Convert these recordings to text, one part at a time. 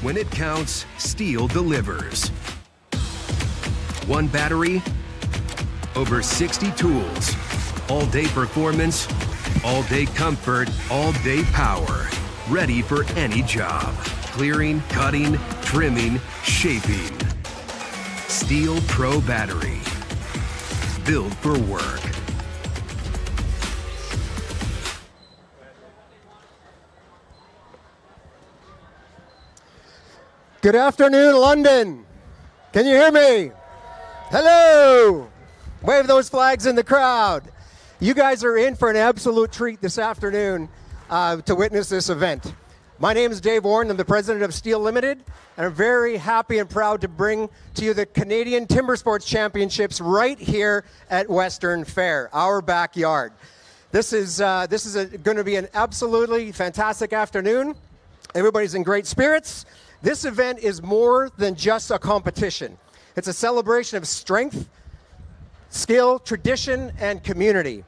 When it counts, STIHL delivers. One battery, over 60 tools. All-day performance, all-day comfort, all-day power. Ready for any job. Clearing, cutting, trimming, shaping. STIHL Pro Battery. Built for work. Good afternoon, London. Can you hear me? Hello. Wave those flags in the crowd. You guys are in for an absolute treat this afternoon to witness this event. My name is Dave Warren. I'm the president of STIHL Limited, and I'm very happy and proud to bring to you the Canadian Timbersports Championships right here at Western Fair, our backyard. This is going to be an absolutely fantastic afternoon. Everybody's in great spirits. This event is more than just a competition. It's a celebration of strength, skill, tradition, and community.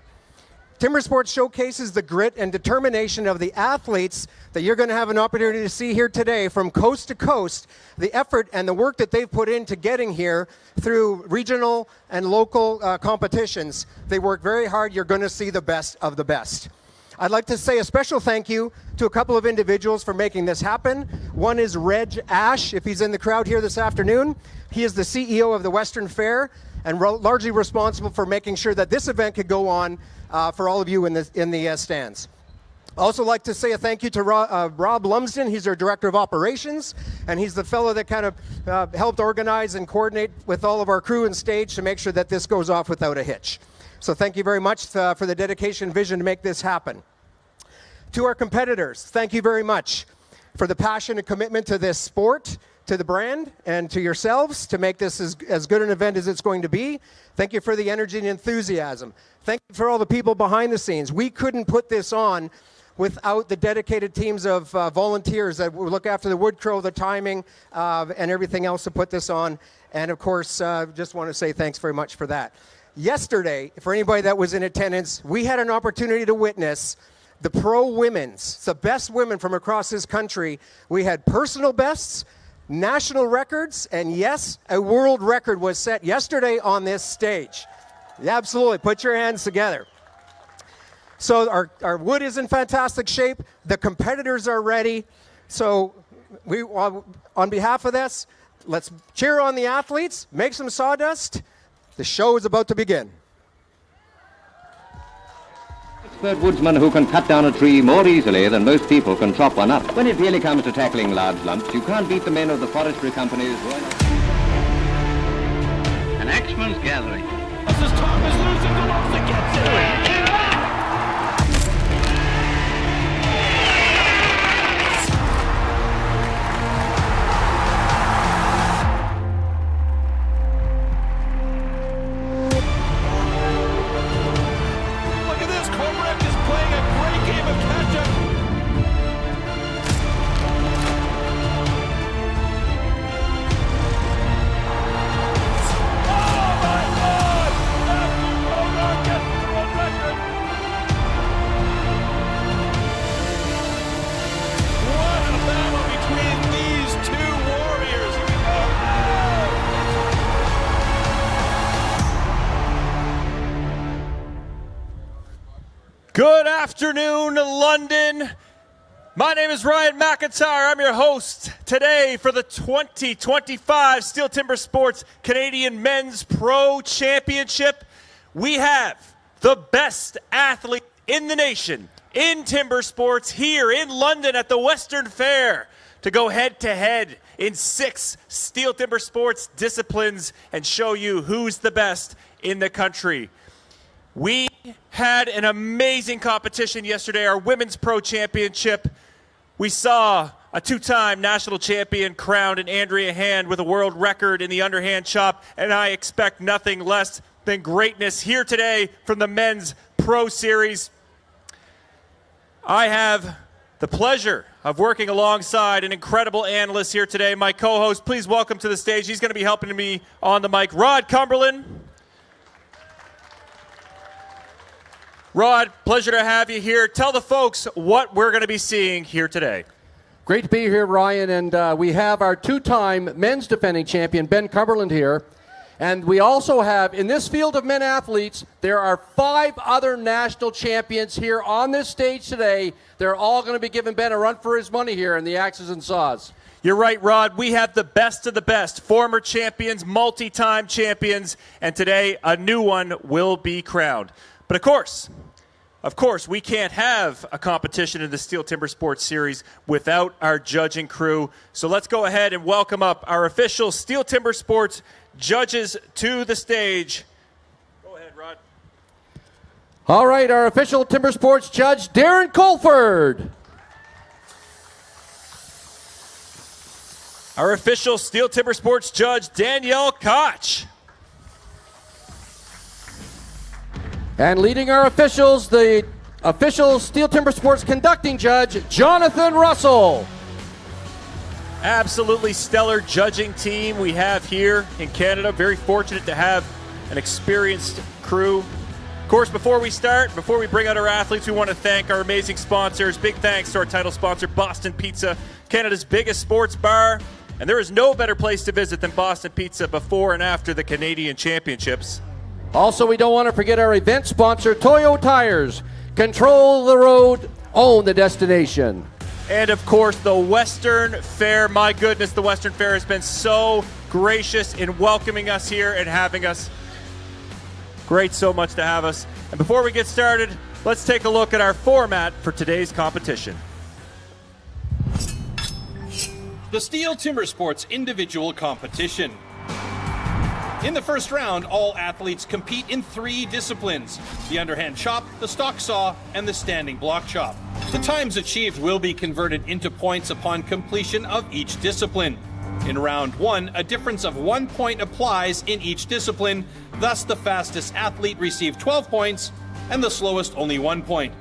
Timbersports showcases the grit and determination of the athletes that you're going to have an opportunity to see here today from coast to coast, the effort and the work that they've put into getting here through regional and local competitions. They work very hard. You're going to see the best of the best. I'd like to say a special thank you to a couple of individuals for making this happen. One is Reg Ash, if he's in the crowd here this afternoon. He is the CEO of the Western Fair and largely responsible for making sure that this event could go on for all of you in the stands. I'd also like to say a thank you to Rob Lumsden. He's our Director of Operations, and he's the fellow that kind of helped organize and coordinate with all of our crew and stage to make sure that this goes off without a hitch. So thank you very much for the dedication and vision to make this happen. To our competitors, thank you very much for the passion and commitment to this sport, to the brand, and to yourselves to make this as good an event as it's going to be. Thank you for the energy and enthusiasm. Thank you for all the people behind the scenes. We couldn't put this on without the dedicated teams of volunteers that will look after the wood crow, the timing, and everything else to put this on. And of course, just want to say thanks very much for that. Yesterday, for anybody that was in attendance, we had an opportunity to witness the pro women's, the best women from across this country. We had personal bests, national records, and yes, a world record was set yesterday on this stage. Yeah, absolutely, put your hands together. So our wood is in fantastic shape. The competitors are ready. So we, on behalf of this, let's cheer on the athletes, make some sawdust. The show is about to begin. Expert woodsman who can cut down a tree more easily than most people can chop one up. When it really comes to tackling large lumps, you can't beat the men of the forestry companies. An axeman's gathering. This is Thomas losing the loss that gets it. Good afternoon, London. My name is Ryan McIntyre. I'm your host today for the 2025 STIHL Timbersports Canadian Men's Pro Championship. We have the best athlete in the nation in timber sports here in London at the Western Fair to go head-to-head in 6 STIHL Timbersports disciplines and show you who's the best in the country. We had an amazing competition yesterday, our Women's Pro Championship. We saw a 2-time national champion crowned in Andrea Hand with a world record in the underhand chop, and I expect nothing less than greatness here today from the Men's Pro Series. I have the pleasure of working alongside an incredible analyst here today. My co-host, please welcome to the stage. He's going to be helping me on the mic, Ben Cumberland. Rod, pleasure to have you here. Tell the folks what we're going to be seeing here today. Great to be here, Ryan, and we have our two-time men's defending champion, Ben Cumberland, here. And we also have, in this field of men athletes, there are 5 other national champions here on this stage today. They're all going to be giving Ben a run for his money here in the Axes and Saws. You're right, Rod. We have the best of the best, former champions, multi-time champions, and today a new one will be crowned. But of course, we can't have a competition in the Steel Timber Sports Series without our judging crew. So let's go ahead and welcome up our official Steel Timber Sports judges to the stage. Go ahead, Rod. All right, our official Timber Sports judge, Darren Colford. Our official Steel Timber Sports judge, Danielle Koch. And leading our officials, the official Steel Timber Sports conducting judge, Jonathan Russell. Absolutely stellar judging team we have here in Canada. Very fortunate to have an experienced crew. Of course, before we bring out our athletes, we want to thank our amazing sponsors. Big thanks to our title sponsor, Boston Pizza, Canada's biggest sports bar. And there is no better place to visit than Boston Pizza before and after the Canadian Championships. Also, we don't want to forget our event sponsor, Toyo Tires. Control the road, own the destination. And of course, the Western Fair. My goodness, the Western Fair has been so gracious in welcoming us here and having us. Great, so much to have us. And before we get started, let's take a look at our format for today's competition. The Steel Timber Sports individual competition. In the first round, all athletes compete in 3 disciplines: the underhand chop, the stock saw, and the standing block chop. The times achieved will be converted into points upon completion of each discipline. In round 1, a difference of 1 point applies in each discipline, thus the fastest athlete received 12 points and the slowest only 1 point.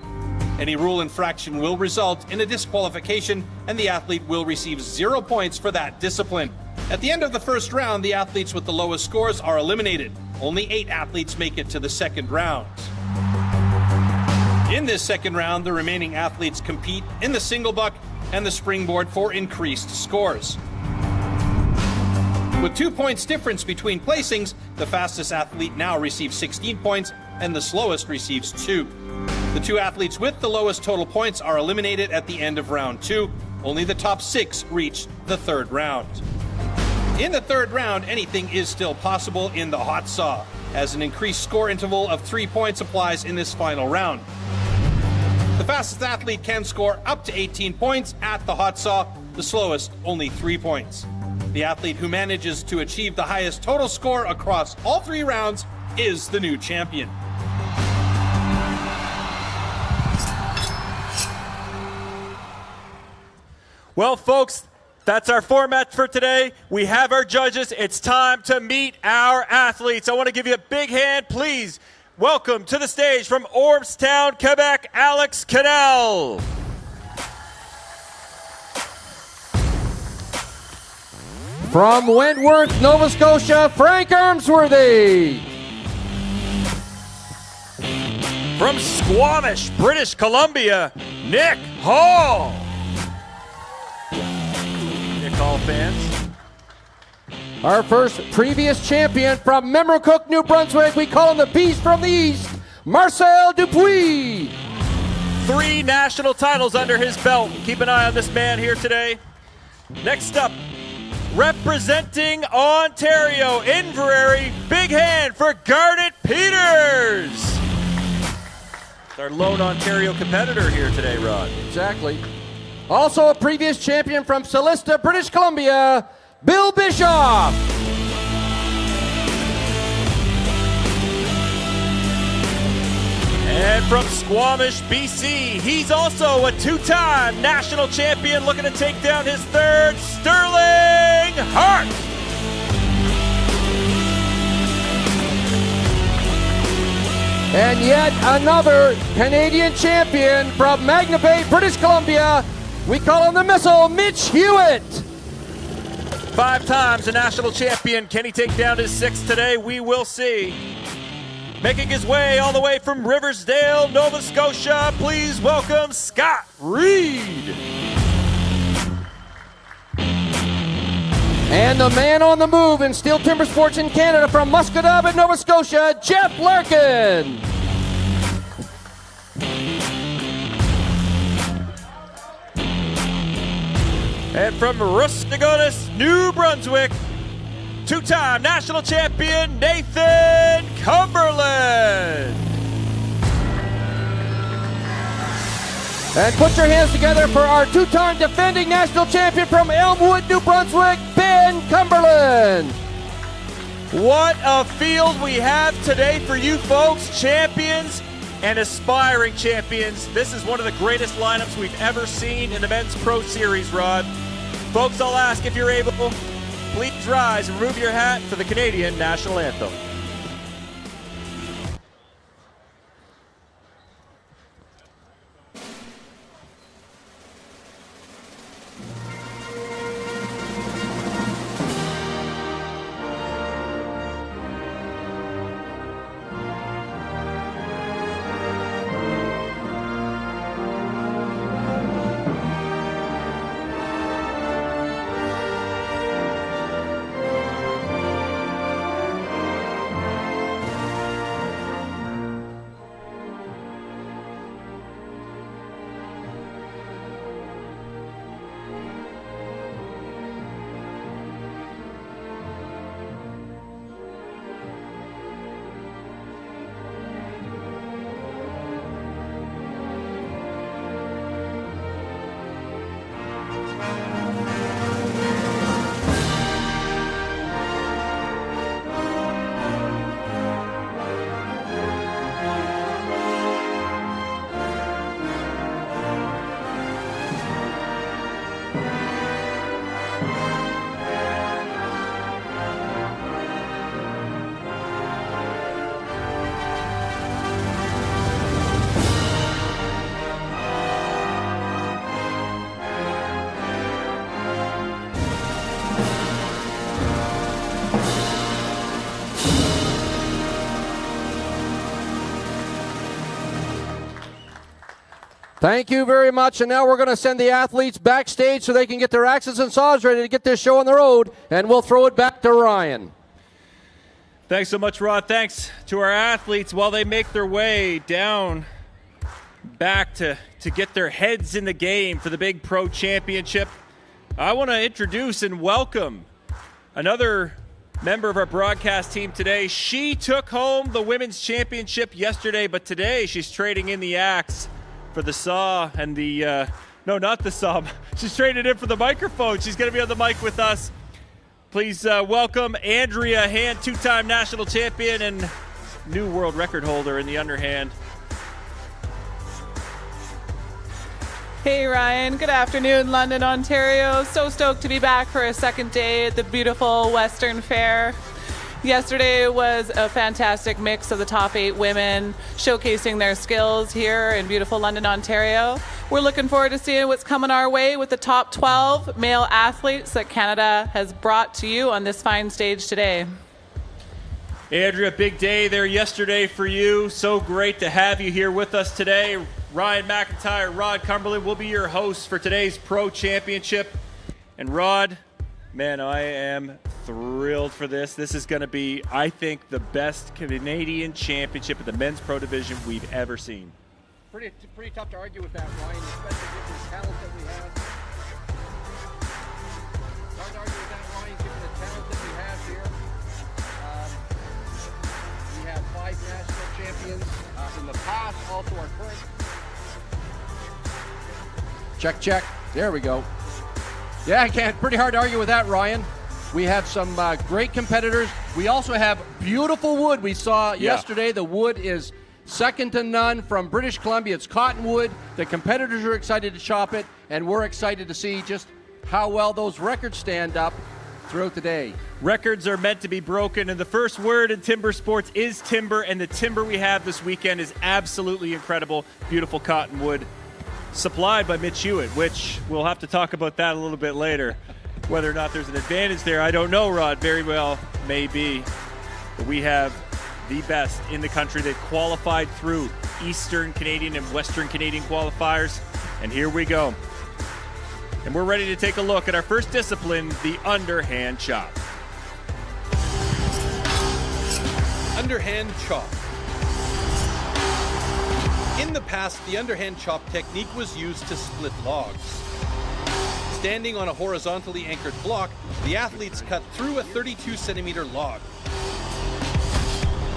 Any rule infraction will result in a disqualification and the athlete will receive 0 points for that discipline. At the end of the first round, the athletes with the lowest scores are eliminated. Only 8 athletes make it to the second round. In this second round, the remaining athletes compete in the single buck and the springboard for increased scores. With 2 points difference between placings, the fastest athlete now receives 16 points and the slowest receives 2. The 2 athletes with the lowest total points are eliminated at the end of round 2. Only the top 6 reach the third round. In the third round, anything is still possible in the hot saw, as an increased score interval of 3 points applies in this final round. The fastest athlete can score up to 18 points at the hot saw, the slowest only 3 points. The athlete who manages to achieve the highest total score across all 3 rounds is the new champion. Well, folks, that's our format for today. We have our judges. It's time to meet our athletes. I want to give you a big hand. Please welcome to the stage from Ormstown, Quebec, Alex Cannell. From Wentworth, Nova Scotia, Frank Armsworthy. From Squamish, British Columbia, Nick Hall. Nick Hall fans. Our first previous champion from Memricook, New Brunswick. We call him the Beast from the East, Marcel Dupuis. 3 national titles under his belt. Keep an eye on this man here today. Next up, representing Ontario, Inverary, big hand for Garnet Peters. It's our lone Ontario competitor here today, Rod. Exactly. Also a previous champion from Celesta, British Columbia, Bill Bischoff. And from Squamish, BC, he's also a 2-time national champion looking to take down his 3rd, Stirling Hart. And yet another Canadian champion from Magna Bay, British Columbia. We call him the Missile, Mitch Hewitt. 5 times a national champion. Can he take down his 6th today? We will see. Making his way all the way from Riversdale, Nova Scotia, please welcome Scott Reed. And the man on the move in Steel Timber Sports in Canada from Musquodoboit, Nova Scotia, Jeff Larkin. And from Rustigonis, New Brunswick, two-time national champion Nathan Cumberland. And put your hands together for our two-time defending national champion from Elmwood, New Brunswick, Ben Cumberland. What a field we have today for you folks, champions and aspiring champions. This is one of the greatest lineups we've ever seen in the Men's Pro Series, Rod. Folks, I'll ask if you're able, please rise and remove your hat for the Canadian National Anthem. Thank you very much, and now we're going to send the athletes backstage so they can get their axes and saws ready to get this show on the road, and we'll throw it back to Ryan. Thanks so much, Rod. Thanks to our athletes while they make their way down back to get their heads in the game for the big pro championship. I want to introduce and welcome another member of our broadcast team today. She took home the women's championship yesterday, but today she's trading in the axe for the saw and the, no, not the saw. She's traded in for the microphone. She's going to be on the mic with us. Please welcome Andrea Hand, two-time national champion and new world record holder in the underhand. Hey Ryan, good afternoon, London, Ontario. So stoked to be back for a second day at the beautiful Western Fair. Yesterday was a fantastic mix of the top 8 women showcasing their skills here in beautiful London, Ontario. We're looking forward to seeing what's coming our way with the top 12 male athletes that Canada has brought to you on this fine stage today. Andrea, big day there yesterday for you. So great to have you here with us today. Ryan McIntyre, Rod Cumberland will be your hosts for today's Pro Championship. And Rod, man, I am thrilled for this. This is going to be, I think, the best Canadian championship in the men's pro division we've ever seen. Pretty tough to argue with that, Ryan, especially given the talent that we have. Hard to argue with that, Ryan, given the talent that we have here. We have 5 national champions in the past, also our current. Check. There we go. Yeah, pretty hard to argue with that, Ryan. We have some great competitors. We also have beautiful wood. We saw yesterday the wood is second to none from British Columbia. It's cottonwood. The competitors are excited to chop it, and we're excited to see just how well those records stand up throughout the day. Records are meant to be broken, and the first word in timber sports is timber, and the timber we have this weekend is absolutely incredible. Beautiful cottonwood supplied by Mitch Hewitt, which we'll have to talk about that a little bit later. Whether or not there's an advantage there, I don't know, Rod. Very well, maybe. But we have the best in the country. They've qualified through Eastern Canadian and Western Canadian qualifiers. And here we go. And we're ready to take a look at our first discipline, the underhand chop. Underhand chop. In the past, the underhand chop technique was used to split logs. Standing on a horizontally anchored block, the athletes cut through a 32-centimeter log.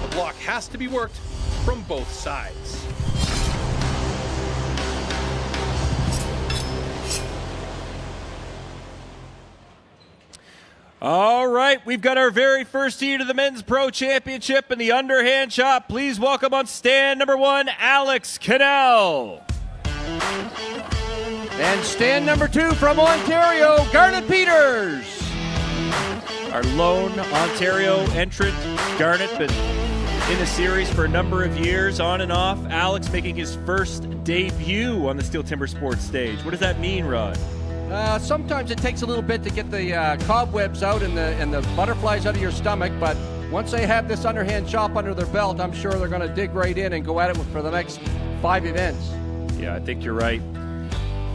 The block has to be worked from both sides. All right, we've got our very first heat of the Men's Pro Championship in the underhand chop. Please welcome on stand number 1, Alex Cannell. And stand number 2 from Ontario, Garnet Peters. Our lone Ontario entrant, Garnet, been in the series for a number of years, on and off. Alex making his first debut on the Steel Timber Sports stage. What does that mean, Rod? Sometimes it takes a little bit to get the cobwebs out and the butterflies out of your stomach, but once they have this underhand chop under their belt, I'm sure they're going to dig right in and go at it for the next 5 events. Yeah, I think you're right.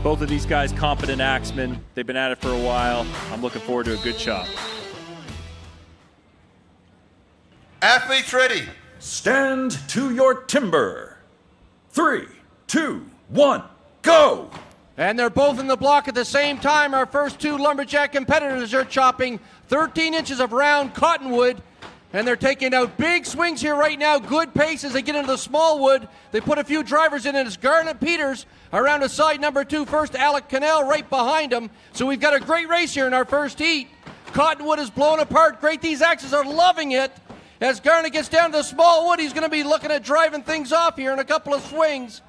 Both of these guys, competent axemen. They've been at it for a while. I'm looking forward to a good chop. Athletes ready. Stand to your timber. 3, 2, 1, go! And they're both in the block at the same time. Our first 2 lumberjack competitors are chopping 13 inches of round cottonwood, and they're taking out big swings here right now. Good pace as they get into the small wood. They put a few drivers in, and it's Garnet Peters around to side number 2 first. Alex Cannell right behind him. So we've got a great race here in our first heat. Cottonwood is blown apart. Great, these axes are loving it. As Garnet gets down to the small wood, he's going to be looking at driving things off here in a couple of swings.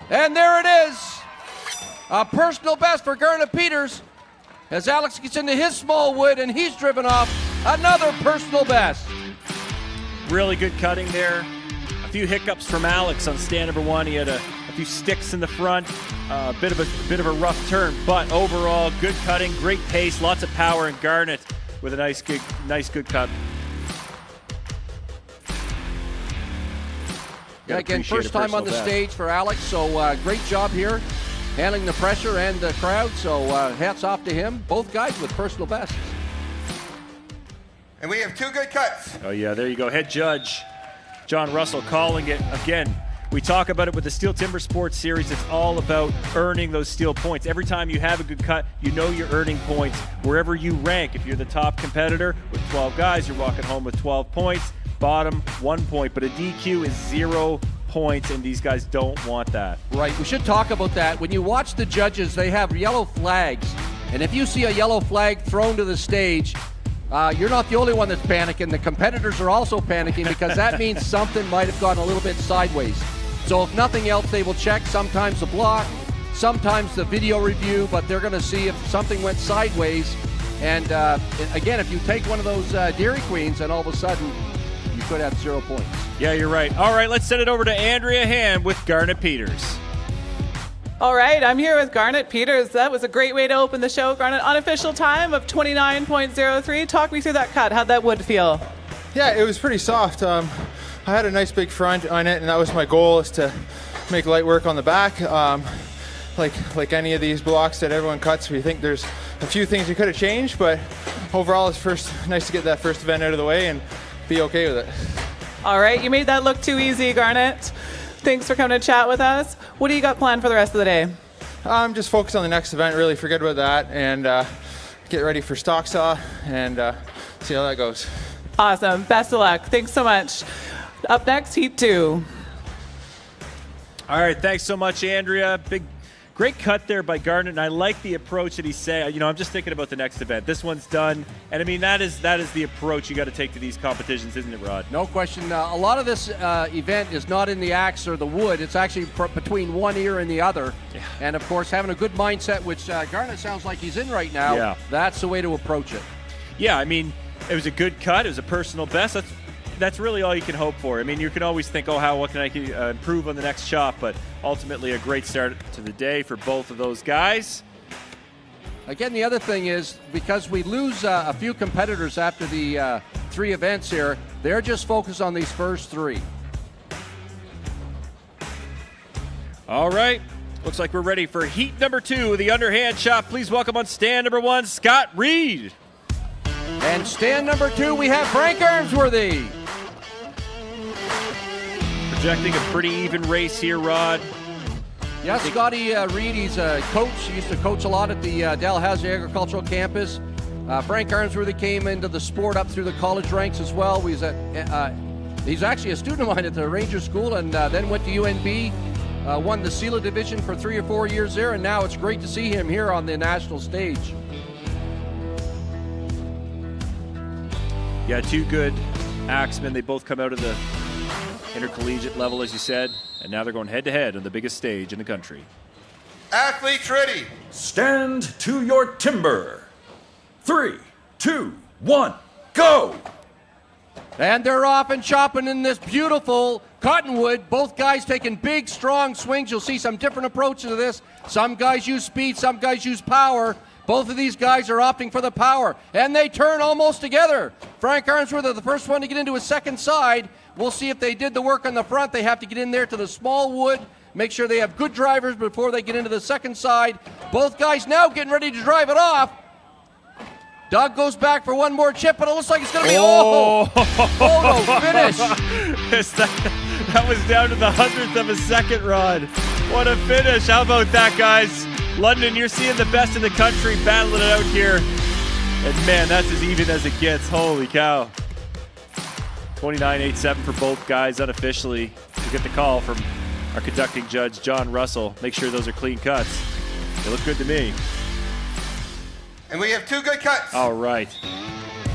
And there it is. A personal best for Garnet Peters as Alex gets into his small wood and he's driven off another personal best. Really good cutting there. A few hiccups from Alex on stand number 1. He had a few sticks in the front, a bit of a rough turn, but overall good cutting, great pace, lots of power, and Garnet with a nice good cut. Yeah, again, first time on the stage for Alex, so great job here, handling the pressure and the crowd, so hats off to him. Both guys with personal bests. And we have 2 good cuts. Oh yeah, there you go. Head judge John Russell calling it again. We talk about it with the Steel Timber Sports series. It's all about earning those steel points. Every time you have a good cut, you know you're earning points wherever you rank. If you're the top competitor with 12 guys, you're walking home with 12 points. Bottom, 1 point, but a DQ is 0 points, and these guys don't want that. Right, we should talk about that. When you watch the judges, they have yellow flags, and if you see a yellow flag thrown to the stage, you're not the only one that's panicking. The competitors are also panicking because that means something might have gone a little bit sideways. So if nothing else, they will check sometimes the block, sometimes the video review, but they're going to see if something went sideways. And again, if you take one of those Dairy Queens, and all of a sudden you could have 0 points. Yeah, you're right. All right, let's send it over to Andrea Hand with Garnet Peters. All right, I'm here with Garnet Peters. That was a great way to open the show, Garnet. Unofficial time of 29.03. Talk me through that cut. How'd that wood feel? Yeah, it was pretty soft. I had a nice big front on it, and that was my goal, is to make light work on the back. Like any of these blocks that everyone cuts, we think there's a few things we could have changed, but overall it's nice to get that first event out of the way and be okay with it. All right, you made that look too easy, Garnet. Thanks for coming to chat with us. What do you got planned for the rest of the day? Just focus on the next event, really forget about that, and get ready for stock saw and see how that goes. Awesome. Best of luck. Thanks so much. Up next, Heat 2. All right, thanks so much, Andrea. Great cut there by Garnet, and I like the approach that he's saying. You know, I'm just thinking about the next event. This one's done, and I mean, that is the approach you got to take to these competitions, isn't it, Rod? No question. A lot of this event is not in the axe or the wood. It's actually between one ear and the other. Yeah. And, of course, having a good mindset, which Garnet sounds like he's in right now, that's the way to approach it. Yeah, I mean, it was a good cut. It was a personal best. That's really all you can hope for. I mean, you can always think, what can I improve on the next shot? But ultimately, a great start to the day for both of those guys. Again, the other thing is, because we lose a few competitors after the 3 events here, they're just focused on these first 3. All right, Looks like we're ready for heat number 2 of the underhand chop. Please welcome on stand number 1, Scott Reed. And stand number 2, we have Frank Armsworthy. Projecting a pretty even race here, Rod. Yeah, Scotty Reed, he's a coach. He used to coach a lot at the Dalhousie Agricultural Campus. Frank Armsworthy came into the sport up through the college ranks as well. He's actually a student of mine at the Ranger School and then went to UNB. Won the SEALA division for 3 or 4 years there, and now it's great to see him here on the national stage. Yeah, 2 good axemen. They both come out of the intercollegiate level, as you said, and now they're going head-to-head on the biggest stage in the country. Athletes ready. Stand to your timber. 3, 2, 1, go! And they're off and chopping in this beautiful cottonwood. Both guys taking big, strong swings. You'll see some different approaches to this. Some guys use speed, some guys use power. Both of these guys are opting for the power, and they turn almost together. Frank Armsworthy, the first one to get into his second side. We'll see if they did the work on the front. They have to get in there to the small wood, make sure they have good drivers before they get into the second side. Both guys now getting ready to drive it off. Doug goes back for one more chip, but it looks like it's going to be photo finish. That was down to the 100th of a second, Rod. What a finish. How about that, guys? London, you're seeing the best in the country battling it out here. And man, that's as even as it gets. Holy cow. 29-8-7 for both guys unofficially. We get the call from our conducting judge, John Russell. Make sure those are clean cuts. They look good to me. And we have 2 good cuts. All right.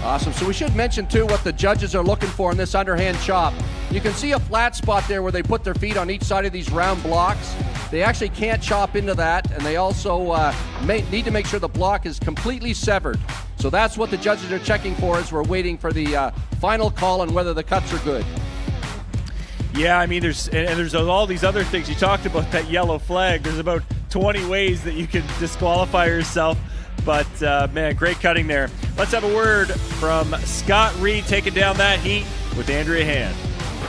Awesome. So we should mention, too, what the judges are looking for in this underhand chop. You can see a flat spot there where they put their feet on each side of these round blocks. They actually can't chop into that, and they also need to make sure the block is completely severed. So that's what the judges are checking for as we're waiting for the final call on whether the cuts are good. Yeah, I mean, there's all these other things. You talked about that yellow flag. There's about 20 ways that you can disqualify yourself. But, man, great cutting there. Let's have a word from Scott Reed taking down that heat with Andrea Hand.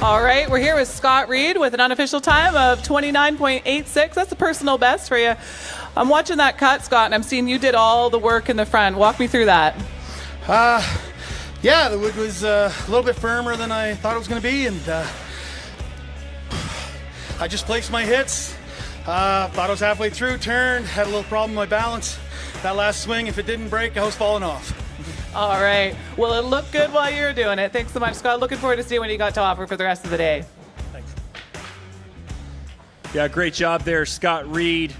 All right, we're here with Scott Reed with an unofficial time of 29.86. That's a personal best for you. I'm watching that cut, Scott, and I'm seeing you did all the work in the front. Walk me through that. Yeah, the wood was a little bit firmer than I thought it was going to be, and I just placed my hits. Thought I was halfway through, turned, had a little problem with my balance. That last swing, if it didn't break, I was falling off. All right. Well, it looked good while you were doing it. Thanks so much, Scott. Looking forward to seeing what you got to offer for the rest of the day. Thanks. Yeah, great job there, Scott Reed.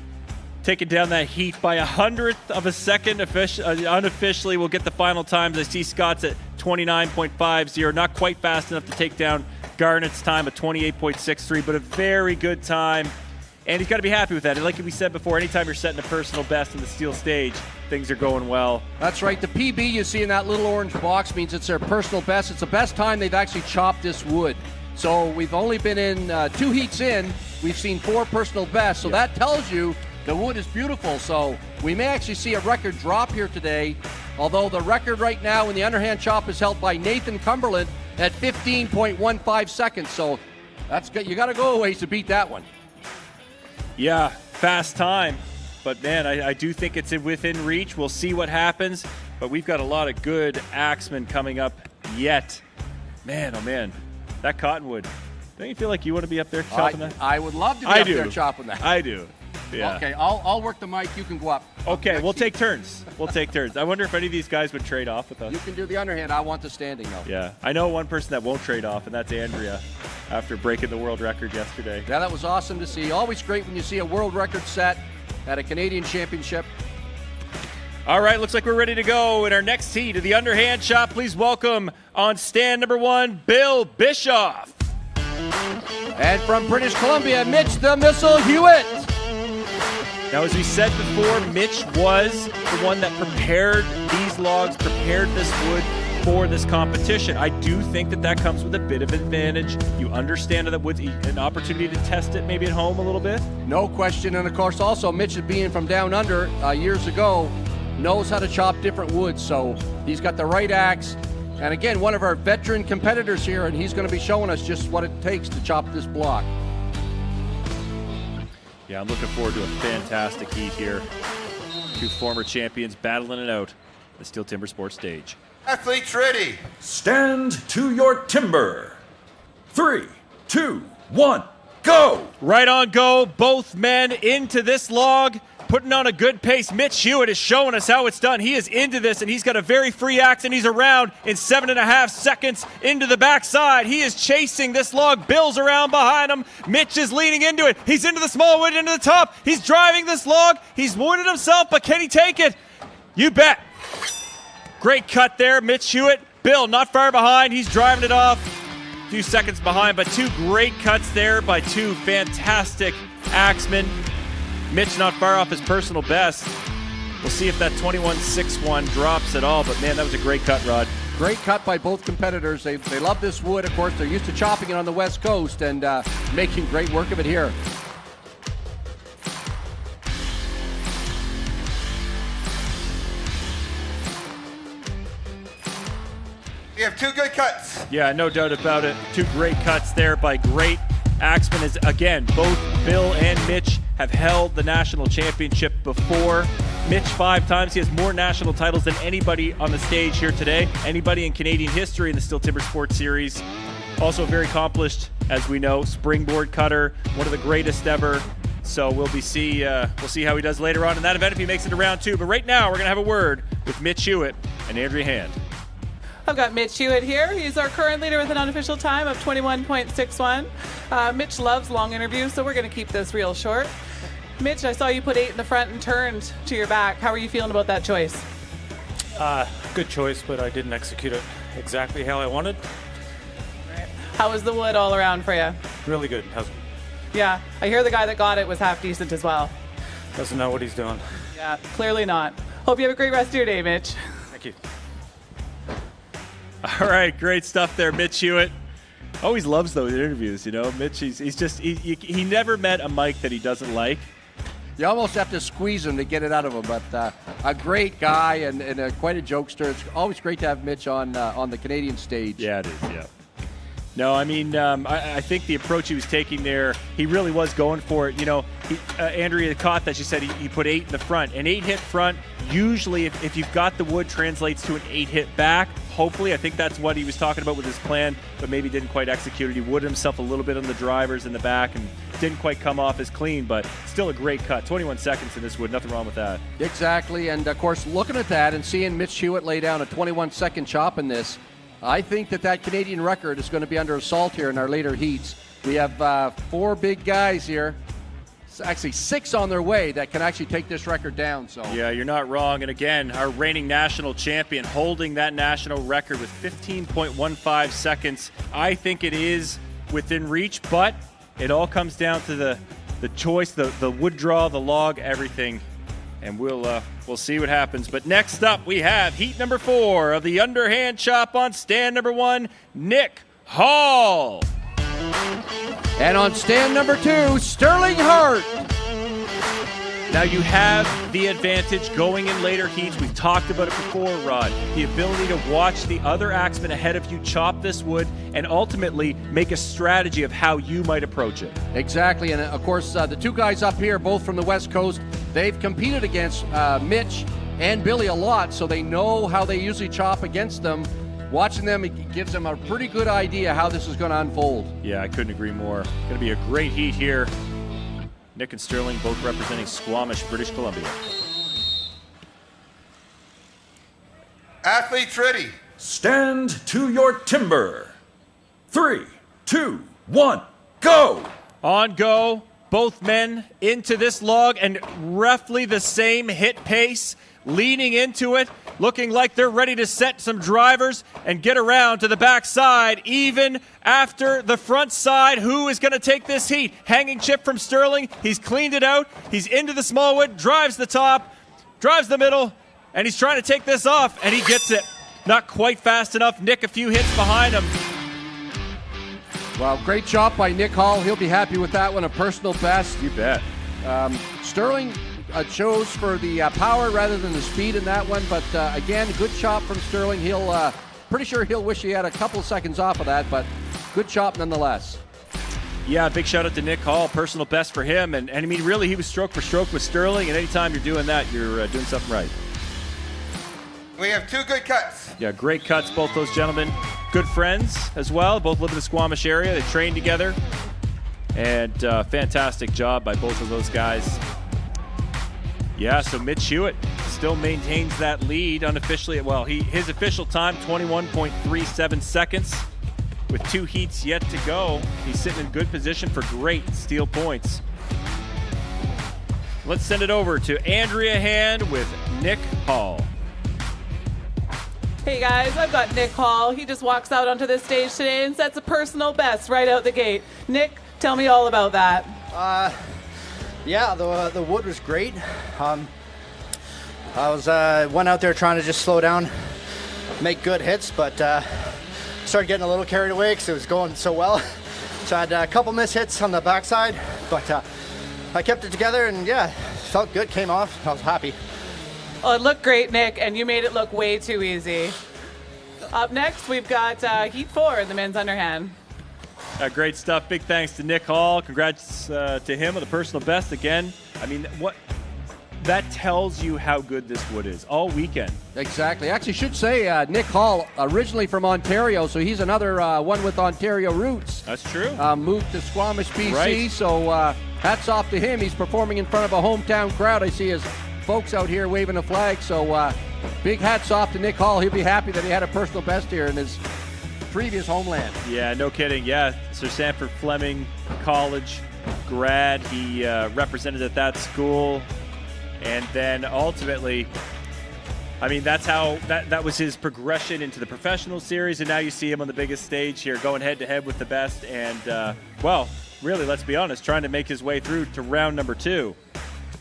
Taking down that heat by 100th of a second. Unofficially, we'll get the final times. I see Scott's at 29.50. Not quite fast enough to take down Garnett's time at 28.63, but a very good time. And he's got to be happy with that. And like we said before, anytime you're setting a personal best in the steel stage, things are going well. That's right. The PB you see in that little orange box means it's their personal best. It's the best time they've actually chopped this wood. So we've only been in 2 heats in. We've seen 4 personal bests. So that tells you the wood is beautiful. So we may actually see a record drop here today. Although the record right now in the underhand chop is held by Nathan Cumberland at 15.15 seconds. So that's good. You got to go a ways to beat that one. Yeah, fast time. But, man, I do think it's within reach. We'll see what happens. But we've got a lot of good axemen coming up yet. Man, oh, man, that cottonwood. Don't you feel like you want to be up there chopping that? I would love to be up there chopping that. I do. Yeah. Okay, I'll work the mic. You can go up. Okay, we'll take turns. We'll take turns. I wonder if any of these guys would trade off with us. You can do the underhand. I want the standing, though. Yeah. I know one person that won't trade off, and that's Andrea, after breaking the world record yesterday. Yeah, that was awesome to see. Always great when you see a world record set at a Canadian championship. All right, looks like we're ready to go in our next heat of the underhand chop. Please welcome on stand number 1, Bill Bischoff. And from British Columbia, Mitch the Missile Hewitt. Now, as we said before, Mitch was the one that prepared these logs, prepared this wood for this competition. I do think that comes with a bit of advantage. You understand that wood's an opportunity to test it maybe at home a little bit? No question. And, of course, also Mitch, being from down under years ago, knows how to chop different woods. So he's got the right axe. And, again, one of our veteran competitors here, and he's going to be showing us just what it takes to chop this block. Yeah, I'm looking forward to a fantastic heat here. Two former champions battling it out at the Steel Timber Sports stage. Athletes ready. Stand to your timber. 3, 2, 1, go! Right on go, both men into this log, putting on a good pace. Mitch Hewitt is showing us how it's done. He is into this, and he's got a very free axe, and he's around in 7.5 seconds into the backside. He is chasing this log. Bill's around behind him. Mitch is leaning into it. He's into the small wood, into the top. He's driving this log. He's wounded himself, but can he take it? You bet. Great cut there, Mitch Hewitt. Bill not far behind. He's driving it off. A few seconds behind, but two great cuts there by two fantastic axemen. Mitch not far off his personal best. We'll see if that 21.61 drops at all, but man, that was a great cut, Rod. Great cut by both competitors. They love this wood. Of course, they're used to chopping it on the West Coast and making great work of it here. We have two good cuts. Yeah, no doubt about it. Two great cuts there by great axemen. As again, both Bill and Mitch have held the national championship before. Mitch 5 times. He has more national titles than anybody on the stage here today. Anybody in Canadian history in the Steel Timber Sports Series. Also very accomplished, as we know, springboard cutter, one of the greatest ever. So we'll see how he does later on in that event if he makes it to round 2. But right now, we're going to have a word with Mitch Hewitt and Andrea Hand. I've got Mitch Hewitt here. He's our current leader with an unofficial time of 21.61. Mitch loves long interviews, so we're going to keep this real short. Mitch, I saw you put 8 in the front and turned to your back. How are you feeling about that choice? Good choice, but I didn't execute it exactly how I wanted. Right. How was the wood all around for you? Really good. Yeah, I hear the guy that got it was half decent as well. Doesn't know what he's doing. Yeah, clearly not. Hope you have a great rest of your day, Mitch. Thank you. All right, great stuff there, Mitch Hewitt. Always loves those interviews, you know. Mitch, he never met a mic that he doesn't like. You almost have to squeeze him to get it out of him, but a great guy and quite a jokester. It's always great to have Mitch on the Canadian stage. Yeah, it is, yeah. No, I mean, I think the approach he was taking there, he really was going for it. You know, Andrea caught that. She said he put 8 in the front. An 8-hit front, usually, if you've got the wood, translates to an 8-hit back. Hopefully, I think that's what he was talking about with his plan, but maybe didn't quite execute it. He wooded himself a little bit on the drivers in the back and didn't quite come off as clean, but still a great cut. 21 seconds in this wood, nothing wrong with that. Exactly, and of course, looking at that and seeing Mitch Hewitt lay down a 21-second chop in this, I think that Canadian record is going to be under assault here in our later heats. We have 4 big guys here. It's actually 6 on their way that can actually take this record down. So yeah, you're not wrong. And again, our reigning national champion holding that national record with 15.15 seconds. I think it is within reach, but it all comes down to the choice, the wood draw, the log, everything. And we'll see what happens. But next up, we have heat number 4 of the underhand chop on stand number 1, Nick Hall. And on stand number 2, Stirling Hart. Now you have the advantage going in later heats. We've talked about it before, Rod. The ability to watch the other axemen ahead of you chop this wood and ultimately make a strategy of how you might approach it. Exactly, and of course, the 2 guys up here, both from the West Coast, they've competed against Mitch and Billy a lot, so they know how they usually chop against them. Watching them, it gives them a pretty good idea how this is going to unfold. Yeah, I couldn't agree more. Going to be a great heat here. Nick and Stirling both representing Squamish, British Columbia. Athletes ready. Stand to your timber. 3, 2, 1, go! On go. Both men into this log and roughly the same hit pace, leaning into it, looking like they're ready to set some drivers and get around to the backside, even after the front side. Who is going to take this heat? Hanging chip from Stirling. He's cleaned it out. He's into the small wood, drives the top, drives the middle, and he's trying to take this off, and he gets it. Not quite fast enough. Nick a few hits behind him. Well, great job by Nick Hall. He'll be happy with that one, a personal best. You bet. Stirling chose for the power rather than the speed in that one, but again, good chop from Stirling. Pretty sure he'll wish he had a couple seconds off of that, but good chop nonetheless. Yeah, big shout out to Nick Hall, personal best for him. And I mean, really, he was stroke for stroke with Stirling, and anytime you're doing that, you're doing something right. We have 2 good cuts. Yeah, great cuts, both those gentlemen. Good friends as well, both live in the Squamish area. They train together. And fantastic job by both of those guys. Yeah, so Mitch Hewitt still maintains that lead unofficially. Well, his official time, 21.37 seconds. With 2 heats yet to go, he's sitting in good position for great steel points. Let's send it over to Andrea Hand with Nick Hall. Hey guys, I've got Nick Hall. He just walks out onto this stage today and sets a personal best right out the gate. Nick, tell me all about that. Yeah, the wood was great. I went out there trying to just slow down, make good hits, but started getting a little carried away because it was going so well. So I had a couple miss hits on the backside, but I kept it together and yeah, felt good, came off. I was happy. Oh, it looked great, Nick, and you made it look way too easy. Up next, we've got Heat 4 in the men's underhand. Great stuff. Big thanks to Nick Hall. Congrats to him on the personal best again. I mean, what that tells you how good this wood is all weekend. Exactly. Actually, should say Nick Hall, originally from Ontario, so he's another one with Ontario roots. That's true. Moved to Squamish, BC, right. So hats off to him. He's performing in front of a hometown crowd. I see his folks out here waving a flag, so big hats off to Nick Hall. He'll be happy that he had a personal best here in his previous homeland. Yeah, no kidding. Yeah, Sir Sanford Fleming College grad. He represented at that school. And then ultimately, I mean, that's how that was his progression into the professional series. And now you see him on the biggest stage here going head to head with the best. And, well, really, let's be honest, trying to make his way through to round number 2.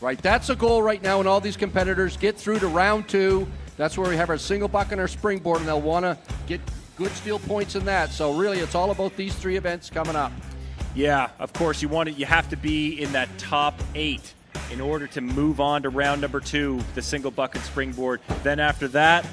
Right, that's a goal right now in all these competitors. Get through to round 2. That's where we have our single buck and our springboard, and they'll want to get good steel points in that. So really, it's all about these 3 events coming up. Yeah, of course, you have to be in that top 8 in order to move on to round number 2, the single buck and springboard. Then after that,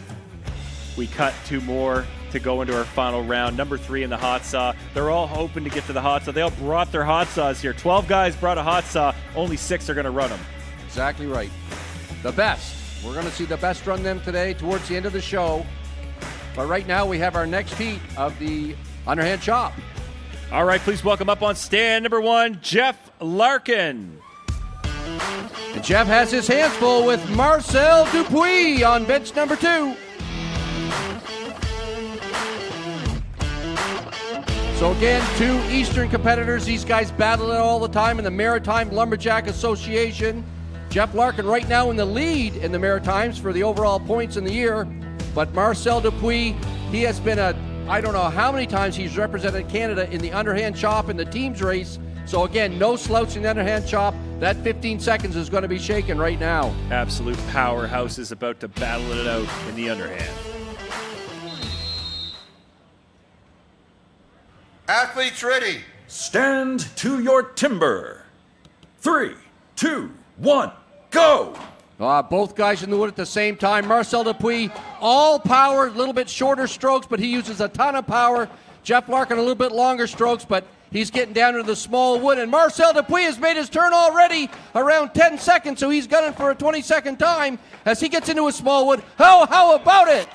we cut 2 more to go into our final round. Number 3 in the hot saw. They're all hoping to get to the hot saw. They all brought their hot saws here. 12 guys brought a hot saw. Only 6 are going to run them. Exactly right. The best. We're going to see the best run them today towards the end of the show. But right now we have our next heat of the underhand chop. All right, please welcome up on stand number 1, Jeff Larkin. And Jeff has his hands full with Marcel Dupuis on bench number 2. So again, 2 Eastern competitors. These guys battle it all the time in the Maritime Lumberjack Association. Jeff Larkin right now in the lead in the Maritimes for the overall points in the year. But Marcel Dupuis, he has been I don't know how many times he's represented Canada in the underhand chop in the teams race. So again, no slouch in the underhand chop. That 15 seconds is going to be shaken right now. Absolute powerhouse is about to battle it out in the underhand. Athletes ready. Stand to your timber. 3, 2, 1, go! Both guys in the wood at the same time. Marcel Dupuis, all power, a little bit shorter strokes, but he uses a ton of power. Jeff Larkin, a little bit longer strokes, but he's getting down into the small wood. And Marcel Dupuis has made his turn already around 10 seconds, so he's gunning for a 22nd time as he gets into a small wood. How about it?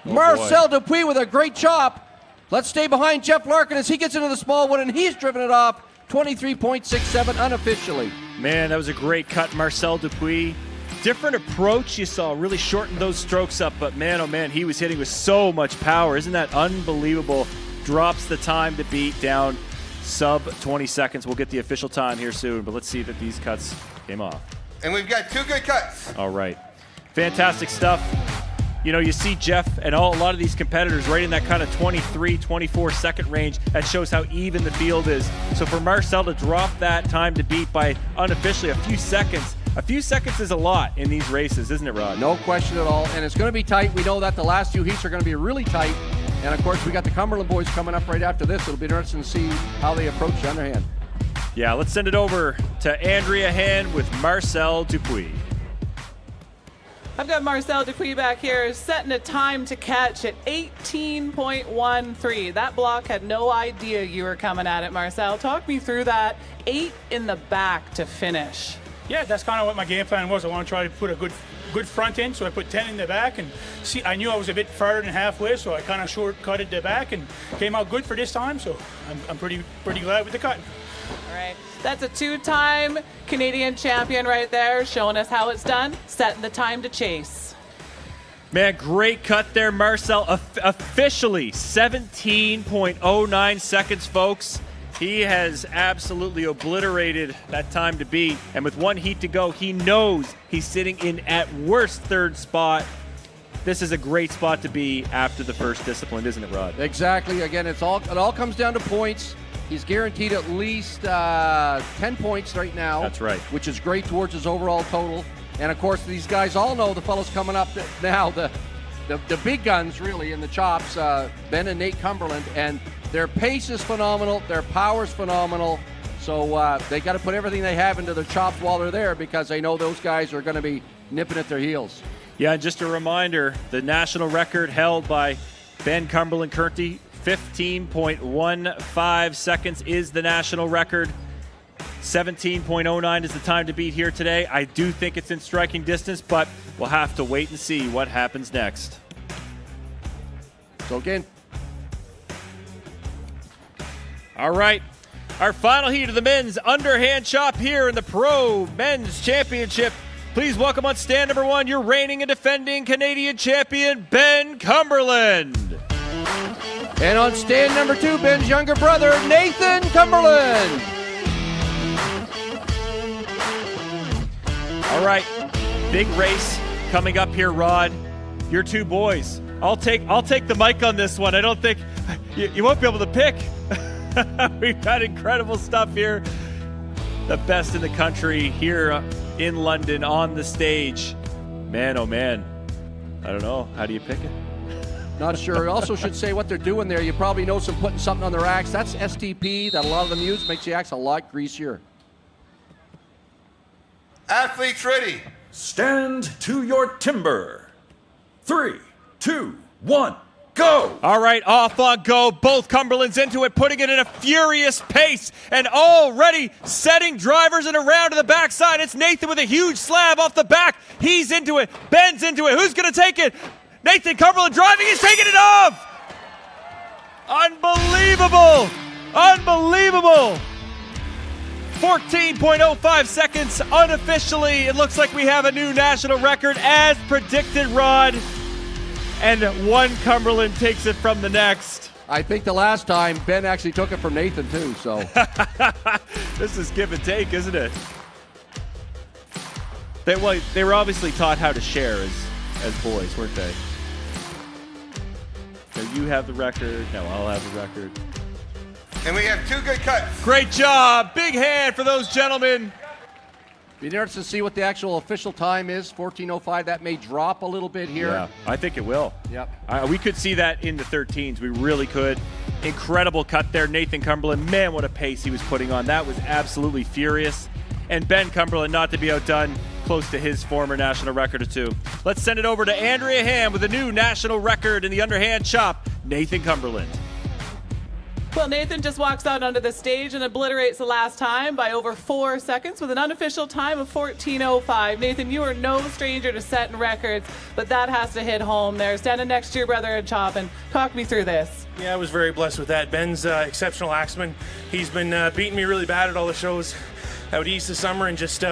Marcel Dupuis with a great chop. Let's stay behind Jeff Larkin as he gets into the small wood, and he's driven it off 23.67 unofficially. Man, that was a great cut, Marcel Dupuis. Different approach, you saw, really shortened those strokes up, but man, oh man, he was hitting with so much power. Isn't that unbelievable? Drops the time to beat down sub 20 seconds. We'll get the official time here soon, but let's see that these cuts came off. And we've got 2 good cuts. All right. Fantastic stuff. You know, you see Jeff and a lot of these competitors right in that kind of 23, 24 second range. That shows how even the field is. So for Marcel to drop that time to beat by unofficially a few seconds is a lot in these races, isn't it, Rod? No question at all, and it's going to be tight. We know that the last 2 heats are going to be really tight. And, of course, we got the Cumberland boys coming up right after this. It'll be interesting to see how they approach the underhand. Yeah, let's send it over to Andrea Hand with Marcel Dupuis. I've got Marcel Dupuis back here setting a time to catch at 18.13. That block had no idea you were coming at it, Marcel. Talk me through that. 8 in the back to finish. Yeah, that's kind of what my game plan was. I want to try to put a good front end, so I put 10 in the back, and see, I knew I was a bit farther than halfway, so I kind of shortcutted the back and came out good for this time, so I'm pretty glad with the cut. All right, that's a 2-time Canadian champion right there, showing us how it's done, setting the time to chase. Man, great cut there, Marcel. Officially 17.09 seconds, folks. He has absolutely obliterated that time to beat. And with 1 heat to go, he knows he's sitting in at worst 3rd spot. This is a great spot to be after the first discipline, isn't it, Rod? Exactly. Again, it all comes down to points. He's guaranteed at least 10 points right now. That's right. Which is great towards his overall total. And, of course, these guys all know the fellows coming up now, the big guns, really, in the chops, Ben and Nate Cumberland. And their pace is phenomenal. Their power is phenomenal. So they got to put everything they have into their chops while they're there, because they know those guys are going to be nipping at their heels. Yeah, and just a reminder, the national record held by Ben Cumberland currently 15.15 seconds is the national record. 17.09 is the time to beat here today. I do think it's in striking distance, but we'll have to wait and see what happens next. So again, all right, our final heat of the men's underhand chop here in the Pro Men's Championship. Please welcome on stand number 1, your reigning and defending Canadian champion, Ben Cumberland. And on stand number 2, Ben's younger brother, Nathan Cumberland. All right, big race coming up here, Rod. Your 2 boys. I'll take the mic on this one. I don't think you won't be able to pick. We've got incredible stuff here. The best in the country here in London on the stage. Man, oh man. I don't know. How do you pick it? Not sure. I also should say what they're doing there. You probably know some putting something on their axe. That's STP that a lot of them use. Makes the axe a lot greasier. Athletes ready. Stand to your timber. 3, 2, 1, go! All right, off on go. Both Cumberlands into it, putting it in a furious pace, and already setting drivers and around to the backside. It's Nathan with a huge slab off the back. He's into it. Ben's into it. Who's going to take it? Nathan Cumberland driving. He's taking it off. Unbelievable. Unbelievable. 14.05 seconds unofficially. It looks like we have a new national record as predicted, Rod. And one Cumberland takes it from the next. I think the last time Ben actually took it from Nathan too, so. This is give and take, isn't it? They were obviously taught how to share as boys, weren't they? So you have the record, now I'll have the record. And we have 2 good cuts. Great job. Big hand for those gentlemen. Be interested to see what the actual official time is. 14:05. That may drop a little bit here. Yeah, I think it will. Yep. We could see that in the 13s. We really could. Incredible cut there. Nathan Cumberland, man, what a pace he was putting on. That was absolutely furious. And Ben Cumberland, not to be outdone, close to his former national record or 2. Let's send it over to Andrea Ham with a new national record in the underhand chop. Nathan Cumberland. Well, Nathan just walks out onto the stage and obliterates the last time by over 4 seconds with an unofficial time of 14:05. Nathan, you are no stranger to setting records, but that has to hit home there. Standing next to your brother and chopping. Talk me through this. Yeah, I was very blessed with that. Ben's exceptional axeman. He's been beating me really bad at all the shows out east this summer, and just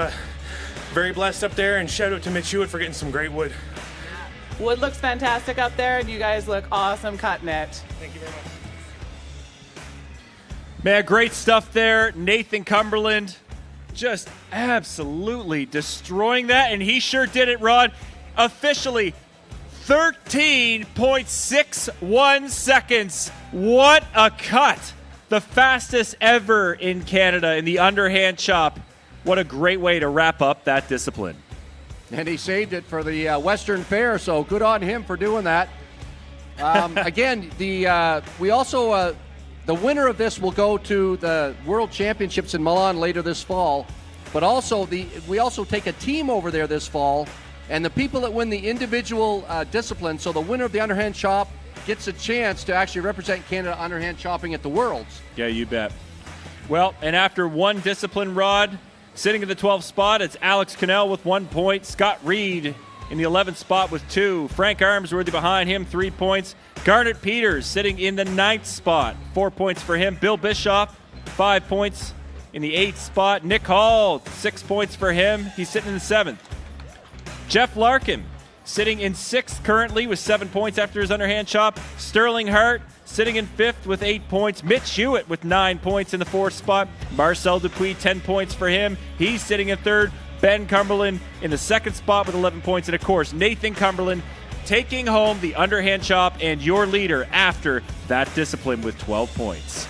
very blessed up there. And shout out to Mitch Hewitt for getting some great wood. Wood looks fantastic up there, and you guys look awesome cutting it. Thank you very much. Man, great stuff there. Nathan Cumberland just absolutely destroying that, and he sure did it, Rod. Officially 13.61 seconds. What a cut. The fastest ever in Canada in the underhand chop. What a great way to wrap up that discipline. And he saved it for the Western Fair, so good on him for doing that. Again, we also... the winner of this will go to the World Championships in Milan later this fall, but also we also take a team over there this fall And the people that win the individual discipline, so the winner of the underhand chop gets a chance to actually represent Canada underhand chopping at the Worlds. Yeah, you bet. Well, and after one discipline, Rod, sitting in the 12th spot, it's Alex Cannell with 1 point. Scott Reed in the 11th spot with 2. Frank Armsworthy behind him, 3 points. Garnet Peters sitting in the 9th spot, 4 points for him. Bill Bischoff, 5 points in the 8th spot. Nick Hall, 6 points for him. He's sitting in the 7th. Jeff Larkin sitting in 6th currently with 7 points after his underhand chop. Sterling Hart sitting in 5th with 8 points. Mitch Hewitt with 9 points in the 4th spot. Marcel Dupuis, 10 points for him. He's sitting in 3rd. Ben Cumberland in the 2nd spot with 11 points. And, of course, Nathan Cumberland taking home the underhand chop and your leader after that discipline with 12 points.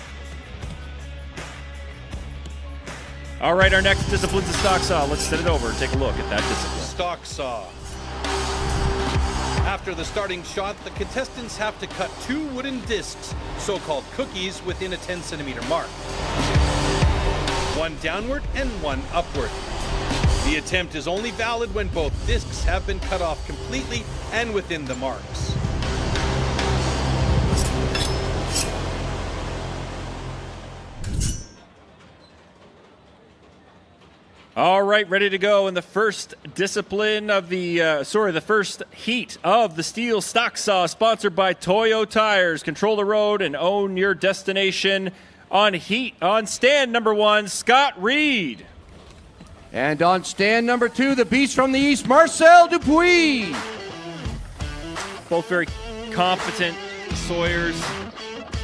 All right, our next discipline's a stock saw. Let's send it over and take a look at that discipline. Stock saw. After the starting shot, the contestants have to cut 2 wooden discs, so-called cookies, within a 10-centimeter mark. 1 downward and 1 upward. The attempt is only valid when both discs have been cut off completely and within the marks. All right, ready to go in the first discipline of the first heat of the Steel Stock Saw, sponsored by Toyo Tires. Control the road and own your destination. On stand number 1, Scott Reed. And on stand number 2, the beast from the east, Marcel Dupuis. Both very competent sawyers,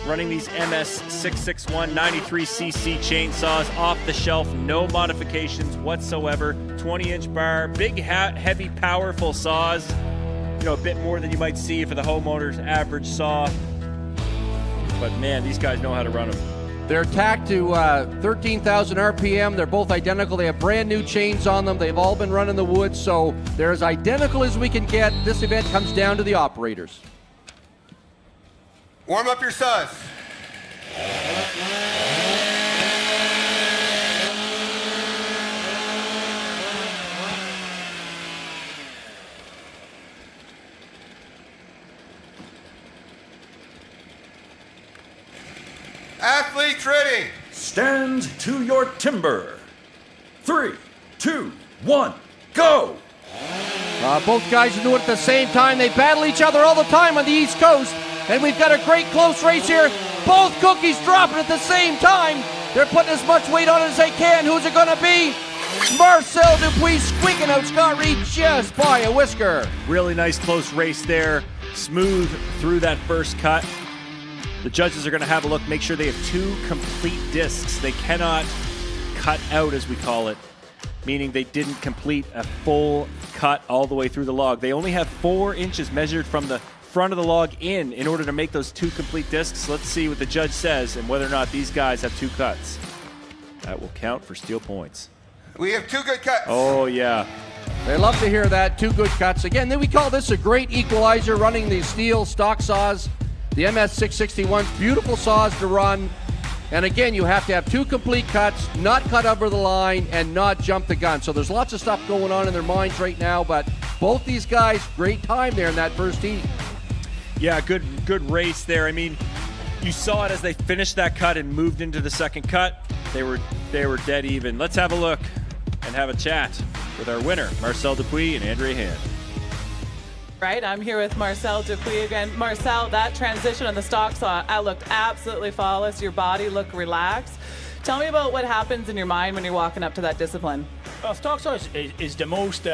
running these MS 661 93cc chainsaws off the shelf, no modifications whatsoever. 20-inch bar, big, heavy, powerful saws. You know, a bit more than you might see for the homeowner's average saw. But man, these guys know how to run them. They're tacked to 13,000 RPM. They're both identical. They have brand new chains on them. They've all been run in the woods, so they're as identical as we can get. This event comes down to the operators. Warm up your saws. Athletes ready. Stand to your timber. 3, 2, 1, go! Both guys are doing it at the same time. They battle each other all the time on the East Coast. And we've got a great close race here. Both cookies dropping at the same time. They're putting as much weight on it as they can. Who's it going to be? Marcel Dupuis squeaking out Scott Reed just by a whisker. Really nice close race there. Smooth through that first cut. The judges are going to have a look, make sure they have 2 complete discs. They cannot cut out, as we call it, meaning they didn't complete a full cut all the way through the log. They only have 4 inches measured from the front of the log in order to make those 2 complete discs. Let's see what the judge says and whether or not these guys have 2 cuts. That will count for steel points. We have 2 good cuts. Oh, yeah. They love to hear that. 2 good cuts. Again, we call this a great equalizer, running these steel stock saws. The MS 661, beautiful saws to run. And again, you have to have 2 complete cuts, not cut over the line, and not jump the gun. So there's lots of stuff going on in their minds right now, but both these guys, great time there in that first heat. Yeah, good race there. I mean, you saw it as they finished that cut and moved into the second cut. They were dead even. Let's have a look and have a chat with our winner, Marcel Dupuis and Andrea Hand. Right, I'm here with Marcel Dupuis again. Marcel, that transition on the stock saw, I looked absolutely flawless. Your body looked relaxed. Tell me about what happens in your mind when you're walking up to that discipline. Well, stock saw is the most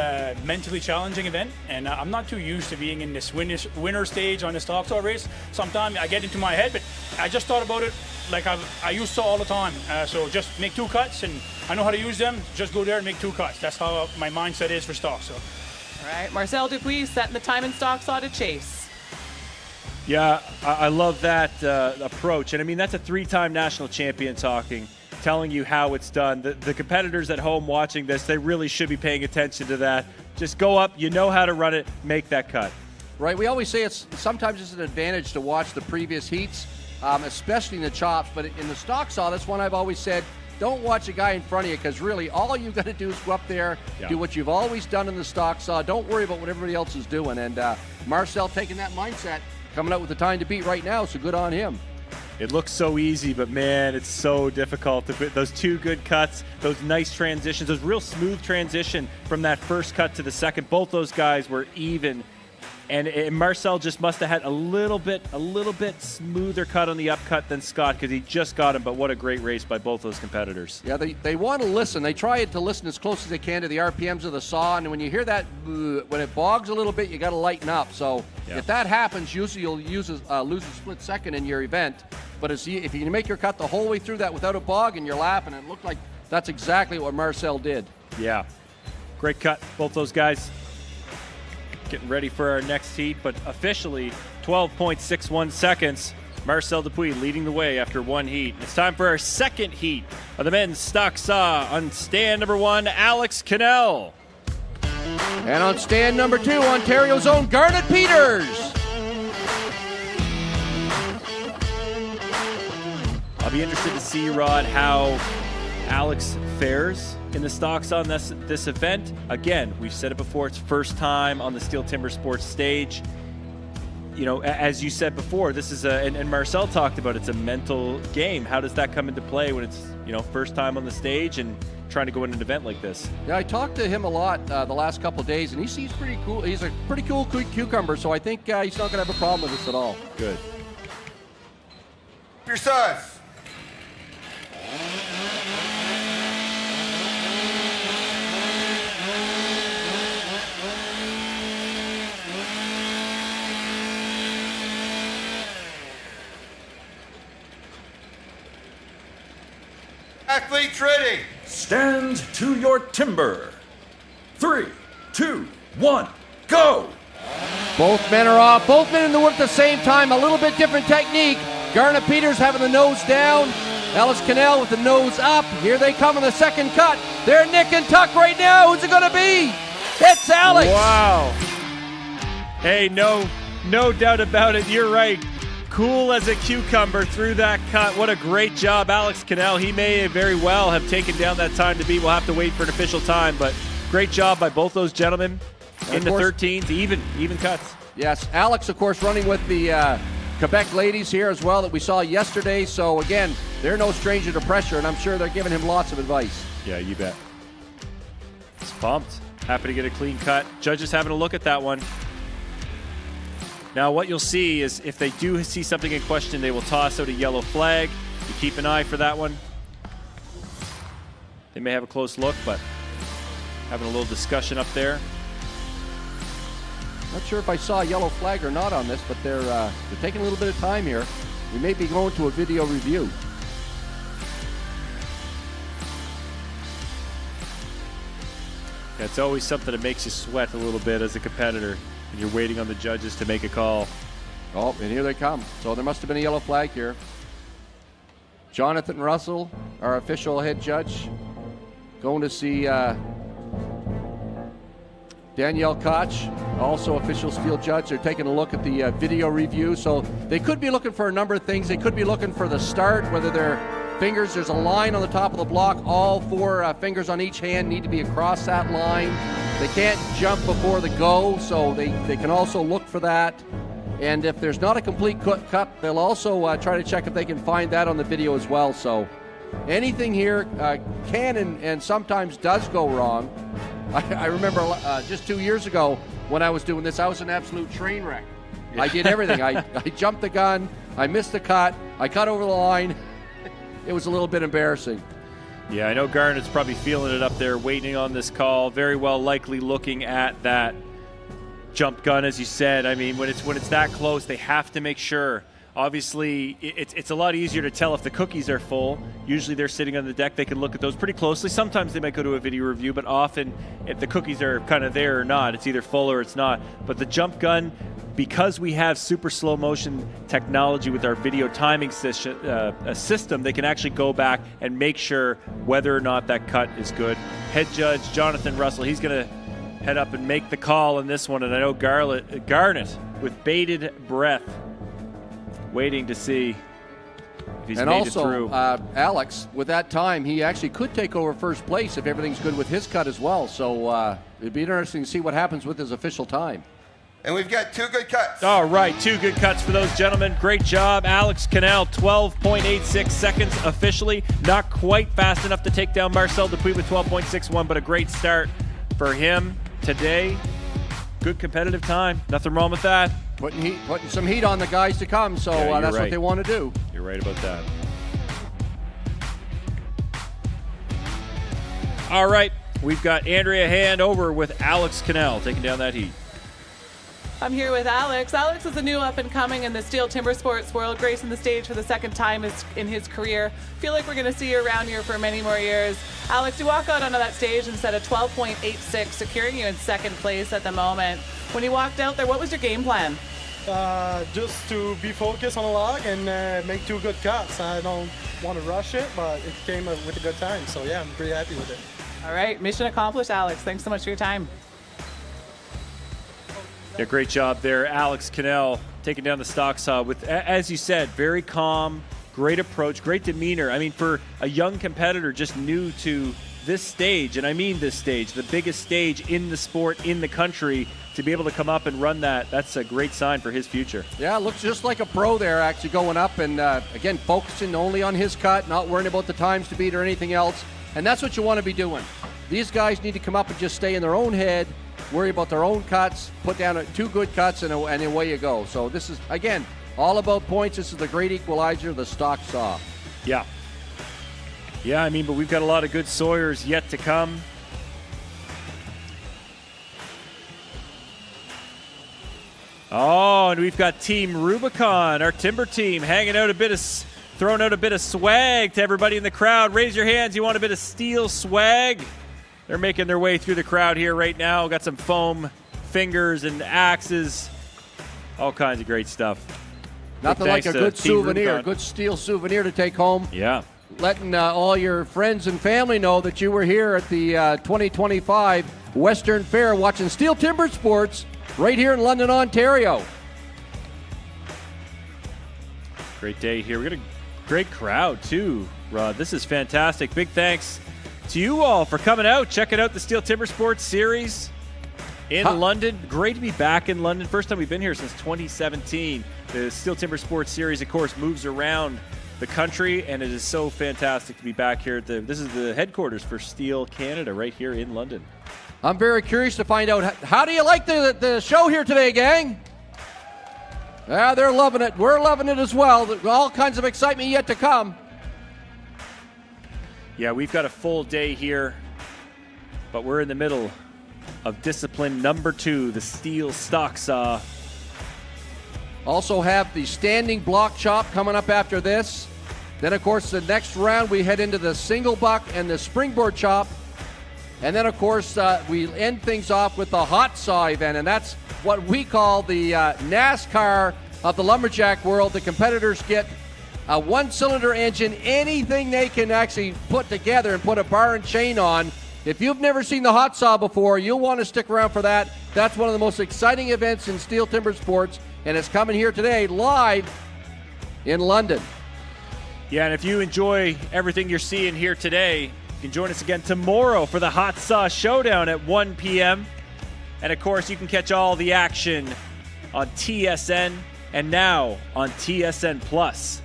mentally challenging event, and I'm not too used to being in this winner stage on the stock saw race. Sometimes I get into my head, but I just thought about it like I use saw all the time. So just make 2 cuts, and I know how to use them. Just go there and make 2 cuts. That's how my mindset is for stock saw. All right, Marcel Dupuis setting the time in stock saw to chase. Yeah, I love that approach. And I mean, that's a 3-time national champion talking, telling you how it's done. The competitors at home watching this, they really should be paying attention to that. Just go up, you know how to run it, make that cut. Right, we always say sometimes it's an advantage to watch the previous heats, especially in the chops. But in the stock saw, that's one I've always said, don't watch a guy in front of you, because really all you got to do is go up there, do what you've always done in the stock saw. Don't worry about what everybody else is doing. And Marcel taking that mindset, coming out with the time to beat right now, so good on him. It looks so easy, but man, it's so difficult to put those two good cuts, those nice transitions, those real smooth transition from that first cut to the second. Both those guys were even, and Marcel just must have had a little bit smoother cut on the upcut than Scott, because he just got him. But what a great race by both those competitors. Yeah, they want to listen. They try to listen as close as they can to the RPMs of the saw, and when you hear that, when it bogs a little bit, you got to lighten up. So if that happens, usually you'll lose a split second in your event. But if you can make your cut the whole way through that without a bog and you're lapping, it looked like that's exactly what Marcel did. Yeah, great cut, both those guys. Getting ready for our next heat, but officially 12.61 seconds. Marcel Dupuis leading the way after one heat. It's time for our second heat of the men's stock saw. On stand number 1, Alex Cannell. And on stand number 2, Ontario's own Garnet Peters. I'll be interested to see, Rod, how Alex fares in the stocks on this event. Again, we've said it before, it's first time on the STIHL Timbersports stage. You know, as you said before, this is and Marcel talked about, it's a mental game. How does that come into play when it's, you know, first time on the stage and trying to go in an event like this? Yeah, I talked to him a lot the last couple of days, and he seems pretty cool. He's a pretty cool cucumber, so I think he's not going to have a problem with this at all. Good. Your size. Athletes ready. Stand to your timber. 3, 2, 1, go! Both men are off. Both men in the work at the same time. A little bit different technique. Garnet Peters having the nose down. Alex Cannell with the nose up. Here they come in the second cut. They're nick and tuck right now. Who's it going to be? It's Alex. Wow. Hey, no doubt about it. You're right. Cool as a cucumber through that cut. What a great job, Alex Cannell. He may very well have taken down that time to beat. We'll have to wait for an official time, but great job by both those gentlemen in the 13s, even cuts. Yes, Alex, of course, running with the Quebec ladies here as well that we saw yesterday. So, again, they're no stranger to pressure, and I'm sure they're giving him lots of advice. Yeah, you bet. He's pumped. Happy to get a clean cut. Judges having a look at that one. Now, what you'll see is if they do see something in question, they will toss out a yellow flag. You keep an eye for that one. They may have a close look, but having a little discussion up there. Not sure if I saw a yellow flag or not on this, but they're taking a little bit of time here. We may be going to a video review. It's always something that makes you sweat a little bit as a competitor. And you're waiting on the judges to make a call. Oh, and here they come. So there must have been a yellow flag here. Jonathan Russell, our official head judge, going to see Danielle Koch, also official STIHL judge. They're taking a look at the video review. So they could be looking for a number of things. They could be looking for the start, whether their fingers, there's a line on the top of the block. All 4 fingers on each hand need to be across that line. They can't jump before the go, so they can also look for that. And if there's not a complete cut, they'll also try to check if they can find that on the video as well. So anything here can and sometimes does go wrong. I remember just 2 years ago when I was doing this, I was an absolute train wreck. Yeah. I did everything. I jumped the gun, I missed the cut, I cut over the line. It was a little bit embarrassing. Yeah, I know Garnet's probably feeling it up there, waiting on this call. Very well likely looking at that jump gun, as you said. I mean, when it's that close, they have to make sure. Obviously, it's a lot easier to tell if the cookies are full. Usually they're sitting on the deck. They can look at those pretty closely. Sometimes they might go to a video review, but often if the cookies are kind of there or not, it's either full or it's not. But the jump gun, because we have super slow motion technology with our video timing system, they can actually go back and make sure whether or not that cut is good. Head judge Jonathan Russell, he's going to head up and make the call on this one. And I know Garnet, with bated breath, waiting to see He's and made also, it through. Alex, with that time, he actually could take over first place if everything's good with his cut as well. So it'd be interesting to see what happens with his official time. And we've got 2 good cuts. All right, 2 good cuts for those gentlemen. Great job. Alex Cannell, 12.86 seconds officially. Not quite fast enough to take down Marcel Dupuis with 12.61, but a great start for him today. Good competitive time. Nothing wrong with that. Putting some heat on the guys to come, so that's right. what they want to do. You're right about that. All right, we've got Andrea Hand over with Alex Cannell taking down that heat. I'm here with Alex. Alex is a new up-and-coming in the Steel Timbersports world, gracing the stage for the second time in his career. Feel like we're going to see you around here for many more years. Alex, you walk out onto that stage and set a 12.86, securing you in second place at the moment. When you walked out there, what was your game plan? Just to be focused on the log and make 2 good cuts. I don't want to rush it, but it came with a good time. So yeah, I'm pretty happy with it. All right, mission accomplished, Alex. Thanks so much for your time. Yeah, great job there, Alex Cannell taking down the stock saw with, as you said, very calm, great approach, great demeanor. I mean, for a young competitor just new to this stage, and I mean this stage, the biggest stage in the sport, in the country, to be able to come up and run that's a great sign for his future. Yeah, looks just like a pro there, actually going up and, again, focusing only on his cut, not worrying about the times to beat or anything else. And that's what you want to be doing. These guys need to come up and just stay in their own head, worry about their own cuts, put down 2 good cuts, and away you go. So this is, again, all about points. This is the great equalizer, the stock saw. Yeah. Yeah, I mean, but we've got a lot of good Sawyers yet to come. Oh, and we've got Team Rubicon, our timber team, throwing out a bit of swag to everybody in the crowd. Raise your hands. You want a bit of steel swag? They're making their way through the crowd here right now. Got some foam fingers and axes. All kinds of great stuff. Nothing like a good souvenir, good steel souvenir to take home. Yeah. Letting all your friends and family know that you were here at the 2025 Western Fair watching Steel Timber Sports right here in London, Ontario. Great day here. We got a great crowd too, Rod. This is fantastic. Big thanks to you all for coming out, checking out the Steel Timber Sports series in London. Great to be back in London. First time we've been here since 2017. The Steel Timber Sports series, of course, moves around the country, and it is so fantastic to be back here. This is the headquarters for Steel Canada right here in London. I'm very curious to find out, how do you like the show here today, gang? Yeah, they're loving it. We're loving it as well. All kinds of excitement yet to come. Yeah, we've got a full day here, but we're in the middle of discipline number 2, the steel stock saw. Also have the standing block chop coming up after this. Then, of course, the next round we head into the single buck and the springboard chop. And then, of course, we end things off with the hot saw event, and that's what we call the NASCAR of the lumberjack world. The competitors get a 1-cylinder engine, anything they can actually put together and put a bar and chain on. If you've never seen the hot saw before, you'll want to stick around for that. That's one of the most exciting events in Steel Timber Sports, and it's coming here today live in London. Yeah, and if you enjoy everything you're seeing here today, you can join us again tomorrow for the Hot Saw Showdown at 1 p.m. And, of course, you can catch all the action on TSN and now on TSN Plus.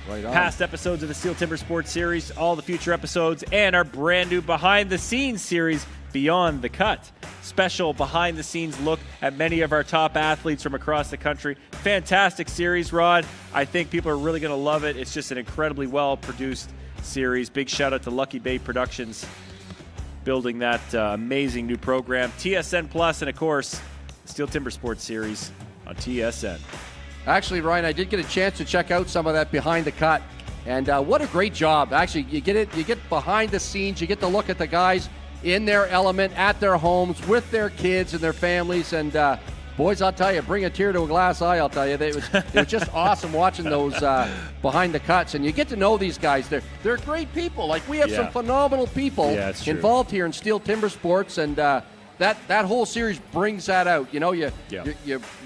Right on. Past episodes of the Steel Timber Sports series, all the future episodes, and our brand new behind-the-scenes series, Beyond the Cut. Special behind-the-scenes look at many of our top athletes from across the country. Fantastic series, Rod. I think people are really going to love it. It's just an incredibly well-produced series. Big shout-out to Lucky Bay Productions building that amazing new program. TSN Plus, and, of course, the Steel Timber Sports series on TSN. Actually, Ryan, I did get a chance to check out some of that behind the cut, and what a great job. Actually, you get behind the scenes, you get to look at the guys in their element, at their homes, with their kids and their families, and boys, I'll tell you, bring a tear to a glass eye, I'll tell you. It was just awesome watching those behind the cuts, and you get to know these guys. They're great people. Like, we have some phenomenal people involved here in Steel Timber Sports, and that whole series brings that out. You know, you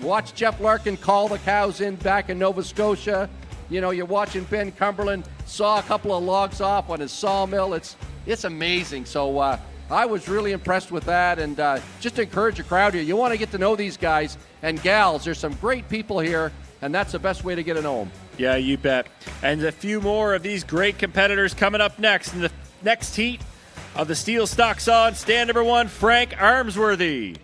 watch Jeff Larkin call the cows in back in Nova Scotia. You know, you're watching Ben Cumberland saw a couple of logs off on his sawmill. It's amazing. So I was really impressed with that, and just to encourage the crowd here. You want to get to know these guys and gals. There's some great people here, and that's the best way to get to know them. Yeah, you bet. And a few more of these great competitors coming up next in the next heat of the steel stock saw. Stand number 1, Frank Armsworthy.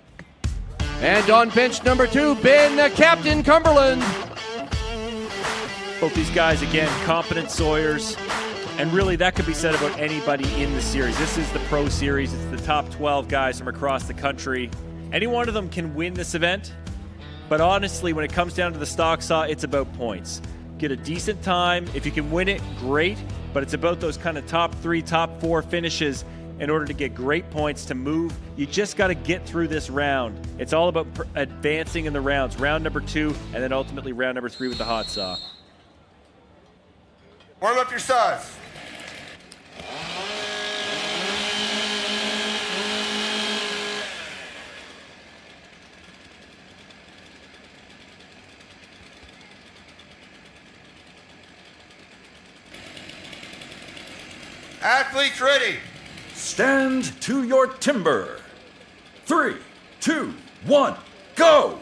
And on bench number 2, Ben Captain Cumberland. Both these guys, again, competent sawyers. And really, that could be said about anybody in the series. This is the Pro Series. It's the top 12 guys from across the country. Any one of them can win this event. But honestly, when it comes down to the stock saw, it's about points. Get a decent time. If you can win it, great. But it's about those kind of top 3, top 4 finishes in order to get great points to move. You just got to get through this round. It's all about advancing in the rounds. Round number 2, and then ultimately round number 3 with the hot saw. Warm up your saws. Athletes ready. Stand to your timber. 3, 2, 1, go!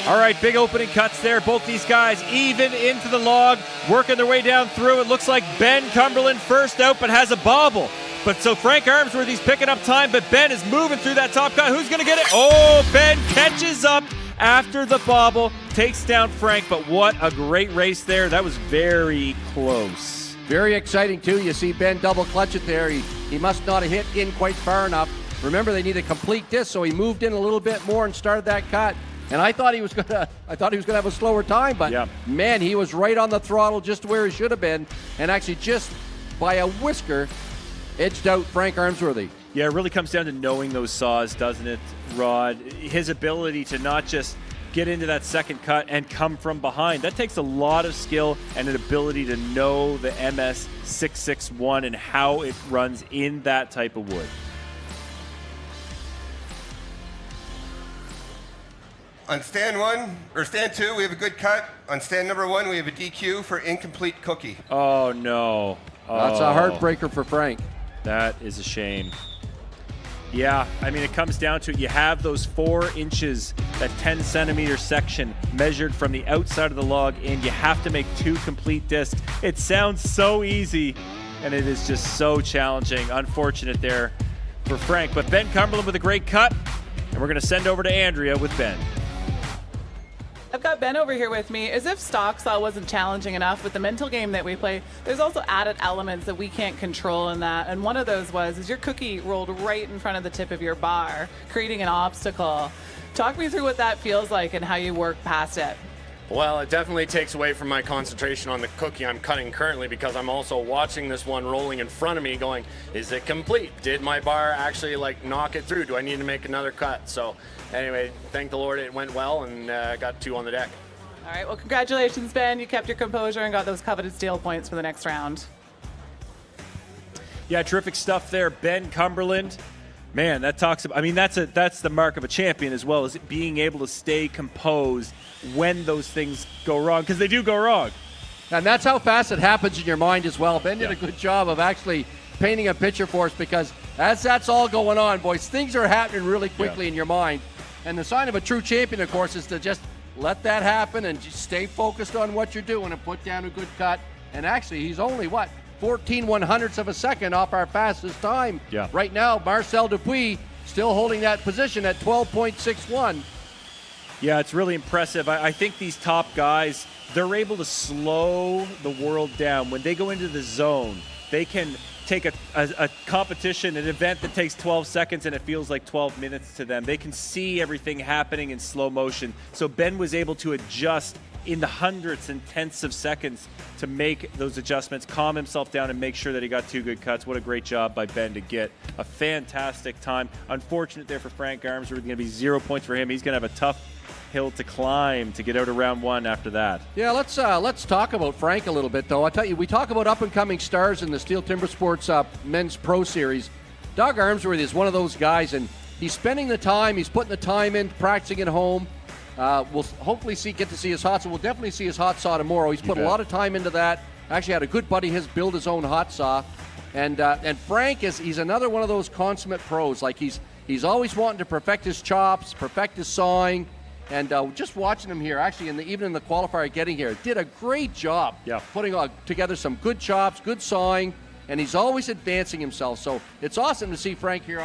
All right, big opening cuts there. Both these guys even into the log, working their way down through. It looks like Ben Cumberland first out, but has a bobble. But so Frank Armsworthy's picking up time, but Ben is moving through that top cut. Who's going to get it? Oh, Ben catches up after the bobble, takes down Frank, but what a great race there. That was very close. Very exciting, too. You see Ben double clutch it there. He must not have hit in quite far enough. Remember, they need a complete disc, so he moved in a little bit more and started that cut. And I thought he was gonna have a slower time, but man, he was right on the throttle, just where he should have been, and actually just by a whisker edged out Frank Armsworthy. Yeah, it really comes down to knowing those saws, doesn't it, Rod? His ability to not just get into that second cut and come from behind. That takes a lot of skill and an ability to know the MS 661 and how it runs in that type of wood. On stand 1 or stand 2, we have a good cut. On stand number 1, we have a DQ for incomplete cookie. Oh no. That's a heartbreaker for Frank. That is a shame. Yeah, I mean, it comes down to it. You have those 4 inches, that 10 centimeter section measured from the outside of the log in. You have to make 2 complete discs. It sounds so easy, and it is just so challenging. Unfortunate there for Frank. But Ben Cumberland with a great cut, and we're going to send over to Andrea with Ben. I've got Ben over here with me. As if stock saw wasn't challenging enough with the mental game that we play, there's also added elements that we can't control in that. And one of those is your cookie rolled right in front of the tip of your bar, creating an obstacle. Talk me through what that feels like and how you work past it. Well, it definitely takes away from my concentration on the cookie I'm cutting currently, because I'm also watching this one rolling in front of me going, is it complete? Did my bar actually knock it through? Do I need to make another cut? So anyway, thank the Lord it went well, and got 2 on the deck. All right, well, congratulations, Ben. You kept your composure and got those coveted steel points for the next round. Yeah, terrific stuff there, Ben Cumberland. Man, that talks about, I mean, that's the mark of a champion, as well as being able to stay composed when those things go wrong, because they do go wrong. And that's how fast it happens in your mind as well. Ben did a good job of actually painting a picture for us, because as that's all going on, boys, things are happening really quickly in your mind. And the sign of a true champion, of course, is to just let that happen and just stay focused on what you're doing and put down a good cut. And actually, he's only, 14 100ths of a second off our fastest time. Yeah. Right now, Marcel Dupuis still holding that position at 12.61. Yeah, it's really impressive. I think these top guys, they're able to slow the world down. When they go into the zone, they can take a competition, an event that takes 12 seconds and it feels like 12 minutes to them. They can see everything happening in slow motion. So Ben was able to adjust in the hundredths and tenths of seconds to make those adjustments, calm himself down, and make sure that he got 2 good cuts. What a great job by Ben to get a fantastic time. Unfortunate there for Frank Armsworth. Going to be 0 points for him. He's going to have a tough hill to climb to get out of round 1 after that. Yeah, let's talk about Frank a little bit, though. I tell you, we talk about up-and-coming stars in the Steel Timbersports Men's Pro Series. Doug Armsworth is one of those guys, and he's spending the time, he's putting the time in, practicing at home. We'll hopefully get to see his hot saw. We'll definitely see his hot saw tomorrow. He's put a lot of time into that. Actually had a good buddy his build his own hot saw. And Frank he's another one of those consummate pros. Like he's always wanting to perfect his chops, perfect his sawing. And just watching him here, actually, even in the qualifier getting here, did a great job putting together some good chops, good sawing, and he's always advancing himself. So it's awesome to see Frank here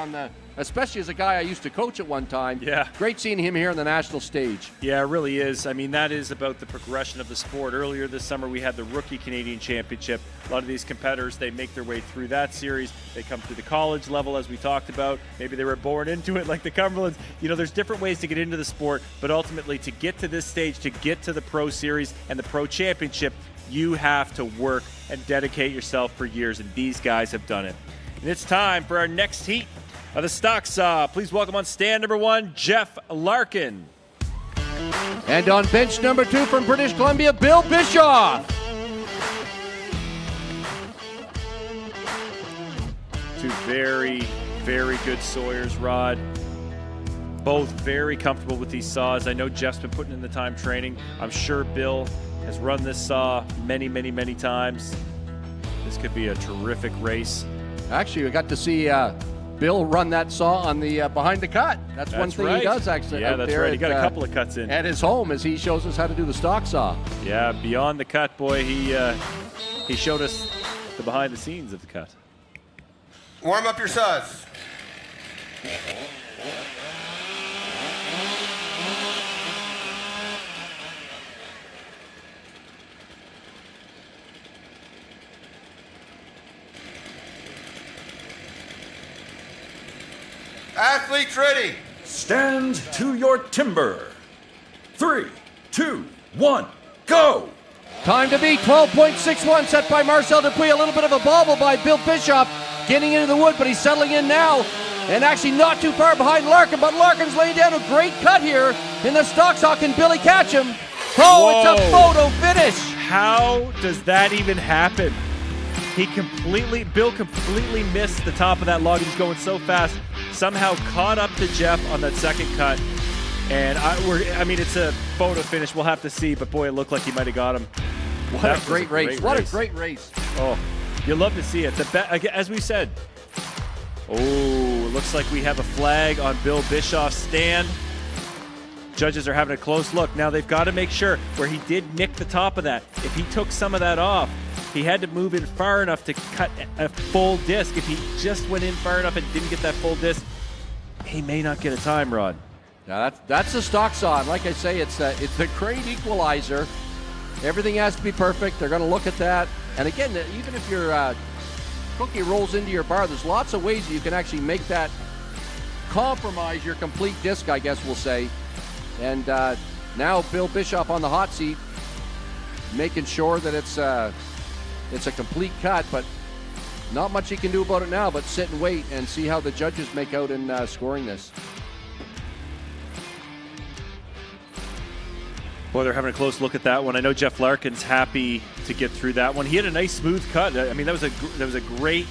especially as a guy I used to coach at one time. Yeah. Great seeing him here on the national stage. Yeah, it really is. I mean, that is about the progression of the sport. Earlier this summer, we had the Rookie Canadian Championship. A lot of these competitors, they make their way through that series. They come through the college level, as we talked about. Maybe they were born into it like the Cumberlands. You know, there's different ways to get into the sport, but ultimately to get to this stage, to get to the Pro Series and the Pro Championship, you have to work and dedicate yourself for years, and these guys have done it. And it's time for our next heat of the stock saw. Please welcome on stand number 1, Jeff Larkin. And on bench number 2 from British Columbia, Bill Bischoff. Two very, very good sawyers, Rod. Both very comfortable with these saws. I know Jeff's been putting in the time training. I'm sure Bill has run this saw many, many, many times. This could be a terrific race. Actually, we got to see Bill run that saw on the behind the cut. That's one thing right. He does actually. Yeah, that's right. He got a couple of cuts in. At his home as he shows us how to do the stock saw. Yeah, beyond the cut, boy, he showed us the behind the scenes of the cut. Warm up your saws. Athletes ready. Stand to your timber. 3, 2, 1, go! Time to beat 12.61 set by Marcel Dupuis. A little bit of a bobble by Bill Bischoff getting into the wood, but he's settling in now. And actually not too far behind Larkin, but Larkin's laying down a great cut here in the stock saw. Can Billy catch him? Oh, Whoa. It's a photo finish. How does that even happen? Bill completely missed the top of that log. He was going so fast. Somehow caught up to Jeff on that second cut. And I mean, it's a photo finish. We'll have to see. But boy, it looked like he might have got him. What a great race. What a great race. Oh, you love to see it. As we said. Oh, it looks like we have a flag on Bill Bischoff's stand. Judges are having a close look. Now they've got to make sure where he did nick the top of that. If he took some of that off, he had to move in far enough to cut a full disc. If he just went in far enough and didn't get that full disc, he may not get a time, Rod. Now that's the stock saw. And like I say, it's the great equalizer. Everything has to be perfect. They're going to look at that. And again, even if your cookie rolls into your bar, there's lots of ways that you can actually make that compromise your complete disc, I guess we'll say. And now Bill Bischoff on the hot seat, making sure that it's a complete cut, but not much he can do about it now but sit and wait and see how the judges make out in scoring this. Boy, they're having a close look at that one. I know Jeff Larkin's happy to get through that one. He had a nice smooth cut. I mean, that was a great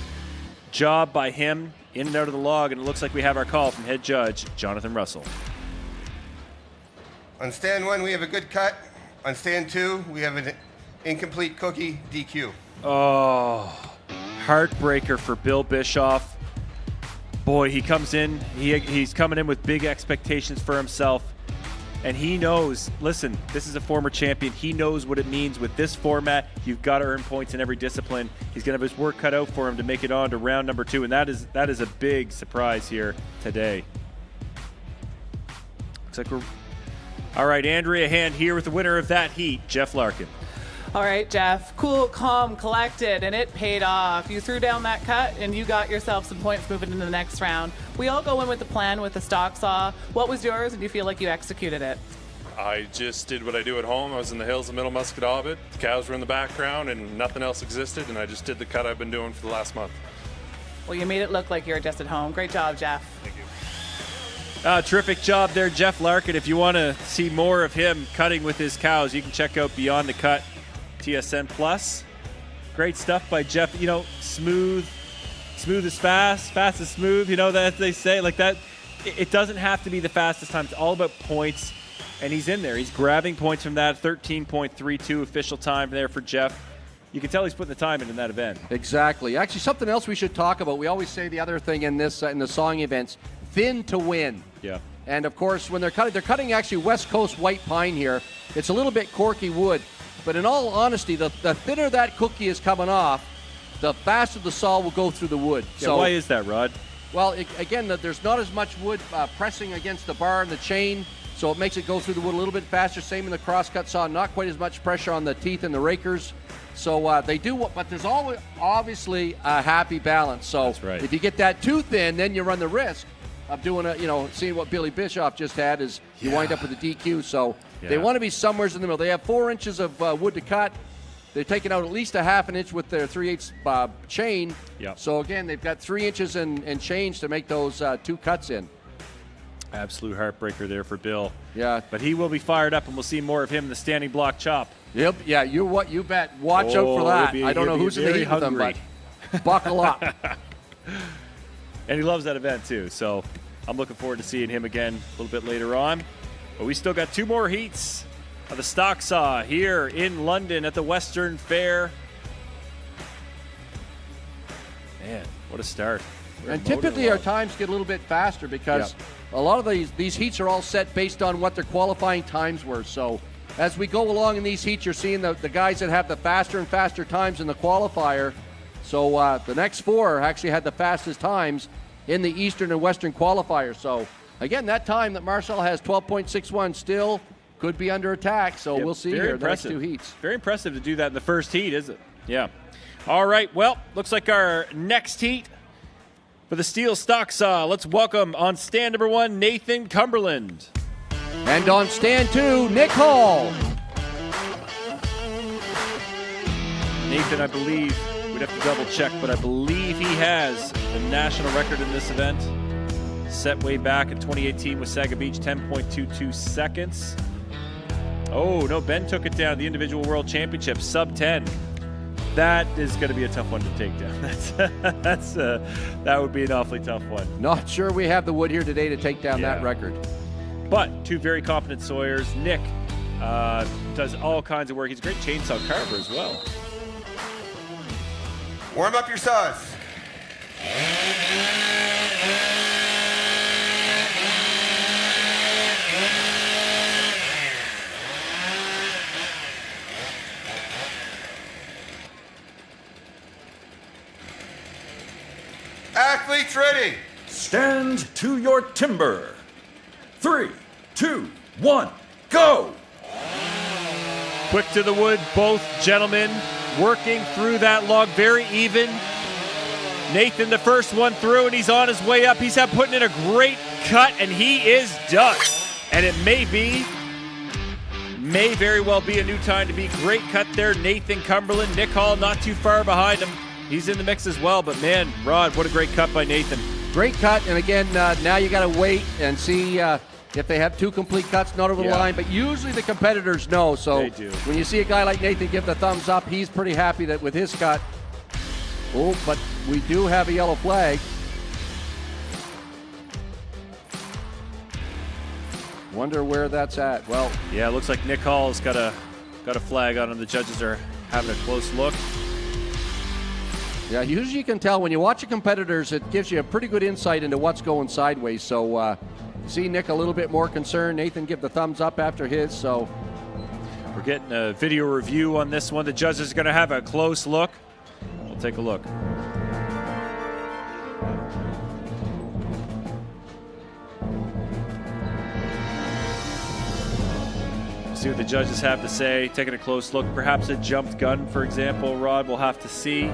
job by him in and out of the log, and it looks like we have our call from head judge Jonathan Russell. On stand 1, we have a good cut. On stand 2, we have an incomplete cookie, DQ. Oh, heartbreaker for Bill Bischoff. Boy, he comes in. He's coming in with big expectations for himself. And he knows, listen, this is a former champion. He knows what it means with this format. You've got to earn points in every discipline. He's going to have his work cut out for him to make it on to round number 2. And that is a big surprise here today. Looks like we're... All right, Andrea Hand here with the winner of that heat, Jeff Larkin. All right, Jeff, cool, calm, collected, and it paid off. You threw down that cut, and you got yourself some points moving into the next round. We all go in with the plan with the stock saw. What was yours, and do you feel like you executed it? I just did what I do at home. I was in the hills of Middle Musquodoboit. The cows were in the background, and nothing else existed, and I just did the cut I've been doing for the last month. Well, you made it look like you were just at home. Great job, Jeff. Thank you. Terrific job there, Jeff Larkin. If you want to see more of him cutting with his cows, you can check out Beyond the Cut TSN Plus. Great stuff by Jeff. You know, smooth is fast, fast is smooth. You know that they say like that. It doesn't have to be the fastest time. It's all about points. and he's in there. He's grabbing points from that. 13.32 official time there for Jeff. You can tell he's putting the time in that event. Exactly. Actually, something else we should talk about. We always say the other thing in this in the sawing events, thin to win. Yeah. And of course, when they're cutting actually West Coast white pine here. It's a little bit corky wood, but in all honesty, the thinner that cookie is coming off, the faster the saw will go through the wood. Yeah, so why is that, Rod? Well, again, there's not as much wood pressing against the bar and the chain, so it makes it go through the wood a little bit faster. Same in the crosscut saw, not quite as much pressure on the teeth and the rakers. So they do, but there's always obviously a happy balance. So that's right. If you get that too thin, then you run the risk of doing seeing what Billy Bischoff just had is you wind up with a DQ. So they want to be somewhere in the middle. They have 4 inches of wood to cut. They're taking out at least a half an inch with their 3/8 chain. Yep. So again, they've got 3 inches and change to make those 2 cuts in. Absolute heartbreaker there for Bill. Yeah. But he will be fired up, and we'll see more of him in the standing block chop. Yep. Yeah. You bet. Watch out for that. I don't know who's in the heat with them, but buckle up. And he loves that event too. So I'm looking forward to seeing him again a little bit later on. But we still got 2 more heats of the stock saw here in London at the Western Fair. Man, what a start. And typically our times get a little bit faster because a lot of these heats are all set based on what their qualifying times were. So as we go along in these heats, you're seeing the guys that have the faster and faster times in the qualifier. So the next 4 actually had the fastest times in the Eastern and Western qualifier. So again, that time that Marcel has 12.61 still could be under attack. So we'll see here the next 2 heats. Very impressive to do that in the first heat, is it? Yeah. All right. Well, looks like our next heat for the steel stock saw. Let's welcome on stand number 1, Nathan Cumberland. And on stand 2, Nick Hall. Nathan, I believe, we'd have to double check, but I believe he has the national record in this event. Set way back in 2018 with Saga Beach, 10.22 seconds. Oh, no, Ben took it down. The individual world championship, sub 10. That is going to be a tough one to take down. That would be an awfully tough one. Not sure we have the wood here today to take down that record. But 2 very competent sawyers. Nick does all kinds of work. He's a great chainsaw carver as well. Warm up your saws. Athletes ready. Stand to your timber. 3, 2, 1, go! Quick to the wood, both gentlemen working through that log very even. Nathan, the first one through, and he's on his way up. He's putting in a great cut, and he is done. And it may very well be a new time to be. Great cut there, Nathan Cumberland. Nick Hall not too far behind him. He's in the mix as well, but man, Rod, what a great cut by Nathan. Great cut, and again, now you got to wait and see if they have 2 complete cuts, not over the line, but usually the competitors know. So they do. When you see a guy like Nathan give the thumbs up, he's pretty happy that with his cut. Oh, but we do have a yellow flag. Wonder where that's at. Well, yeah, it looks like Nick Hall's got a flag on him. The judges are having a close look. Yeah, usually you can tell when you watch the competitors, it gives you a pretty good insight into what's going sideways. So see Nick a little bit more concerned. Nathan give the thumbs up after his. So we're getting a video review on this one. The judges are going to have a close look. We'll take a look. See what the judges have to say. Taking a close look. Perhaps a jumped gun, for example, Rod. We'll have to see.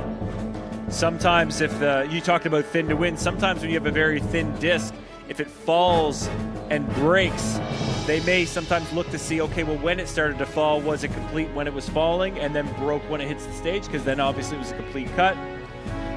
Sometimes if you talked about thin to win, sometimes when you have a very thin disc, if it falls and breaks, they may sometimes look to see, okay, well, when it started to fall, was it complete when it was falling and then broke when it hits the stage? Because then obviously it was a complete cut.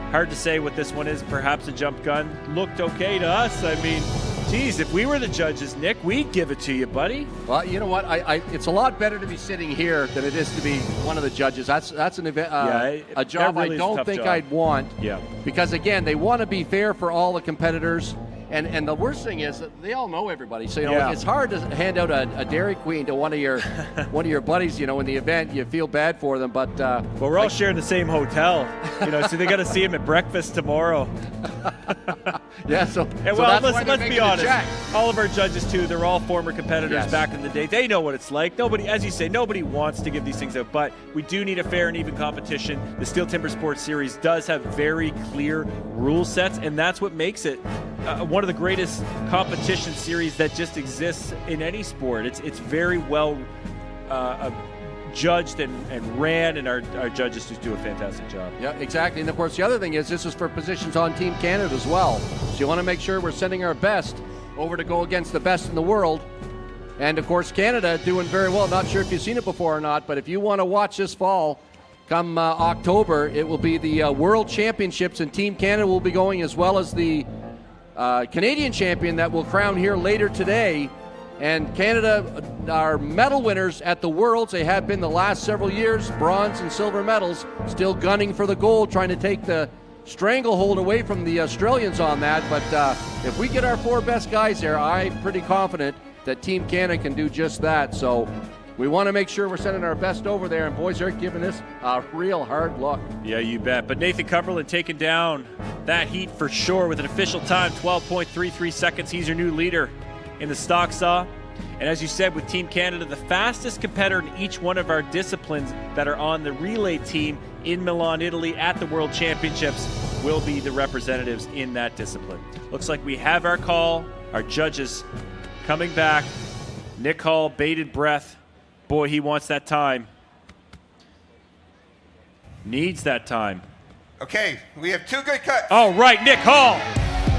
Hard to say what this one is. Perhaps a jump gun. Looked okay to us. I mean, geez, if we were the judges, Nick, we'd give it to you, buddy. Well, you know what? it's a lot better to be sitting here than it is to be one of the judges. That's an event, a job really I don't think job. I'd want. Yeah. Because again, they want to be fair for all the competitors, And the worst thing is that they all know everybody. So, Yeah. it's hard to hand out a Dairy Queen to one of your buddies, in the event. You feel bad for them, but... well, we're all sharing the same hotel, so they got to see him at breakfast tomorrow. Yeah, so... And so well, that's why let's they're be making a honest. check. All of our judges, too, they're all former competitors Yes. back in the day. They know what it's like. Nobody, as you say, nobody wants to give these things out, but we do need a fair and even competition. The Steel Timber Sports Series does have very clear rule sets, and that's what makes it one of the greatest competition series that just exists in any sport. It's very well judged and ran, and our judges just do a fantastic job. Yeah, exactly. And of course, the other thing is this is for positions on Team Canada as well. So you want to make sure we're sending our best over to go against the best in the world. And of course, Canada doing very well. Not sure if you've seen it before or not, but if you want to watch this fall, come October, it will be the World Championships, and Team Canada will be going, as well as the Canadian champion that will crown here later today. And Canada are medal winners at the Worlds. They have been the last several years, bronze and silver medals, still gunning for the gold, trying to take the stranglehold away from the Australians on that. But if we get our 4 best guys there, I'm pretty confident that Team Canada can do just that. So we want to make sure we're sending our best over there, and boys are giving this a real hard look. Yeah, you bet. But Nathan Cumberland taking down that heat for sure with an official time, 12.33 seconds. He's your new leader in the stock saw. And as you said, with Team Canada, the fastest competitor in each one of our disciplines that are on the relay team in Milan, Italy at the World Championships will be the representatives in that discipline. Looks like we have our call. Our judges coming back. Nick Hall, bated breath. Boy, he wants that time. Needs that time. Okay, we have 2 good cuts. All right, Nick Hall.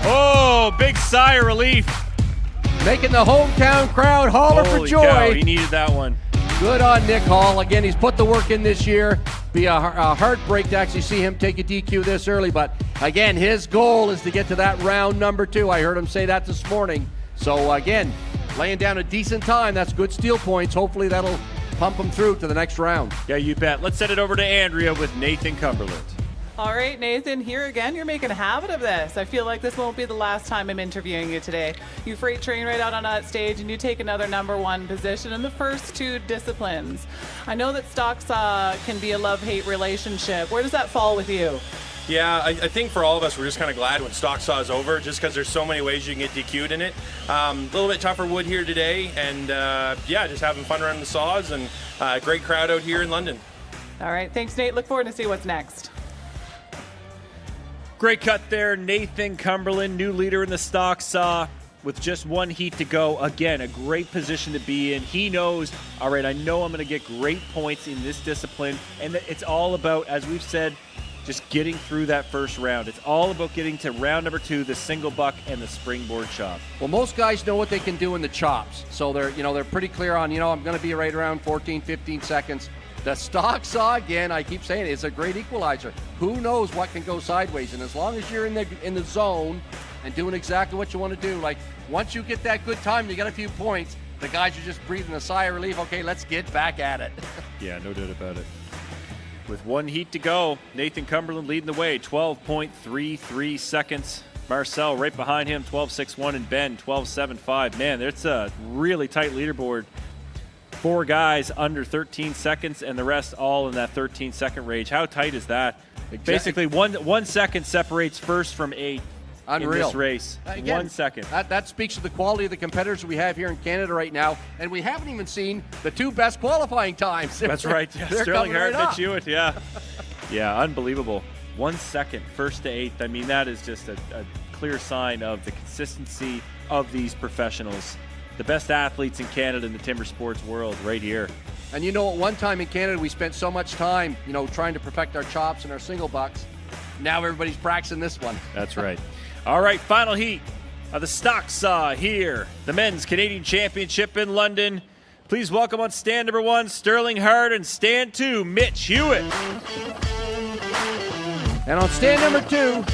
Oh, big sigh of relief. Making the hometown crowd holler for Holy joy. cow, he needed that one. Good on Nick Hall. Again, he's put the work in this year. Be a heartbreak to actually see him take a DQ this early. But again, his goal is to get to that round number 2. I heard him say that this morning. So again, laying down a decent time. That's good steel points. Hopefully that'll pump him through to the next round. Yeah, you bet. Let's send it over to Andrea with Nathan Cumberland. All right, Nathan, here again, you're making a habit of this. I feel like this won't be the last time I'm interviewing you today. You freight train right out on that stage, and you take another number 1 position in the first 2 disciplines. I know that stock saw can be a love-hate relationship. Where does that fall with you? Yeah, I think for all of us, we're just kind of glad when stock saw is over, just because there's so many ways you can get DQ'd in it. A little bit tougher wood here today, and yeah, just having fun around the saws, and great crowd out here in London. All right, thanks, Nate. Look forward to see what's next. Great cut there, Nathan Cumberland, new leader in the stock saw with just 1 heat to go. Again, a great position to be in. He knows, all right, I know I'm going to get great points in this discipline, and it's all about, as we've said, just getting through that first round. It's all about getting to round number 2, the single buck and the springboard chop. Well, most guys know what they can do in the chops. So they're pretty clear on, I'm going to be right around 14, 15 seconds. The stock saw, again, I keep saying it, it's a great equalizer. Who knows what can go sideways? And as long as you're in the zone and doing exactly what you want to do, like once you get that good time, you get a few points, the guys are just breathing a sigh of relief. Okay, let's get back at it. Yeah, no doubt about it. With 1 heat to go, Nathan Cumberland leading the way, 12.33 seconds. Marcel right behind him, 12.61, and Ben, 12.75. Man, it's a really tight leaderboard. 4 guys under 13 seconds, and the rest all in that 13-second range. How tight is that? Basically, one second separates first from 8 Unreal. in this race. Again, 1 second. That speaks to the quality of the competitors we have here in Canada right now, and we haven't even seen the 2 best qualifying times. That's right. Yeah, Stirling, Hart, and Dupuis. Yeah. Yeah, unbelievable. 1 second, first to 8th. I mean, that is just a clear sign of the consistency of these professionals. The best athletes in Canada in the timber sports world right here. And at one time in Canada, we spent so much time, trying to perfect our chops and our single bucks. Now everybody's practicing this one. That's right. All right, final heat of the stock saw here. The Men's Canadian Championship in London. Please welcome on stand number 1, Stirling Hart, and stand 2, Mitch Hewitt. And on stand number 2,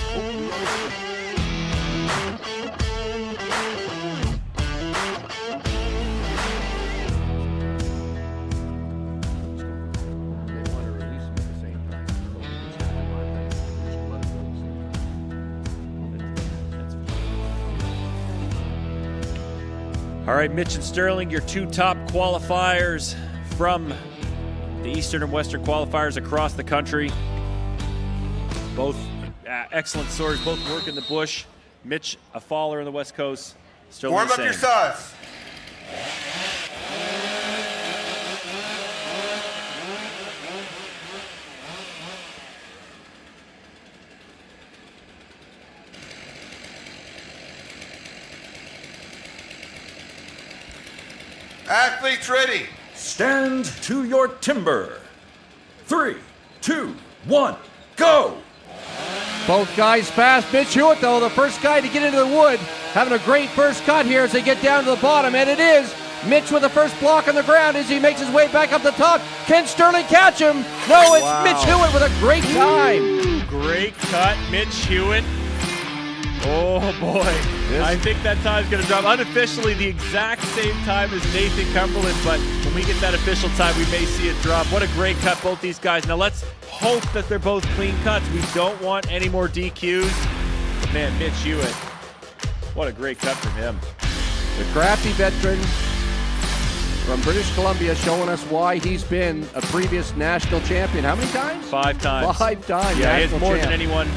All right, Mitch and Stirling, your two top qualifiers from the Eastern and Western qualifiers across the country. Both excellent swords, both work in the bush. Mitch, a faller on the West Coast. Stirling warm up your saws. Athletes ready. Stand to your timber. 3, 2, 1, go! Both guys fast. Mitch Hewitt, though, the first guy to get into the wood, having a great first cut here as they get down to the bottom, and it is Mitch with the first block on the ground as he makes his way back up the top. Can Stirling catch him? No, it's Wow. Mitch Hewitt with a great time. Great cut, Mitch Hewitt. Oh boy, I think that time's going to drop. Unofficially the exact same time as Nathan Cumberland, but when we get that official time, we may see it drop. What a great cut, both these guys. Now let's hope that they're both clean cuts. We don't want any more DQs. But man, Mitch Hewitt, what a great cut from him. The crafty veteran from British Columbia showing us why he's been a previous national champion. How many times? 5 times. 5 times. Yeah, he has national more champ. than anyone.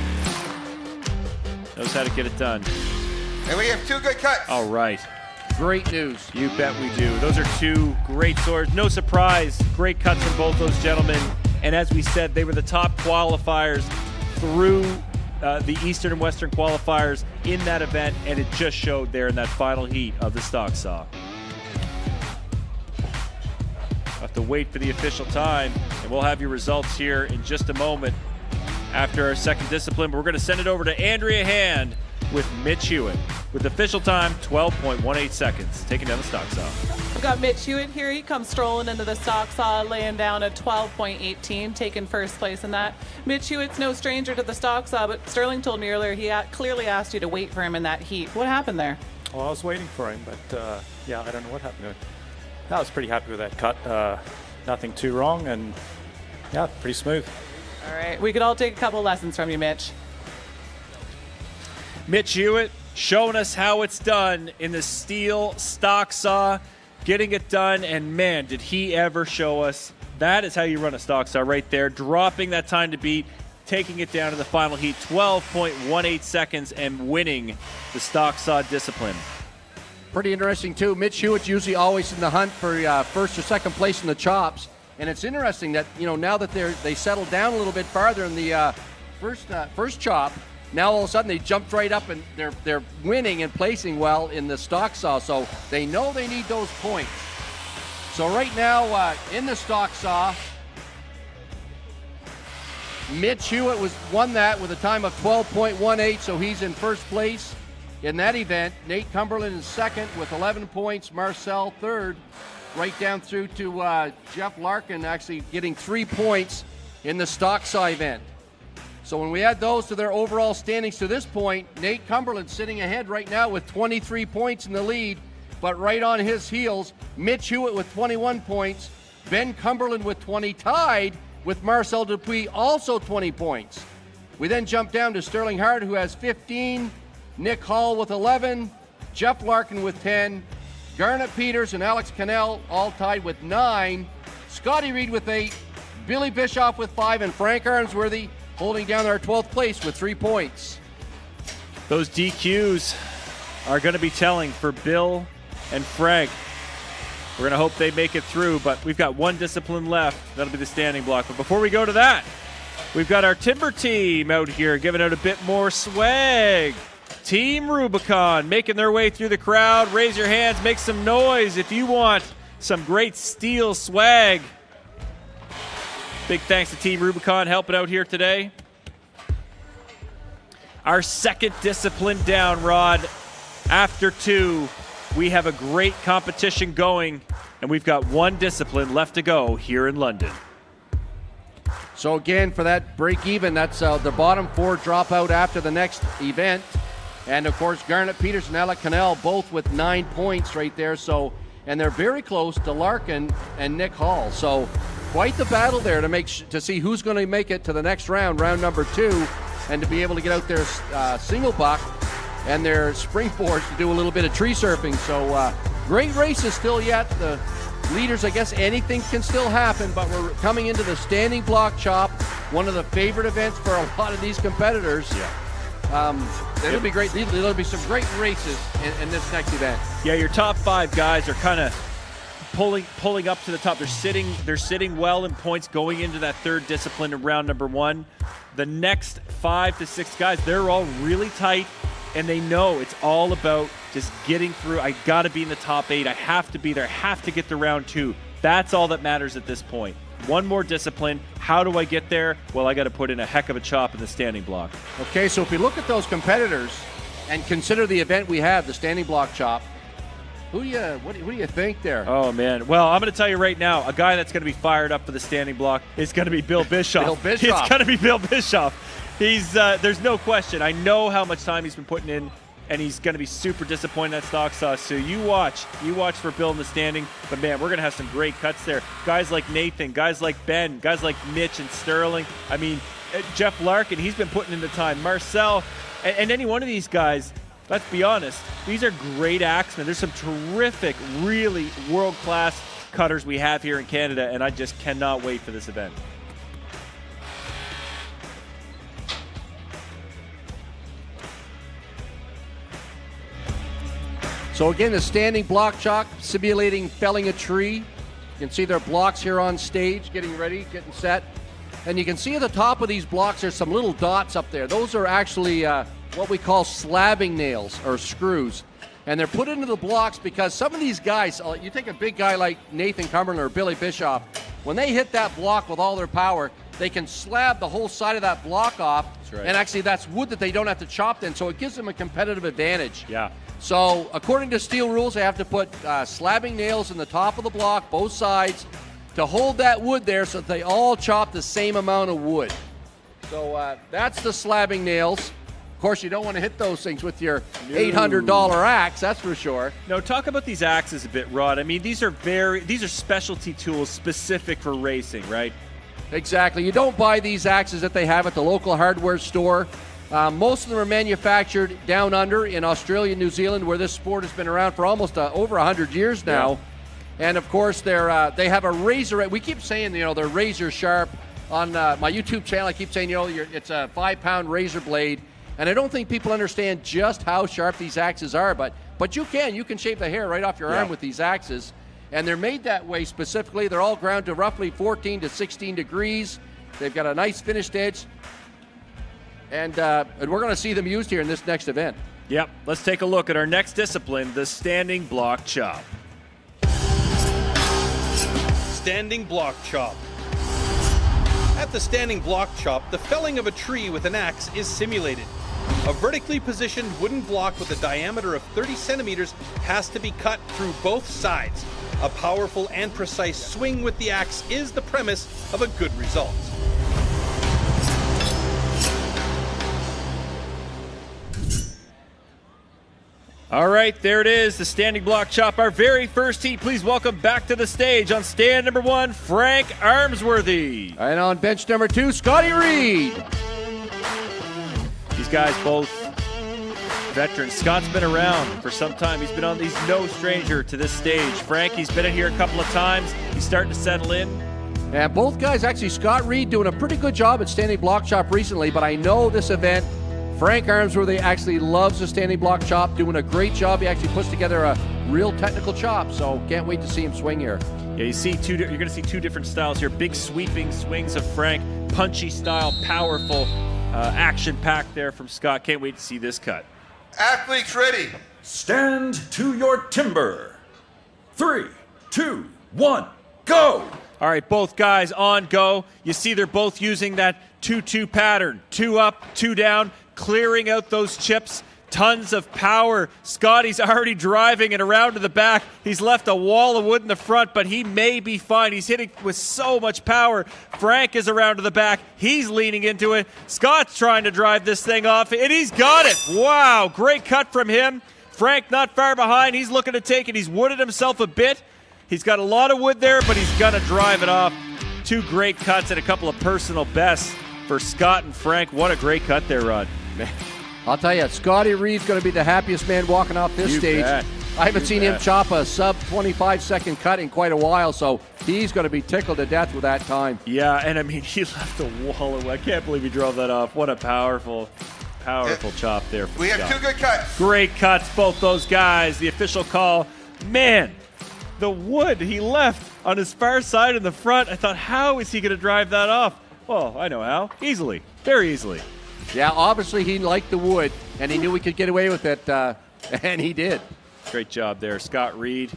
Knows how to get it done. And we have 2 good cuts. All right. Great news. You bet we do. Those are 2 great swords. No surprise. Great cuts from both those gentlemen. And as we said, they were the top qualifiers through the Eastern and Western qualifiers in that event, and it just showed there in that final heat of the stock saw. Have to wait for the official time, and we'll have your results here in just a moment after our second discipline. But we're going to send it over to Andrea Hand with Mitch Hewitt with official time 12.18 seconds, taking down the stock saw. We've got Mitch Hewitt here. He comes strolling into the stock saw, laying down a 12.18, taking first place in that. Mitch Hewitt's no stranger to the stock saw, but Stirling told me earlier he clearly asked you to wait for him in that heat. What happened there? Well, I was waiting for him, but yeah, I don't know what happened to him. I was pretty happy with that cut. Nothing too wrong, and yeah, pretty smooth. All right, we could all take a couple lessons from you, Mitch. Mitch Hewitt showing us how it's done in the steel stock saw, getting it done, and man, did he ever show us. That is how you run a stock saw right there, dropping that time to beat, taking it down to the final heat, 12.18 seconds, and winning the stock saw discipline. Pretty interesting, too. Mitch Hewitt's usually always in the hunt for first or second place in the chops. And it's interesting that, you know, now that they settled down a little bit farther in the first chop, now all of a sudden they jumped right up and they're winning and placing well in the stock saw. So they know they need those points. So right now in the stock saw, Mitch Hewitt won that with a time of 12.18, so he's in first place in that event. Nate Cumberland is second with 11 points. Marcel third, right down through to Jeff Larkin actually getting 3 points in the stock saw event. So when we add those to their overall standings to this point, Nate Cumberland sitting ahead right now with 23 points in the lead, but right on his heels, Mitch Hewitt with 21 points, Ben Cumberland with 20, tied with Marcel Dupuis, also 20 points. We then jump down to Stirling Hart, who has 15, Nick Hall with 11, Jeff Larkin with 10, Garnet Peters and Alex Cannell all tied with 9, Scotty Reed with 8, Billy Bischoff with 5, and Frank Arnsworthy holding down our 12th place with 3 points. Those DQs are going to be telling for Bill and Frank. We're going to hope they make it through, but we've got one discipline left. That'll be the standing block. But before we go to that, we've got our Timber team out here giving out a bit more swag. Team Rubicon making their way through the crowd. Raise your hands, make some noise if you want some great steel swag. Big thanks to Team Rubicon helping out here today. Our second discipline down, Rod. After 2, we have a great competition going, and we've got one discipline left to go here in London. So again, for that break even, that's the bottom 4 drop out after the next event. And of course, Garnet Peters and Alec Cannell both with 9 points right there. So, and they're very close to Larkin and Nick Hall. So quite the battle there to see who's going to make it to the next round, round number 2, and to be able to get out their single buck and their springboards to do a little bit of tree surfing. So great races still yet. The leaders, I guess anything can still happen, but we're coming into the standing block chop, one of the favorite events for a lot of these competitors. It'll be great. There'll be some great races in this next event. Yeah, your top 5 guys are kind of pulling up to the top. They're sitting well in points going into that third discipline in round number 1. The next 5 to 6 guys, they're all really tight, and they know it's all about just getting through. I got to be in the top 8. I have to be there. I have to get to round 2. That's all that matters at this point. One more discipline. How do I get there? Well, I got to put in a heck of a chop in the standing block. Okay, so if we look at those competitors and consider the event we have, the standing block chop, what do you think there? Oh, man. Well, I'm going to tell you right now, a guy that's going to be fired up for the standing block is going to be Bill Bischoff. Bill Bischoff. It's going to be Bill Bischoff. There's no question. I know how much time he's been putting in, and he's going to be super disappointed at stock sauce. So you watch for Bill in the standing. But, man, we're going to have some great cuts there. Guys like Nathan, guys like Ben, guys like Mitch and Stirling. I mean, Jeff Larkin, he's been putting in the time. Marcel, and any one of these guys, let's be honest, these are great axemen. There's some terrific, really world-class cutters we have here in Canada, and I just cannot wait for this event. So again, the standing block chop, simulating felling a tree. You can see their blocks here on stage, getting ready, getting set. And you can see at the top of these blocks, there's some little dots up there. Those are actually what we call slabbing nails or screws. And they're put into the blocks because some of these guys, you take a big guy like Nathan Cumberland or Billy Bischoff, when they hit that block with all their power, they can slab the whole side of that block off. That's right. And actually that's wood that they don't have to chop then, so it gives them a competitive advantage. Yeah. So according to steel rules, they have to put slabbing nails in the top of the block, both sides, to hold that wood there so that they all chop the same amount of wood. So that's the slabbing nails. Of course, you don't want to hit those things with your $800 axe, that's for sure. No, talk about these axes a bit, Rod. I mean, these are specialty tools specific for racing, right? Exactly. You don't buy these axes that they have at the local hardware store. Most of them are manufactured down under in Australia and New Zealand, where this sport has been around for almost over 100 years now. Yeah. And of course, they have a razor. We keep saying, they're razor sharp. On my YouTube channel, I keep saying, it's a 5-pound razor blade. And I don't think people understand just how sharp these axes are. But you can shave the hair right off your arm with these axes. And they're made that way specifically. They're all ground to roughly 14 to 16 degrees. They've got a nice finished edge. And we're going to see them used here in this next event. Yep. Let's take a look at our next discipline, the standing block chop. Standing block chop. At the standing block chop, the felling of a tree with an axe is simulated. A vertically positioned wooden block with a diameter of 30 centimeters has to be cut through both sides. A powerful and precise swing with the axe is the premise of a good result. All right, there it is, the standing block chop. Our very first heat. Please welcome back to the stage on stand number 1, Frank Armsworthy. And on bench number 2, Scotty Reed. These guys both veterans. Scott's been around for some time. He's no stranger to this stage. Frank, he's been in here a couple of times. He's starting to settle in. And both guys, actually, Scott Reed doing a pretty good job at standing block chop recently, but I know this event, Frank Armsworthy actually loves the standing block chop, doing a great job. He actually puts together a real technical chop, so can't wait to see him swing here. Yeah, you're going to see 2 different styles here. Big sweeping swings of Frank, punchy style, powerful, action-packed there from Scott. Can't wait to see this cut. Athletes ready. Stand to your timber. 3, 2, 1, go! All right, both guys on go. You see they're both using that 2-2 pattern. 2 up, 2 down, clearing out those chips. Tons of power. Scotty's already driving it around to the back. He's left a wall of wood in the front, but he may be fine. He's hitting with so much power. Frank is around to the back. He's leaning into it. Scott's trying to drive this thing off, and he's got it. Wow, great cut from him. Frank not far behind. He's looking to take it. He's wooded himself a bit. He's got a lot of wood there, but he's going to drive it off. 2 great cuts and a couple of personal bests for Scott and Frank. What a great cut there, Rod. Man, I'll tell you, Scotty Reed's going to be the happiest man walking off this stage. Bet. I haven't seen him chop a sub 25-second cut in quite a while, so he's going to be tickled to death with that time. Yeah, and I mean, he left a wall away. I can't believe he drove that off. What a powerful chop there. We have two good cuts. Great cuts, both those guys. The official call. Man, the wood he left on his far side in the front. I thought, how is he going to drive that off? Well, I know how. Easily. Very easily. Yeah, obviously he liked the wood, and he knew we could get away with it, and he did. Great job there, Scott Reed.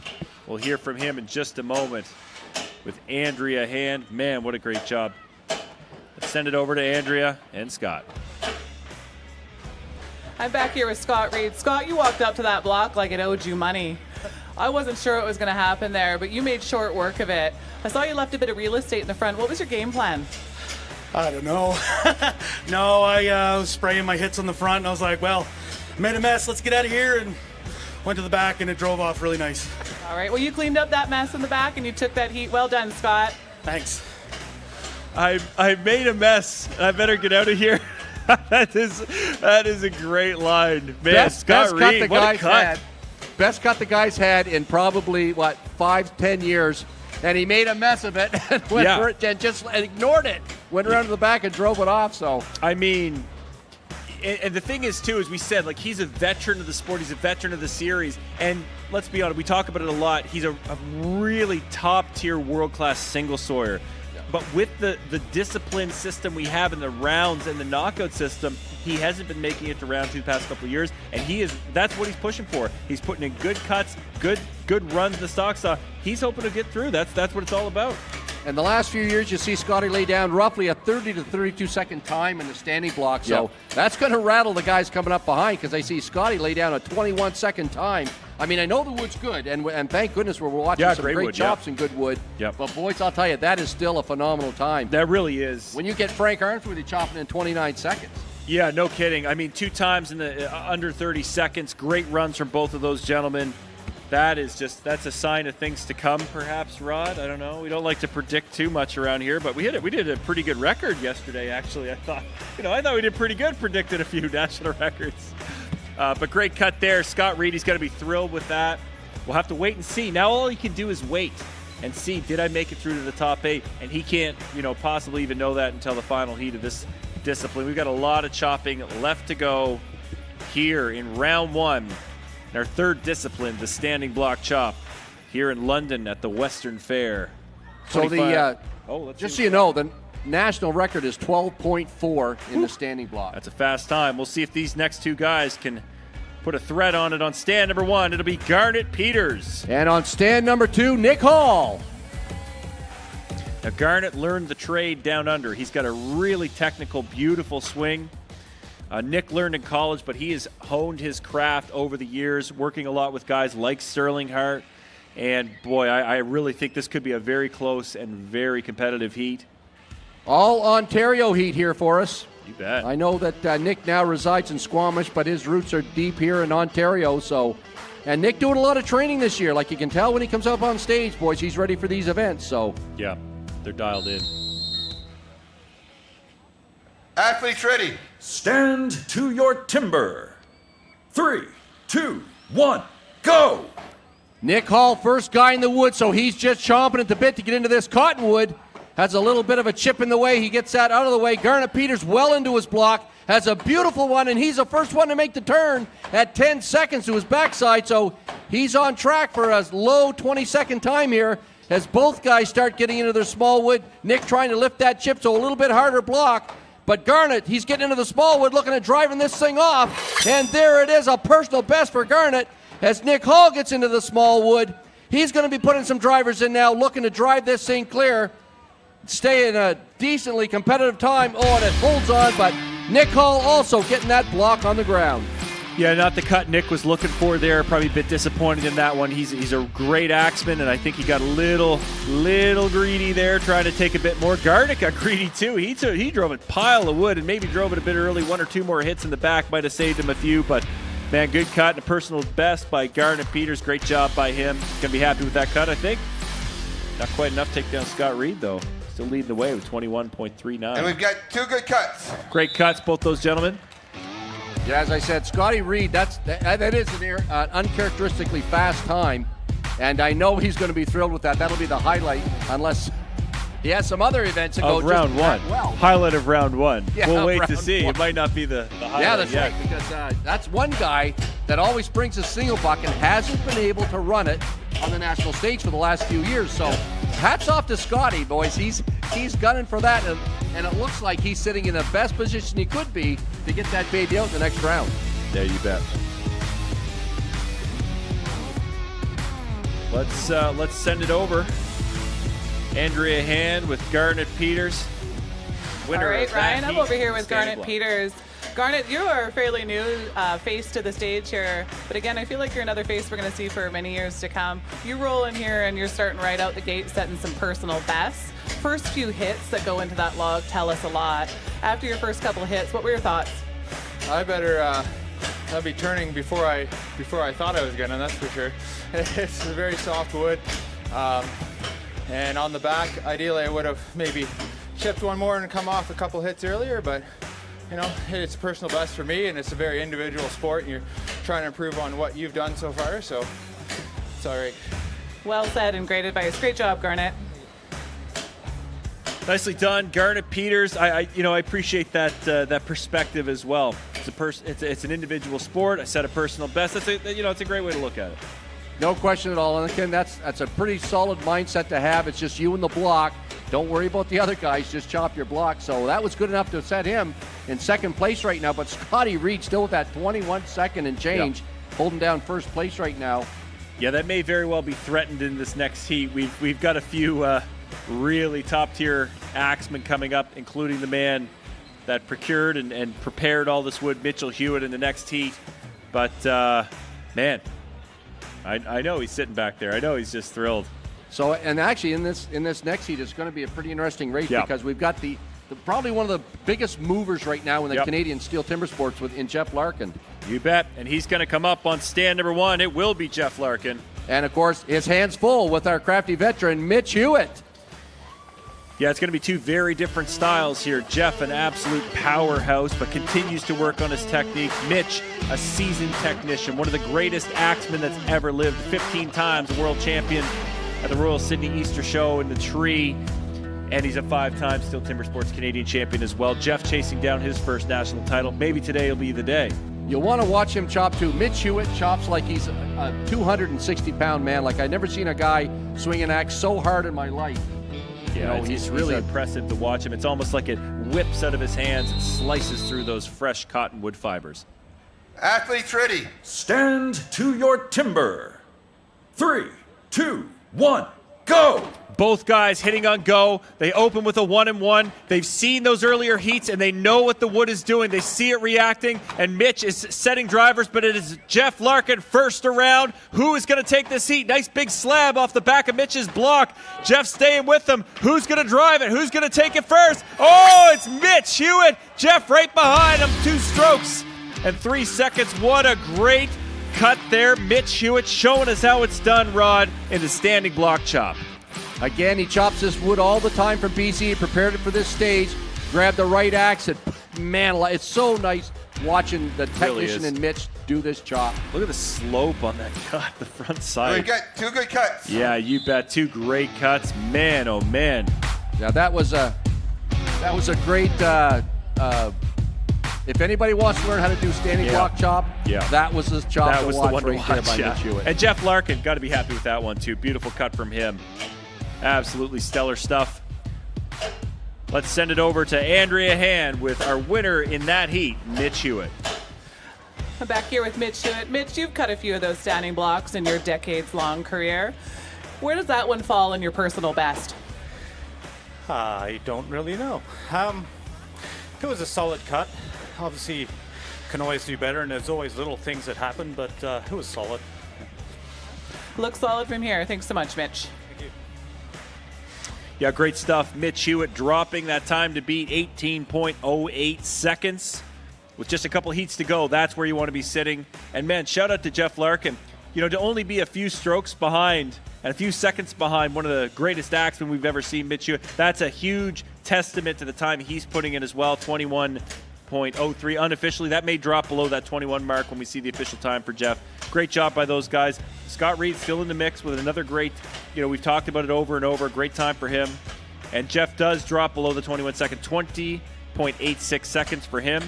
We'll hear from him in just a moment with Andrea Hand. Man, what a great job. Let's send it over to Andrea and Scott. I'm back here with Scott Reed. Scott, you walked up to that block like it owed you money. I wasn't sure what was going to happen there, but you made short work of it. I saw you left a bit of real estate in the front. What was your game plan? I don't know. No, I was spraying my hits on the front, and I was like, well, made a mess. Let's get out of here, and went to the back, and it drove off really nice. All right. Well, you cleaned up that mess in the back, and you took that heat. Well done, Scott. Thanks. I made a mess. I better get out of here. That is a great line. Man, Scott Reed, what a cut. Best cut the guy's had in probably, 5-10 years. And he made a mess of it and went for it and just ignored it. Went around to the back and drove it off. So I mean, and the thing is, too, as we said, like, he's a veteran of the sport. He's a veteran of the series. And let's be honest, we talk about it a lot. He's a really top-tier, world-class single sawyer. But with the discipline system we have in the rounds and the knockout system, he hasn't been making it to round two the past couple of years, and that's what he's pushing for. He's putting in good cuts, good runs in the stock saw. He's hoping to get through. That's what it's all about. In the last few years, you see Scotty lay down roughly a 30 to 32 second time in the standing block. So that's going to rattle the guys coming up behind, because they see Scotty lay down a 21 second time. I mean, I know the wood's good, and thank goodness we're watching some great wood, chops and good wood. But boys, I'll tell you, that is still a phenomenal time. That really is. When you get Frank Arnsworthy chopping in 29 seconds. Yeah, no kidding. I mean, 2 times in the under 30 seconds. Great runs from both of those gentlemen. That's a sign of things to come, perhaps, Rod. I don't know. We don't like to predict too much around here, but we did a pretty good record yesterday, actually. I thought we did pretty good, predicted a few national records. But great cut there. Scott Reed, he's going to be thrilled with that. We'll have to wait and see. Now all he can do is wait and see, did I make it through to the top 8? And he can't, possibly even know that until the final heat of this discipline. We've got a lot of chopping left to go here in round 1. In our third discipline, the standing block chop, here in London at the Western Fair. So just so you know, the national record is 12.4 in the standing block. That's a fast time. We'll see if these next two guys can put a thread on it. On stand number 1, it'll be Garnet Peters. And on stand number 2, Nick Hall. Now, Garnet learned the trade down under. He's got a really technical, beautiful swing. Nick learned in college, but he has honed his craft over the years, working a lot with guys like Stirling, Hart. And, boy, I really think this could be a very close and very competitive heat. All Ontario heat here for us. You bet. I know that Nick now resides in Squamish, but his roots are deep here in Ontario. And Nick doing a lot of training this year. Like you can tell when he comes up on stage, boys, he's ready for these events. So yeah, they're dialed in. Athletes ready. Stand to your timber. 3, 2, 1, go! Nick Hall, first guy in the wood, so he's just chomping at the bit to get into this cottonwood. Has a little bit of a chip in the way. He gets that out of the way. Garnet Peters well into his block. Has a beautiful one, and he's the first one to make the turn at 10 seconds to his backside. So he's on track for a low 20-second time here as both guys start getting into their small wood. Nick trying to lift that chip, so a little bit harder block. But Garnet, he's getting into the small wood, looking at driving this thing off. And there it is, a personal best for Garnet as Nick Hall gets into the small wood. He's going to be putting some drivers in now, looking to drive this thing clear. Stay in a decently competitive time. Oh, and it holds on, but Nick Hall also getting that block on the ground. Yeah, not the cut Nick was looking for there. Probably a bit disappointed in that one. He's a great axeman, and I think he got a little greedy there, trying to take a bit more. Garnet got greedy too. He drove a pile of wood and maybe drove it a bit early. 1 or 2 more hits in the back might have saved him a few, but man, good cut and a personal best by Garnet Peters. Great job by him. Gonna be happy with that cut, I think. Not quite enough to take down Scott Reed though. Still leading the way with 21.39. And we've got 2 good cuts. Great cuts, both those gentlemen. Yeah, as I said, Scotty Reed, that is an uncharacteristically fast time, and I know he's going to be thrilled with that. That'll be the highlight, unless he has some other events that go just round one. well. Highlight of round one. Yeah, we'll wait to round see. one. It might not be the highlight. Yeah, that's yet. right, because that's one guy that always brings a single buck and hasn't been able to run it on the national stage for the last few years. So hats off to Scotty, boys. He's gunning for that, and it looks like he's sitting in the best position he could be to get that baby out in the next round. Yeah, you bet. Let's send it over. Andrea Hand with Garnet Peters. All right, Ryan, I'm over here with Standing Garnet Peters. Garnet, you are a fairly new face to the stage here, but again, I feel like you're another face we're going to see for many years to come. You roll in here and you're starting right out the gate, setting some personal bests. First few hits that go into that log tell us a lot. After your first couple of hits, what were your thoughts? I better I'll be turning before I thought I was gonna, that's for sure. It's a very soft wood. And on the back, ideally I would have maybe chipped one more and come off a couple hits earlier, but you know, it's a personal best for me, and it's a very individual sport, and you're trying to improve on what you've done so far, so it's all right. Well said and great advice. Great job, Garnet. Nicely done, Garnet Peters. I appreciate that perspective as well. It's an individual sport. I set a personal best. It's a great way to look at it. No question at all. And again, that's a pretty solid mindset to have. It's just you and the block. Don't worry about the other guys. Just chop your block. So that was good enough to set him in second place right now. But Scotty Reed still with that 21 second and change, holding down first place right now. Yeah, that may very well be threatened in this next heat. We've got a few really top-tier axemen coming up, including the man that procured and prepared all this wood, Mitchell Hewitt, in the next heat. But, man, I know he's sitting back there. I know he's just thrilled. So, and actually in this next heat, it's going to be a pretty interesting race because we've got the probably one of the biggest movers right now in the Canadian steel timber sports in Jeff Larkin. You bet. And he's going to come up on stand number one. It will be Jeff Larkin. And, of course, his hands full with our crafty veteran, Mitch Hewitt. Yeah, it's going to be two very different styles here. Jeff, an absolute powerhouse, but continues to work on his technique. Mitch, a seasoned technician, one of the greatest axemen that's ever lived. 15 times a world champion at the Royal Sydney Easter Show in the Tree. And he's a 5-time Steel Timber Sports Canadian champion as well. Jeff chasing down his first national title. Maybe today will be the day. You'll want to watch him chop too. Mitch Hewitt chops like he's a 260-pound man. Like I've never seen a guy swing an axe so hard in my life. Yeah, he's really impressive to watch him. It's almost like it whips out of his hands and slices through those fresh cottonwood fibers. Athletes ready. Stand to your timber. 3, 2, 1, go! Both guys hitting on go. They open with a 1-1. They've seen those earlier heats, and they know what the wood is doing. They see it reacting, and Mitch is setting drivers, but it is Jeff Larkin first around. Who is going to take this heat? Nice big slab off the back of Mitch's block. Jeff staying with them. Who's going to drive it? Who's going to take it first? Oh, it's Mitch Hewitt. Jeff right behind him. 2 strokes and 3 seconds. What a great cut there. Mitch Hewitt showing us how it's done, Rod, in the standing block chop. Again, he chops this wood all the time from BC. He prepared it for this stage, grabbed the right axe, and man, it's so nice watching the technician and Mitch do this chop. Look at the slope on that cut, the front side. We got 2 good cuts. Yeah, you bet. 2 great cuts. Man, oh man. Yeah, that was a great. If anybody wants to learn how to do standing block chop, that was the chop. That was the one to watch. By Mitch Hewitt. And Jeff Larkin, got to be happy with that one too. Beautiful cut from him. Absolutely stellar stuff. Let's send it over to Andrea Hand with our winner in that heat, Mitch Hewitt. I'm back here with Mitch Hewitt. Mitch, you've cut a few of those standing blocks in your decades-long career. Where does that one fall in your personal best? I don't really know. It was a solid cut. Obviously, can always do better, and there's always little things that happen, but it was solid. Looks solid from here. Thanks so much, Mitch. Yeah, great stuff. Mitch Hewitt dropping that time to beat 18.08 seconds. With just a couple heats to go, that's where you want to be sitting. And, man, shout out to Jeff Larkin. You know, to only be a few strokes behind and a few seconds behind one of the greatest axemen we've ever seen, Mitch Hewitt, that's a huge testament to the time he's putting in as well. 21 20.03 unofficially. That may drop below that 21 mark when we see the official time for Jeff. Great job by those guys. Scott Reed still in the mix with another great, we've talked about it over and over, great time for him. And Jeff does drop below the 21 second, 20.86 seconds for him.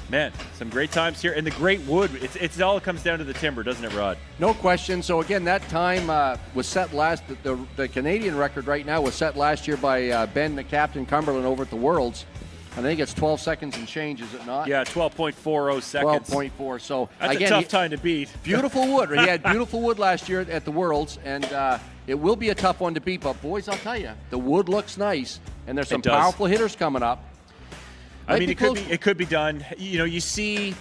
Man, some great times here. And the great wood, it all comes down to the timber, doesn't it, Rod? No question. So, again, that time was set last. The Canadian record right now was set last year by Ben, the Captain Cumberland, over at the Worlds. I think it's 12 seconds and change, is it not? Yeah, 12.40 seconds. 12.4. So, that's again, a tough time to beat. Beautiful wood. He had beautiful wood last year at the Worlds, and it will be a tough one to beat. But, boys, I'll tell you, the wood looks nice, and there's some powerful hitters coming up. I mean, it could be done. You see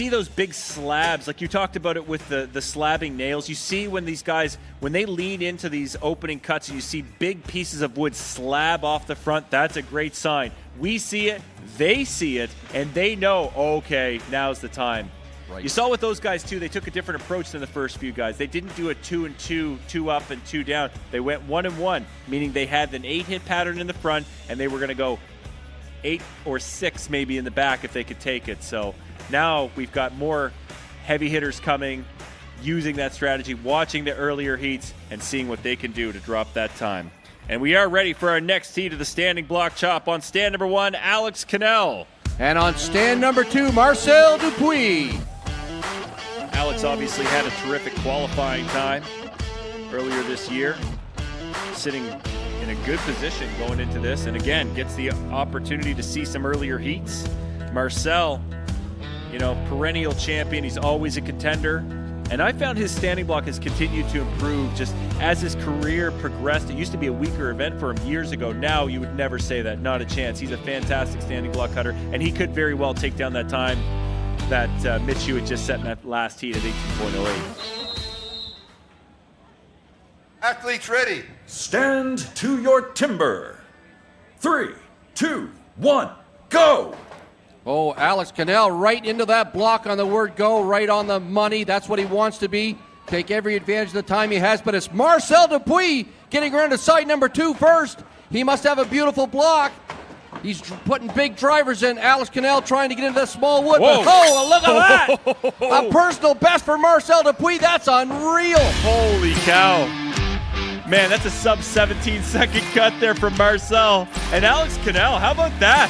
those big slabs, like you talked about it with the slabbing nails. You see when these guys, when they lean into these opening cuts, and you see big pieces of wood slab off the front, that's a great sign. We see it, they see it, and they know, okay, now's the time. Right. You saw with those guys, too, they took a different approach than the first few guys. They didn't do a 2 and 2, 2 up and 2 down. They went 1 and 1, meaning they had an 8-hit pattern in the front, and they were going to go 8 or 6 maybe in the back if they could take it. So now we've got more heavy hitters coming, using that strategy, watching the earlier heats, and seeing what they can do to drop that time. And we are ready for our next heat of the standing block chop. On stand number 1, Alex Cannell. And on stand number 2, Marcel Dupuis. Alex obviously had a terrific qualifying time earlier this year, sitting in a good position going into this, and again gets the opportunity to see some earlier heats. Marcel, perennial champion, he's always a contender, and I found his standing block has continued to improve just as his career progressed. It used to be a weaker event for him years ago. Now you would never say that, not a chance. He's a fantastic standing block cutter, and he could very well take down that time that Mitch Hewitt just set in that last heat at 18.08. Athletes ready. Stand to your timber. 3, 2, 1, go! Oh, Alex Cannell right into that block on the word go, right on the money. That's what he wants to be. Take every advantage of the time he has, but it's Marcel Dupuis getting around to side number 2 first. He must have a beautiful block. He's putting big drivers in. Alex Cannell trying to get into that small wood. Whoa. Oh, look at that! A personal best for Marcel Dupuis. That's unreal. Holy cow. Man, that's a sub-17-second cut there from Marcel. And Alex Cannell, how about that?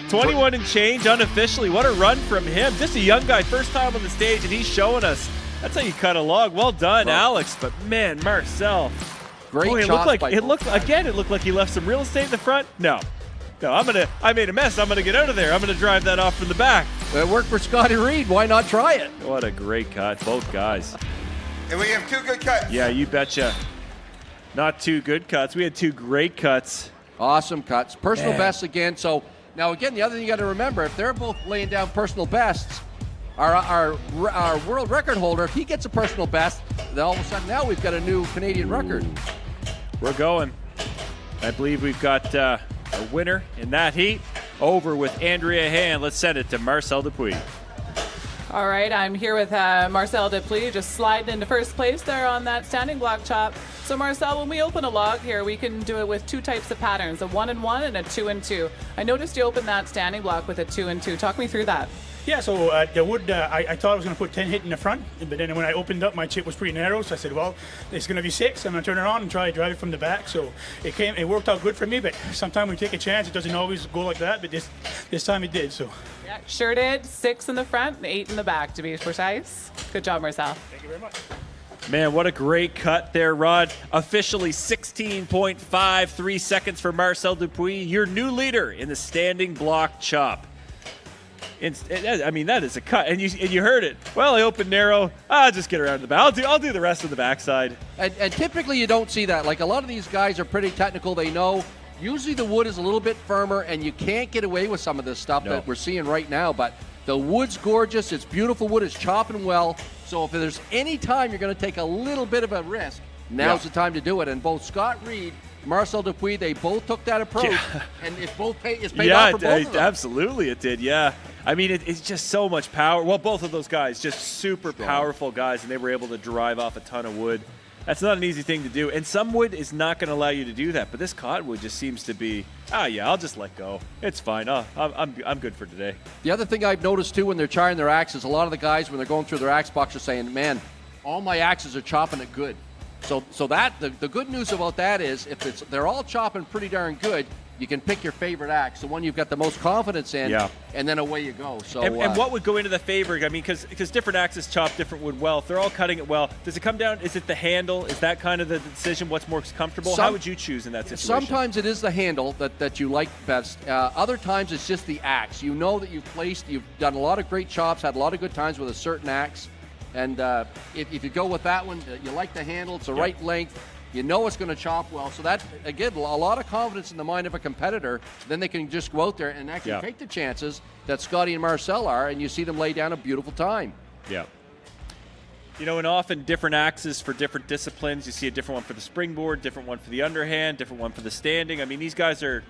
21 and change unofficially. What a run from him. Just a young guy, first time on the stage, and he's showing us. That's how you cut a log. Well done, Alex. But, man, Marcel. Great Boy, shots it looked like he left some real estate in the front. No, I made a mess. I'm going to get out of there. I'm going to drive that off from the back. It worked for Scotty Reed. Why not try it? What a great cut, both guys. And we have 2 good cuts. Yeah, you betcha. Not 2 good cuts. We had 2 great cuts. Awesome cuts. Personal bests again. So now again, the other thing you got to remember, if they're both laying down personal bests, our world record holder, if he gets a personal best, then all of a sudden now we've got a new Canadian record. We're going. I believe we've got a winner in that heat. Over with Andrea Hand. Let's send it to Marcel Dupuis. All right, I'm here with Marcel Dupuis, just sliding into first place there on that standing block chop. So Marcel, when we open a log here, we can do it with 2 types of patterns, a 1 and 1 and a 2 and 2. I noticed you opened that standing block with a 2 and 2. Talk me through that. Yeah, so the wood, I thought I was going to put 10 hit in the front, but then when I opened up, my chip was pretty narrow, so I said, well, it's going to be 6. I'm going to turn it on and try to drive it from the back. So it worked out good for me, but sometimes we take a chance. It doesn't always go like that, but this time it did. So yeah, sure did. 6 in the front and 8 in the back, to be precise. Good job, Marcel. Thank you very much. Man, what a great cut there, Rod. Officially 16.53 seconds for Marcel Dupuis, your new leader in the standing block chop. I mean, that is a cut, and you heard it. Well, I opened narrow. I'll just get around the back. I'll do the rest of the backside. And typically you don't see that. Like a lot of these guys are pretty technical. They know. Usually the wood is a little bit firmer, and you can't get away with some of this stuff that we're seeing right now. But the wood's gorgeous. It's beautiful wood. It's chopping well. So if there's any time you're going to take a little bit of a risk, now's the time to do it. And both Scott Reed, Marcel Dupuis, they both took that approach, and it's paid off for both of them. Absolutely it did, yeah. I mean, it's just so much power. Well, both of those guys, just super powerful guys, and they were able to drive off a ton of wood. That's not an easy thing to do. And some wood is not going to allow you to do that. But this cottonwood just seems to be, yeah, I'll just let go. It's fine. I'm good for today. The other thing I've noticed, too, when they're charring their axes, a lot of the guys, when they're going through their axe box, are saying, man, all my axes are chopping it good. So that the good news about that is if they're all chopping pretty darn good, you can pick your favorite axe, the one you've got the most confidence in, and then away you go. So and what would go into the favor? I mean, because different axes chop different wood well. If they're all cutting it well, does it come down? Is it the handle? Is that kind of the decision? What's more comfortable? How would you choose in that situation? Sometimes it is the handle that you like best. Other times it's just the axe. You know that you've done a lot of great chops, had a lot of good times with a certain axe, and if you go with that one, you like the handle. It's the right length. You know it's going to chop well. So that, again, a lot of confidence in the mind of a competitor. Then they can just go out there and actually take the chances that Scotty and Marcel are, and you see them lay down a beautiful time. Yeah. You know, and often different axes for different disciplines. You see a different one for the springboard, different one for the underhand, different one for the standing. I mean, these guys they're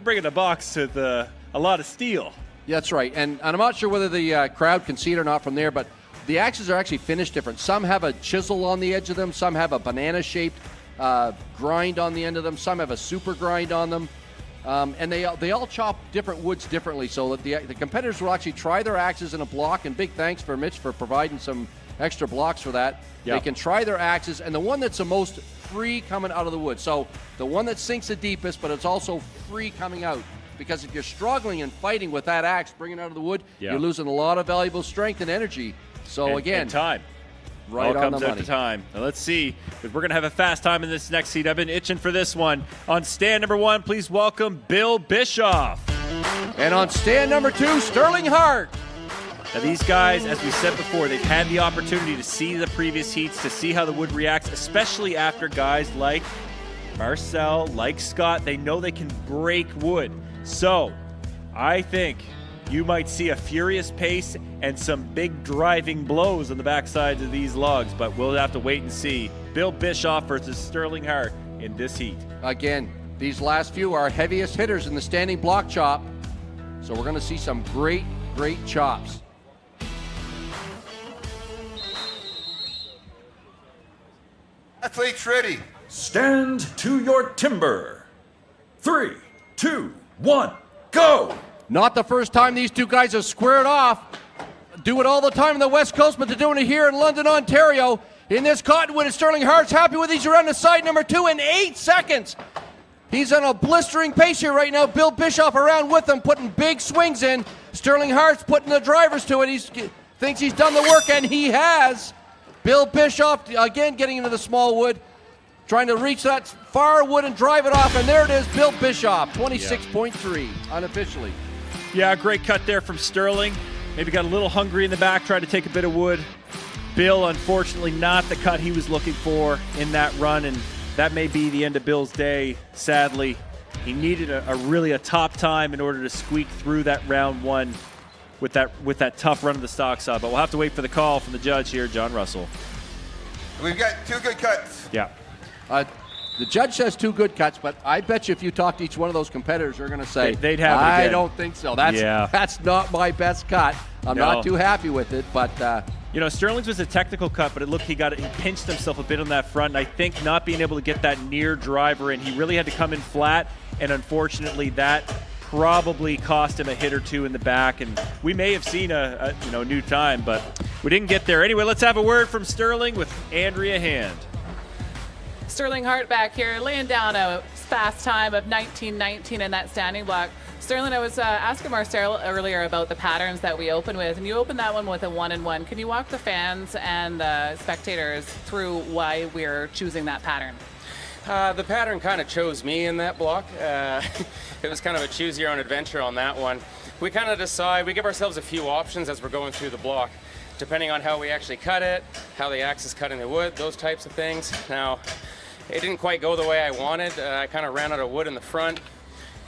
bringing a box to a lot of steel. Yeah, that's right. And I'm not sure whether the crowd can see it or not from there, but the axes are actually finished different. Some have a chisel on the edge of them. Some have a banana-shaped grind on the end of them. Some have a super grind on them, and they all chop different woods differently, so that the competitors will actually try their axes in a block. And big thanks for Mitch for providing some extra blocks for that. They can try their axes, and the one that's the most free coming out of the wood, so the one that sinks the deepest, but it's also free coming out, because if you're struggling and fighting with that axe bringing it out of the wood, you're losing a lot of valuable strength and energy. So and time. Right all on comes the at money. the time. Now let's see, because we're going to have a fast time in this next heat. I've been itching for this one. On stand number 1, please welcome Bill Bischoff. And on stand number 2, Stirling Hart. Now these guys, as we said before, they've had the opportunity to see the previous heats, to see how the wood reacts, especially after guys like Marcel, like Scott. They know they can break wood. So I think you might see a furious pace and some big driving blows on the backsides of these logs, but we'll have to wait and see. Bill Bischoff versus Stirling Hart in this heat. Again, these last few are heaviest hitters in the standing block chop, so we're going to see some great chops. Athletes ready. Stand to your timber. 3, 2, 1, go! Not the first time these two guys have squared off. Do it all the time on the West Coast, but they're doing it here in London, Ontario. In this cottonwood, and Stirling Hart's happy with these around the side number 2 in 8 seconds. He's on a blistering pace here right now. Bill Bischoff around with him, putting big swings in. Stirling Hart's putting the drivers to it. He thinks he's done the work, and he has. Bill Bischoff, again, getting into the small wood, trying to reach that far wood and drive it off, and there it is, Bill Bischoff, 26.3 unofficially. Yeah, great cut there from Stirling. Maybe got a little hungry in the back, tried to take a bit of wood. Bill, unfortunately, not the cut he was looking for in that run, and that may be the end of Bill's day, sadly. He needed a top time in order to squeak through that round 1 with that tough run of the stock saw. But we'll have to wait for the call from the judge here, John Russell. We've got 2 good cuts. Yeah. The judge says 2 good cuts, but I bet you if you talk to each one of those competitors, they're going to say, they'd have it I again. don't think so. That's not my best cut. I'm not too happy with it, but... You know, Stirling's was a technical cut, but he pinched himself a bit on that front, and I think not being able to get that near driver in, he really had to come in flat, and unfortunately that probably cost him a hit or 2 in the back, and we may have seen a new time, but we didn't get there. Anyway, let's have a word from Stirling with Andrea Hand. Stirling Hart back here laying down a fast time of 19:19 in that standing block. Stirling, I was asking Marcel earlier about the patterns that we open with, and you opened that one with a 1-1. Can you walk the fans and the spectators through why we're choosing that pattern? The pattern kind of chose me in that block. It was kind of a choose your own adventure on that one. We kind of decide, we give ourselves a few options as we're going through the block, depending on how we actually cut it, how the axe is cutting the wood, those types of things. Now, it didn't quite go the way I wanted. I kind of ran out of wood in the front.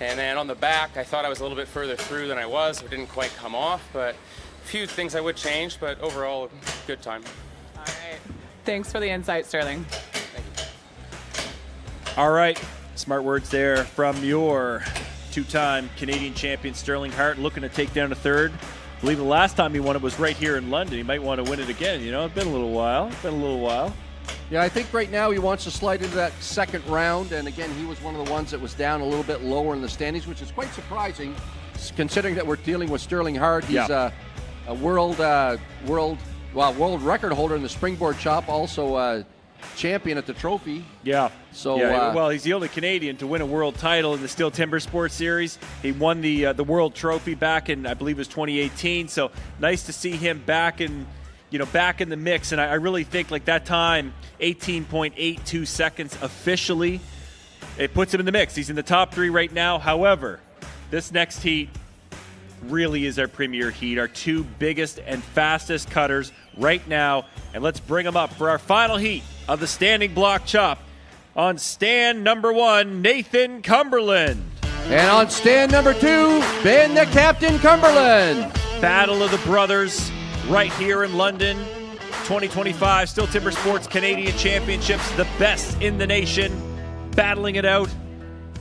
And then on the back, I thought I was a little bit further through than I was. It didn't quite come off, but a few things I would change, but overall, good time. All right. Thanks for the insight, Stirling. Thank you. All right. Smart words there from your 2-time Canadian champion, Stirling Hart, looking to take down a 3rd. I believe the last time he won it was right here in London. He might want to win it again. You know, it's been a little while. Yeah, I think right now he wants to slide into that second round, and again, he was one of the ones that was down a little bit lower in the standings, which is quite surprising, considering that we're dealing with Stirling Hart. He's a world record holder in the Springboard chop, also champion at the trophy. Yeah. So well, he's the only Canadian to win a world title in the Steel Timber Sports Series. He won the world trophy back in, I believe it was 2018. So nice to see him back in the mix. And I really think like that time, 18.82 seconds officially, it puts him in the mix. He's in the top 3 right now. However, this next heat really is our premier heat, our 2 biggest and fastest cutters right now. And let's bring them up for our final heat of the standing block chop. On stand number 1, Nathan Cumberland. And on stand number 2, Ben the Captain Cumberland. Battle of the Brothers right here in London. 2025 Steel Timber Sports Canadian Championships, the best in the nation, battling it out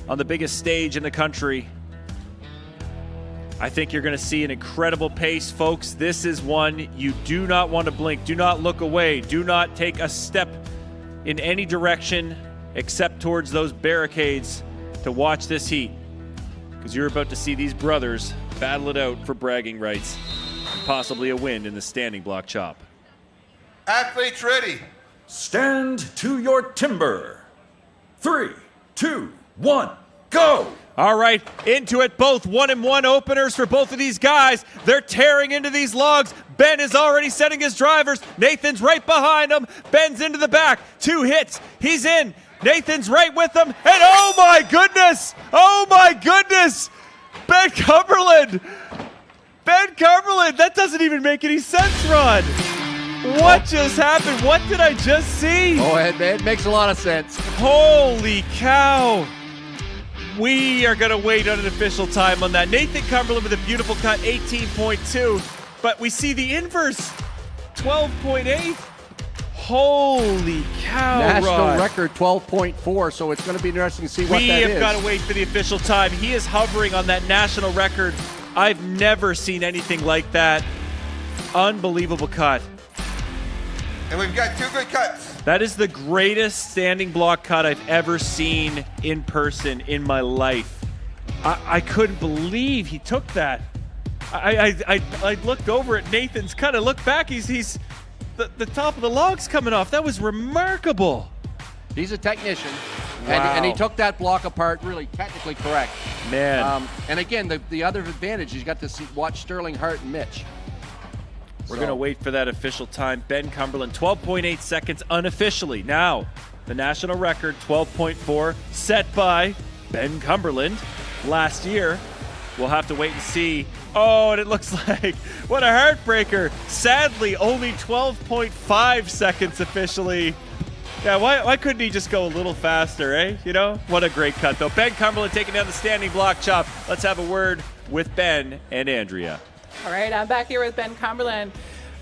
on the biggest stage in the country. I think you're going to see an incredible pace, folks. This is one you do not want to blink. Do not look away. Do not take a step in any direction except towards those barricades to watch this heat, because you're about to see these brothers battle it out for bragging rights and possibly a win in the standing block chop. Athletes ready. Stand to your timber. 3, 2, 1, go! All right, into it. Both 1-1 openers for both of these guys. They're tearing into these logs. Ben is already setting his drivers. Nathan's right behind him. Ben's into the back. 2 hits. He's in. Nathan's right with him. And oh my goodness! Oh my goodness! Ben Cumberland! Ben Cumberland! That doesn't even make any sense, Ron. What just happened? What did I just see? Go ahead, man. It makes a lot of sense. Holy cow! We are going to wait on an official time on that. Nathan Cumberland with a beautiful cut, 18.2. But we see the inverse, 12.8. Holy cow, National Rod. record, 12.4, so it's going to be interesting to see what that is. We have got to wait for the official time. He is hovering on that national record. I've never seen anything like that. Unbelievable cut. And we've got 2 good cuts. That is the greatest standing block cut I've ever seen in person in my life. I couldn't believe he took that. I looked over at Nathan's cut. I looked back. He's the top of the log's coming off. That was remarkable. He's a technician, Wow. and he took that block apart really technically correct. Man. And again, the other advantage, he's got to watch Stirling, Hart, and Mitch. We're going to wait for that official time. Ben Cumberland, 12.8 seconds unofficially. Now, the national record, 12.4, set by Ben Cumberland last year. We'll have to wait and see. Oh, and it looks like, what a heartbreaker. Sadly, only 12.5 seconds officially. Yeah, why couldn't he just go a little faster, eh? You know, what a great cut, though. Ben Cumberland taking down the standing block chop. Let's have a word with Ben and Andrea. All right, I'm back here with Ben Cumberland.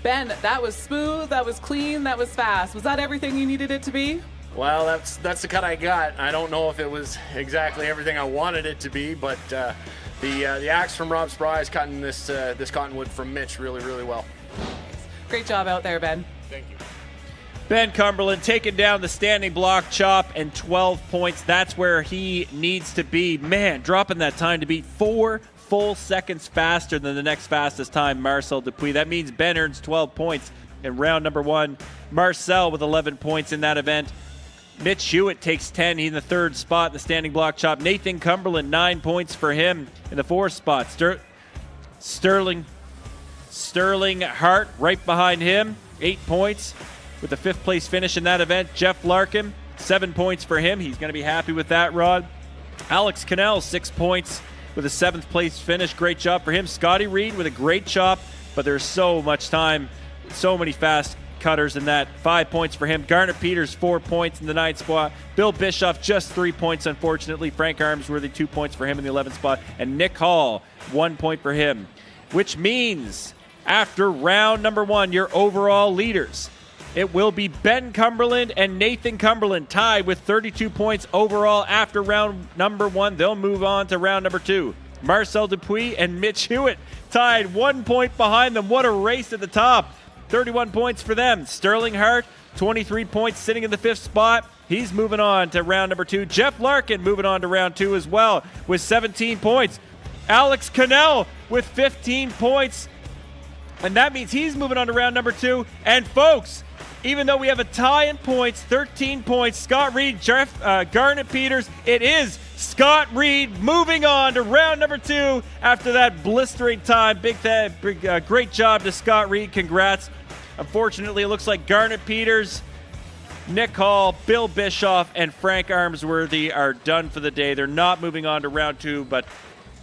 Ben, that was smooth, that was clean, that was fast. Was that everything you needed it to be? Well, that's the cut I got. I don't know if it was exactly everything I wanted it to be, but the axe from Rob Spry is cutting this cottonwood from Mitch really, really well. Great job out there, Ben. Thank you. Ben Cumberland taking down the standing block chop and 12 points. That's where he needs to be. Man, dropping that time to beat 4 full seconds faster than the next fastest time, Marcel Dupuis. That means Ben earns 12 points in round number 1. Marcel with 11 points in that event. Mitch Hewitt takes 10. He's in the 3rd spot in the standing block chop. Nathan Cumberland, 9 points for him in the 4th spot. Stirling Hart right behind him, 8 points with the 5th place finish in that event. Jeff Larkin, 7 points for him. He's going to be happy with that, Rod. Alex Cannell, 6 points with a 7th place finish. Great job for him. Scotty Reed with a great chop, but there's so much time, so many fast cutters in that. 5 points for him. Garner Peters, 4 points in the 9th spot. Bill Bischoff, just 3 points, unfortunately. Frank Armsworthy, 2 points for him in the 11th spot. And Nick Hall, 1 point for him. Which means, after round number 1, your overall leaders, it will be Ben Cumberland and Nathan Cumberland tied with 32 points overall after round number 1. They'll move on to round number 2. Marcel Dupuis and Mitch Hewitt tied 1 point behind them. What a race at the top. 31 points for them. Stirling Hart, 23 points, sitting in the 5th spot. He's moving on to round number 2. Jeff Larkin moving on to round 2 as well with 17 points. Alex Cannell with 15 points. And that means he's moving on to round number 2. And folks, even though we have a tie in points, 13 points, Scott Reed, Garnet Peters, it is Scott Reed moving on to round number 2 after that blistering time. Great job to Scott Reed. Congrats. Unfortunately, it looks like Garnet Peters, Nick Hall, Bill Bischoff, and Frank Armsworthy are done for the day. They're not moving on to round 2, but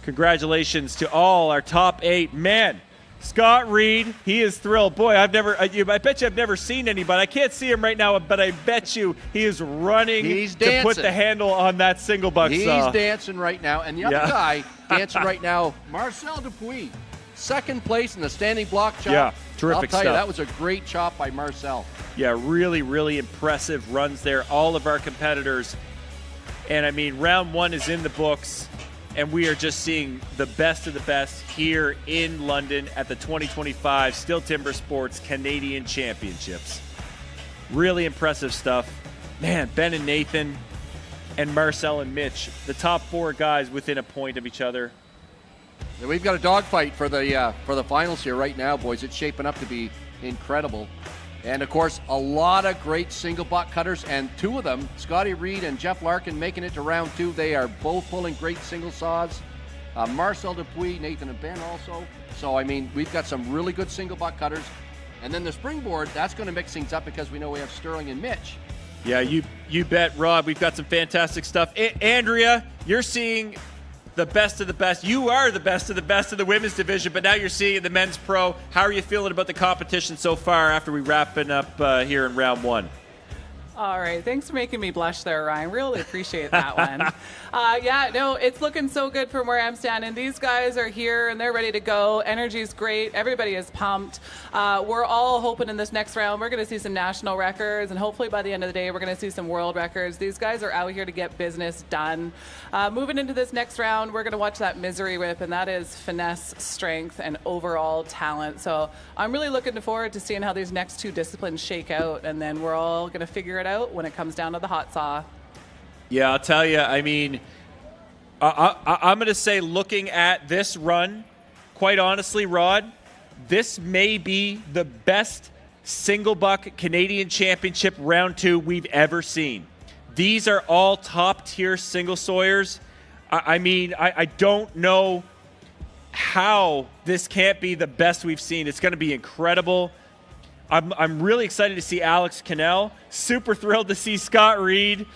congratulations to all our top 8. Man, Scott Reed, he is thrilled. Boy, I bet you I've never seen anybody. I can't see him right now, but I bet you he is running to put the handle on that single buck saw. He's dancing right now. And the other guy dancing right now, Marcel Dupuis, 2nd place in the standing block chop. Yeah, terrific I'll tell stuff. you, that was a great chop by Marcel. Yeah, really, really impressive runs there. All of our competitors. And I mean, round 1 is in the books, and we are just seeing the best of the best here in London at the 2025 Steel Timber Sports Canadian Championships. Really impressive stuff. Man, Ben and Nathan and Marcel and Mitch, the top 4 guys within a point of each other. And we've got a dogfight for the finals here right now, boys. It's shaping up to be incredible. And, of course, a lot of great single buck cutters, and 2 of them, Scotty Reed and Jeff Larkin, making it to round 2. They are both pulling great single saws. Marcel Dupuis, Nathan and Ben also. So, I mean, we've got some really good single buck cutters. And then the Springboard, that's going to mix things up because we know we have Stirling and Mitch. Yeah, you bet, Rod. We've got some fantastic stuff. Andrea, you're seeing the best of the best. You are the best of the women's division, but now you're seeing the men's pro. How are you feeling about the competition so far after we wrapping up here in round 1? All right. Thanks for making me blush there, Ryan. Really appreciate that one. Yeah, no, it's looking so good from where I'm standing. These guys are here and they're ready to go. Energy's great. Everybody is pumped. We're all hoping in this next round we're going to see some national records, and hopefully by the end of the day we're going to see some world records. These guys are out here to get business done. Moving into this next round, we're going to watch that misery whip, and that is finesse, strength, and overall talent. So I'm really looking forward to seeing how these next 2 disciplines shake out, and then we're all going to figure it out when it comes down to the hot saw. Yeah, I'll tell you, I mean, I'm going to say, looking at this run, quite honestly, Rod, this may be the best single buck Canadian Championship round 2 we've ever seen. These are all top-tier single sawyers. I mean, I don't know how this can't be the best we've seen. It's going to be incredible. I'm really excited to see Alex Cannell. Super thrilled to see Scott Reed.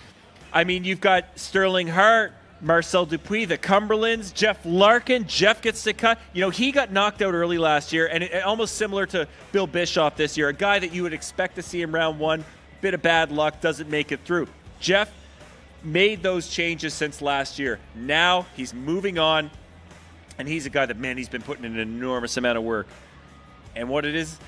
I mean, you've got Stirling Hart, Marcel Dupuis, the Cumberlands, Jeff Larkin. Jeff gets to cut. You know, he got knocked out early last year, and almost similar to Bill Bischoff this year, a guy that you would expect to see in round 1. Bit of bad luck, doesn't make it through. Jeff made those changes since last year. Now he's moving on, and he's a guy that, man, he's been putting in an enormous amount of work. And what it is,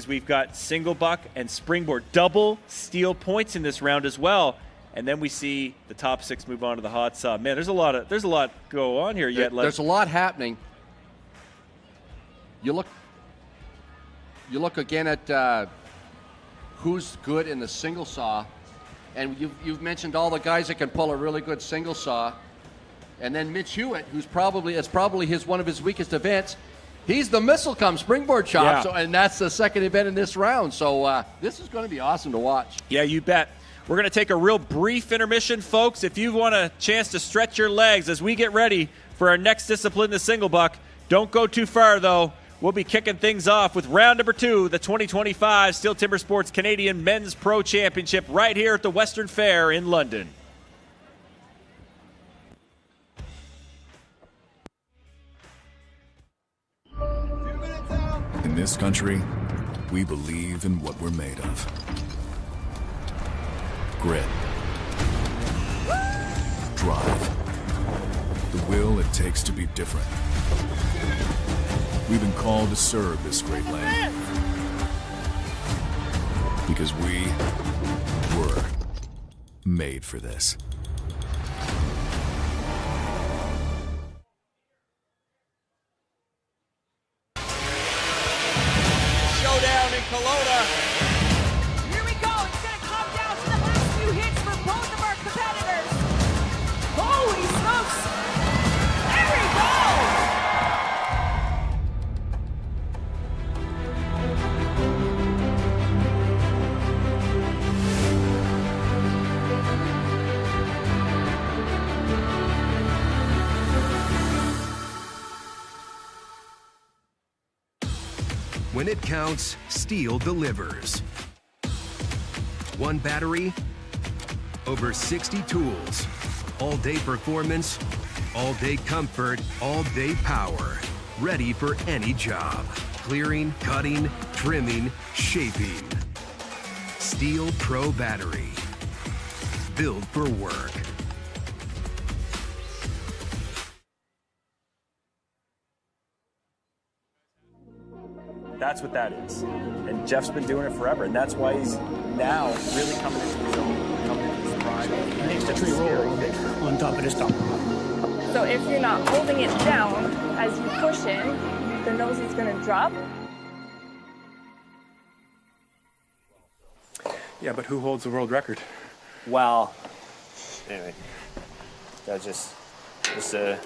we've got single buck and springboard, double steel points in this round as well. And then we see the top 6 move on to the hot saw. Man, there's a lot go on here yet. There's a lot happening. You look again at who's good in the single saw, and you've mentioned all the guys that can pull a really good single saw, and then Mitch Hewitt, who's probably one of his weakest events. He's the missile come springboard chop, Yeah. so, and that's the second event in this round. So this is going to be awesome to watch. Yeah, you bet. We're going to take a real brief intermission, folks. If you want a chance to stretch your legs as we get ready for our next discipline, the single buck, don't go too far, though. We'll be kicking things off with round number 2, the 2025 Steel Timber Sports Canadian Men's Pro Championship, right here at the Western Fair in London. In this country, we believe in what we're made of. Grit. Drive. The will it takes to be different. We've been called to serve this great land. Because we were made for this. Kelowna. Here we go. It's going to come down to the last few hits for both of our competitors. Holy smokes. There we go. When it counts, STIHL delivers. One battery, over 60 tools. All-day performance, all-day comfort, all-day power. Ready for any job. Clearing, cutting, trimming, shaping. STIHL Pro Battery. Built for work. That's what that is. And Jeff's been doing it forever, and that's why he's now really coming into his own, coming into his prime. He makes the tree roll on top of this top. So if you're not holding it down as you push in, the nose is going to drop. Yeah, but who holds the world record? Well, anyway, that's just a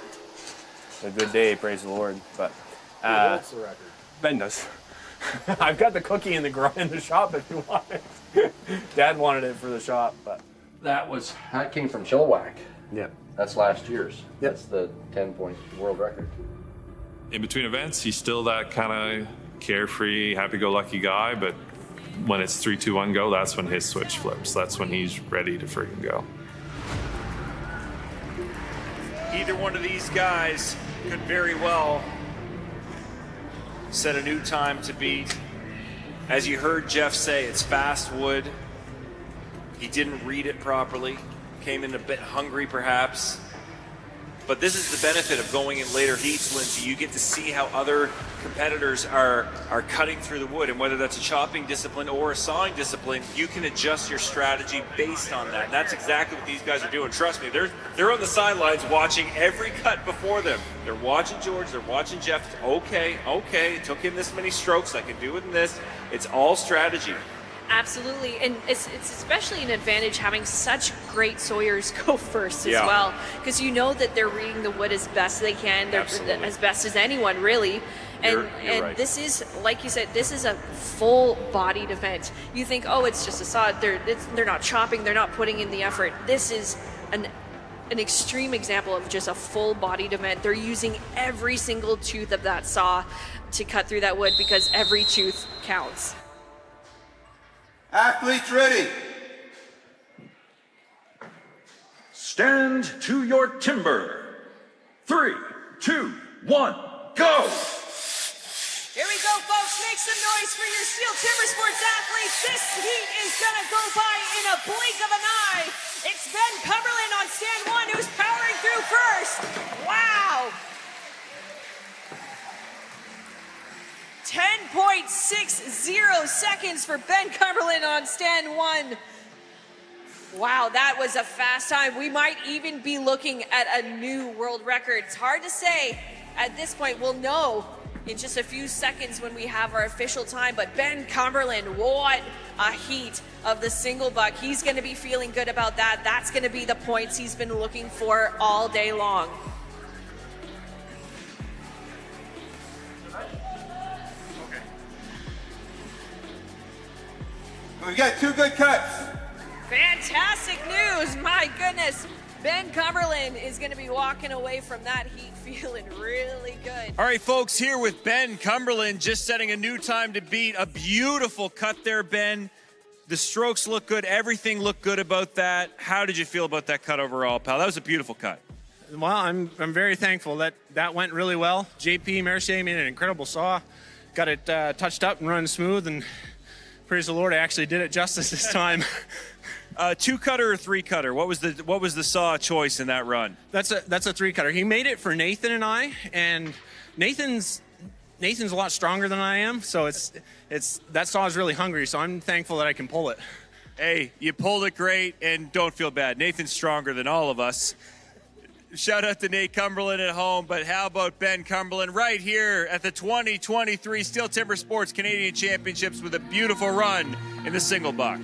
good day, praise the Lord. But Who holds the record? Ben does. I've got the cookie in the shop if you want it. Dad wanted it for the shop, but That came from Chilliwack. Yep. That's last year's. Yep. That's the 10-point world record. In between events, he's still that kind of carefree, happy-go-lucky guy, but when it's 3, 2, 1, go, that's when his switch flips. That's when he's ready to friggin' go. Either one of these guys could very well set a new time to beat. As you heard Jeff say, it's fast wood. He didn't read it properly, came in a bit hungry perhaps. But this is the benefit of going in later heats, Lindsay. You get to see how other competitors are cutting through the wood, and whether that's a chopping discipline or a sawing discipline, you can adjust your strategy based on that. And that's exactly what these guys are doing. Trust me, they're on the sidelines watching every cut before them. They're watching George, they're watching Jeff. Okay, it took him this many strokes, I can do it in this. It's all strategy. Absolutely, and it's especially an advantage having such great sawyers go first as well, because you know that they're reading the wood as best they can, they're as best as anyone really. And You're right. This is, like you said, this is a full-bodied event. You think, oh, it's just a saw. They're not chopping. They're not putting in the effort. This is an extreme example of just a full-bodied event. They're using every single tooth of that saw to cut through that wood because every tooth counts. Athletes ready. Stand to your timber. 3, 2, 1, go! Here we go, folks. Make some noise for your STIHL Timbersports athletes. This heat is going to go by in a blink of an eye. It's Ben Cumberland on stand 1 who's powering through first. Wow. 10.60 seconds for Ben Cumberland on stand 1. Wow, that was a fast time. We might even be looking at a new world record. It's hard to say at this point. We'll know in just a few seconds when we have our official time. But Ben Cumberland, what a heat of the single buck. He's going to be feeling good about that. That's going to be the points he's been looking for all day long. We've got 2 good cuts. Fantastic news, my goodness. Ben Cumberland is going to be walking away from that heat feeling really good. All right, folks, here with Ben Cumberland, just setting a new time to beat. A beautiful cut there, Ben. The strokes look good. Everything looked good about that. How did you feel about that cut overall, pal? That was a beautiful cut. Well, I'm very thankful that went really well. JP Mercier made an incredible saw. Got it touched up and run smooth, and praise the Lord, I actually did it justice this time. 2-cutter or 3-cutter? What was the saw choice in that run? That's a 3-cutter. He made it for Nathan and I, and Nathan's a lot stronger than I am, so that saw is really hungry, so I'm thankful that I can pull it. Hey, you pulled it great, and don't feel bad. Nathan's stronger than all of us. Shout out to Nate Cumberland at home, but how about Ben Cumberland right here at the 2023 Steel Timber Sports Canadian Championships with a beautiful run in the single buck.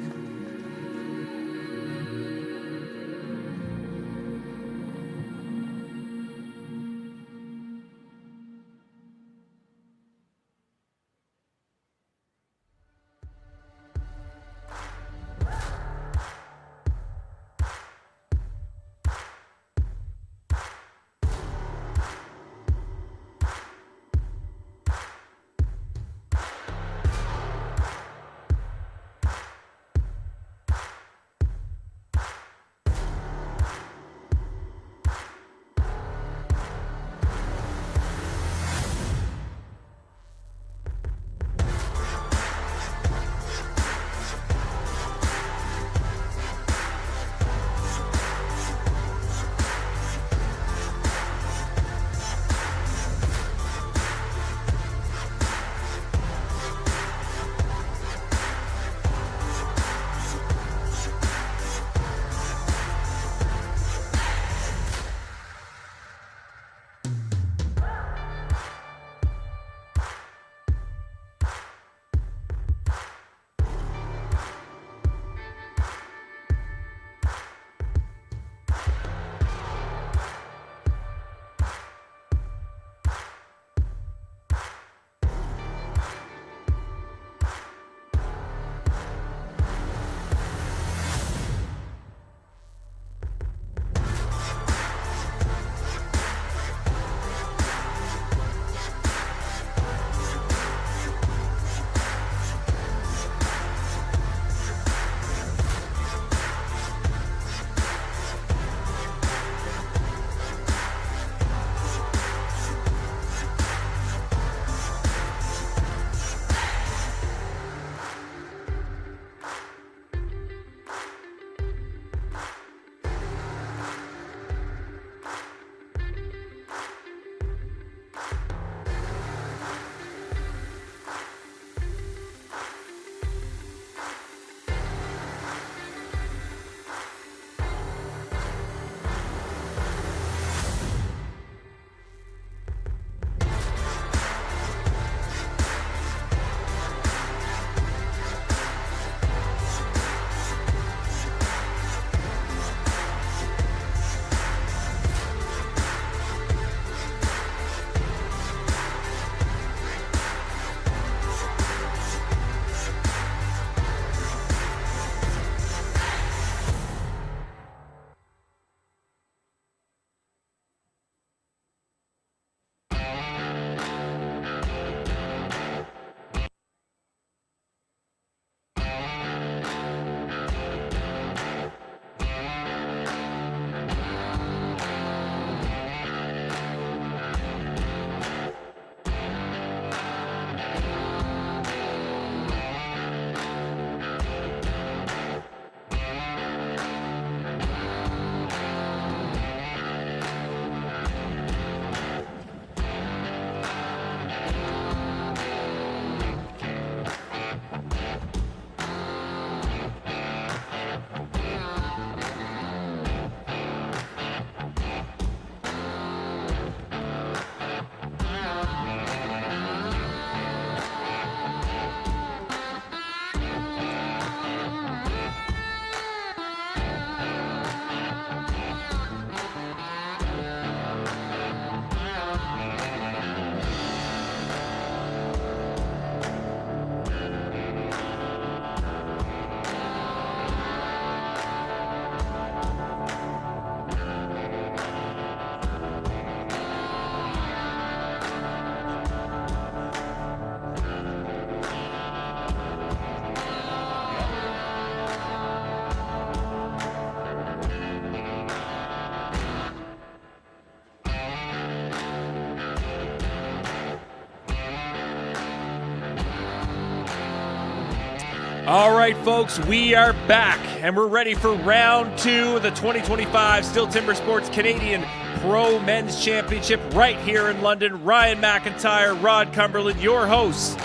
All right, folks, we are back, and we're ready for round two of the 2025 Steel Timber Sports Canadian Pro Men's Championship right here in London. Ryan McIntyre, Rod Cumberland, your hosts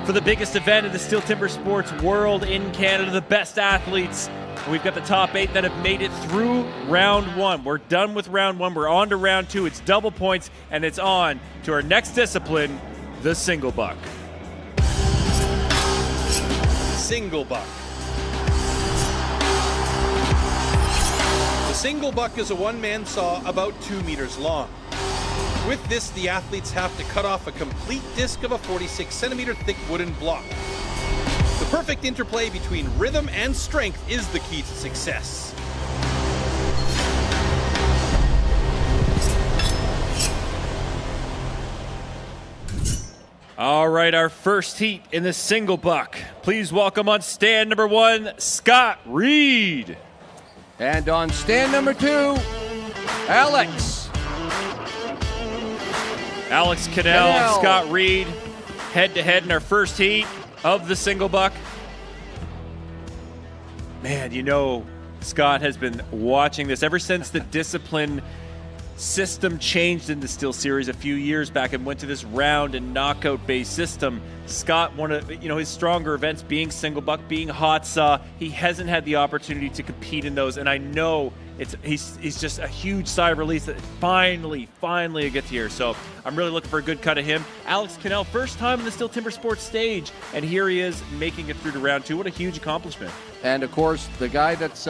for the biggest event in the Steel Timber Sports world in Canada. The best athletes We've got the top 8 that have made it through round 1. We're done with round 1. We're on to round 2. It's double points, and it's on to our next discipline, the single buck. Single buck. The single buck is a one-man saw about 2 meters long. With this, the athletes have to cut off a complete disc of a 46-centimeter thick wooden block. The perfect interplay between rhythm and strength is the key to success. All right, our first heat in the single buck. Please welcome on stand number 1, Scott Reed. And on stand number 2, Alex. Alex Cannell, Scott Reed, head-to-head in our first heat of the single buck. Man, you know, Scott has been watching this ever since the discipline system changed in the Steel Series a few years back and went to this round and knockout-based system. Scott, one of his stronger events being single buck, being hot saw, he hasn't had the opportunity to compete in those, and I know he's just a huge sigh of release that finally I get to hear. So I'm really looking for a good cut of him. Alex Cannell, first time on the STIHL TIMBERSPORTS stage, and here he is making it through to round 2. What a huge accomplishment. And of course, the guy that's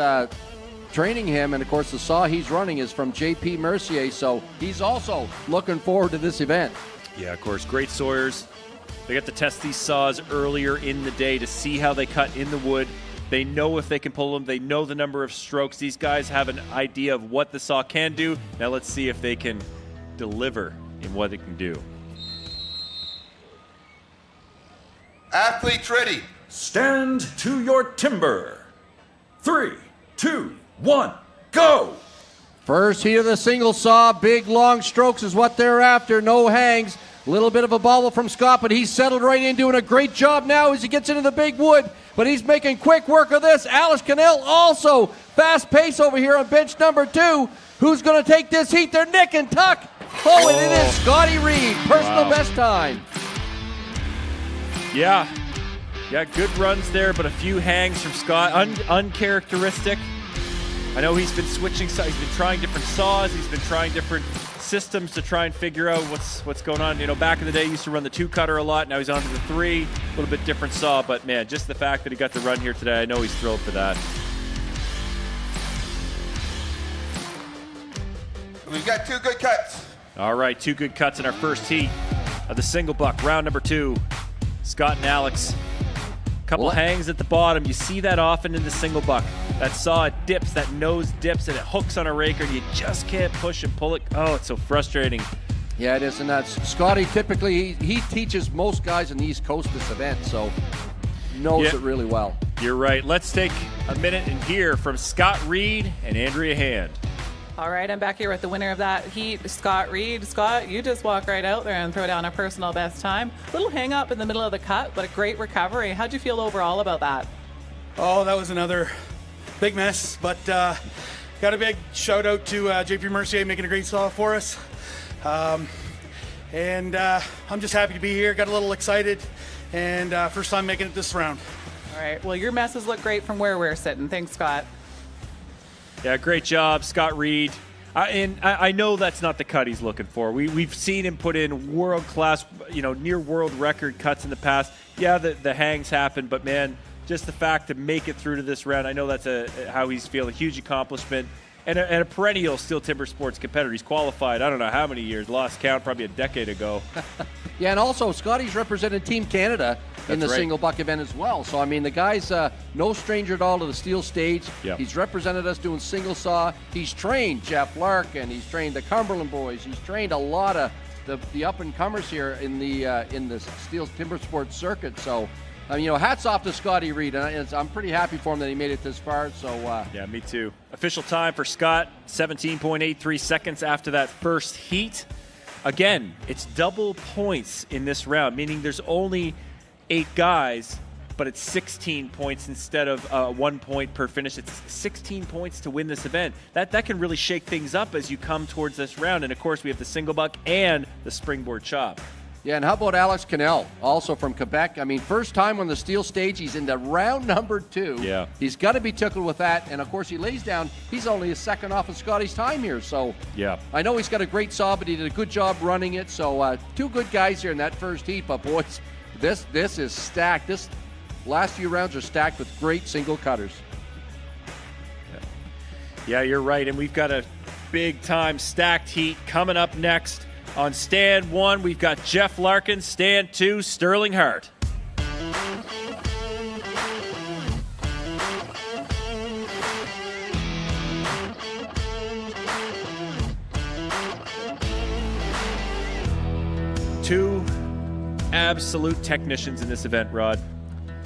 training him, and of course the saw he's running is from JP Mercier, so he's also looking forward to this event. Yeah, of course, great sawyers. They got to test these saws earlier in the day to see how they cut in the wood. They know if they can pull them. They know the number of strokes. These guys have an idea of what the saw can do. Now let's see if they can deliver in what it can do. Athletes ready. Stand to your timber. 3, 2, 1, go! First heat of the single saw, big long strokes is what they're after, no hangs. A little bit of a bobble from Scott, but he's settled right in, doing a great job now as he gets into the big wood, but he's making quick work of this. Alex Cannell also fast pace over here on bench number 2. Who's going to take this heat? They're nick and tuck. Oh, and it is Scotty Reed, personal best time. Yeah, good runs there, but a few hangs from Scott, uncharacteristic. I know he's been switching, he's been trying different saws, he's been trying different systems to try and figure out what's going on. You know, back in the day, he used to run the 2-cutter a lot. Now he's on to the 3, a little bit different saw. But man, just the fact that he got to run here today, I know he's thrilled for that. We've got 2 good cuts. All right, 2 good cuts in our first heat of the single buck, round number 2. Scott and Alex. Couple hangs at the bottom. You see that often in the single buck. That saw, it dips, that nose dips, and it hooks on a raker, and you just can't push and pull it. Oh, it's so frustrating. Yeah, it is, and that's Scotty. Typically, he teaches most guys in the East Coast this event, so knows it really well. You're right. Let's take a minute and hear from Scott Reed and Andrea Hand. All right, I'm back here with the winner of that heat, Scott Reed. Scott, you just walk right out there and throw down a personal best time. Little hang up in the middle of the cut, but a great recovery. How'd you feel overall about that? Oh, that was another big mess, but got a big shout out to JP Mercier making a great saw for us. And I'm just happy to be here. Got a little excited, and first time making it this round. All right, well, your messes look great from where we're sitting. Thanks, Scott. Yeah, great job, Scott Reed. And I know that's not the cut he's looking for. We've seen him put in world-class, near world record cuts in the past. Yeah, the hangs happen, but man, just the fact to make it through to this round, I know that's how he's feeling. A huge accomplishment. And a perennial Steel Timber Sports competitor. He's qualified, I don't know how many years, lost count, probably a decade ago. Yeah, and also Scotty's represented Team Canada in the single buck event as well. So, I mean, the guy's no stranger at all to the steel stage. Yep. He's represented us doing single saw. He's trained Jeff Larkin. He's trained the Cumberland boys. He's trained a lot of the up-and-comers here in the Steel Timber Sports circuit. So, hats off to Scotty Reed, and I'm pretty happy for him that he made it this far. So yeah, me too. Official time for Scott, 17.83 seconds after that first heat. Again, it's double points in this round, meaning there's only 8 guys, but it's 16 points instead of 1 point per finish. It's 16 points to win this event. That can really shake things up as you come towards this round. And of course, we have the single buck and the springboard chop. Yeah, and how about Alex Cannell, also from Quebec? I mean, first time on the steel stage. He's into round number 2. Yeah. He's got to be tickled with that. And, of course, he lays down. He's only a second off of Scotty's time here. So yeah, I know he's got a great saw, but he did a good job running it. So 2 good guys here in that first heat. But, boys, this is stacked. This last few rounds are stacked with great single cutters. Yeah, you're right. And we've got a big-time stacked heat coming up next. On stand 1, we've got Jeff Larkin. Stand 2, Stirling Hart. Two absolute technicians in this event, Rod.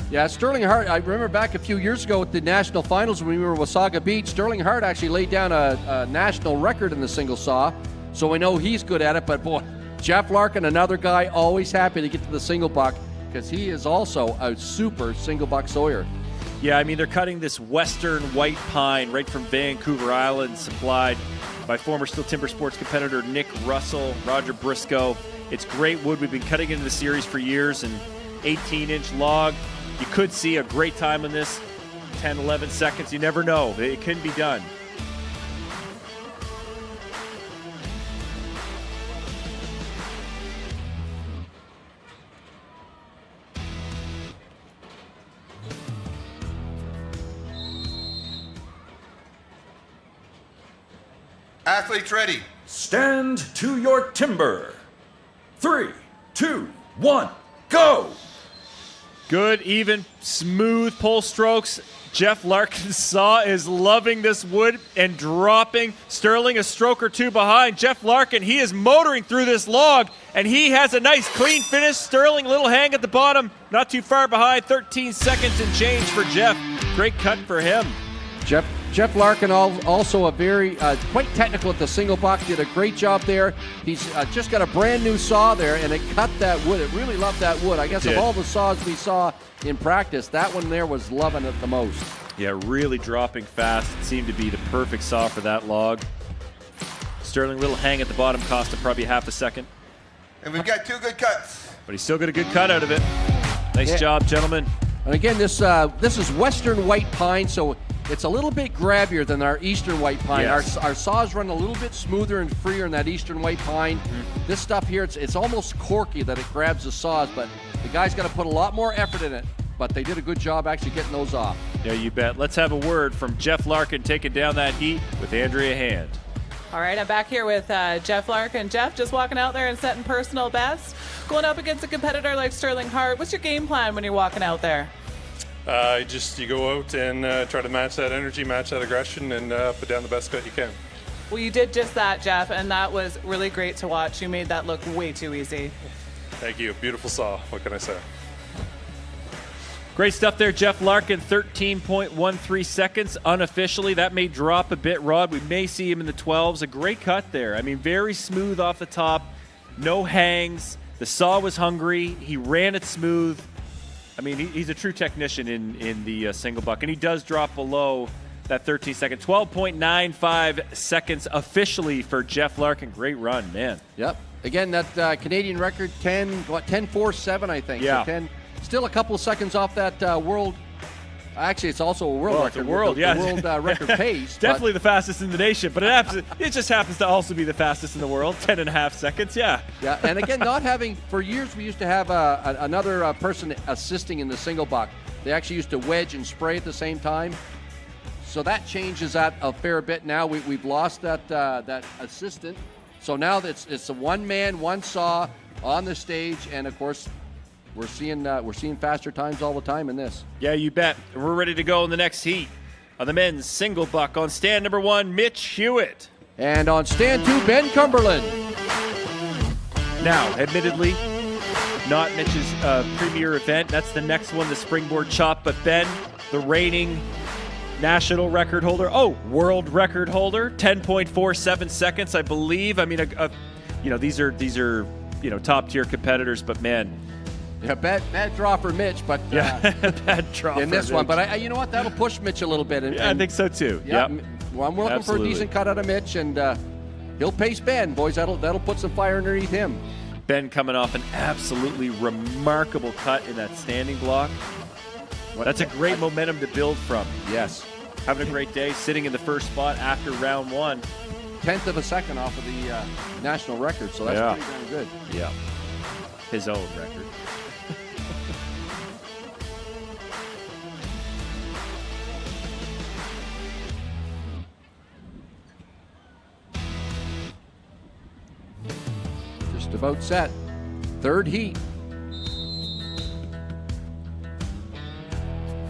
Yeah, Stirling Hart, I remember back a few years ago at the national finals when we were in Wasaga Beach, Stirling Hart actually laid down a national record in the single saw. So we know he's good at it, but boy, Jeff Larkin, another guy, always happy to get to the single buck because he is also a super single buck sawyer. Yeah, I mean, they're cutting this western white pine right from Vancouver Island, supplied by former Steel Timber Sports competitor Nick Russell, Roger Briscoe. It's great wood. We've been cutting into the series for years, and 18-inch log. You could see a great time on this, 10, 11 seconds. You never know. It can be done. Athletes ready. Stand to your timber. 3, 2, 1, go! Good, even, smooth pull strokes. Jeff Larkin's saw is loving this wood and dropping. Stirling a stroke or 2 behind. Jeff Larkin, he is motoring through this log, and he has a nice clean finish. Stirling, little hang at the bottom, not too far behind. 13 seconds and change for Jeff. Great cut for him. Jeff Larkin, also a very quite technical at the single buck, did a great job there. He's just got a brand new saw there, and it cut that wood. It really loved that wood. I guess of all the saws we saw in practice, that one there was loving it the most. Yeah, really dropping fast. It seemed to be the perfect saw for that log. Stirling, little hang at the bottom, cost him probably half a second. And we've got 2 good cuts. But he still got a good cut out of it. Nice job, gentlemen. And again, this is western white pine, so it's a little bit grabbier than our eastern white pine. Yes. Our saws run a little bit smoother and freer in that eastern white pine. Mm-hmm. This stuff here, it's almost corky that it grabs the saws, but the guy's got to put a lot more effort in it. But they did a good job actually getting those off. Yeah, you bet. Let's have a word from Jeff Larkin taking down that heat with Andrea Hand. All right, I'm back here with Jeff Larkin. Jeff, just walking out there and setting personal best. Going up against a competitor like Stirling Hart, what's your game plan when you're walking out there? You go out and try to match that energy, match that aggression, and put down the best cut you can. Well, you did just that, Jeff, and that was really great to watch. You made that look way too easy. Thank you. Beautiful saw. What can I say? Great stuff there, Jeff Larkin, 13.13 seconds unofficially. That may drop a bit, Rod. We may see him in the 12s. A great cut there. I mean, very smooth off the top, no hangs. The saw was hungry. He ran it smooth. I mean, he's a true technician in the single buck, and he does drop below that 13-second. 12.95 seconds officially for Jeff Larkin. Great run, man. Yep. Again, that Canadian record, 10.47, I think. Yeah. So still a couple of seconds off that world. Actually, it's also a world record. It's a world, yeah. The world record pace. Definitely the fastest in the nation, but it just happens to also be the fastest in the world. 10.5 seconds, yeah. Yeah, and again, not having, for years we used to have another person assisting in the single buck. They actually used to wedge and spray at the same time. So that changes that a fair bit now. We've lost that assistant. So now it's a one man, one saw on the stage, and of course, we're seeing faster times all the time in this. Yeah, you bet. We're ready to go in the next heat on the men's single buck. On stand number 1, Mitch Hewitt. And on stand 2, Ben Cumberland. Now, admittedly, not Mitch's premier event. That's the next one, the Springboard chop. But Ben, the reigning national record holder, world record holder, 10.47 seconds, I believe. I mean, these are top tier competitors, but man. Yeah, bad draw for Mitch, but bad draw in this for one. Mitch. But you know what? That'll push Mitch a little bit. I think so too. Yeah. Well, I'm looking for a decent cut out of Mitch, and he'll pace Ben, boys. That'll put some fire underneath him. Ben coming off an absolutely remarkable cut in that standing block. That's a great momentum to build from. Yes. Having a great day, sitting in the first spot after round 1. 1/10 of a second off of the national record, so that's pretty darn good. Yeah. His own record. Just about set. Third heat.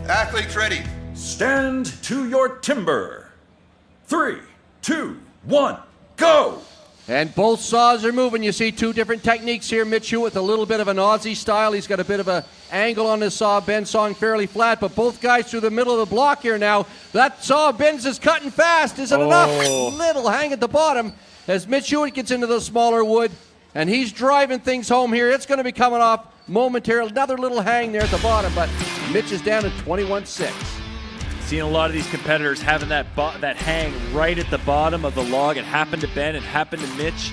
Athletes ready. Stand to your timber. 3, 2, 1, go! And both saws are moving. You see two different techniques here. Mitch Hewitt with a little bit of an Aussie style. He's got a bit of an angle on his saw. Ben sawing fairly flat, but both guys through the middle of the block here now. That saw of Ben's is cutting fast. Is it enough? Little hang at the bottom as Mitch Hewitt gets into the smaller wood, and he's driving things home here. It's going to be coming off momentarily. Another little hang there at the bottom, but Mitch is down at 21-6. Seeing a lot of these competitors having that hang right at the bottom of the log. It happened to Ben. It happened to Mitch.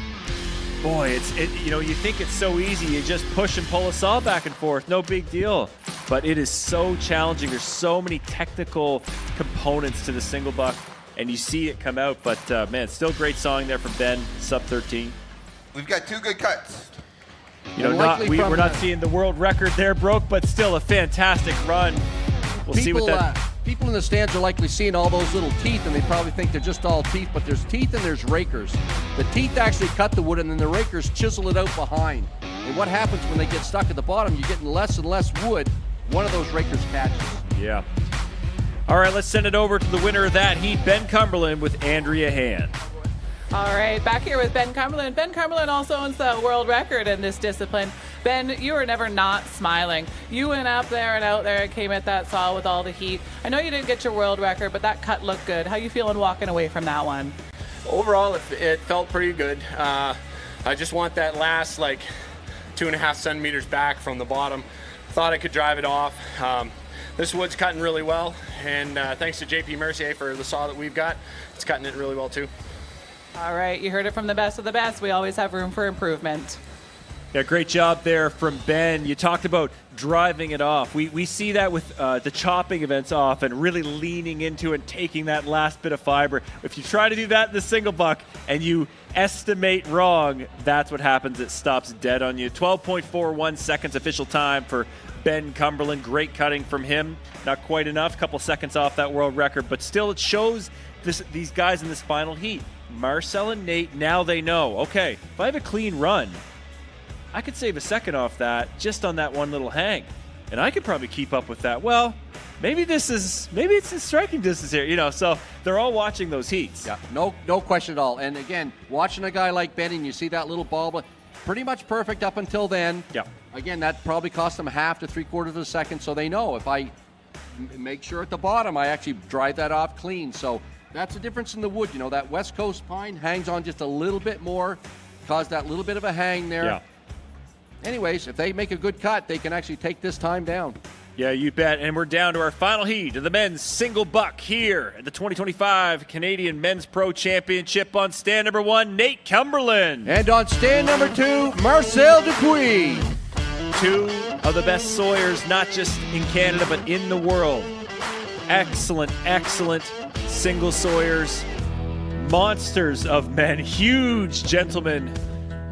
Boy, you think it's so easy. You just push and pull a saw back and forth. No big deal. But it is so challenging. There's so many technical components to the single buck, and you see it come out. But, man, still great sawing there from Ben, sub 13. We've got two good cuts. We're not seeing the world record there broke, but still a fantastic run. We'll see what that... People in the stands are likely seeing all those little teeth, and they probably think they're just all teeth, but there's teeth and there's rakers. The teeth actually cut the wood, and then the rakers chisel it out behind. And what happens when they get stuck at the bottom, you're getting less and less wood. One of those rakers catches. Yeah. All right, let's send it over to the winner of that heat, Ben Cumberland with Andrea Hand. All right, back here with Ben Cumberland. Ben Cumberland also owns the world record in this discipline. Ben, you were never not smiling. You went up there and out there and came at that saw with all the heat. I know you didn't get your world record, but that cut looked good. How you feeling walking away from that one? Overall, it felt pretty good. I just want that last 2.5 centimeters back from the bottom. Thought I could drive it off. This wood's cutting really well, and thanks to JP Mercier for the saw that we've got. It's cutting it really well too. All right, you heard it from the best of the best. We always have room for improvement. Yeah, great job there from Ben. You talked about driving it off. We see that with the chopping events often, really leaning into and taking that last bit of fiber. If you try to do that in the single buck and you estimate wrong, that's what happens. It stops dead on you. 12.41 seconds official time for Ben Cumberland. Great cutting from him. Not quite enough, a couple seconds off that world record, but still it shows these guys in this final heat. Marcel and Nate, now they know, okay, if I have a clean run, I could save a second off that just on that one little hang. And I could probably keep up with that. Well, maybe it's in striking distance here, so they're all watching those heats. Yeah, no question at all. And again, watching a guy like Ben and you see that little ball, pretty much perfect up until then. Yeah. Again, that probably cost them 1/2 to 3/4 of a second, so they know if I make sure at the bottom I actually drive that off clean. So that's the difference in the wood. That West Coast pine hangs on just a little bit more, cause that little bit of a hang there. Yeah. Anyways, if they make a good cut, they can actually take this time down. Yeah, you bet. And we're down to our final heat of the men's single buck here at the 2025 Canadian Men's Pro Championship. On stand number 1, Nate Cumberland. And on stand number 2, Marcel Dupuis. Two of the best sawyers, not just in Canada, but in the world. Excellent, excellent single sawyers. Monsters of men, huge gentlemen.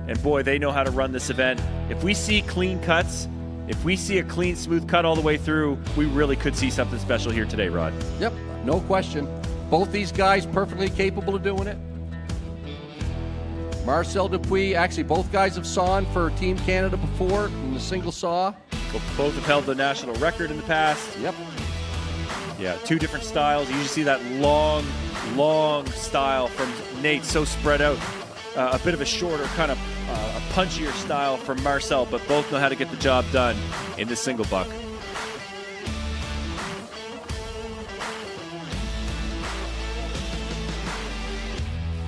And boy, they know how to run this event. If we see clean cuts, if we see a clean, smooth cut all the way through, we really could see something special here today, Rod. Yep, no question. Both these guys perfectly capable of doing it. Marcel Dupuis, actually both guys have sawn for Team Canada before in the single saw. Both have held the national record in the past. Yep. Yeah, two different styles. You usually see that long style from Nate, so spread out. A bit of a shorter, kind of a punchier style from Marcel, but both know how to get the job done in this single buck.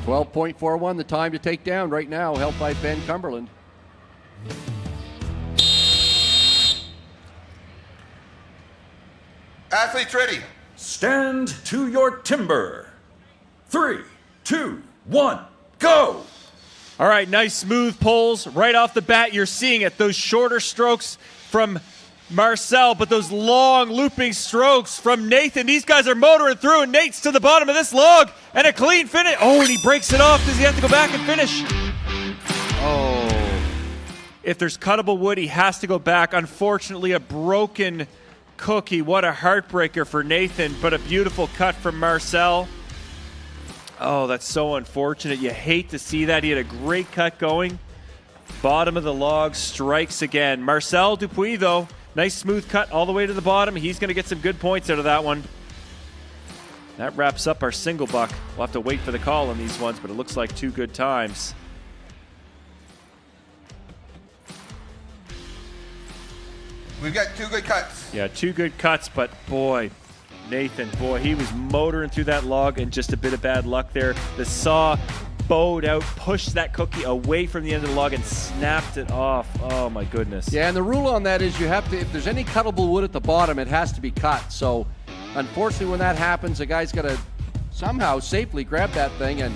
.41, the time to take down right now, held by Ben Cumberland. Athletes ready. Stand to your timber. 3, 2, 1, go! All right, nice smooth pulls right off the bat. You're seeing it. Those shorter strokes from Marcel, but those long looping strokes from Nathan. These guys are motoring through, and Nate's to the bottom of this log, and a clean finish. Oh, and he breaks it off. Does he have to go back and finish? Oh. If there's cuttable wood, he has to go back. Unfortunately, a broken cookie. What a heartbreaker for Nathan, but a beautiful cut from Marcel. Oh, that's so unfortunate. You hate to see that. He had a great cut going. Bottom of the log, strikes again. Marcel Dupuis, though, nice smooth cut all the way to the bottom. He's going to get some good points out of that one. That wraps up our single buck. We'll have to wait for the call on these ones, but it looks like 2 good times. We've got 2 good cuts. Yeah, 2 good cuts, but boy, Nathan, he was motoring through that log, and just a bit of bad luck there. The saw bowed out, pushed that cookie away from the end of the log and snapped it off. Oh my goodness. Yeah, and the rule on that is you have to, if there's any cuttable wood at the bottom, it has to be cut. So unfortunately when that happens, the guy's got to somehow safely grab that thing and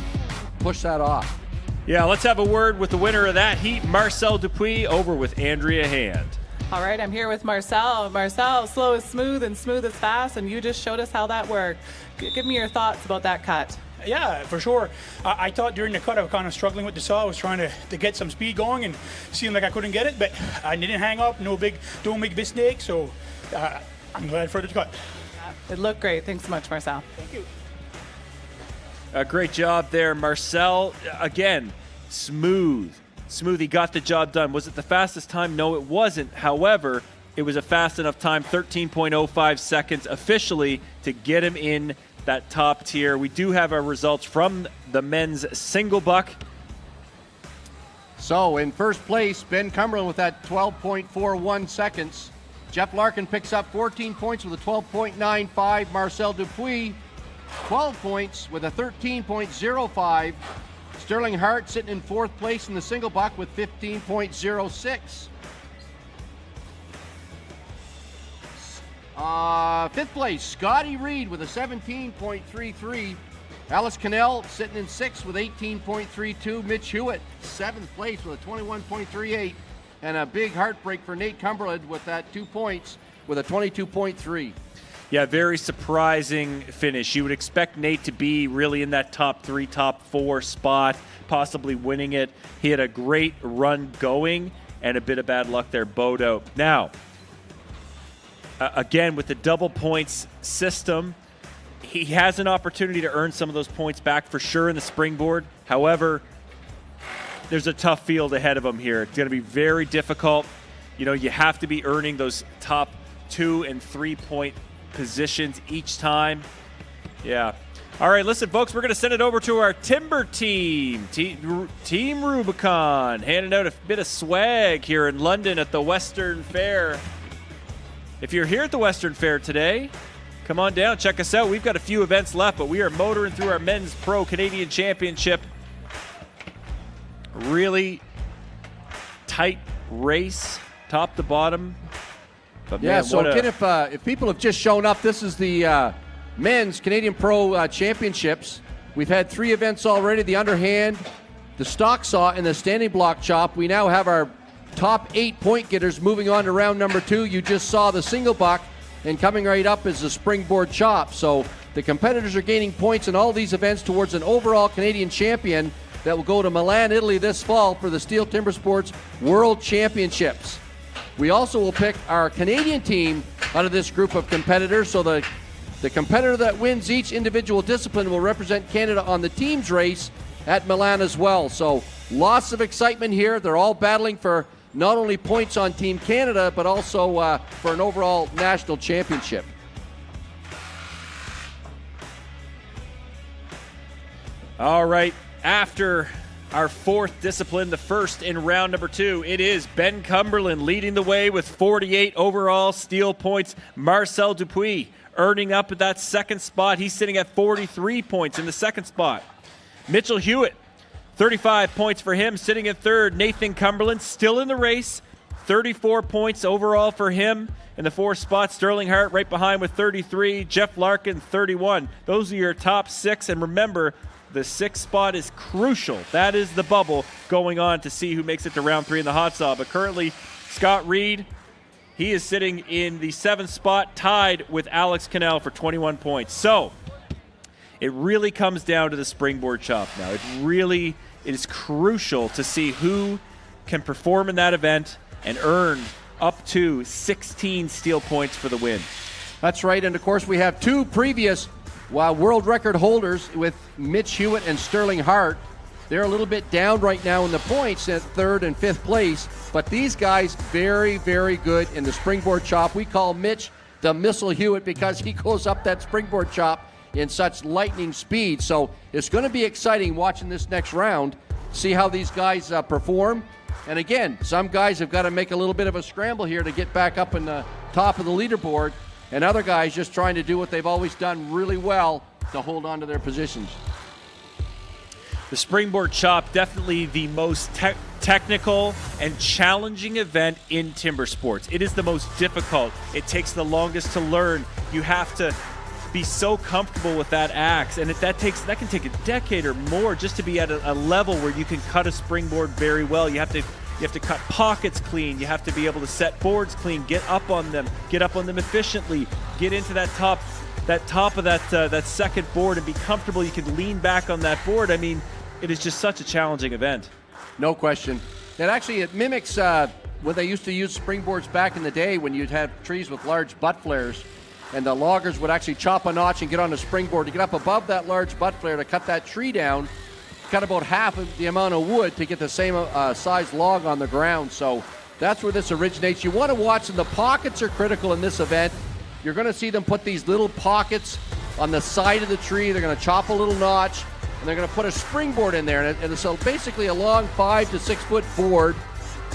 push that off. Yeah, let's have a word with the winner of that heat, Marcel Dupuis, over with Andrea Hand. All right, I'm here with Marcel. Marcel, slow is smooth and smooth is fast, and you just showed us how that worked. Give me your thoughts about that cut. Yeah, for sure. I thought during the cut I was kind of struggling with the saw. I was trying to get some speed going and seemed like I couldn't get it, but I didn't hang up, don't make mistake, so I'm glad for the cut. It looked great. Thanks so much, Marcel. Thank you. A great job there, Marcel. Again, smooth. He got the job done. Was it the fastest time? No, it wasn't. However, it was a fast enough time, 13.05 seconds officially, to get him in that top tier. We do have our results from the men's single buck. So in first place, Ben Cumberland with that 12.41 seconds. Jeff Larkin picks up 14 points with a 12.95. Marcel Dupuis, 12 points with a 13.05. Sterling Hart sitting in fourth place in the single buck with 15.06. Fifth place, Scotty Reed with a 17.33. Alice Cannell sitting in sixth with 18.32. Mitch Hewitt, seventh place with a 21.38. And a big heartbreak for Nate Cumberland with that 2 points with a 22.3. Yeah, very surprising finish. You would expect Nate to be really in that top 3, top 4 spot, possibly winning it. He had a great run going and a bit of bad luck there, bowed out. Now, again, with the double points system, he has an opportunity to earn some of those points back for sure in the springboard. However, there's a tough field ahead of him here. It's going to be very difficult. You know, you have to be earning those top 2 and 3 point positions each time. Yeah. All right, listen, folks, we're going to send it over to our Timber team, Team Rubicon, handing out a bit of swag here in London at the Western Fair. If you're here at the Western Fair today, come on down, check us out. We've got a few events left, but we are motoring through our Men's Pro Canadian Championship. Really tight race, top to bottom. But yeah, man, so again, if people have just shown up, this is the Men's Canadian Pro Championships. We've had 3 events already, the underhand, the stock saw, and the standing block chop. We now have our top 8 point getters moving on to round number 2. You just saw the single buck, and coming right up is the springboard chop. So the competitors are gaining points in all these events towards an overall Canadian champion that will go to Milan, Italy this fall for the STIHL Timbersports World Championships. We also will pick our Canadian team out of this group of competitors, so the competitor that wins each individual discipline will represent Canada on the team's race at Milan as well. So lots of excitement here. They're all battling for not only points on Team Canada, but also for an overall national championship. All right, after our 4th discipline, the first in round number 2, it is Ben Cumberland leading the way with 48 overall steel points. Marcel Dupuis earning up at that 2nd spot. He's sitting at 43 points in the 2nd spot. Mitchell Hewitt, 35 points for him, sitting at 3rd. Nathan Cumberland still in the race, 34 points overall for him in the 4th spot. Sterling Hart right behind with 33. Jeff Larkin, 31. Those are your top 6. And remember, The 6th spot is crucial. That is the bubble going on to see who makes it to round 3 in the hot saw. But currently, Scott Reed, he is sitting in the 7th spot, tied with Alex Cannell for 21 points. So it really comes down to the springboard chop now. It is crucial to see who can perform in that event and earn up to 16 steel points for the win. That's right, and of course we have 2 previous world record holders with Mitch Hewitt and Sterling Hart. They're a little bit down right now in the points at 3rd and 5th place, but these guys very, very good in the springboard chop. We call Mitch the Missile Hewitt because he goes up that springboard chop in such lightning speed. So it's going to be exciting watching this next round, see how these guys perform. And again, some guys have got to make a little bit of a scramble here to get back up in the top of the leaderboard, and other guys just trying to do what they've always done really well to hold on to their positions. The springboard chop, definitely the most technical and challenging event in timber sports. It is the most difficult. It takes the longest to learn. You have to be so comfortable with that axe, and that can take a decade or more just to be at a level where you can cut a springboard very well. You have to cut pockets clean. You have to be able to set boards clean, get up on them efficiently, get into that top of that second board and be comfortable. You can lean back on that board. I mean, it is just such a challenging event. No question. It mimics when they used to use springboards back in the day when you'd have trees with large butt flares, and the loggers would actually chop a notch and get on a springboard to get up above that large butt flare to cut that tree down, cut about half of the amount of wood to get the same size log on the ground. So that's where this originates. You want to watch, and the pockets are critical in this event. You're going to see them put these little pockets on the side of the tree. They're going to chop a little notch, and they're going to put a springboard in there. And so basically a long 5 to 6 foot board.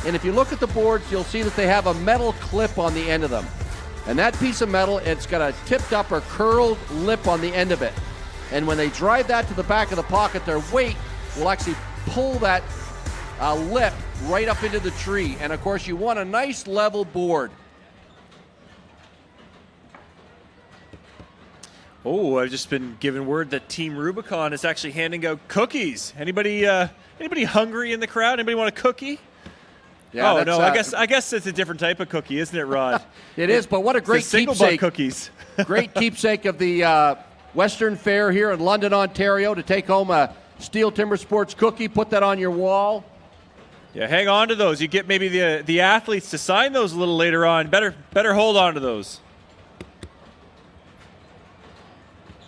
And if you look at the boards, you'll see that they have a metal clip on the end of them. And that piece of metal, it's got a tipped up or curled lip on the end of it. And when they drive that to the back of the pocket, their weight will actually pull that lip right up into the tree. And of course, you want a nice level board. Oh, I've just been given word that Team Rubicon is actually handing out cookies. Anybody hungry in the crowd? Anybody want a cookie? Yeah, oh, no, I guess it's a different type of cookie, isn't it, Rod? It is, but what a great keepsake. Cookies. Great keepsake of the Western Fair here in London, Ontario, to take home a STIHL Timbersports cookie, put that on your wall. Yeah, hang on to those. You get maybe the athletes to sign those a little later on. Better hold on to those.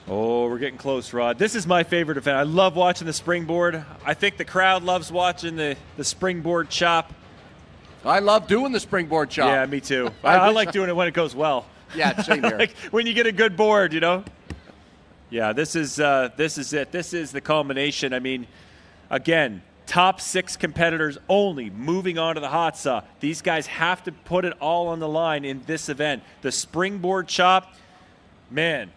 Oh, we're getting close, Rod. This is my favorite event. I love watching the springboard. I think the crowd loves watching the springboard chop. I love doing the springboard chop. Yeah, me too. I like doing it when it goes well. Yeah, same here. Like when you get a good board, you know. Yeah, this is it. This is the culmination. I mean, again, top 6 competitors only moving on to the hot saw. These guys have to put it all on the line in this event. The springboard chop, man.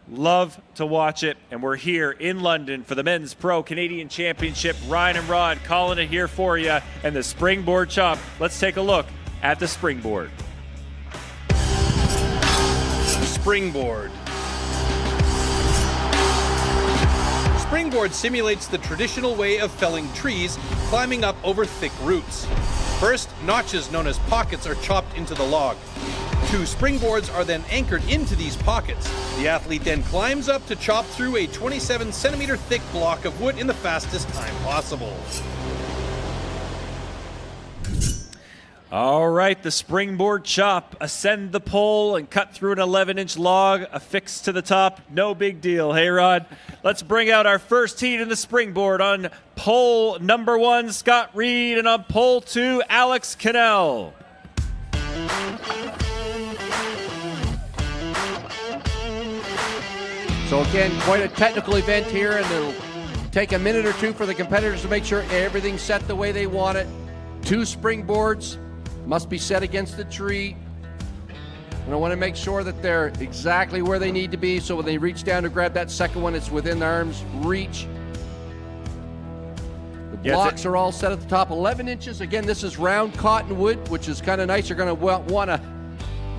Love to watch it, and we're here in London for the Men's Pro Canadian Championship. Ryan and Rod calling it here for you, and the springboard chop. Let's take a look at the springboard. Springboard. Springboard simulates the traditional way of felling trees, climbing up over thick roots. First, notches known as pockets are chopped into the log. 2 springboards are then anchored into these pockets. The athlete then climbs up to chop through a 27-centimeter thick block of wood in the fastest time possible. All right, the springboard chop. Ascend the pole and cut through an 11-inch log affixed to the top. No big deal. Hey, Rod, let's bring out our first heat in the springboard. On pole number 1, Scott Reed, and on pole 2, Alex Cannell. So again, quite a technical event here, and it'll take a minute or two for the competitors to make sure everything's set the way they want it. 2 springboards must be set against the tree. And I want to make sure that they're exactly where they need to be, so when they reach down to grab that second one, it's within arm's reach. The blocks are all set at the top, 11 inches. Again, this is round cottonwood, which is kind of nice. You're going to want to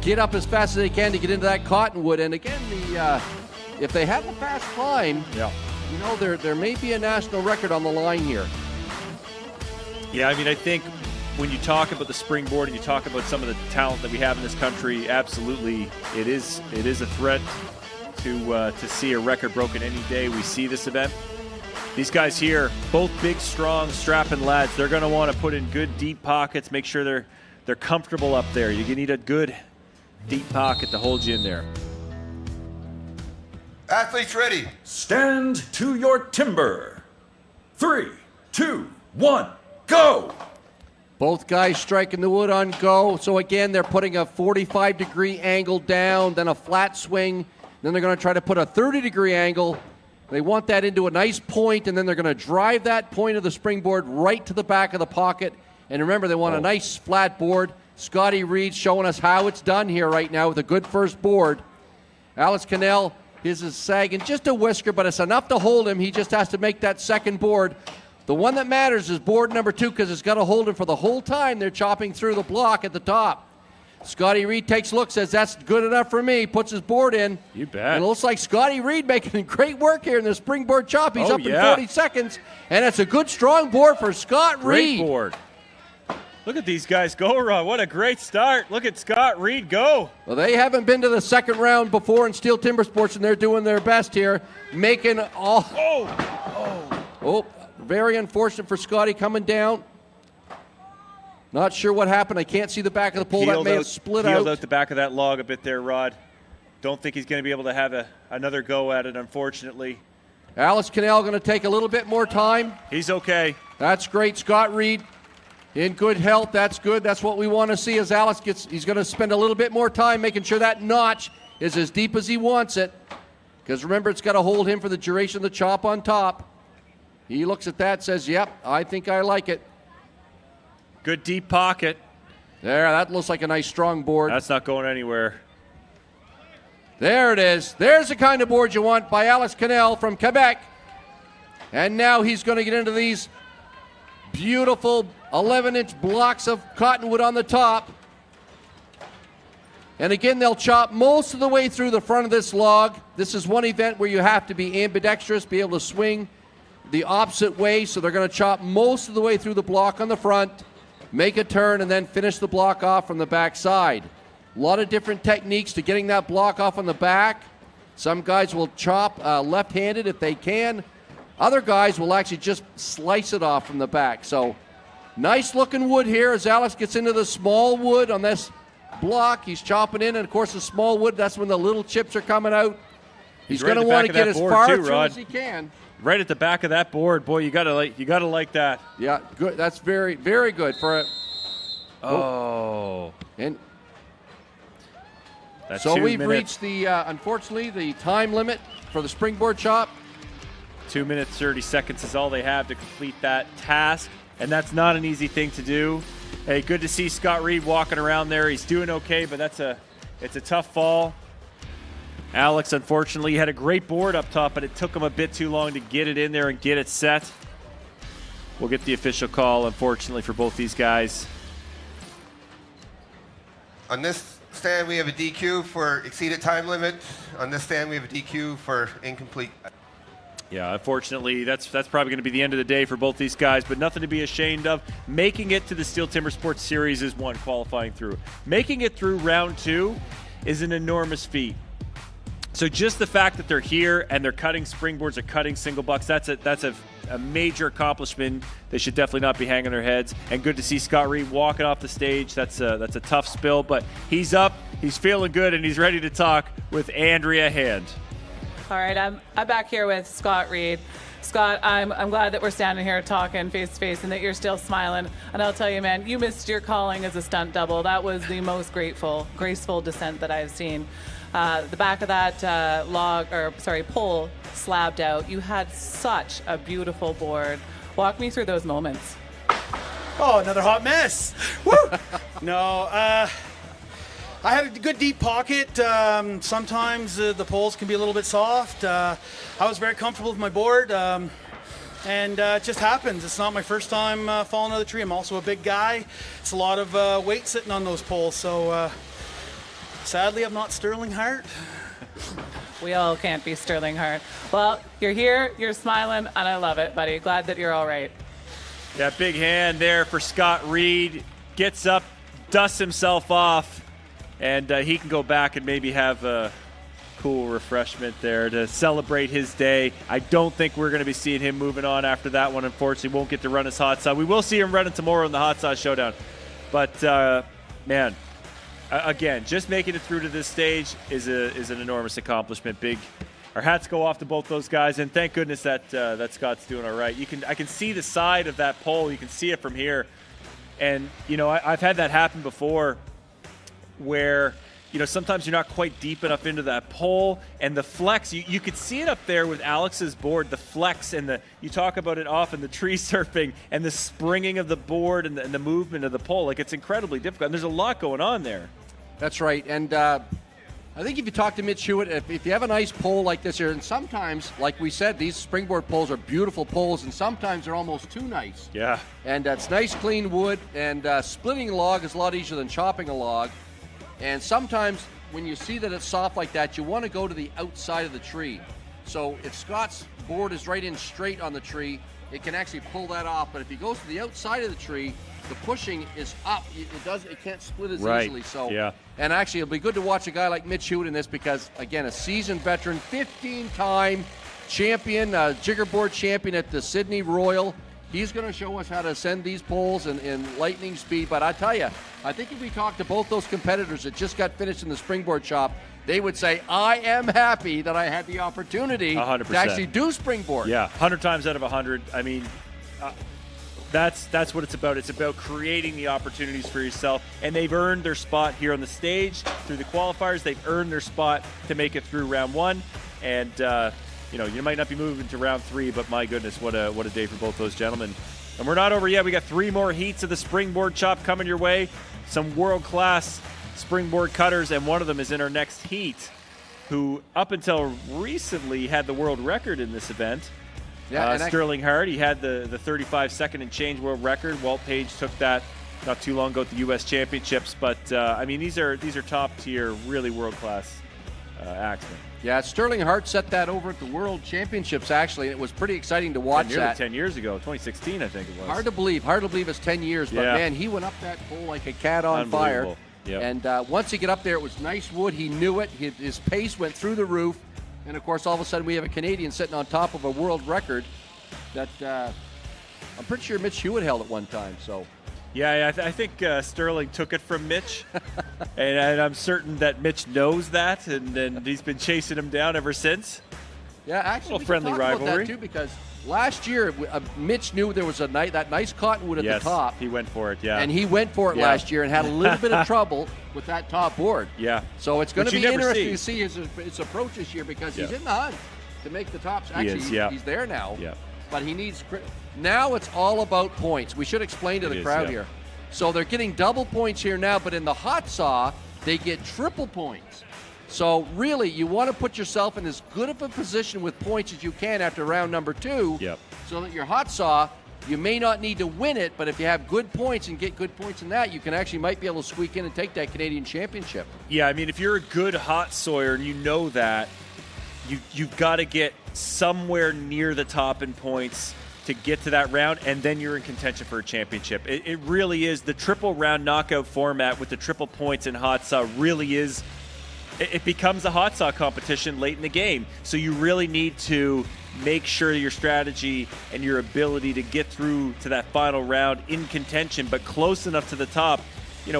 get up as fast as they can to get into that cottonwood. And again, if they have a fast climb, You know, there may be a national record on the line here. Yeah, I mean, I think when you talk about the Springboard and you talk about some of the talent that we have in this country, absolutely, it is a threat to see a record broken any day we see this event. These guys here, both big, strong, strapping lads, they're going to want to put in good, deep pockets, make sure they're comfortable up there. You need a good, deep pocket to hold you in there. Athletes ready. Stand to your timber. 3, 2, 1, go! Both guys striking the wood on go. So again, they're putting a 45-degree angle down, then a flat swing. Then they're going to try to put a 30-degree angle. They want that into a nice point, and then they're going to drive that point of the springboard right to the back of the pocket. And remember, they want a nice flat board. Scotty Reed showing us how it's done here right now with a good first board. Alex Cannell, his is sagging just a whisker, but it's enough to hold him. He just has to make that second board. The one that matters is board number 2 because it's got to hold him for the whole time they're chopping through the block at the top. Scotty Reed takes a look, says that's good enough for me, puts his board in. You bet. And it looks like Scotty Reed making great work here in the springboard chop. He's up in 40 seconds, and it's a good, strong board for Scott Reed. Great board. Look at these guys go, Ron. What a great start. Look at Scott Reed go. Well, they haven't been to the second round before in STIHL Timbersports, and they're doing their best here, making all... Oh, very unfortunate for Scotty coming down. Not sure what happened. I can't see the back of the pole. That may have split out. Peeled out the back of that log a bit there, Rod. Don't think he's going to be able to have another go at it, unfortunately. Alex Cannell going to take a little bit more time. He's okay. That's great. Scott Reed in good health. That's good. That's what we want to see as Alex gets. He's going to spend a little bit more time making sure that notch is as deep as he wants it. Because remember, it's got to hold him for the duration of the chop on top. He looks at that, says, yep, I think I like it. Good deep pocket. There, that looks like a nice strong board. That's not going anywhere. There it is. There's the kind of board you want by Alex Cannell from Quebec. And now he's going to get into these beautiful 11-inch blocks of cottonwood on the top. And again, they'll chop most of the way through the front of this log. This is one event where you have to be ambidextrous, be able to swing the opposite way. So they're going to chop most of the way through the block on the front, make a turn, and then finish the block off from the back side. A lot of different techniques to getting that block off on the back. Some guys will chop left-handed if they can. Other guys will actually just slice it off from the back. So nice looking wood here as Alex gets into the small wood on this block. He's chopping in, and of course the small wood, that's when the little chips are coming out. He's going to want to get as far through as he can. Right at the back of that board, boy, you gotta like that. Yeah, good. That's very, very good for it. And That's so 2 we've minutes. reached the, unfortunately, the time limit for the springboard chop. 2 minutes, 30 seconds is all they have to complete that task, and that's not an easy thing to do. Hey, good to see Scott Reed walking around there. He's doing okay, but it's a tough fall. Alex, unfortunately, had a great board up top, but it took him a bit too long to get it in there and get it set. We'll get the official call, unfortunately, for both these guys. On this stand, we have a DQ for exceeded time limit. On this stand, we have a DQ for incomplete. Yeah, unfortunately, that's probably going to be the end of the day for both these guys, but nothing to be ashamed of. Making it to the STIHL Timbersports Series is one, qualifying through. Making it through round 2 is an enormous feat. So just the fact that they're here and they're cutting springboards or cutting single bucks, that's a major accomplishment. They should definitely not be hanging their heads. And good to see Scott Reed walking off the stage. That's a tough spill, but he's up, he's feeling good, and he's ready to talk with Andrea Hand. All right, I'm back here with Scott Reed. Scott, I'm glad that we're standing here talking face to face and that you're still smiling. And I'll tell you, man, you missed your calling as a stunt double. That was the most graceful descent that I've seen. The back of that pole slabbed out. You had such a beautiful board. Walk me through those moments. Oh, another hot mess. Woo! No, I had a good deep pocket. Sometimes the poles can be a little bit soft. I was very comfortable with my board, and it just happens. It's not my first time falling out of the tree. I'm also a big guy. It's a lot of weight sitting on those poles, so sadly I'm not Stirling Hart. We all can't be Stirling Hart. Well, you're here, you're smiling, and I love it, buddy. Glad that you're all right. Yeah, big hand there for Scott Reed. Gets up, dusts himself off, and he can go back and maybe have a cool refreshment there to celebrate his day. I don't think we're going to be seeing him moving on after that one. Unfortunately, won't get to run his hot sauce. We will see him running tomorrow in the hot sauce showdown. But man, again, just making it through to this stage is an enormous accomplishment. Big. Our hats go off to both those guys, and thank goodness that Scott's doing all right. I can see the side of that pole. You can see it from here, and I've had that happen before, where sometimes you're not quite deep enough into that pole, and the flex, you could see it up there with Alex's board, the flex, and you talk about it often, the tree surfing and the springing of the board and the movement of the pole. Like, it's incredibly difficult, and there's a lot going on there. That's right, and I think if you talk to Mitch Hewitt, if you have a nice pole like this here, and sometimes, like we said, these Springboard poles are beautiful poles, and sometimes they're almost too nice. Yeah. And it's nice, clean wood, and splitting a log is a lot easier than chopping a log. And sometimes when you see that it's soft like that, you want to go to the outside of the tree. So if Scott's board is right in straight on the tree, it can actually pull that off. But if he goes to the outside of the tree, the pushing is up. It can't split as easily. So yeah. And actually, it'll be good to watch a guy like Mitch Hewitt in this because, again, a seasoned veteran, 15-time champion, jiggerboard champion at the Sydney Royal. He's going to show us how to send these poles in lightning speed. But I tell you, I think if we talk to both those competitors that just got finished in the Springboard shop, they would say, I am happy that I had the opportunity 100%. to actually do Springboard. Yeah, 100 times out of 100. I mean, that's what it's about. It's about creating the opportunities for yourself. And they've earned their spot here on the stage through the qualifiers. They've earned their spot to make it through round one. And, you might not be moving to round three, but my goodness, what a day for both those gentlemen. And we're not over yet. We got 3 more heats of the Springboard chop coming your way. Some world-class Springboard cutters, and one of them is in our next heat, who up until recently had the world record in this event. Yeah, Sterling Hart, he had the 35-second and change world record. Walt Page took that not too long ago at the U.S. Championships. But, these are top-tier, really world-class axemen. Yeah, Sterling Hart set that over at the World Championships, actually, and it was pretty exciting to watch that. 10 years ago, 2016, I think it was. Hard to believe it's 10 years, but man, he went up that pole like a cat on fire. Yep. And once he got up there, it was nice wood. He knew it. His pace went through the roof. And, of course, all of a sudden we have a Canadian sitting on top of a world record that I'm pretty sure Mitch Hewitt held at one time. So. Yeah, I think Stirling took it from Mitch, and I'm certain that Mitch knows that, and he's been chasing him down ever since. Yeah, actually, a little friendly we can talk rivalry about that too, because last year Mitch knew there was that nice cottonwood at the top. He went for it. Yeah, and he went for it last year and had a little bit of trouble with that top board. Yeah, so it's going to be interesting to see his approach this year because he's in the hunt to make the tops. Actually, he's there now. Yeah. But he needs now. It's all about points. We should explain to the crowd here. So they're getting double points here now, but in the hot saw they get triple points. So really, you want to put yourself in as good of a position with points as you can after round number 2. Yep. So that your hot saw, you may not need to win it, but if you have good points and get good points in that, you can actually might be able to squeak in and take that Canadian championship. Yeah, I mean, if you're a good hot sawyer and you know that, you've got to get somewhere near the top in points to get to that round, and then you're in contention for a championship. It really is. The triple round knockout format with the triple points in hot saw really is, it becomes a hot saw competition late in the game. So you really need to make sure your strategy and your ability to get through to that final round in contention, but close enough to the top,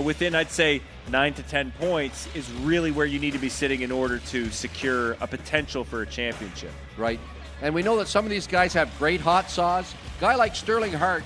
within, I'd say, 9 to 10 points is really where you need to be sitting in order to secure a potential for a championship. Right. And we know that some of these guys have great hot saws. A guy like Sterling Hart,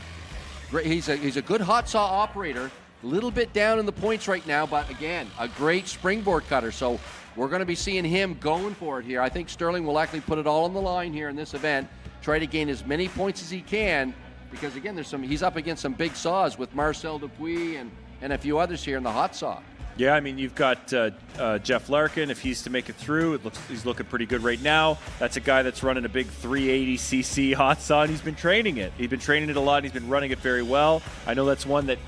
he's a good hot saw operator. A little bit down in the points right now, but again, a great springboard cutter. So we're going to be seeing him going for it here. I think Sterling will actually put it all on the line here in this event, try to gain as many points as he can, because again, he's up against some big saws with Marcel Dupuis and a few others here in the hot saw. Yeah, I mean, you've got Jeff Larkin. If he's to make it through, he's looking pretty good right now. That's a guy that's running a big 380cc hot saw, and he's been training it. He's been training it a lot, and he's been running it very well. I know that's one that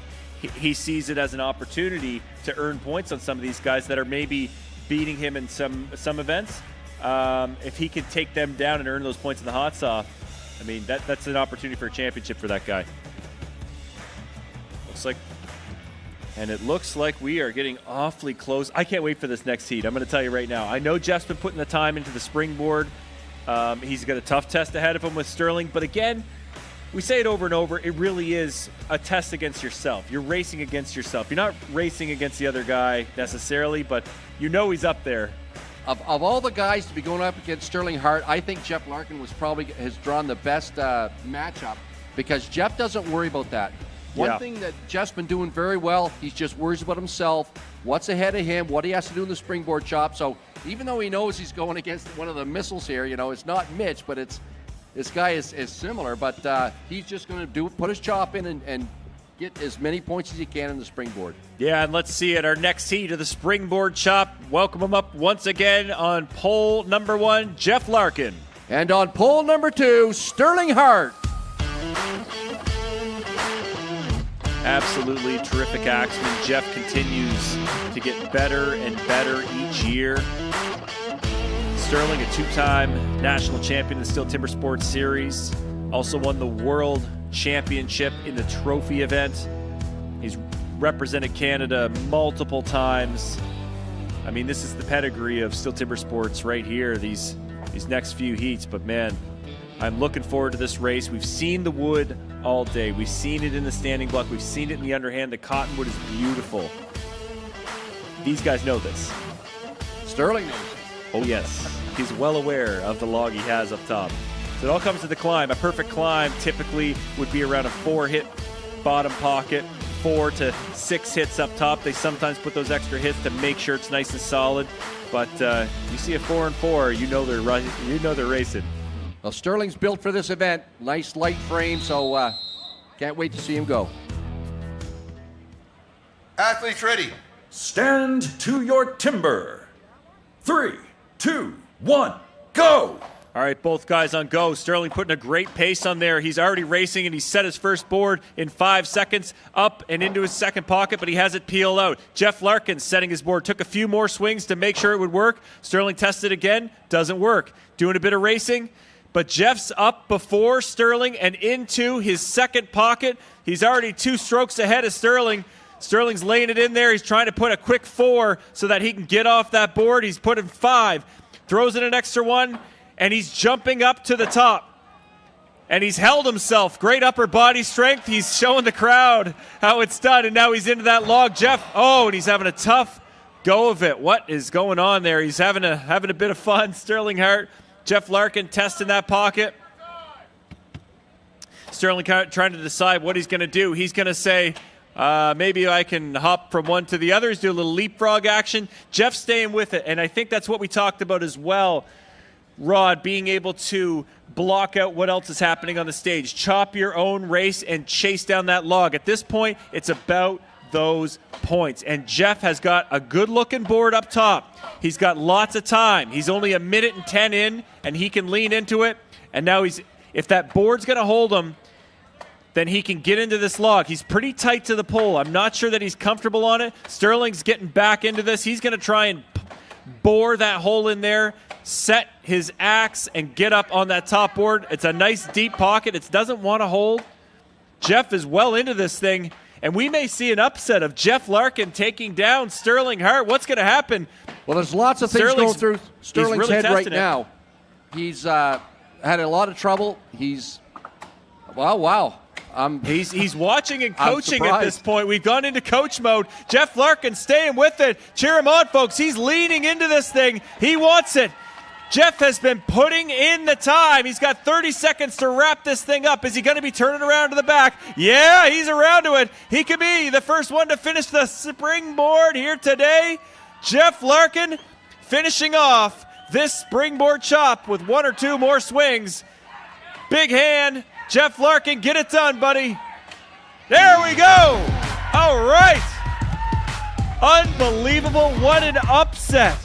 he sees it as an opportunity to earn points on some of these guys that are maybe beating him in some events. if he can take them down and earn those points in the hot saw, I mean, that's an opportunity for a championship for that guy. It looks like we are getting awfully close. I can't wait for this next heat. I'm going to tell you right now. I know Jeff's been putting the time into the springboard. He's got a tough test ahead of him with Stirling. But again, we say it over and over, it really is a test against yourself. You're racing against yourself. You're not racing against the other guy necessarily, but you know he's up there. Of all the guys to be going up against Stirling Hart, I think Jeff Larkin has drawn the best matchup because Jeff doesn't worry about that. One thing that Jeff's been doing very well, he's just worries about himself, what's ahead of him, what he has to do in the springboard chop. So even though he knows he's going against one of the missiles here, it's not Mitch, but this guy is similar. But he's just going to put his chop in and get as many points as he can in the springboard. Yeah, and let's see at our next heat of the springboard chop. Welcome him up once again on pole number 1, Jeff Larkin. And on pole number 2, Stirling Hart. Absolutely terrific axeman. Jeff continues to get better and better each year. Stirling, a 2-time national champion in the Steel Timber Sports Series. Also won the World Championship in the trophy event. He's represented Canada multiple times. I mean, this is the pedigree of Steel Timber Sports right here, these next few heats. But man, I'm looking forward to this race. We've seen the wood all day. We've seen it in the standing block. We've seen it in the underhand. The cottonwood is beautiful. These guys know this. Stirling knows. Oh, yes. He's well aware of the log he has up top. So it all comes to the climb. A perfect climb typically would be around a 4-hit bottom pocket, 4 to 6 hits up top. They sometimes put those extra hits to make sure it's nice and solid. But you see a 4 and 4, you know they're racing. Well, Stirling's built for this event. Nice light frame, so can't wait to see him go. Athletes ready. Stand to your timber. 3, 2, 1, go! All right, both guys on go. Stirling putting a great pace on there. He's already racing, and he set his first board in 5 seconds, up and into his second pocket, but he has it peeled out. Jeff Larkin setting his board. Took a few more swings to make sure it would work. Stirling tested again. Doesn't work. Doing a bit of racing. But Jeff's up before Stirling and into his second pocket. He's already 2 strokes ahead of Stirling. Stirling's laying it in there. He's trying to put a quick 4 so that he can get off that board. He's putting 5, throws in an extra 1, and he's jumping up to the top. And he's held himself. Great upper body strength. He's showing the crowd how it's done, and now he's into that log. Jeff, and he's having a tough go of it. What is going on there? He's having a bit of fun. Stirling Hart. Jeff Larkin testing that pocket. Stirling trying to decide what he's going to do. He's going to say, maybe I can hop from one to the others, do a little leapfrog action. Jeff's staying with it, and I think that's what we talked about as well, Rod, being able to block out what else is happening on the stage. Chop your own race and chase down that log. At this point, it's about those points. And Jeff has got a good-looking board up top. He's got lots of time. He's only 1:10 in, and he can lean into it. And now if that board's going to hold him, then he can get into this log. He's pretty tight to the pole. I'm not sure that he's comfortable on it. Stirling's getting back into this. He's going to try and bore that hole in there, set his axe, and get up on that top board. It's a nice deep pocket. It doesn't want to hold. Jeff is well into this thing. And we may see an upset of Jeff Larkin taking down Stirling Hart. What's going to happen? Well, there's lots of things going through Stirling's really head right it. now. He's had a lot of trouble. Wow. He's watching and coaching at this point. We've gone into coach mode. Jeff Larkin staying with it. Cheer him on, folks. He's leaning into this thing. He wants it. Jeff has been putting in the time. He's got 30 seconds to wrap this thing up. Is he going to be turning around to the back? Yeah, he's around to it. He could be the first one to finish the springboard here today. Jeff Larkin finishing off this springboard chop with 1 or 2 more swings. Big hand. Jeff Larkin, get it done, buddy. There we go. All right. Unbelievable. What an upset.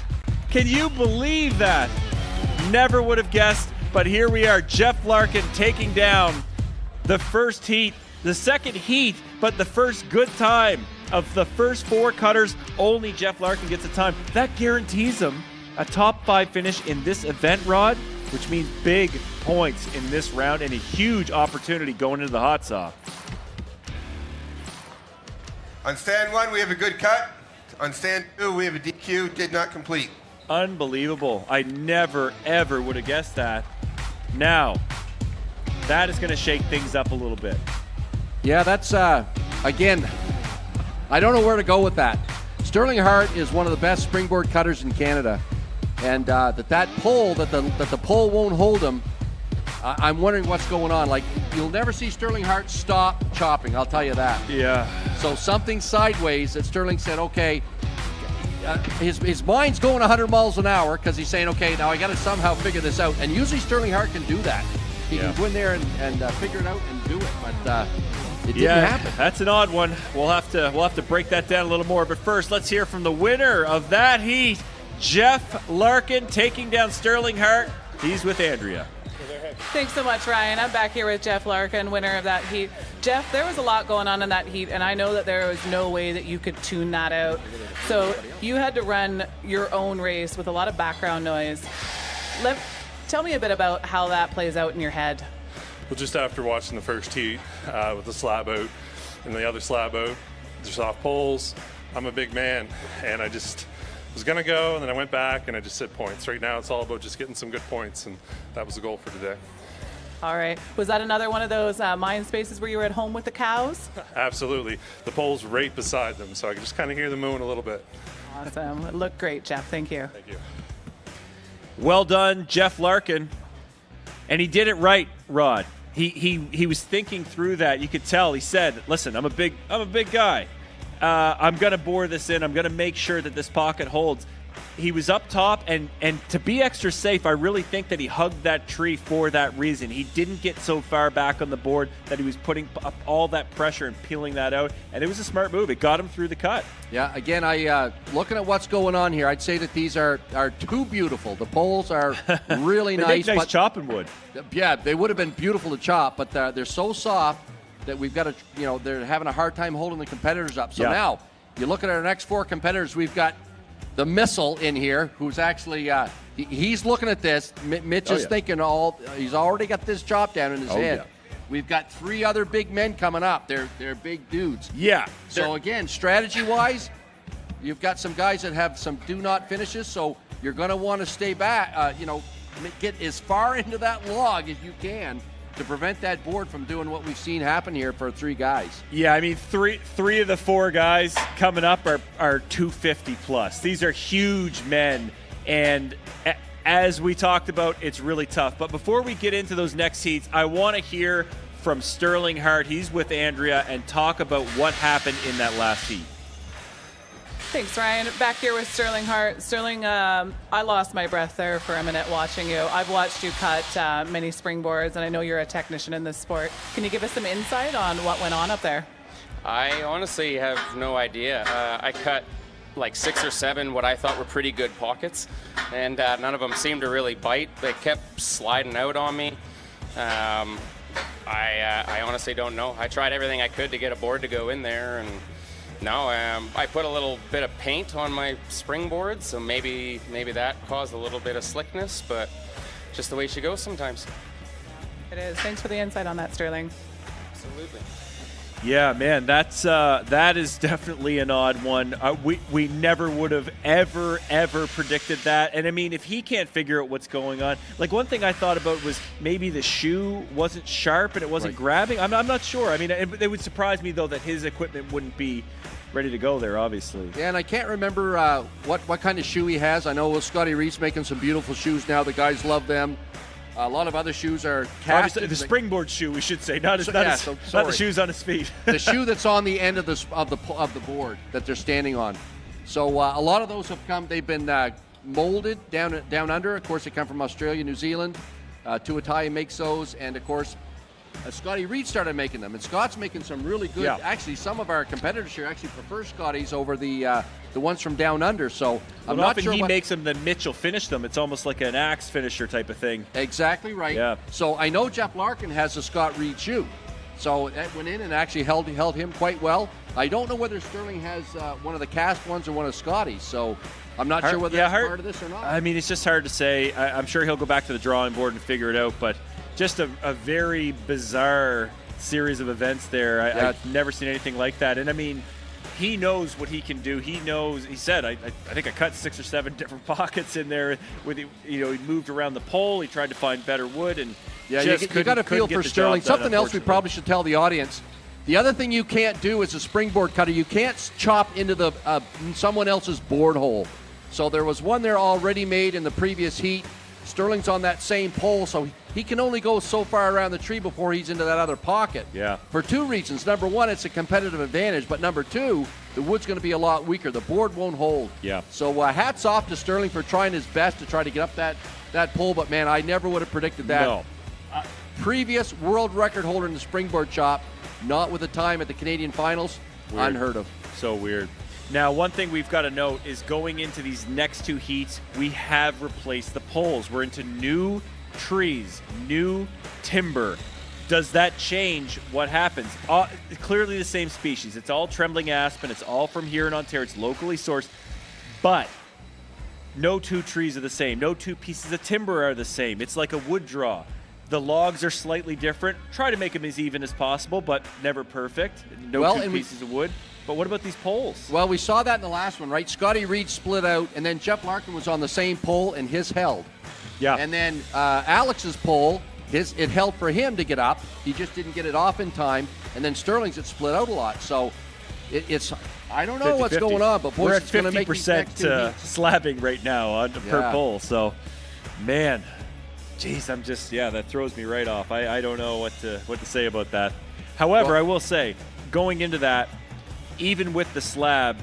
Can you believe that? Never would have guessed, but here we are. Jeff Larkin taking down the first heat, the second heat, but the first good time of the first 4 cutters. Only Jeff Larkin gets a time. That guarantees him A top 5 finish in this event, Rod, which means big points in this round and a huge opportunity going into the hot saw. On stand 1, we have a good cut. On stand 2, we have a DQ, did not complete. Unbelievable. I never, ever would have guessed that. Now, that is going to shake things up a little bit. Yeah, that's, again, I don't know where to go with that. Sterling Hart is one of the best springboard cutters in Canada. And that pole, that the pole won't hold him, I'm wondering what's going on. Like, you'll never see Sterling Hart stop chopping, I'll tell you that. Yeah. So something sideways that Stirling said, okay, his mind's going 100 miles an hour because he's saying, okay, now I got to somehow figure this out. And usually Sterling Hart can do that. He can go in there and figure it out and do it. But it didn't happen. That's an odd one. We'll have to break that down a little more. But first, let's hear from the winner of that heat, Jeff Larkin, taking down Sterling Hart. He's with Andrea. Thanks so much, Ryan. I'm back here with Jeff Larkin, winner of that heat. Jeff, there was a lot going on in that heat, and I know that there was no way that you could tune that out. So you had to run your own race with a lot of background noise. Tell me a bit about how that plays out in your head. Well, just after watching the first heat with the slab out and the other slab out, just off poles, I'm a big man, and I just was going to go, and then I went back, and I just said points. Right now, it's all about just getting some good points, and that was the goal for today. All right. Was that another one of those mind spaces where you were at home with the cows? Absolutely. The pole's right beside them, so I can just kind of hear the moon a little bit. Awesome. It looked great, Jeff. Thank you. Thank you. Well done, Jeff Larkin. And he did it right, Rod. He was thinking through that. You could tell. He said, listen, I'm a big guy. I'm going to bore this in. I'm going to make sure that this pocket holds. He was up top, and to be extra safe, I really think that he hugged that tree for that reason. He didn't get so far back on the board that he was putting up all that pressure and peeling that out, and it was a smart move. It got him through the cut. Yeah, again, looking at what's going on here, I'd say that these are too beautiful. The poles are really nice. nice. Nice chopping wood. Yeah, they would have been beautiful to chop, but they're so soft that we've got to, they're having a hard time holding the competitors up. So now, you look at our next 4 competitors, we've got the missile in here, who's actually, he's looking at this. Mitch is thinking he's already got this chop down in his head. Yeah. We've got 3 other big men coming up. They're big dudes. Yeah. So again, strategy-wise, you've got some guys that have some do-not finishes, so you're going to want to stay back, get as far into that log as you can to prevent that board from doing what we've seen happen here for 3 guys. Yeah, I mean, three of the 4 guys coming up are 250 plus. These are huge men, and as we talked about, it's really tough. But before we get into those next heats, I want to hear from Sterling Hart. He's with Andrea, and talk about what happened in that last heat. Thanks, Ryan. Back here with Sterling Hart. Sterling, I lost my breath there for a minute watching you. I've watched you cut many springboards, and I know you're a technician in this sport. Can you give us some insight on what went on up there? I honestly have no idea. I cut like 6 or 7 what I thought were pretty good pockets, and none of them seemed to really bite. They kept sliding out on me. I honestly don't know. I tried everything I could to get a board to go in there, and no, I put a little bit of paint on my springboard, so maybe that caused a little bit of slickness, but just the way she goes sometimes. It is. Thanks for the insight on that, Sterling. Absolutely. Yeah, man, that is definitely an odd one. We never would have ever predicted that. And I mean, if he can't figure out what's going on, like one thing I thought about was maybe the shoe wasn't sharp and it wasn't grabbing. I'm not sure. I mean, it would surprise me though that his equipment wouldn't be ready to go there, obviously. Yeah, and I can't remember what kind of shoe he has. I know Scotty Reed's making some beautiful shoes now. The guys love them. A lot of other shoes are casted. The springboard shoe, we should say, not the shoes on his feet. The shoe that's on the end of the board that they're standing on. So a lot of those have come. They've been molded down under. Of course, they come from Australia, New Zealand. Tuatara makes those, and of course, Scotty Reed started making them. And Scott's making some really good. Yeah. Actually, some of our competitors here actually prefer Scotty's over the ones from down under. So I'm not sure. He makes them, then Mitch will finish them. It's almost like an axe finisher type of thing. Exactly right. Yeah. So I know Jeff Larkin has a Scott Reed shoe. So that went in and actually held him quite well. I don't know whether Stirling has one of the cast ones or one of Scotty's, so I'm not sure whether that's part of this or not. I mean, it's just hard to say. I'm sure he'll go back to the drawing board and figure it out, but just a very bizarre series of events there. I've never seen anything like that. And I mean, he knows what he can do. He knows. He said, I think I cut 6 or 7 different pockets in there. With he moved around the pole. He tried to find better wood, and you got to feel for Stirling. Something else we probably should tell the audience. The other thing you can't do as a springboard cutter, you can't chop into the someone else's board hole. So there was one there already made in the previous heat. Stirling's on that same pole, so he can only go so far around the tree before he's into that other pocket. Yeah. For 2 reasons. Number one, it's a competitive advantage, but number 2, the wood's going to be a lot weaker. The board won't hold. Yeah. So hats off to Stirling for trying his best to try to get up that pole, but man, I never would have predicted that. No. Previous world record holder in the springboard chop, not with the time at the Canadian finals, Weird. Unheard of. So weird. Now, one thing we've got to note is going into these next 2 heats, we have replaced the poles. We're into new trees, new timber. Does that change what happens? Clearly the same species. It's all trembling aspen. It's all from here in Ontario. It's locally sourced. But no 2 trees are the same. No 2 pieces of timber are the same. It's like a wood draw. The logs are slightly different. Try to make them as even as possible, but never perfect. No 2 pieces of wood. But what about these poles? Well, we saw that in the last one, right? Scotty Reed split out, and then Jeff Larkin was on the same pole, and his held. Yeah. And then Alex's pole, it held for him to get up. He just didn't get it off in time. And then Stirling's, it split out a lot. So it's I don't know 50-50. what's going on, but boys, we're at it's going to make these next 2 heats. slabbing right now per pole. So, man, geez, that throws me right off. I don't know what to say about that. However, I will say, going into that, even with the slab,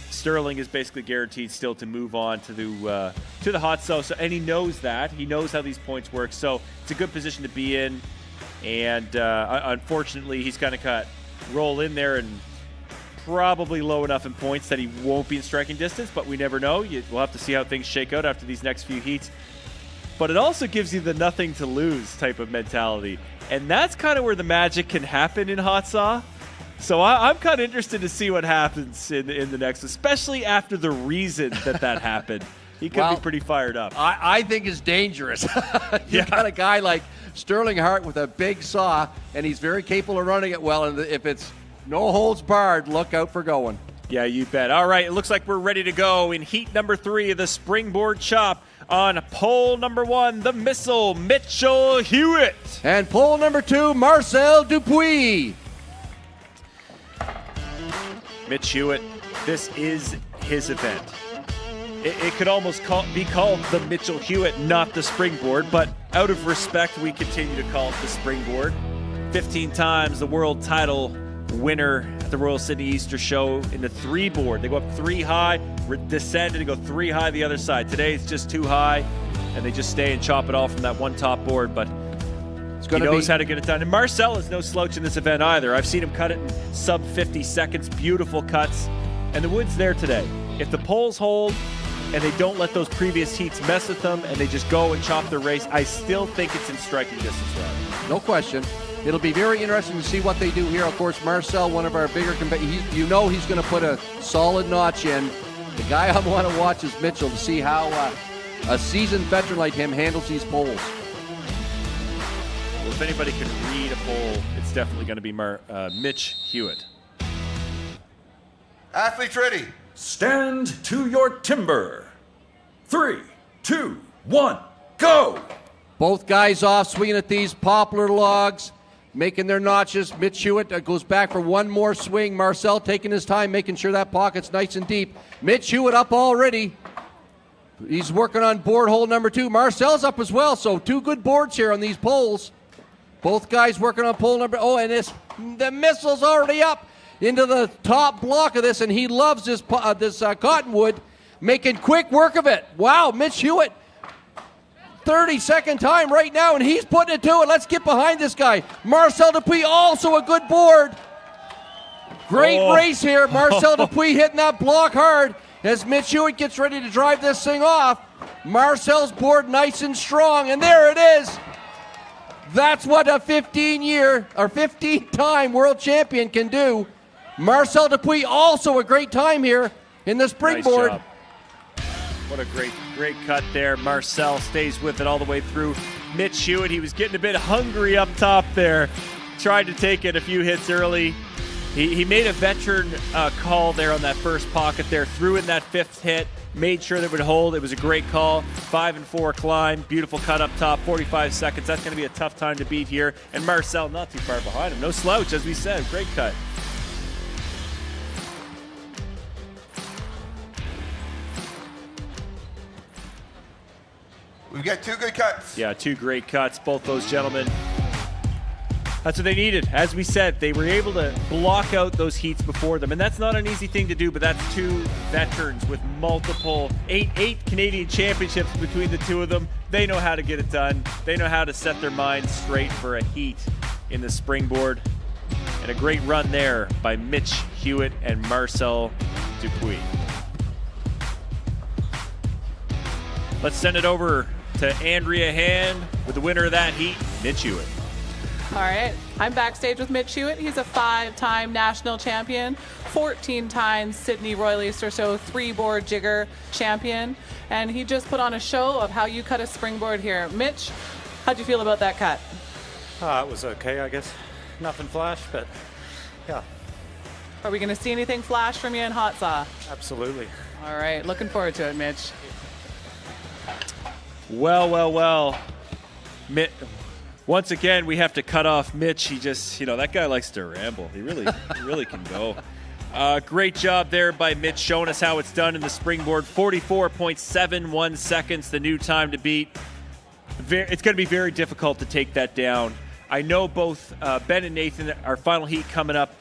Stirling is basically guaranteed still to move on to the hot stove. So, and he knows that. He knows how these points work. So it's a good position to be in. And unfortunately, he's kind of roll in there and probably low enough in points that he won't be in striking distance. But we never know. We'll have to see how things shake out after these next few heats. But it also gives you the nothing to lose type of mentality. And that's kind of where the magic can happen in hot saw. So I'm kind of interested to see what happens in the next, especially after the reason that happened. He could be pretty fired up. I think it's dangerous. You got a guy like Stirling Hart with a big saw, and he's very capable of running it well. And if it's no holds barred, look out for going. Yeah, you bet. All right, it looks like we're ready to go in heat number 3 of the springboard chop. On pole number 1, the missile, Mitchell Hewitt. And pole number 2, Marcel Dupuis. Mitch Hewitt, this is his event. It could almost be called the Mitchell Hewitt, not the Springboard, but out of respect, we continue to call it the Springboard. 15 times the world title winner at the Royal Sydney Easter Show in the 3-board. They go up 3 high, descend, and go 3 high the other side. Today it's just 2 high, and they just stay and chop it off from that one top board, but he knows how to get it done. And Marcel is no slouch in this event either. I've seen him cut it in sub 50 seconds, beautiful cuts, and the wood's there today. If the poles hold and they don't let those previous heats mess with them and they just go and chop their race, I still think it's in striking distance, Rod. No question. It'll be very interesting to see what they do here. Of course, Marcel, one of our bigger competitors, he's going to put a solid notch in. The guy I want to watch is Mitchell to see how a seasoned veteran like him handles these poles. Well, if anybody can read a pole, it's definitely going to be Mitch Hewitt. Athletes ready. Stand to your timber. 3, 2, 1, go! Both guys off, swinging at these poplar logs, making their notches. Mitch Hewitt goes back for one more swing. Marcel taking his time, making sure that pocket's nice and deep. Mitch Hewitt up already. He's working on board hole number 2. Marcel's up as well, so 2 good boards here on these poles. Both guys working on pole number... Oh, and the missile's already up into the top block of this, and he loves this cottonwood, making quick work of it. Wow, Mitch Hewitt, 30-second time right now, and he's putting it to it. Let's get behind this guy. Marcel Dupuis, also a good board. Great race here. Marcel Dupuis hitting that block hard as Mitch Hewitt gets ready to drive this thing off. Marcel's board nice and strong, and there it is. That's what a 15-time world champion can do. Marcel Dupuis also a great time here in the Springboard. Nice job. What a great cut there. Marcel stays with it all the way through. Mitch Hewitt, he was getting a bit hungry up top there. Tried to take it a few hits early. He made a veteran call there on that first pocket there. Threw in that 5th hit. Made sure that it would hold. It was a great call. 5 and 4 climb. Beautiful cut up top. 45 seconds. That's going to be a tough time to beat here. And Marcel not too far behind him. No slouch, as we said. Great cut. We've got 2 good cuts. Yeah, 2 great cuts. Both those gentlemen. That's what they needed. As we said, they were able to block out those heats before them. And that's not an easy thing to do, but that's 2 veterans with multiple, eight Canadian championships between the 2 of them. They know how to get it done. They know how to set their minds straight for a heat in the Springboard. And a great run there by Mitch Hewitt and Marcel Dupuis. Let's send it over to Andrea Hand with the winner of that heat, Mitch Hewitt. All right, I'm backstage with Mitch Hewitt. He's a 5-time national champion, 14 times Sydney Royal-Easter Show 3-board jigger champion, and he just put on a show of how you cut a springboard here. Mitch, how'd you feel about that cut? It was okay, I guess. Nothing flash, but yeah. Are we going to see anything flash from you in hot saw? Absolutely. All right, looking forward to it, Mitch. Well. Once again, we have to cut off Mitch. He just, that guy likes to ramble. He really can go. Great job there by Mitch, showing us how it's done in the Springboard. 44.71 seconds, the new time to beat. It's going to be very difficult to take that down. I know both Ben and Nathan, our final heat coming up,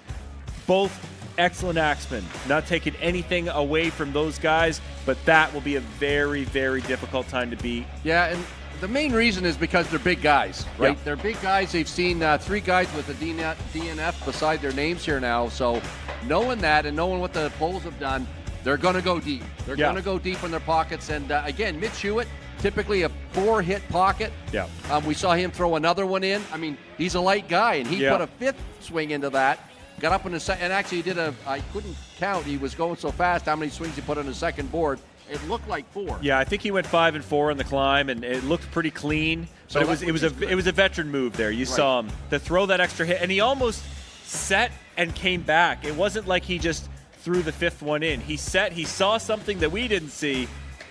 both excellent axemen. Not taking anything away from those guys, but that will be a very, very difficult time to beat. Yeah, and the main reason is because they're big guys, right? Yeah. They're big guys. They've seen 3 guys with a DNF beside their names here now. So knowing that and knowing what the polls have done, they're going to go deep. They're going to go deep in their pockets. And again, Mitch Hewitt, typically a 4-hit pocket. Yeah. We saw him throw another one in. I mean, he's a light guy, and he put a 5th swing into that. Got up in the second, and actually he did I couldn't count. He was going so fast how many swings he put on the second board. It looked like 4. Yeah, I think he went 5 and 4 on the climb, and it looked pretty clean. But it was a veteran move there. You saw him to throw that extra hit, and he almost set and came back. It wasn't like he just threw the 5th one in. He set. He saw something that we didn't see,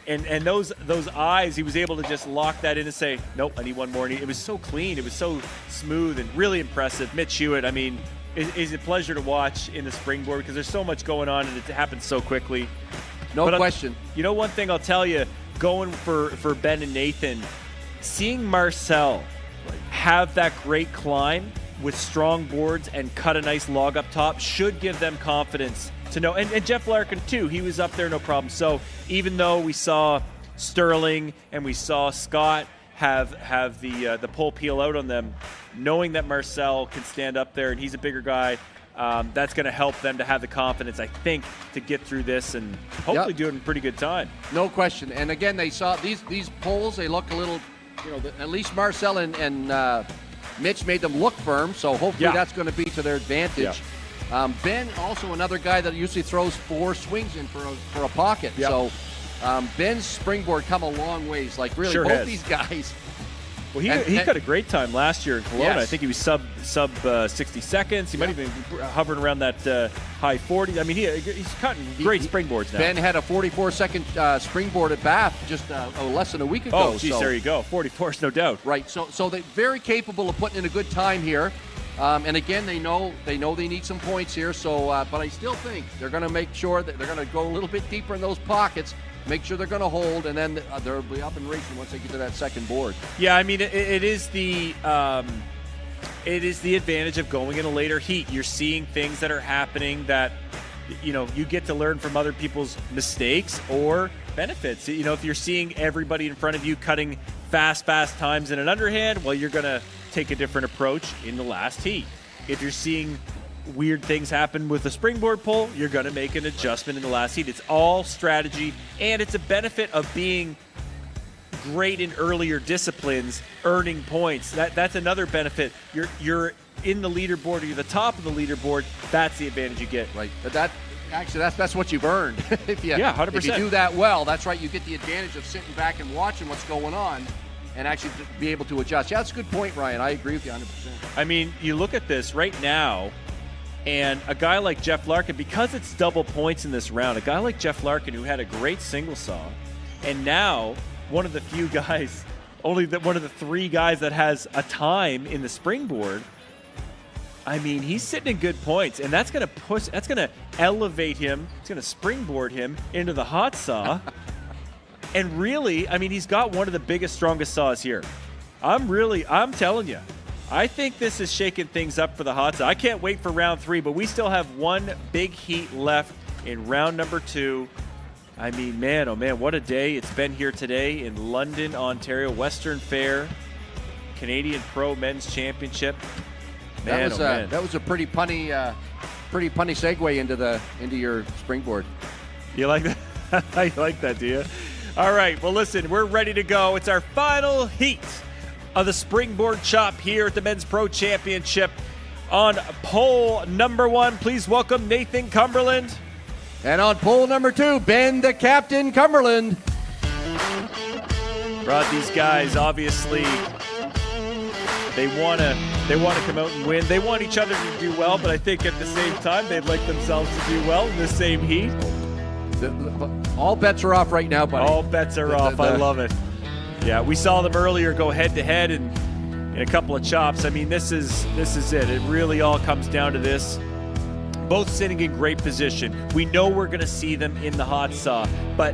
and those eyes. He was able to just lock that in and say, "Nope, I need one more." And it was so clean. It was so smooth and really impressive. Mitch Hewitt. I mean, is a pleasure to watch in the Springboard because there's so much going on and it happens so quickly. No question. One thing I'll tell you, going for Ben and Nathan, seeing Marcel have that great climb with strong boards and cut a nice log up top should give them confidence to know. And Jeff Larkin, too. He was up there, no problem. So even though we saw Stirling and we saw Scott have the pole peel out on them, knowing that Marcel can stand up there and he's a bigger guy, that's going to help them to have the confidence, I think, to get through this and hopefully do it in pretty good time. No question. And again, they saw these poles. They look a little, at least Marcel and Mitch made them look firm. So hopefully that's going to be to their advantage. Yeah. Ben, also another guy that usually throws 4 swings in for a pocket. Yep. So Ben's Springboard come a long ways. Like really, both these guys. Well, he cut a great time last year in Kelowna. Yes. I think he was sub 60 seconds. He might have been hovering around that high 40. I mean, he's cutting great springboards now. Ben had a 44-second springboard at Bath just less than a week ago. Oh, geez, there you go. 44, no doubt. Right. So they're very capable of putting in a good time here. And again, they know they need some points here. So, but I still think they're going to make sure that they're going to go a little bit deeper in those pockets. Make sure they're going to hold, and then they'll be up and racing once they get to that second board. Yeah, I mean, it is the advantage of going in a later heat. You're seeing things that are happening that, you get to learn from other people's mistakes or benefits. If you're seeing everybody in front of you cutting fast times in an underhand, well, you're going to take a different approach in the last heat. If you're seeing weird things happen with the springboard pull, you're going to make an adjustment in the last heat. It's all strategy, and it's a benefit of being great in earlier disciplines, earning points. That's another benefit. You're in the leaderboard, or you're the top of the leaderboard. That's the advantage you get. Right. But that's what you've earned. If you 100%. If you do that well, that's right. You get the advantage of sitting back and watching what's going on, and actually be able to adjust. Yeah, that's a good point, Ryan. I agree with you 100%. I mean, you look at this right now, and a guy like Jeff Larkin, because it's double points in this round, a guy like Jeff Larkin who had a great single saw, and now one of the few guys, one of the 3 guys that has a time in the springboard. I mean, he's sitting in good points, and that's going to elevate him. It's going to springboard him into the hot saw. And really, I mean, he's got one of the biggest, strongest saws here. I'm telling you, I think this is shaking things up for the hot saw. I can't wait for round 3, but we still have one big heat left in round number 2. I mean, man, oh man, what a day it's been here today in London, Ontario, Western Fair, Canadian Pro Men's Championship. Man, that was a pretty punny segue into your springboard. You like that? I like that, do you? All right, well, listen, we're ready to go. It's our final heat of the springboard chop here at the Men's Pro Championship. On pole number 1, please welcome Nathan Cumberland. And on pole number 2, Ben the Captain Cumberland. Rod, these guys obviously they want to come out and win. They want each other to do well, but I think at the same time they'd like themselves to do well in the same heat. All bets are off right now, buddy. All bets are off. I love it. Yeah, we saw them earlier go head-to-head in a couple of chops. I mean, this is it. It really all comes down to this. Both sitting in great position. We know we're going to see them in the hot saw, but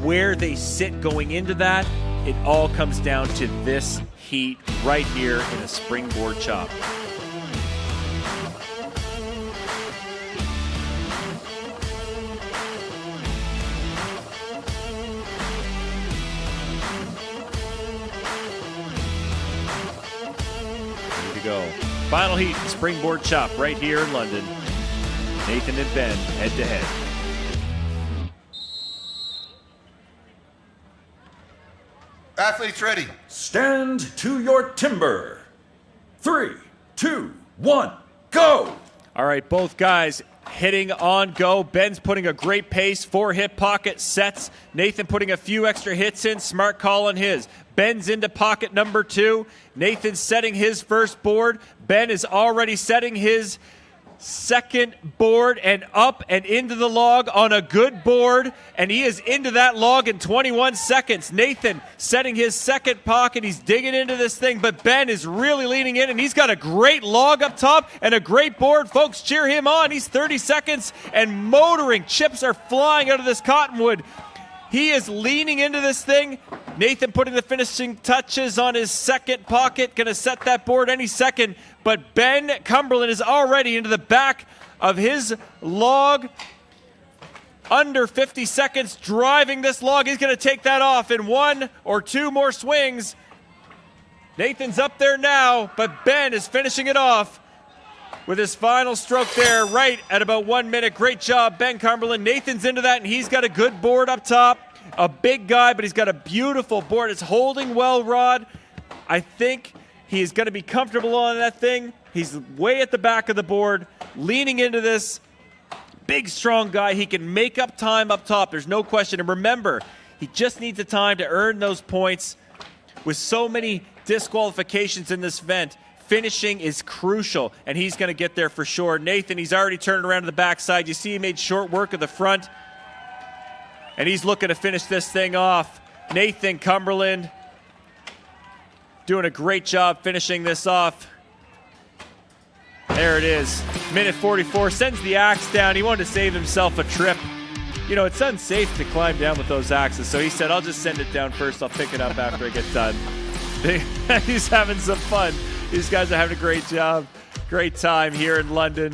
where they sit going into that, it all comes down to this heat right here in a springboard chop. Here we go. Final heat, springboard chop right here in London. Nathan and Ben head to head. Athletes ready. Stand to your timber. 3, 2, 1, go! All right, both guys hitting on go. Ben's putting a great pace, 4 hit pocket sets. Nathan putting a few extra hits in, smart call on his. Ben's into pocket number 2. Nathan's setting his first board. Ben is already setting his second board and up and into the log on a good board, and he is into that log in 21 seconds. Nathan setting his second pocket. He's digging into this thing, but Ben is really leaning in, and he's got a great log up top and a great board. Folks, cheer him on. He's 30 seconds and motoring. Chips are flying out of this cottonwood. He is leaning into this thing. Nathan putting the finishing touches on his second pocket. Going to set that board any second. But Ben Cumberland is already into the back of his log. Under 50 seconds driving this log. He's going to take that off in 1 or 2 more swings. Nathan's up there now, but Ben is finishing it off with his final stroke there right at about 1 minute. Great job, Ben Cumberland. Nathan's into that, and he's got a good board up top. A big guy, but he's got a beautiful board. It's holding well, Rod. I think he's going to be comfortable on that thing. He's way at the back of the board, leaning into this. Big, strong guy. He can make up time up top. There's no question. And remember, he just needs the time to earn those points. With so many disqualifications in this event, finishing is crucial, and he's going to get there for sure. Nathan, he's already turning around to the backside. You see he made short work of the front, and he's looking to finish this thing off. Nathan Cumberland doing a great job finishing this off. There it is. Minute 44, sends the axe down. He wanted to save himself a trip. You know, it's unsafe to climb down with those axes, so he said, I'll just send it down first. I'll pick it up after I get done. He's having some fun. These guys are having a great job. Great time here in London.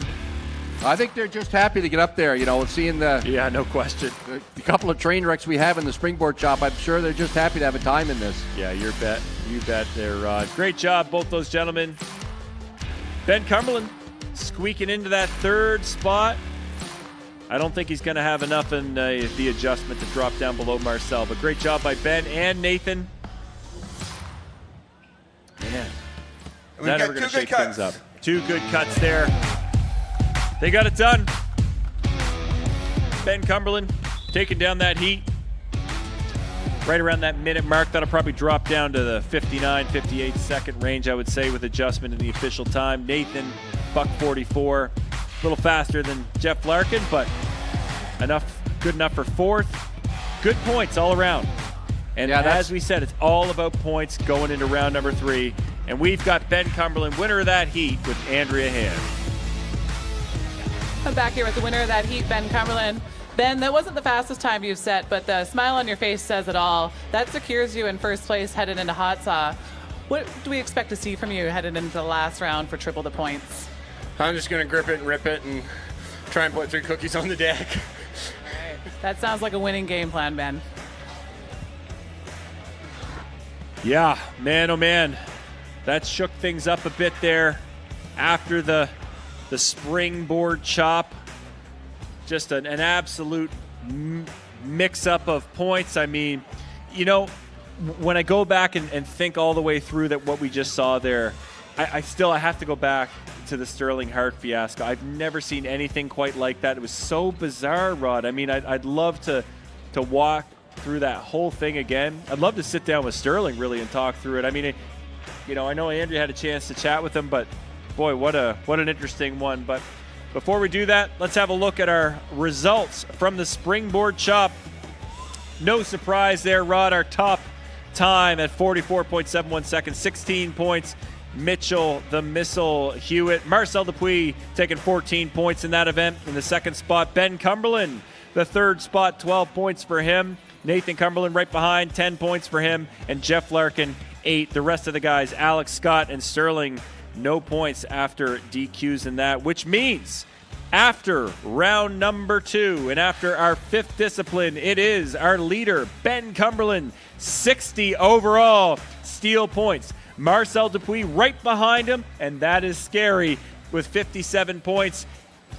I think they're just happy to get up there, you know, seeing the... Yeah, no question. The couple of train wrecks we have in the springboard chop, I'm sure they're just happy to have a time in this. Yeah, you bet there, Rod. Great job, both those gentlemen. Ben Cumberland squeaking into that third spot. I don't think he's going to have enough in the adjustment to drop down below Marcel, but great job by Ben and Nathan. We've got are going to two good shake cuts. things up. 2 good cuts there. They got it done. Ben Cumberland taking down that heat. Right around that minute mark. That'll probably drop down to the 59, 58 second range, I would say, with adjustment in the official time. Nathan, $1:44. A little faster than Jeff Larkin, but good enough for 4th. Good points all around. And as we said, it's all about points going into round number 3. And we've got Ben Cumberland, winner of that heat, with Andrea Hand. I'm back here with the winner of that heat, Ben Cumberland. Ben, that wasn't the fastest time you've set, but the smile on your face says it all. That secures you in first place headed into Hot Saw. What do we expect to see from you headed into the last round for triple the points? I'm just going to grip it and rip it and try and put 3 cookies on the deck. That sounds like a winning game plan, Ben. Yeah, man, oh man. That shook things up a bit there after the springboard chop. Just an absolute mix-up of points. I mean, you know, when I go back and think all the way through that what we just saw there, I have to go back to the Stirling Hart fiasco. I've never seen anything quite like that. It was so bizarre, Rod. I mean, I'd love to walk through that whole thing again. I'd love to sit down with Stirling really and talk through it. I mean, you know, I know Andrea had a chance to chat with him, but boy, what an interesting one. But before we do that, let's have a look at our results from the springboard chop. No surprise there, Rod. Our top time at 44.71 seconds, 16 points. Mitchell, the Missile Hewitt. Marcel Dupuis taking 14 points in that event. In the second spot, Ben Cumberland, the third spot, 12 points for him. Nathan Cumberland right behind, 10 points for him. And Jeff Larkin, 8. The rest of the guys, Alex Scott and Stirling, no points after DQs in that, which means after round number 2 and after our 5th discipline, it is our leader, Ben Cumberland, 60 overall steal points. Marcel Dupuis right behind him, and that is scary, with 57 points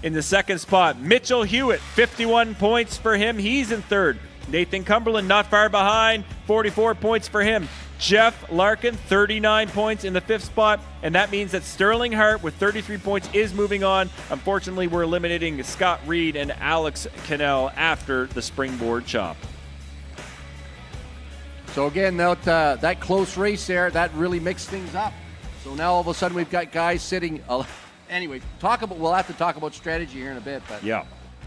in the second spot. Mitchell Hewitt, 51 points for him. He's in third. Nathan Cumberland not far behind, 44 points for him. Jeff Larkin, 39 points in the 5th spot, and that means that Stirling Hart with 33 points is moving on. Unfortunately, we're eliminating Scott Reed and Alex Cannell after the springboard chop. So again, that close race there, that really mixed things up. So now all of a sudden we've got guys sitting. Anyway, we'll have to talk about strategy here in a bit, but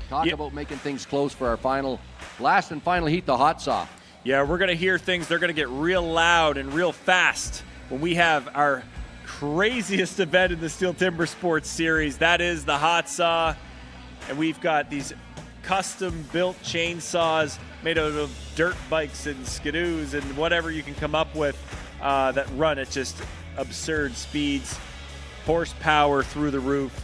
talk about making things close for our last and final heat, the hot saw. Yeah, we're going to hear things. They're going to get real loud and real fast when we have our craziest event in the Steel Timber Sports series. That is the hot saw. And we've got these custom-built chainsaws made out of dirt bikes and skidoos and whatever you can come up with that run at just absurd speeds, horsepower through the roof,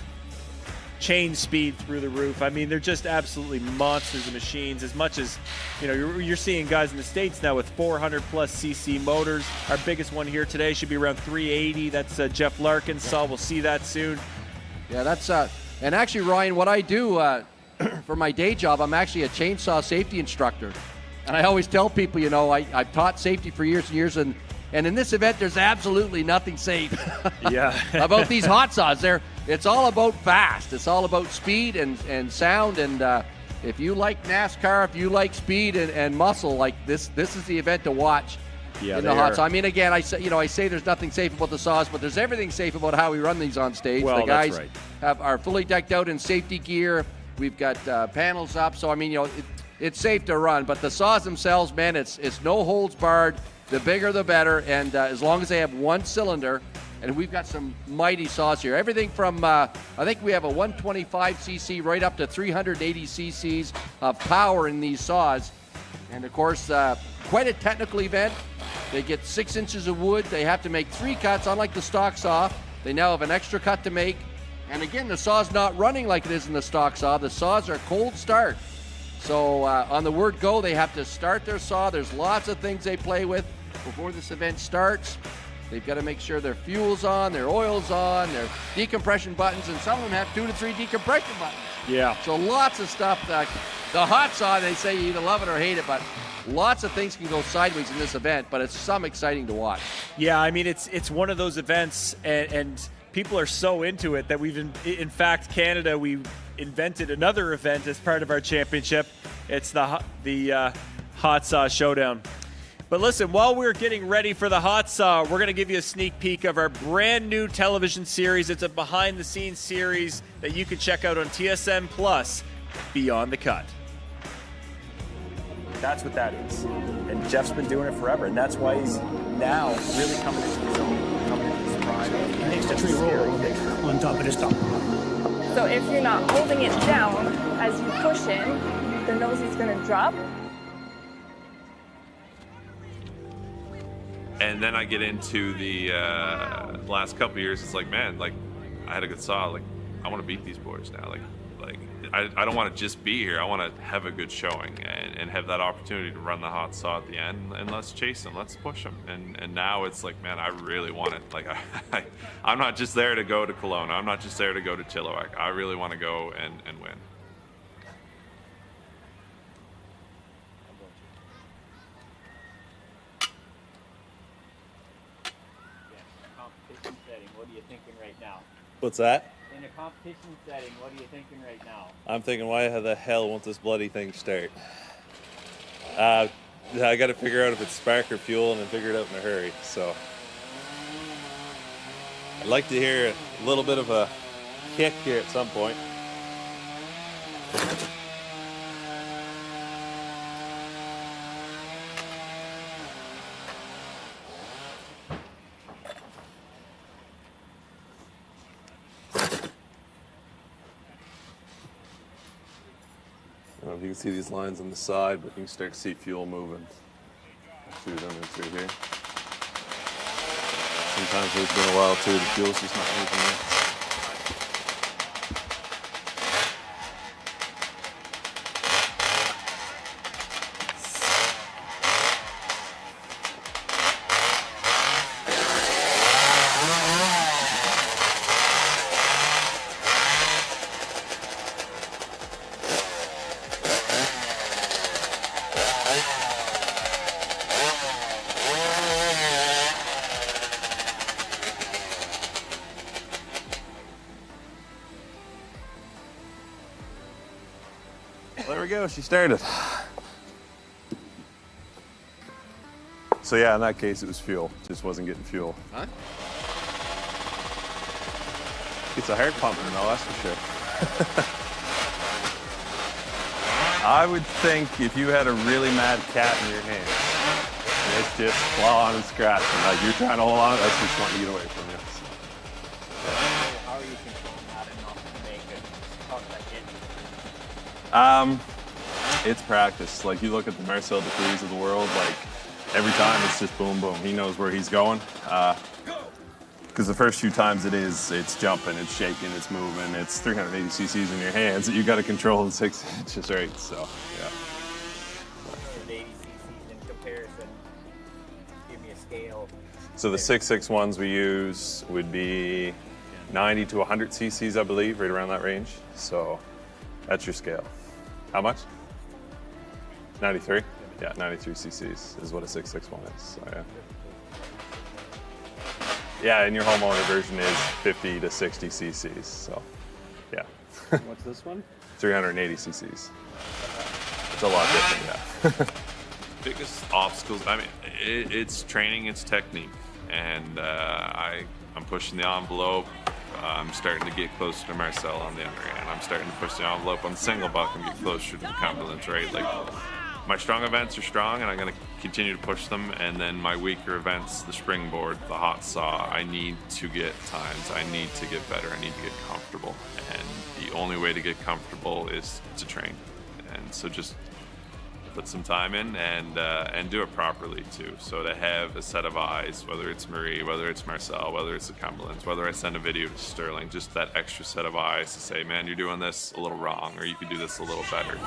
chain speed through the roof. I mean, they're just absolutely monsters of machines. As much as, you know, you're seeing guys in the States now with 400 plus cc motors. Our biggest one here today should be around 380. That's Jeff Larkin. So we'll see that soon. Yeah, that's and actually, Ryan, what I do for my day job, I'm actually a chainsaw safety instructor, and I always tell people, you know, I've taught safety for years and years, and in this event, there's absolutely nothing safe about these hot saws. It's all about fast. It's all about speed and sound. And if you like NASCAR, if you like speed and muscle, like this is the event to watch in the hot saw. I mean, again, I say there's nothing safe about the saws, but there's everything safe about how we run these on stage. Well, the guys that's right. are fully decked out in safety gear. We've got panels up, so I mean, you know, it's safe to run. But the saws themselves, man, it's no holds barred. The bigger, the better, and as long as they have one cylinder, and we've got some mighty saws here. Everything from, I think we have a 125 cc right up to 380 cc's of power in these saws. And of course, quite a technical event. They get 6 inches of wood. They have to make 3 cuts, unlike the stock saw. They now have an extra cut to make. And again, the saw's not running like it is in the stock saw. The saws are cold start. So on the word go, they have to start their saw. There's lots of things they play with before this event starts. They've got to make sure their fuel's on, their oil's on, their decompression buttons, and some of them have 2 to 3 decompression buttons. Yeah. So lots of stuff The hot saw, they say you either love it or hate it, but lots of things can go sideways in this event, but it's some exciting to watch. Yeah, I mean, it's one of those events, and people are so into it that we've, in fact, Canada, we invented another event as part of our championship. It's the Hot Saw Showdown. But listen, while we're getting ready for the Hot Saw, we're going to give you a sneak peek of our brand new television series. It's a behind-the-scenes series that you can check out on TSN Plus, Beyond the Cut. That's what that is. And Jeff's been doing it forever, and that's why he's now really coming into his own, coming into his prime. It's the tree roll on top of this top. So if you're not holding it down as you push in, the nose is going to drop. And then I get into the last couple of years. It's like, man, like I had a good saw. Like I want to beat these boys now. Like I don't want to just be here. I want to have a good showing and have that opportunity to run the hot saw at the end. And let's chase them. Let's push them. And now it's like, man, I really want it. Like I'm not just there to go to Kelowna. I'm not just there to go to Chilliwack. I really want to go and win. What are you thinking right now? What's that? In a competition setting, what are you thinking right now? I'm thinking, why the hell won't this bloody thing start? I got to figure out if it's spark or fuel, and then figure it out in a hurry. So I'd like to hear a little bit of a kick here at some point. I don't know if you can see these lines on the side, but you can start to see fuel moving through them and through here. Sometimes it's been a while too, the fuel's just not moving there. There we go, she started. So yeah, in that case it was fuel, just wasn't getting fuel. Huh? It's a hard pumping though, that's for sure. I would think if you had a really mad cat in your hand, and it's just clawing and scratching, like you're trying to hold on, that's just wanting to get away from you. How are you controlling that and not make it talk that in? It's practice. Like you look at the Marcel Dupuis of the world, like every time it's just boom, boom. He knows where he's going. Because the first few times it's jumping, it's shaking, it's moving, it's 380 cc's in your hands that you got to control in 6 inches, right? So, yeah. 180 cc's in comparison. Give me a scale. So the 6.6 ones we use would be 90 to 100 cc's, I believe, right around that range. So that's your scale. How much? 93? Yeah, 93 cc's is what a 6.6 one is. So, yeah. Yeah, and your homeowner version is 50 to 60 cc's. So, yeah. What's this one? 380 cc's. It's a lot different, yeah. Biggest obstacles, I mean, it's training, it's technique. And I'm pushing the envelope. I'm starting to get closer to Marcel on the underhand. I'm starting to push the envelope on the single buck and get closer to the Cumberlands, right? Like, my strong events are strong, and I'm going to continue to push them. And then my weaker events, the springboard, the hot saw, I need to get times. I need to get better. I need to get comfortable. And the only way to get comfortable is to train. And so just put some time in and do it properly too. So to have a set of eyes, whether it's Marie, whether it's Marcel, whether it's the Cumberlands, whether I send a video to Stirling, just that extra set of eyes to say, man, you're doing this a little wrong, or you could do this a little better.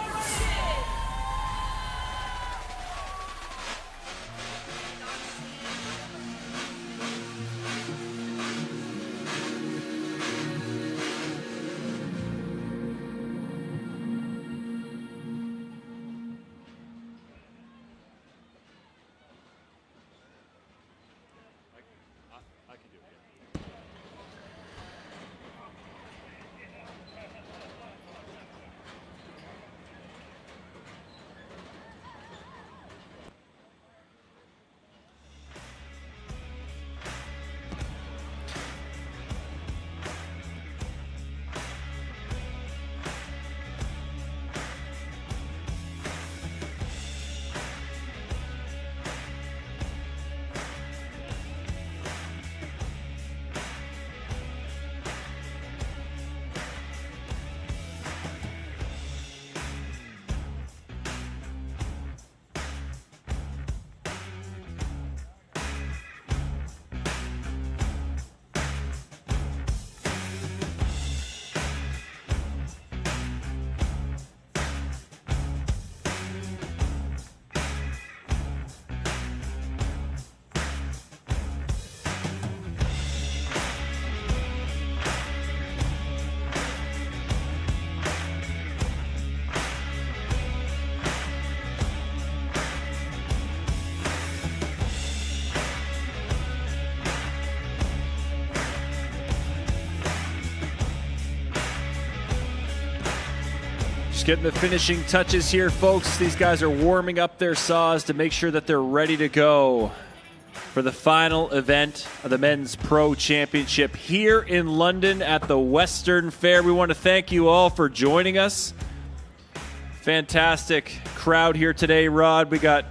Just getting the finishing touches here, folks. These guys are warming up their saws to make sure that they're ready to go for the final event of the Men's Pro Championship here in London at the Western Fair. We want to thank you all for joining us. Fantastic crowd here today, Rod. We got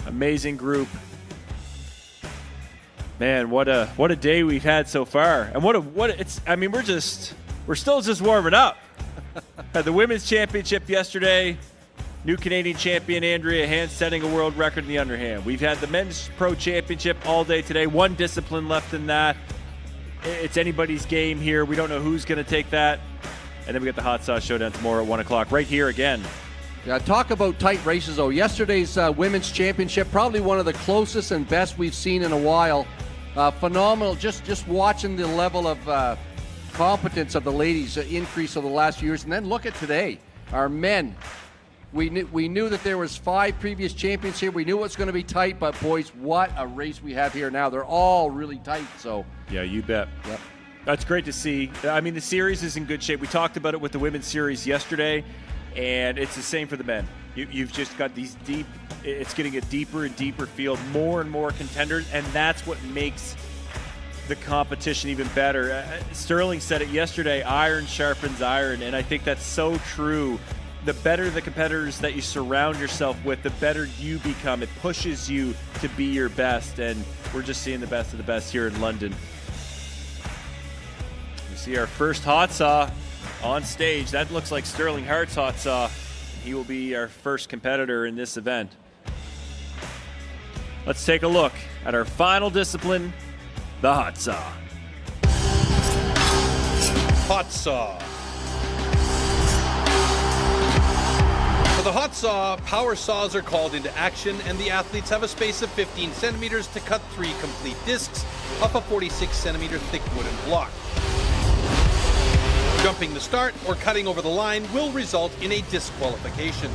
amazing group. Man, what a day we've had so far. And we're still just warming up. Had the women's championship yesterday. New Canadian champion Andrea Hand setting a world record in the underhand. We've had the men's pro championship all day today. One discipline left in that. It's anybody's game here. We don't know who's going to take that. And then we got the Hot Sauce Showdown tomorrow at 1 o'clock right here again. Yeah, talk about tight races, though. Yesterday's women's championship, probably one of the closest and best we've seen in a while. Phenomenal. Just watching the level of competence of the ladies increase over the last few years. And then look at today. Our men. We knew that there was 5 previous champions here. We knew it was going to be tight, but boys, what a race we have here now. They're all really tight. So yeah, you bet. Yep. That's great to see. I mean, the series is in good shape. We talked about it with the women's series yesterday, and it's the same for the men. You've just got these deep. It's getting a deeper and deeper field, more and more contenders, and that's what makes the competition even better. Stirling said it yesterday, iron sharpens iron, and I think that's so true. The better the competitors that you surround yourself with, the better you become. It pushes you to be your best, and we're just seeing the best of the best here in London. We see our first hot saw on stage. That looks like Sterling Hart's hot saw. He will be our first competitor in this event. Let's take a look at our final discipline, the hot saw. Hot saw. For the hot saw, power saws are called into action, and the athletes have a space of 15 centimeters to cut 3 complete discs off a 46 centimeter thick wooden block. Jumping the start or cutting over the line will result in a disqualification.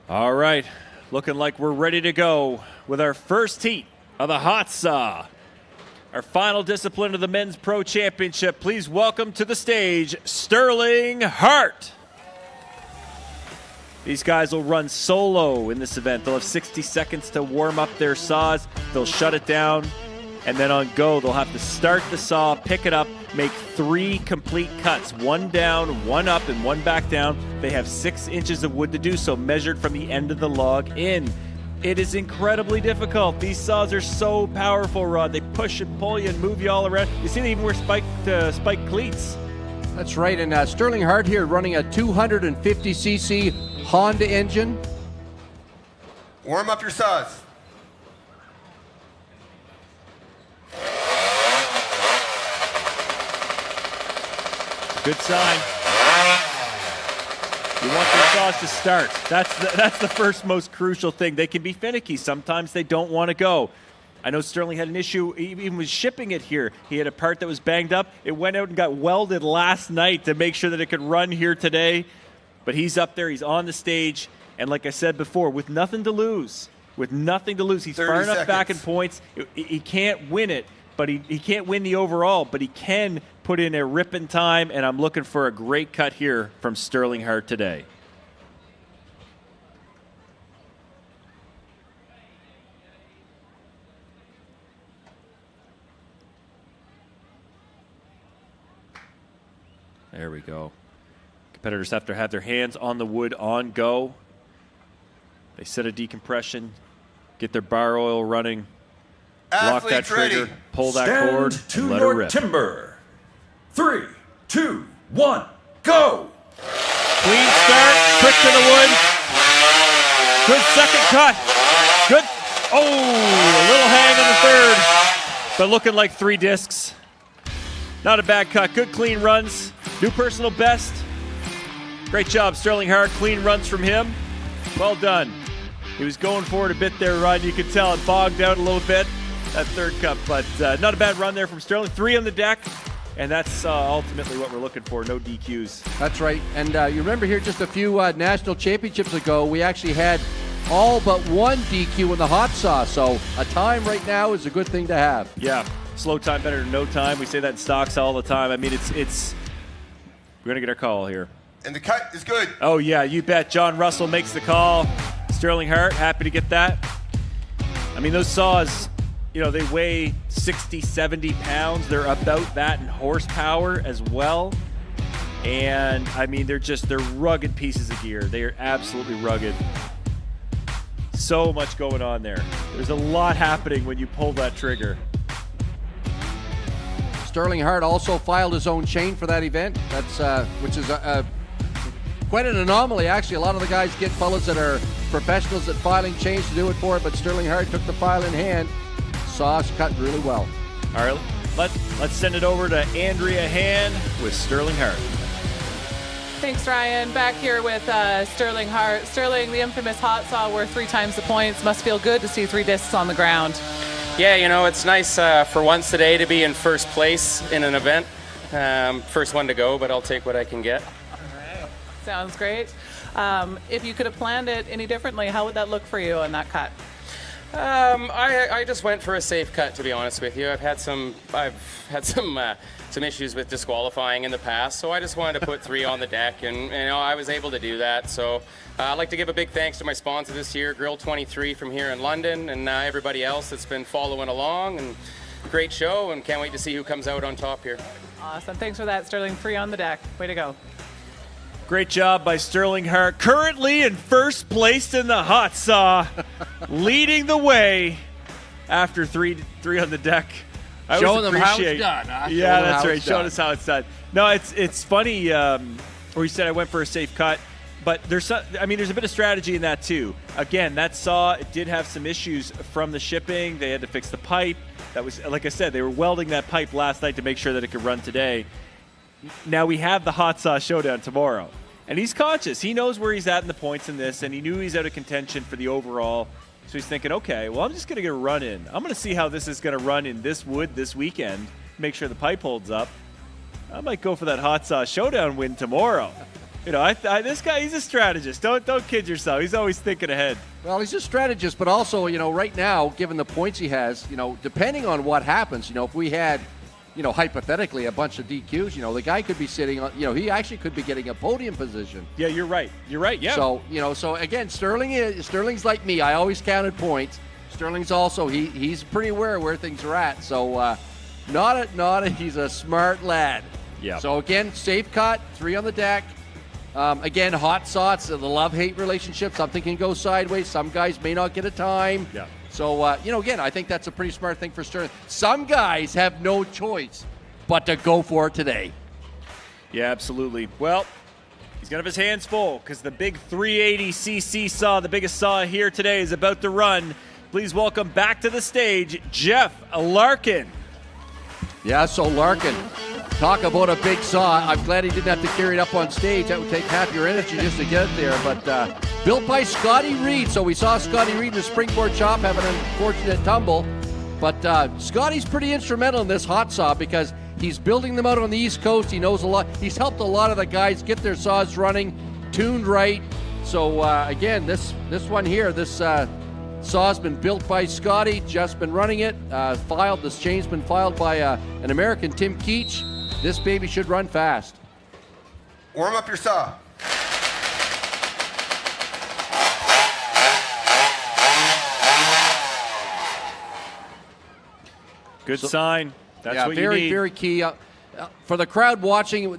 All right, looking like we're ready to go with our first heat of the hot saw. Our final discipline of the Men's Pro Championship. Please welcome to the stage, Sterling Hart. These guys will run solo in this event. They'll have 60 seconds to warm up their saws. They'll shut it down, and then on go, they'll have to start the saw, pick it up, make 3 complete cuts. 1 down, 1 up, and 1 back down. They have 6 inches of wood to do so, measured from the end of the log in. It is incredibly difficult. These saws are so powerful, Rod. They push and pull you and move you all around. You see, they even wear spiked cleats. That's right, and Sterling Hart here running a 250cc Honda engine. Warm up your saws. Good sign. You want your saws to start. That's the first most crucial thing. They can be finicky. Sometimes they don't want to go. I know Stirling had an issue even with shipping it here. He had a part that was banged up. It went out and got welded last night to make sure that it could run here today. But he's up there. He's on the stage. And like I said before, with nothing to lose. He's far enough back in points. He can't win it, but he can't win the overall, but he can put in a ripping time, and I'm looking for a great cut here from Sterling Hart today. There we go. Competitors have to have their hands on the wood on go. They set a decompression, get their bar oil running, lock that trigger, pull that cord, and let it rip. Timber. 3, 2, 1, go! Clean start, quick to the wood. Good second cut. Good. Oh, a little hang on the third, but looking like 3 discs. Not a bad cut. Good clean runs. New personal best. Great job, Sterling Hart. Clean runs from him. Well done. He was going for it a bit there, Rod. You could tell it bogged out a little bit, that third cut, but not a bad run there from Sterling. 3 on the deck. And that's ultimately what we're looking for, no DQs. That's right. And you remember here just a few national championships ago, we actually had all but 1 DQ in the hot saw. So a time right now is a good thing to have. Yeah. slow time better than no time. We say that in stocks all the time. I mean, it's we're going to get our call here. And the cut is good. Oh, yeah, you bet. John Russell makes the call. Sterling Hart, happy to get that. I mean, those saws, you know, they weigh 60, 70 pounds. They're about that in horsepower as well. And, I mean, they're rugged pieces of gear. They are absolutely rugged. So much going on there. There's a lot happening when you pull that trigger. Sterling Hart also filed his own chain for that event. That's which is quite an anomaly, actually. A lot of the guys get fellas that are professionals at filing chains to do it for it, but Sterling Hart took the file in hand. Saws cut really well. All right, let's send it over to Andrea Hand with Sterling Hart. Thanks, Ryan. Back here with Sterling Hart. Sterling, the infamous hot saw worth 3 times the points. Must feel good to see 3 discs on the ground. Yeah, you know, it's nice for once today to be in first place in an event. First one to go, but I'll take what I can get. Sounds great. If you could have planned it any differently, how would that look for you on that cut? I just went for a safe cut, to be honest with you. I've had some issues with disqualifying in the past, so I just wanted to put 3 on the deck, and you know, I was able to do that. So I'd like to give a big thanks to my sponsor this year, Grill 23 from here in London, and everybody else that's been following along. And great show, and can't wait to see who comes out on top here. Awesome. Thanks for that, Sterling. 3 on the deck. Way to go. Great job by Sterling Hart, currently in first place in the hot saw, leading the way after three on the deck. Showing them how it's done. Huh? Yeah, that's right. Showing us how it's done. No, it's funny. Where you said I went for a safe cut, but there's a bit of strategy in that too. Again, that saw, it did have some issues from the shipping. They had to fix the pipe. That was, like I said, they were welding that pipe last night to make sure that it could run today. Now we have the hot saw showdown tomorrow. And he's conscious. He knows where he's at in the points in this, and he knew he's out of contention for the overall. So he's thinking, okay, well, I'm just going to get a run in. I'm going to see how this is going to run in this wood this weekend, make sure the pipe holds up. I might go for that hot saw showdown win tomorrow. You know, this guy, he's a strategist. Don't kid yourself. He's always thinking ahead. Well, he's a strategist, but also, you know, right now, given the points he has, you know, depending on what happens, you know, if we had, you know, hypothetically, a bunch of DQs, you know, the guy could be sitting on, you know, he actually could be getting a podium position. Yeah, you're right. You're right, yeah. So, you know, so again, Sterling's like me. I always counted points. Sterling's also, he's pretty aware of where things are at. So, he's a smart lad. Yeah. So, again, safe cut, 3 on the deck. Again, hot saw, it's the love-hate relationship. Something can go sideways. Some guys may not get a time. Yeah. So, you know, again, I think that's a pretty smart thing for Sterling. Some guys have no choice but to go for it today. Yeah, absolutely. Well, he's going to have his hands full because the big 380cc saw, the biggest saw here today, is about to run. Please welcome back to the stage, Jeff Larkin. Yeah, so Larkin, talk about a big saw. I'm glad he didn't have to carry it up on stage. That would take half your energy just to get it there. But built by Scotty Reed. So we saw Scotty Reed in the Springboard shop have an unfortunate tumble. But Scotty's pretty instrumental in this hot saw because he's building them out on the East Coast. He knows a lot. He's helped a lot of the guys get their saws running, tuned right. So again, this one here, this saw's been built by Scotty. Jeff's been running it. This chain's been filed by an American, Tim Keach. This baby should run fast. Warm up your saw. Good sign. That's what you need. Very, very key. For the crowd watching,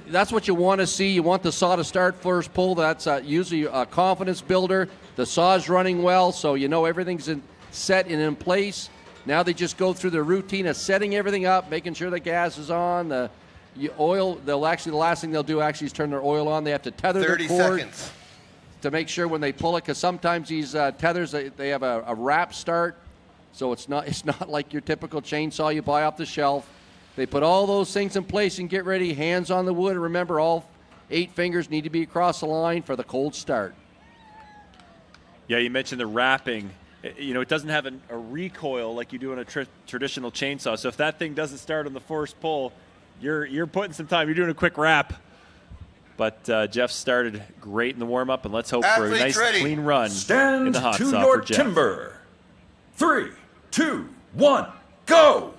that's what you want to see. You want the saw to start first pull. That's usually a confidence builder. The saw's running well, so you know everything's set and in place. Now they just go through the routine of setting everything up, making sure the gas is on, the oil. The last thing they'll do actually is turn their oil on. They have to tether their cord 30 seconds to make sure when they pull it, because sometimes these tethers, they have a wrap start, so it's not like your typical chainsaw you buy off the shelf. They put all those things in place and get ready, hands on the wood. And remember, all 8 fingers need to be across the line for the cold start. Yeah, you mentioned the wrapping. You know, it doesn't have a recoil like you do on a traditional chainsaw. So if that thing doesn't start on the first pull, you're putting some time. You're doing a quick wrap. But Jeff started great in the warm-up, and let's hope for a nice, clean run in the hot saw for Jeff. Timber. 3, 2, 1, go!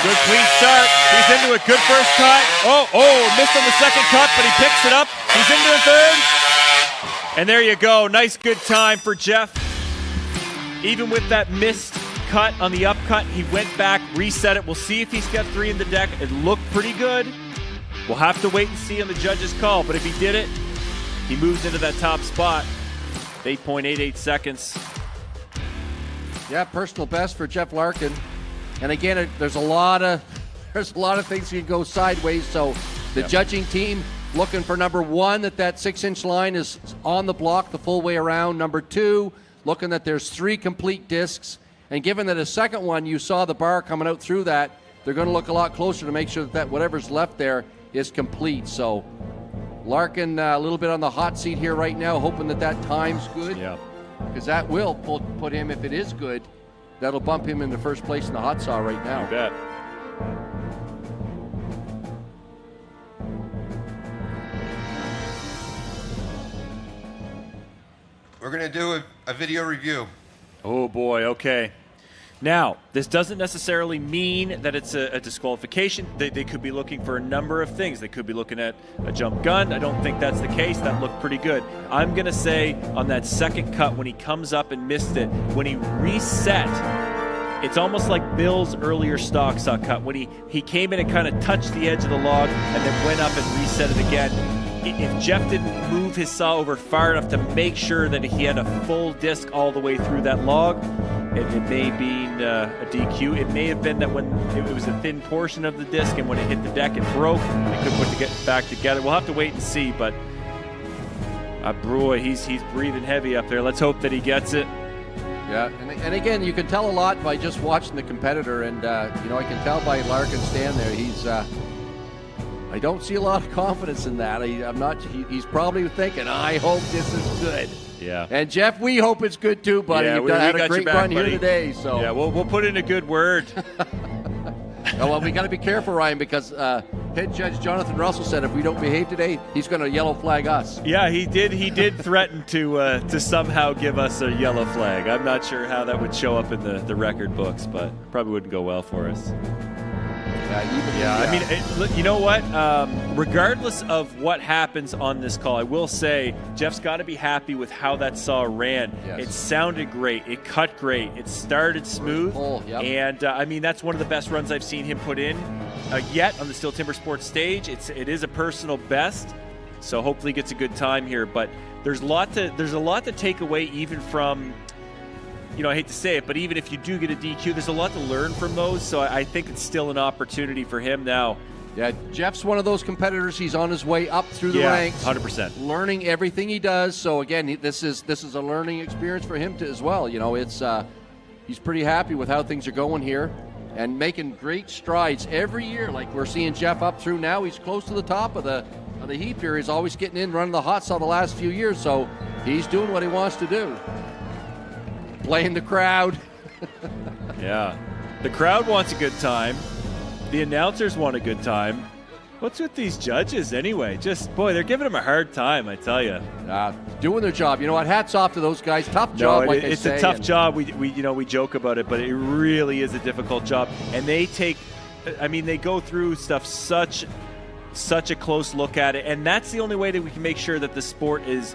Good clean start. He's into it. Good first cut. Oh, missed on the second cut, but he picks it up. He's into the third. And there you go. Nice, good time for Jeff. Even with that missed cut on the upcut, he went back, reset it. We'll see if he's got 3 in the deck. It looked pretty good. We'll have to wait and see on the judge's call. But if he did it, he moves into that top spot. 8.88 seconds. Yeah, personal best for Jeff Larkin. And again, there's a lot of things that can go sideways. So the judging team looking for number 1, that 6-inch line is on the block the full way around. Number 2, looking that there's 3 complete discs. And given that a second one, you saw the bar coming out through that, they're going to look a lot closer to make sure that whatever's left there is complete. So Larkin a little bit on the hot seat here right now, hoping that time's good. Yeah. Because that will put him, if it is good, that'll bump him into first place in the hot saw right now. You bet. We're going to do a video review. Oh, boy. Okay. Now, this doesn't necessarily mean that it's a disqualification. They could be looking for a number of things. They could be looking at a jump gun. I don't think that's the case. That looked pretty good. I'm going to say on that second cut, when he comes up and missed it, when he reset, it's almost like Bill's earlier stock saw cut. When he came in and kind of touched the edge of the log and then went up and reset it again. If Jeff didn't move his saw over far enough to make sure that he had a full disc all the way through that log, it may have been a DQ. It may have been that when it was a thin portion of the disc and when it hit the deck it broke, they couldn't put it back together. We'll have to wait and see, but boy, he's breathing heavy up there. Let's hope that he gets it. Yeah, and again, you can tell a lot by just watching the competitor, and I can tell by Larkin stand there, he's I don't see a lot of confidence in that. He's probably thinking, I hope this is good. Yeah. And Jeff, we hope it's good too, buddy. Yeah, You've we had a got great your back, run buddy. here today. So yeah, we'll put in a good word. Oh, well, we got to be careful, Ryan, because head judge Jonathan Russell said if we don't behave today, he's going to yellow flag us. Yeah, he did threaten to somehow give us a yellow flag. I'm not sure how that would show up in the record books, but probably wouldn't go well for us. I mean, look, you know what? Regardless of what happens on this call, I will say Jeff's got to be happy with how that saw ran. Yes. It sounded great. It cut great. It started smooth. And, I mean, that's one of the best runs I've seen him put in yet on the STIHL TIMBERSPORTS stage. It is a personal best, so hopefully he gets a good time here. But there's a lot to take away even from – I hate to say it, but even if you do get a DQ, there's a lot to learn from those. So I think it's still an opportunity for him now. Yeah, Jeff's one of those competitors. He's on his way up through the ranks. 100%. Learning everything he does. So again, this is a learning experience for him as well. He's pretty happy with how things are going here and making great strides every year. Like we're seeing Jeff up through now. He's close to the top of the heap here. He's always getting in, running the hot saw the last few years. So he's doing what he wants to do. Playing the crowd. Yeah. The crowd wants a good time. The announcers want a good time. What's with these judges anyway? Boy, they're giving them a hard time, I tell you. Doing their job. You know what? Hats off to those guys. Tough job, it's a tough job. We joke about it, but it really is a difficult job. And they go through stuff such a close look at it. And that's the only way that we can make sure that the sport is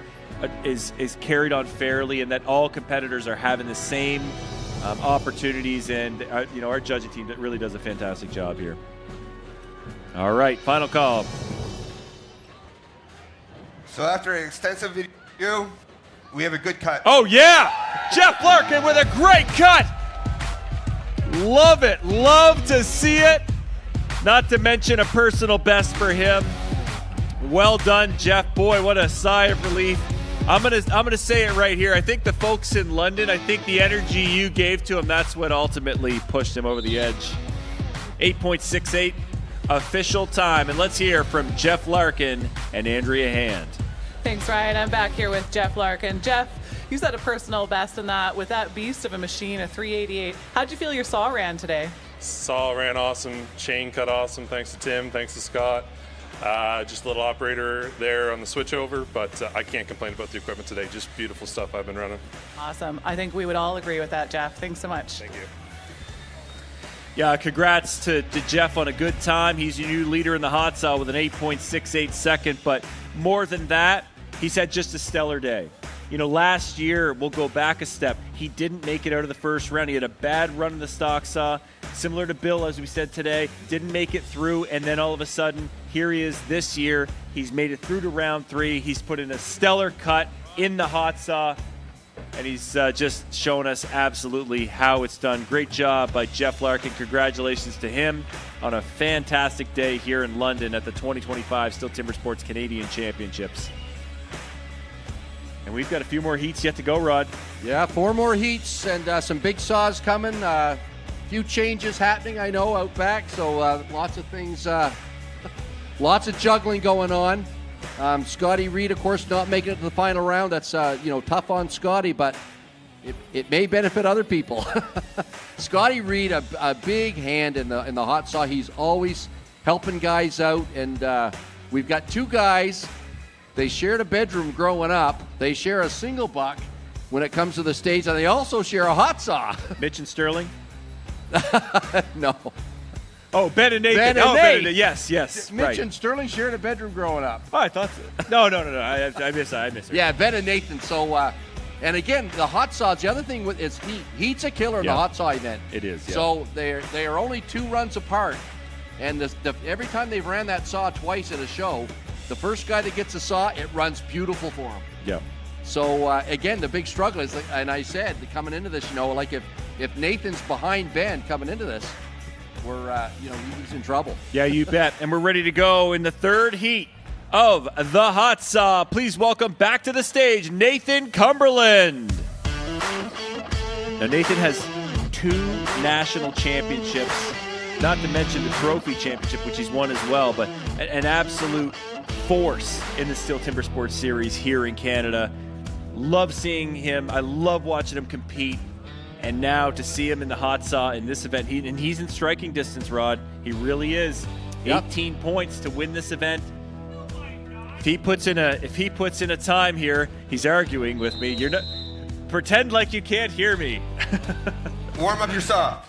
carried on fairly and that all competitors are having the same opportunities, and our judging team that really does a fantastic job here. All right, final call. So after an extensive video, we have a good cut. Oh yeah, Jeff Larkin with a great cut. Love it, love to see it. Not to mention a personal best for him. Well done, Jeff. Boy, what a sigh of relief. I'm gonna say it right here. I think the folks in London, I think the energy you gave to him, that's what ultimately pushed him over the edge. 8.68 official time. And let's hear from Jeff Larkin and Andrea Hand. Thanks, Ryan. I'm back here with Jeff Larkin. Jeff, you set a personal best in that with that beast of a machine, a 388. How'd you feel your saw ran today? Saw ran awesome. Chain cut awesome. Thanks to Tim. Thanks to Scott. Just a little operator there on the switchover, but I can't complain about the equipment today. Just beautiful stuff I've been running. Awesome. I think we would all agree with that, Jeff. Thanks so much. Thank you. Yeah, congrats to Jeff on a good time. He's your new leader in the hot saw with an 8.68 second. But more than that, he's had just a stellar day. You know, last year, we'll go back a step. He didn't make it out of the first round. He had a bad run in the stock saw, similar to Bill, as we said today. Didn't make it through, and then all of a sudden, here he is this year. He's made it through to round 3. He's put in a stellar cut in the hot saw. And he's just shown us absolutely how it's done. Great job by Jeff Larkin. Congratulations to him on a fantastic day here in London at the 2025 Stihl Timbersports Canadian Championships. And we've got a few more heats yet to go, Rod. Yeah, 4 more heats and some big saws coming. A few changes happening, I know, out back. So lots of things, lots of juggling going on. Scotty Reed, of course, not making it to the final round. That's tough on Scotty, but it may benefit other people. Scotty Reed, a big hand in the hot saw. He's always helping guys out, and we've got 2 guys. They shared a bedroom growing up. They share a single buck when it comes to the States, and they also share a hot saw. Mitch and Stirling? No. Oh, Ben and Nathan. Ben and Ben Nate. and yes. Mitch right. and Stirling shared a bedroom growing up. Oh, I thought so. No. I missed it. Yeah, Ben and Nathan. So, and again, the hot saws, the other thing with is heat. Heat's a killer in the hot saw event. It is, yeah. So they are only 2 runs apart. And every time they've ran that saw twice at a show, the first guy that gets a saw, it runs beautiful for him. Yeah. So, again, the big struggle is, and I said, coming into this, like if Nathan's behind Ben coming into this, we're, he's in trouble. Yeah, you bet. And we're ready to go in the 3rd heat of the hot saw. Please welcome back to the stage, Nathan Cumberland. Now, Nathan has 2 national championships, not to mention the trophy championship, which he's won as well, but an absolute force in the Stihl Timbersports series here in Canada. Love seeing him. I love watching him compete. And now to see him in the hot saw in this event, he's in striking distance, Rod. He really is. Yep. 18 points to win this event. If he puts in a time here, he's arguing with me. You're not. Pretend like you can't hear me. Warm up your saw.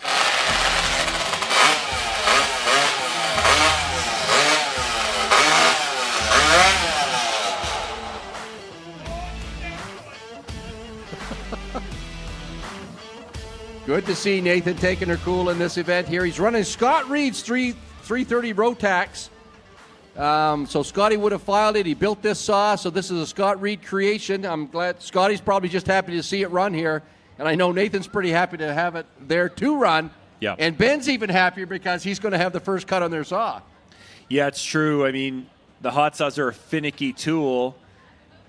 Good to see Nathan taking her cool in this event here. He's running Scott Reed's 330 Rotax. So Scotty would have filed it. He built this saw, so this is a Scott Reed creation. I'm glad Scotty's probably just happy to see it run here. And I know Nathan's pretty happy to have it there to run. Yeah. And Ben's even happier because he's going to have the first cut on their saw. Yeah, it's true. I mean, the hot saws are a finicky tool.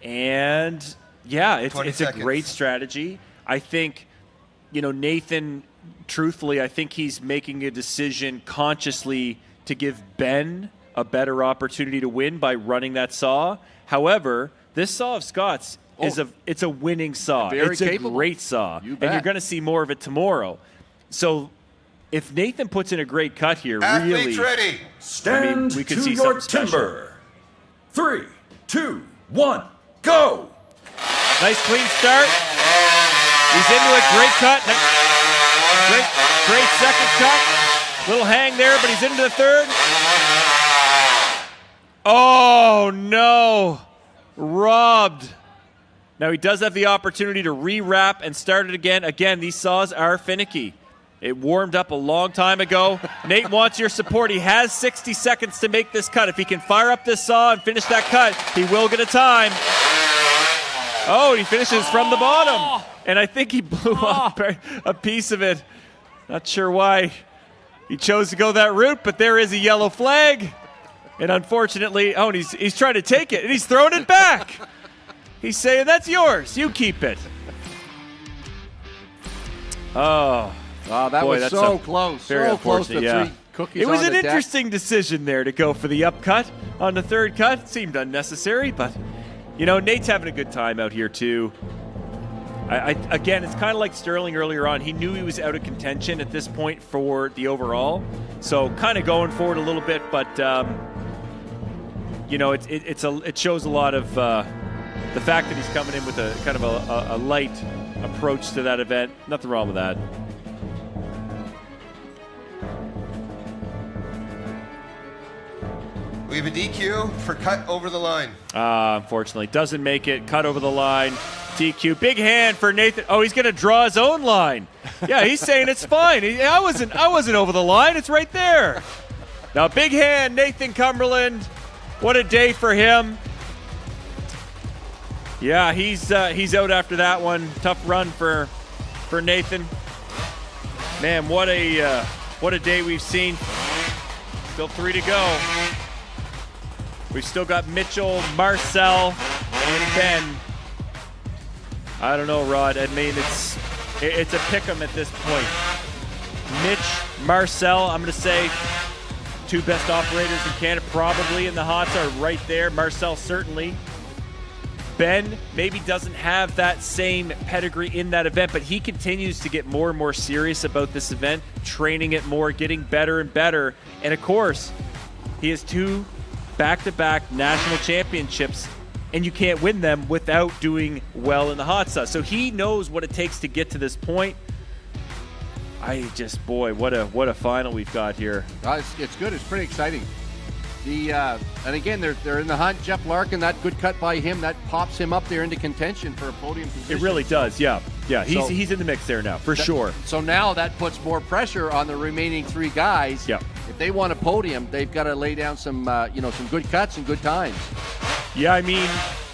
And, yeah, it's a great strategy. I think, Nathan, truthfully, I think he's making a decision consciously to give Ben a better opportunity to win by running that saw. However, this saw of Scott's it's a winning saw. It's capable. A great saw. You and bet. you're going to see more of it tomorrow. So if Nathan puts in a great cut here, Athletes really, ready. Stand we could to see your something timber. 3, 2, 1, go! Nice clean start. He's into it. Great cut. Great second cut. Little hang there, but he's into the 3rd. Oh, no. Robbed. Now, he does have the opportunity to re-wrap and start it again. Again, these saws are finicky. It warmed up a long time ago. Nate wants your support. He has 60 seconds to make this cut. If he can fire up this saw and finish that cut, he will get a time. Oh, he finishes from the bottom. And I think he blew off a piece of it. Not sure why he chose to go that route, but there is a yellow flag. And unfortunately, and he's trying to take it, and he's throwing it back. He's saying, that's yours. You keep it. Oh. Wow, that was so close. Very so close to unfortunate, 3 cookies It was on an the deck. interesting decision there to go for the up cut on the 3rd cut. It seemed unnecessary, but, Nate's having a good time out here, too. Again, it's kind of like Stirling earlier on. He knew he was out of contention at this point for the overall. So kind of going forward a little bit, but, it shows a lot of the fact that he's coming in with a kind of a light approach to that event. Nothing wrong with that. have a DQ for cut over the line. Unfortunately, doesn't make it. Cut over the line. DQ. Big hand for Nathan. Oh, he's going to draw his own line. Yeah, he's saying it's fine. I wasn't over the line. It's right there. Now, big hand, Nathan Cumberland. What a day for him. Yeah, he's out after that one. Tough run for Nathan. Man, what a day we've seen. Still 3 to go. We've still got Mitchell, Marcel, and Ben. I don't know, Rod. I mean, it's a pick-em at this point. Mitch, Marcel, I'm going to say 2 best operators in Canada, probably in the Hots are right there. Marcel certainly. Ben maybe doesn't have that same pedigree in that event, but he continues to get more and more serious about this event, training it more, getting better and better. And of course, he has 2 back-to-back national championships, and you can't win them without doing well in the hot sauce. So he knows what it takes to get to this point. Boy, what a final we've got here. It's good. It's pretty exciting. And again, they're in the hunt. Jeff Larkin, that good cut by him, that pops him up there into contention for a podium position. It really does, yeah. He's in the mix there now, for sure. So now that puts more pressure on the remaining 3 guys. Yeah. If they want a podium, they've got to lay down some good cuts and good times. Yeah, I mean,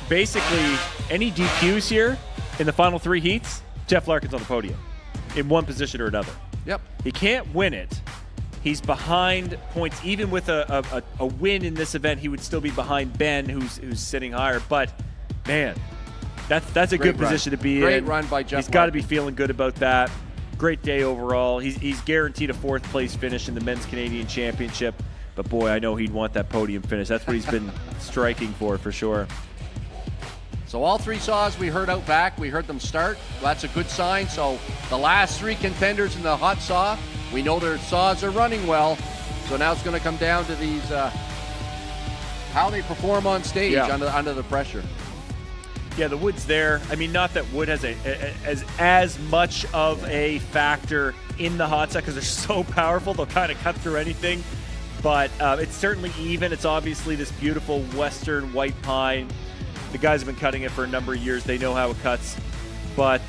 basically, any DQs here in the final 3 heats, Jeff Larkin's on the podium in one position or another. Yep. He can't win it. He's behind points. Even with a win in this event, he would still be behind Ben, who's sitting higher. But, man, that's a good position to be in. Great run by Jeff He's got to be feeling good about that. Great day overall. He's guaranteed a 4th place finish in the Men's Canadian Championship. But, boy, I know he'd want that podium finish. That's what he's been striking for sure. So all 3 saws we heard out back. We heard them start. Well, that's a good sign. So the last 3 contenders in the hot saw, we know their saws are running well. So now it's going to come down to these how they perform on stage under the pressure. Yeah, the wood's there. I mean, not that wood has as much of a factor in the hot saw because they're so powerful. They'll kind of cut through anything. But it's certainly even. It's obviously this beautiful western white pine. The guys have been cutting it for a number of years. They know how it cuts. But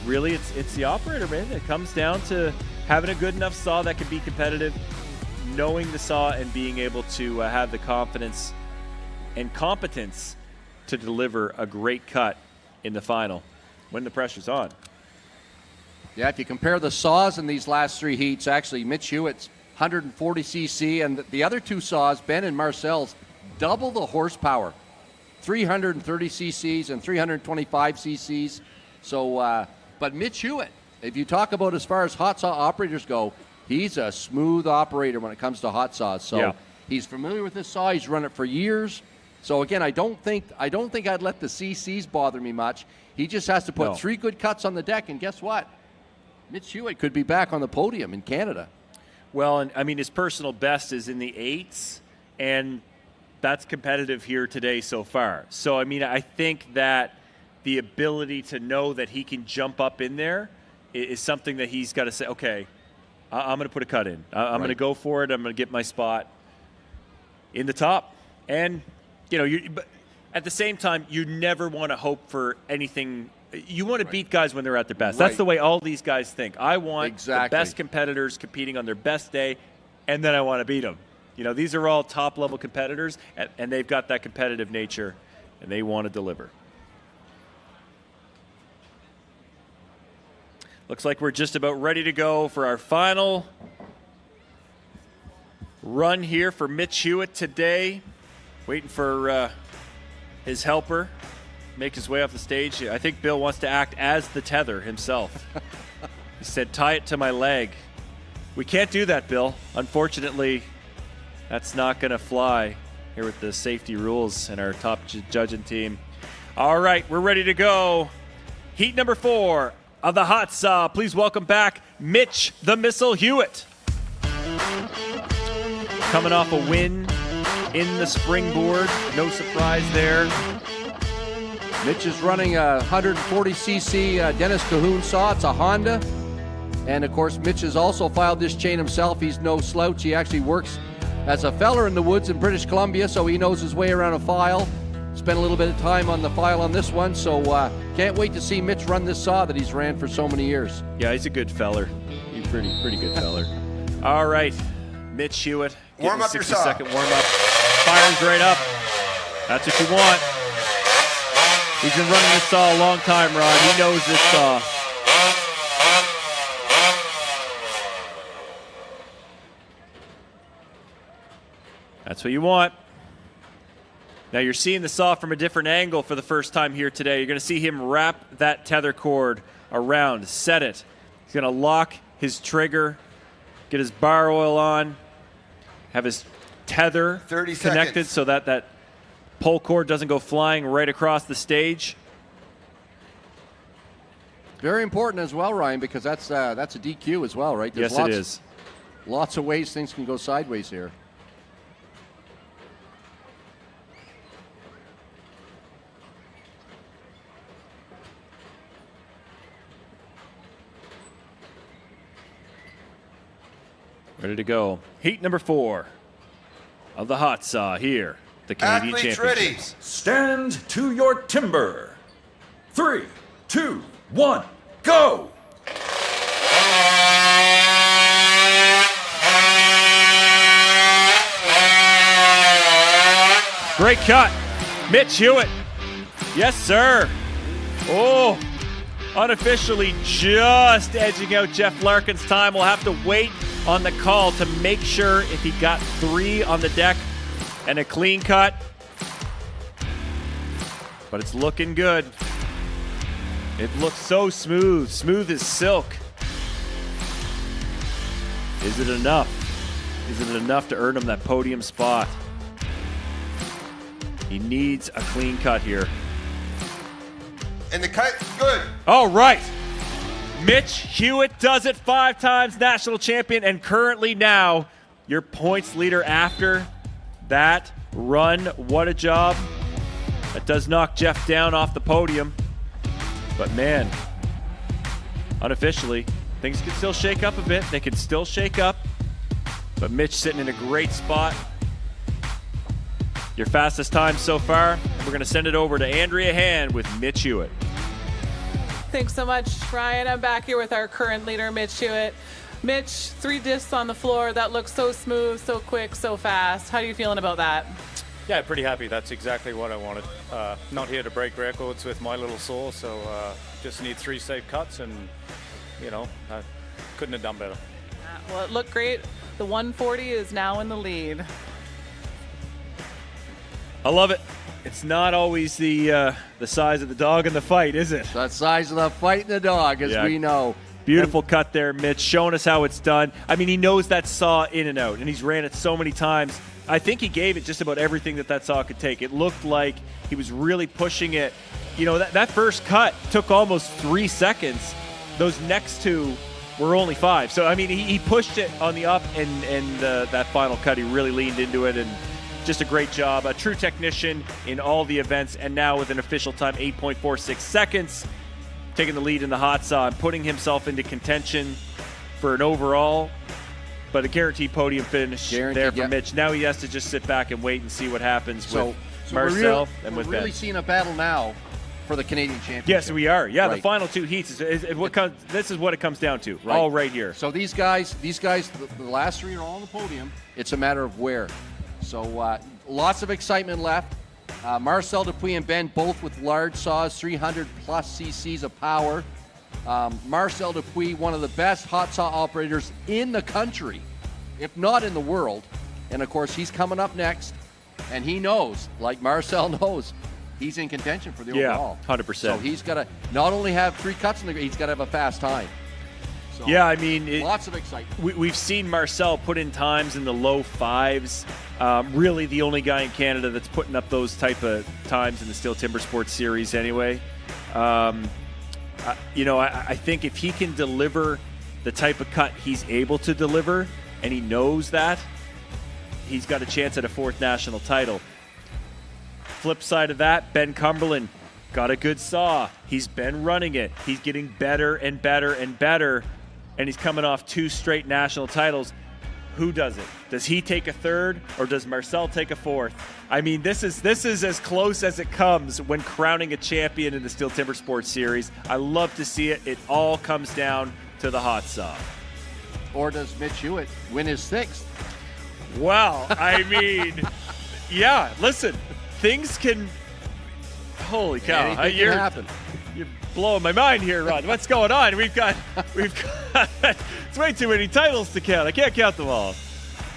really, it's the operator, man. It comes down to having a good enough saw that can be competitive, knowing the saw, and being able to have the confidence and competence to deliver a great cut in the final when the pressure's on. Yeah, if you compare the saws in these last 3 heats, actually, Mitch Hewitt's 140 cc, and the other 2 saws, Ben and Marcel's, double the horsepower. 330 cc's and 325 cc's. So, but Mitch Hewitt, if you talk about as far as hot saw operators go, he's a smooth operator when it comes to hot saws. So he's familiar with this saw. He's run it for years. So again, I don't think I'd let the cc's bother me much. He just has to put 3 good cuts on the deck, and guess what? Mitch Hewitt could be back on the podium in Canada. Well, and I mean, his personal best is in the 8s, and that's competitive here today so far. So, I mean, I think that the ability to know that he can jump up in there is something that he's got to say, okay, I'm going to put a cut in. I'm going to go for it. I'm going to get my spot in the top. And, but at the same time, you never want to hope for anything. You want to beat guys when they're at their best. That's the way all these guys think. I want the best competitors competing on their best day, and then I want to beat them. These are all top-level competitors, and they've got that competitive nature, and they want to deliver. Looks like we're just about ready to go for our final run here for Mitch Hewitt today. Waiting for his helper make his way off the stage. I think Bill wants to act as the tether himself. He said, tie it to my leg. We can't do that, Bill. Unfortunately, that's not going to fly here with the safety rules and our top judging team. All right, we're ready to go. Heat number 4 of the hot saw. Please welcome back Mitch the Missile Hewitt. Coming off a win in the Springboard. No surprise there. Mitch is running a 140cc Dennis Cahoon saw. It's a Honda. And, of course, Mitch has also filed this chain himself. He's no slouch. He actually works as a feller in the woods in British Columbia, so he knows his way around a file. Spent a little bit of time on the file on this one, so can't wait to see Mitch run this saw that he's ran for so many years. Yeah, he's a good feller. He's pretty good feller. All right, Mitch Hewitt. Warm up your saw. 60-second warm up. Fires right up. That's what you want. He's been running this saw a long time, Rod. He knows this saw. That's what you want. Now you're seeing the saw from a different angle for the first time here today. You're going to see him wrap that tether cord around, set it. He's going to lock his trigger, get his bar oil on, have his tether 30 connected seconds. so that that pull cord doesn't go flying right across the stage. Very important as well, Ryan, because that's a DQ as well, right? Yes, it is. Lots of ways things can go sideways here. Ready to go. Heat number 4 of the hot saw here, the Canadian Athletes Championships. ready. Stand to your timber. 3, 2, 1, go! Great cut. Mitch Hewitt. Yes, sir. Oh, unofficially just edging out Jeff Larkin's time. We'll have to wait on the call to make sure if he got 3 on the deck and a clean cut. But it's looking good. It looks so smooth. Smooth as silk. Is it enough? Is it enough to earn him that podium spot? He needs a clean cut here. And the cut, good. All right. Mitch Hewitt does it 5 times, national champion, and currently now your points leader after that run. What a job. That does knock Jeff down off the podium. But man, unofficially, things can still shake up a bit. They can still shake up. But Mitch sitting in a great spot. Your fastest time so far. We're going to send it over to Andrea Hand with Mitch Hewitt. Thanks so much, Ryan. I'm back here with our current leader, Mitch Hewitt. Mitch, 3 discs on the floor. That looks so smooth, so quick, so fast. How are you feeling about that? Yeah, pretty happy. That's exactly what I wanted. Not here to break records with my little saw, so just need 3 safe cuts, and, you know, I couldn't have done better. Well, it looked great. The 140 is now in the lead. I love it. It's not always the size of the dog in the fight, is it? The size of the fight in the dog, as we know. Beautiful cut there, Mitch, showing us how it's done. I mean, he knows that saw in and out, and he's ran it so many times. I think he gave it just about everything that saw could take. It looked like he was really pushing it. You know, that first cut took almost 3 seconds. Those next 2 were only 5. So, I mean, he pushed it on the up, and that final cut, he really leaned into it, and just a great job. A true technician in all the events, and now with an official time, 8.46 seconds, taking the lead in the hot saw and putting himself into contention for an overall, but a guaranteed podium finish there for Mitch. Now he has to just sit back and wait and see what happens with Marcel and with Ben. We're really seeing a battle now for the Canadian Championship. Yes, we are. Yeah, Right. The final 2 heats this is what it comes down to. Right. All right here. So these guys, the last 3 are all on the podium. It's a matter of where. So lots of excitement left. Marcel, Dupuis, and Ben both with large saws, 300 plus cc's of power. Marcel Dupuis, one of the best hot saw operators in the country, if not in the world. And of course, he's coming up next, and he knows, like Marcel knows, he's in contention for the overall. 100%. So he's got to not only have 3 cuts in the, he's got to have a fast time. So, yeah, I mean, lots of excitement. We've seen Marcel put in times in the low 5s. Really, the only guy in Canada that's putting up those type of times in the STIHL Timbersports series, anyway. I think if he can deliver the type of cut he's able to deliver, and he knows that, he's got a chance at a 4th national title. Flip side of that, Ben Cumberland got a good saw. He's been running it. He's getting better and better and better, and he's coming off 2 straight national titles. who does it? Does he take a third, or does Marcel take a fourth? I mean, this is as close as it comes when crowning a champion in the Steel Timber Sports Series. I love to see it. It all comes down to the hot saw. Or does Mitch Hewitt win his sixth? Well, I mean, yeah, listen, things can, holy cow. Anything can happen. You're blowing my mind here, Rod. What's going on? We've got, it's way too many titles to count. I can't count them all.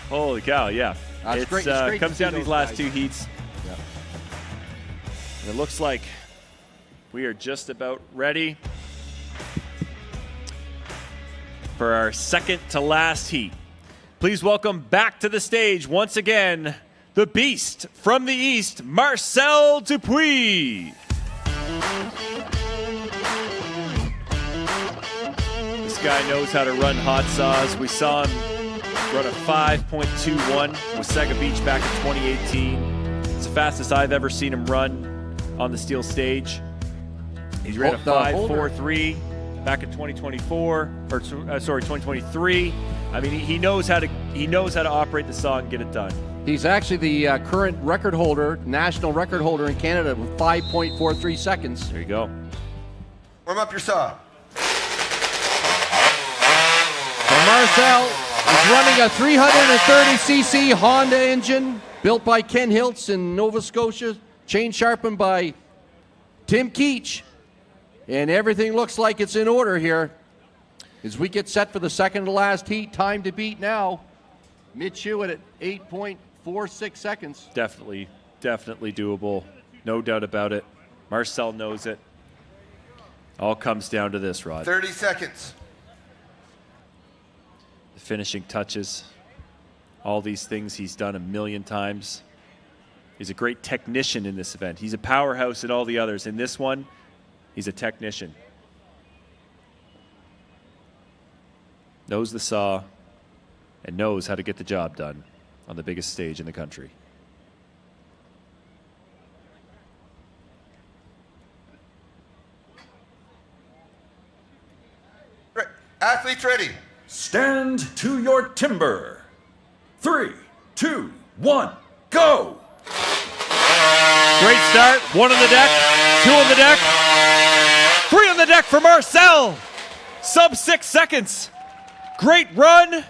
Holy cow, yeah. It's great to comes see down to these those last guys. two heats. Yeah. And it looks like we are just about ready for our second to last heat. Please welcome back to the stage once again, the beast from the east, Marcel Dupuis. This guy knows how to run hot saws. We saw him run a 5.21 with Sega Beach back in 2018. It's the fastest I've ever seen him run on the steel stage. He's ran a 5.43 back in 2024, or 2023. I mean, he knows how to operate the saw and get it done. He's actually the current record holder, national record holder in Canada with 5.43 seconds. There you go. Warm up your saw. And Marcel is running a 330cc Honda engine built by Ken Hiltz in Nova Scotia, chain sharpened by Tim Keach. And everything looks like it's in order here. As we get set for the second to last heat, time to beat now. Mitch Hewitt at 8.46 seconds. Definitely doable. No doubt about it. Marcel knows it. All comes down to this, Rod. 30 seconds. The finishing touches. All these things he's done a million times. He's a great technician in this event. He's a powerhouse in all the others. In this one, he's a technician. Knows the saw and knows how to get the job done on the biggest stage in the country. Athletes ready. Stand to your timber. 3, 2, 1, go! Great start. 1 on the deck, 2 on the deck, 3 on the deck for Marcel. Sub 6 seconds. Great run.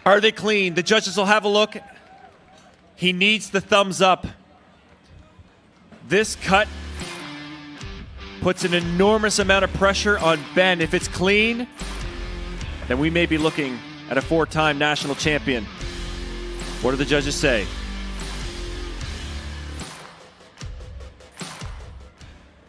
Are they clean? The judges will have a look. He needs the thumbs up. This cut puts an enormous amount of pressure on Ben. If it's clean, then we may be looking at a 4-time national champion. What do the judges say?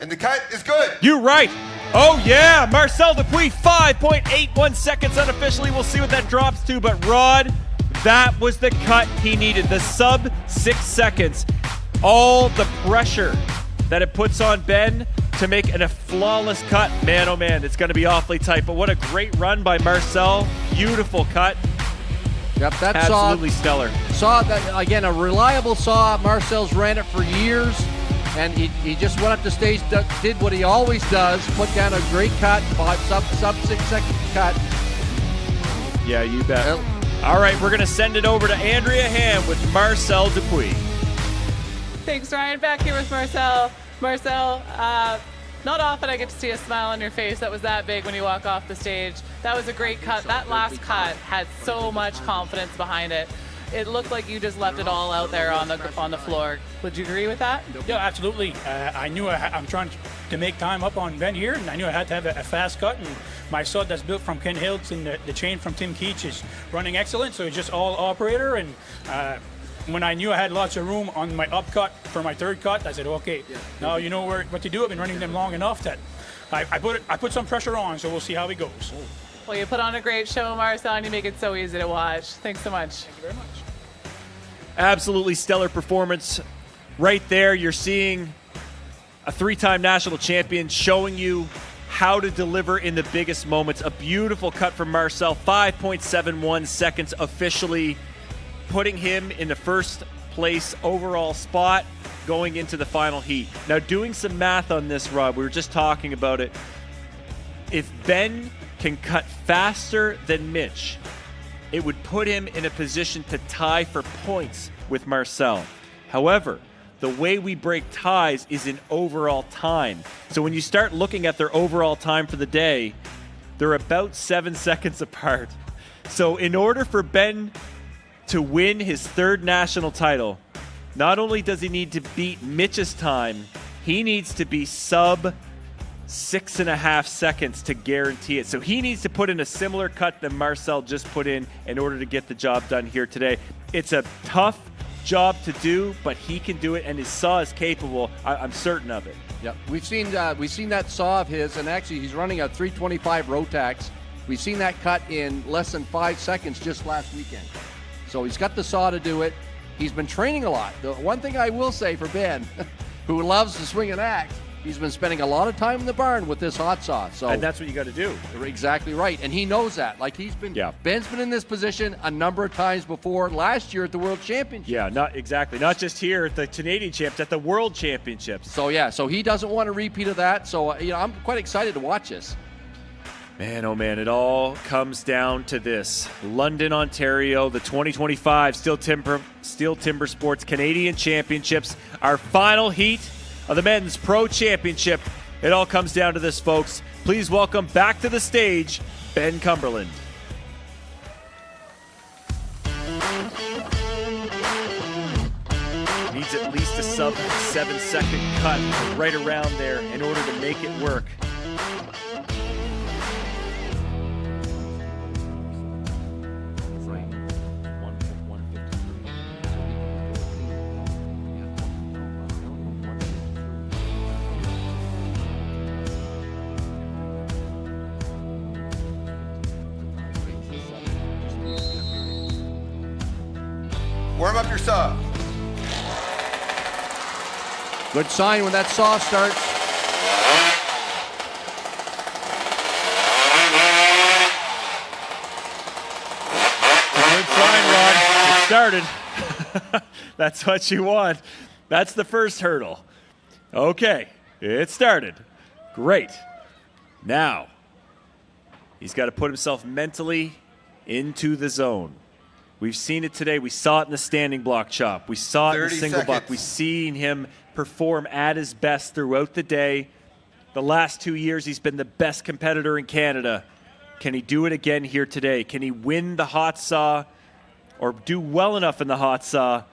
And the cut is good. You're right. Oh, yeah. Marcel Dupuis, 5.81 seconds unofficially. We'll see what that drops to. But, Rod, that was the cut he needed. The sub 6 seconds. All the pressure that it puts on Ben to make a flawless cut. Man, oh, man, it's going to be awfully tight. But what a great run by Marcel. Beautiful cut. Yep, that absolutely stellar. Saw that, again, a reliable saw. Marcel's ran it for years. And he just went up the stage, did what he always does, put down a great cut, sub 6 second cut. Yeah, you bet. All right, we're going to send it over to Andrea Ham with Marcel Dupuis. Thanks, Ryan. Back here with Marcel. Marcel, not often I get to see a smile on your face that was that big when you walk off the stage. That was a great cut. That last cut had so much confidence behind it. It looked like you just left it all out there on the floor. Would you agree with that? Yeah, absolutely. I knew I'm trying to make time up on Ben here, and I knew I had to have a fast cut. And my saw that's built from Ken Hiltz and the chain from Tim Keach is running excellent, so it's just all operator. And when I knew I had lots of room on my up cut for my third cut, I said, okay, now you know what to do. I've been running them long enough that I put some pressure on, so we'll see how it goes. Well, you put on a great show, Marcel, and you make it so easy to watch. Thanks so much. Thank you very much. Absolutely stellar performance. Right there, you're seeing a 3-time national champion showing you how to deliver in the biggest moments. A beautiful cut from Marcel, 5.71 seconds officially, putting him in the first place overall spot going into the final heat. Now, doing some math on this, Rob, we were just talking about it. If Ben can cut faster than Mitch it would put him in a position to tie for points with Marcel. However, the way we break ties is in overall time. So when you start looking at their overall time for the day, they're about 7 seconds apart. So in order for Ben to win his third national title, not only does he need to beat Mitch's time, he needs to be sub 6.5 seconds to guarantee it. So he needs to put in a similar cut than Marcel just put in order to get the job done here today. It's a tough job to do, but he can do it, and his saw is capable. I'm certain of it. Yep, we've seen that saw of his, and actually he's running a 325 Rotax. We've seen that cut in less than 5 seconds just last weekend. So he's got the saw to do it. He's been training a lot. The one thing I will say for Ben, who loves to swing an axe, he's been spending a lot of time in the barn with this hot saw. So, and that's what you got to do. Exactly right. And he knows that. Like Ben's been in this position a number of times before. Last year at the World Championship. Yeah, not exactly. Not just here at the Canadian Champs, at the World Championships. So he doesn't want a repeat of that. So I'm quite excited to watch this. Man, oh man, it all comes down to this. London, Ontario, the 2025 Steel Timber Sports Canadian Championships, our final heat of the Men's Pro Championship. It all comes down to this, folks. Please welcome back to the stage, Ben Cumberland. Needs at least a sub 7 second cut right around there in order to make it work. Warm up your saw. Good sign when that saw starts. Good sign, Rod. It started. That's what you want. That's the first hurdle. Okay, it started. Great. Now, he's got to put himself mentally into the zone. We've seen it today. We saw it in the standing block chop. We saw it in the single block. We've seen him perform at his best throughout the day. The last 2 years, he's been the best competitor in Canada. Can he do it again here today? Can he win the hot saw or do well enough in the hot saw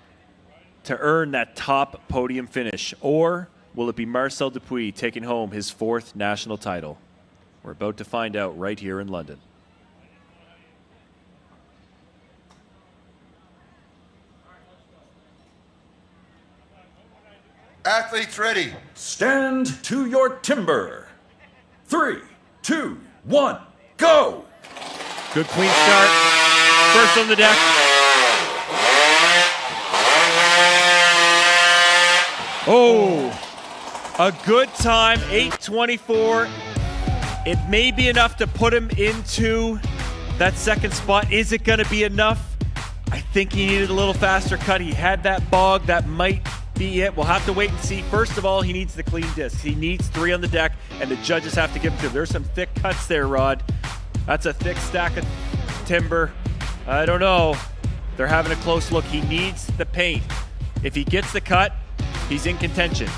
to earn that top podium finish? Or will it be Marcel Dupuis taking home his 4th national title? We're about to find out right here in London. Athletes ready. Stand to your timber. 3, 2, 1, go! Good clean start. First on the deck. Oh, a good time, 8:24. It may be enough to put him into that second spot. Is it going to be enough? I think he needed a little faster cut. He had that bog. That might be it. We'll have to wait and see. First of all, he needs the clean disc. He needs 3 on the deck, and the judges have to give him to him. There's some thick cuts there, Rod. That's a thick stack of timber. I don't know. They're having a close look. He needs the paint. If he gets the cut, he's in contention.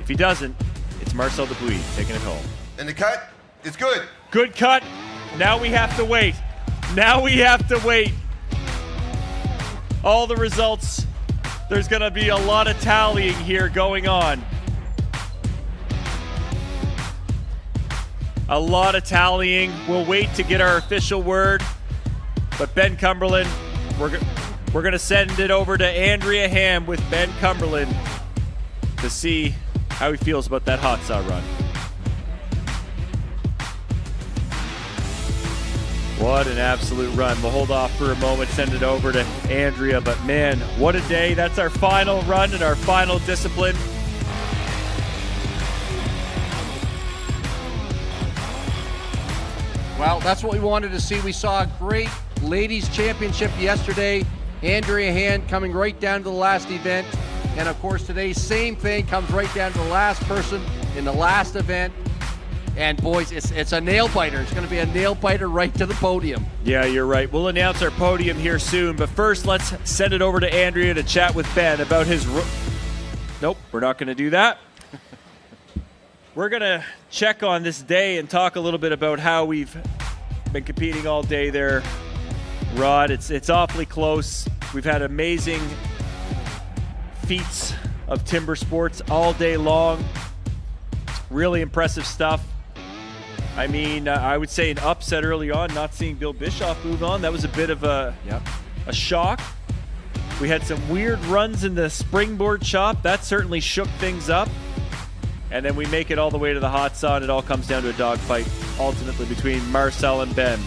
If he doesn't, it's Marcel Dupuis taking it home. And the cut is good. Good cut. Now we have to wait. Now we have to wait. All the results. There's going to be a lot of tallying here going on. A lot of tallying. We'll wait to get our official word. But Ben Cumberland, we're going to send it over to Andrea Ham with Ben Cumberland to see how he feels about that hot saw run. What an absolute run. We'll hold off for a moment, send it over to Andrea. But man, what a day. That's our final run and our final discipline. Well, that's what we wanted to see. We saw a great ladies championship yesterday. Andrea Hand coming right down to the last event. And of course today, same thing, comes right down to the last person in the last event. And boys, it's a nail biter. It's going to be a nail biter right to the podium. Yeah, you're right. We'll announce our podium here soon, but first let's send it over to Andrea to chat with Ben about his... Nope, we're not going to do that. We're going to check on this day and talk a little bit about how we've been competing all day there, Rod. It's awfully close. We've had amazing feats of timber sports all day long. Really impressive stuff. I mean, I would say an upset early on, not seeing Bill Bischoff move on. That was a bit of a shock. We had some weird runs in the springboard chop. That certainly shook things up. And then we make it all the way to the hot saw, and it all comes down to a dogfight, ultimately between Marcel and Ben.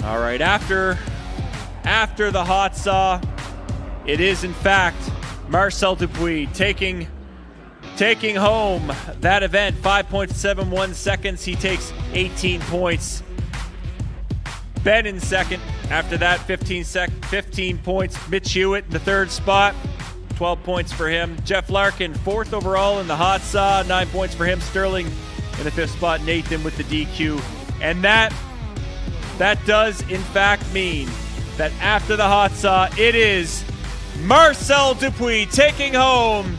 All right, after the hot saw, it is in fact Marcel Dupuis taking home that event. 5.71 seconds. He takes 18 points. Ben in second. After that, 15 points. Mitch Hewitt in the third spot. 12 points for him. Jeff Larkin, fourth overall in the hot saw. 9 points for him. Stirling in the fifth spot. Nathan with the DQ. And that does, in fact, mean that after the hot saw, it is Marcel Dupuis taking home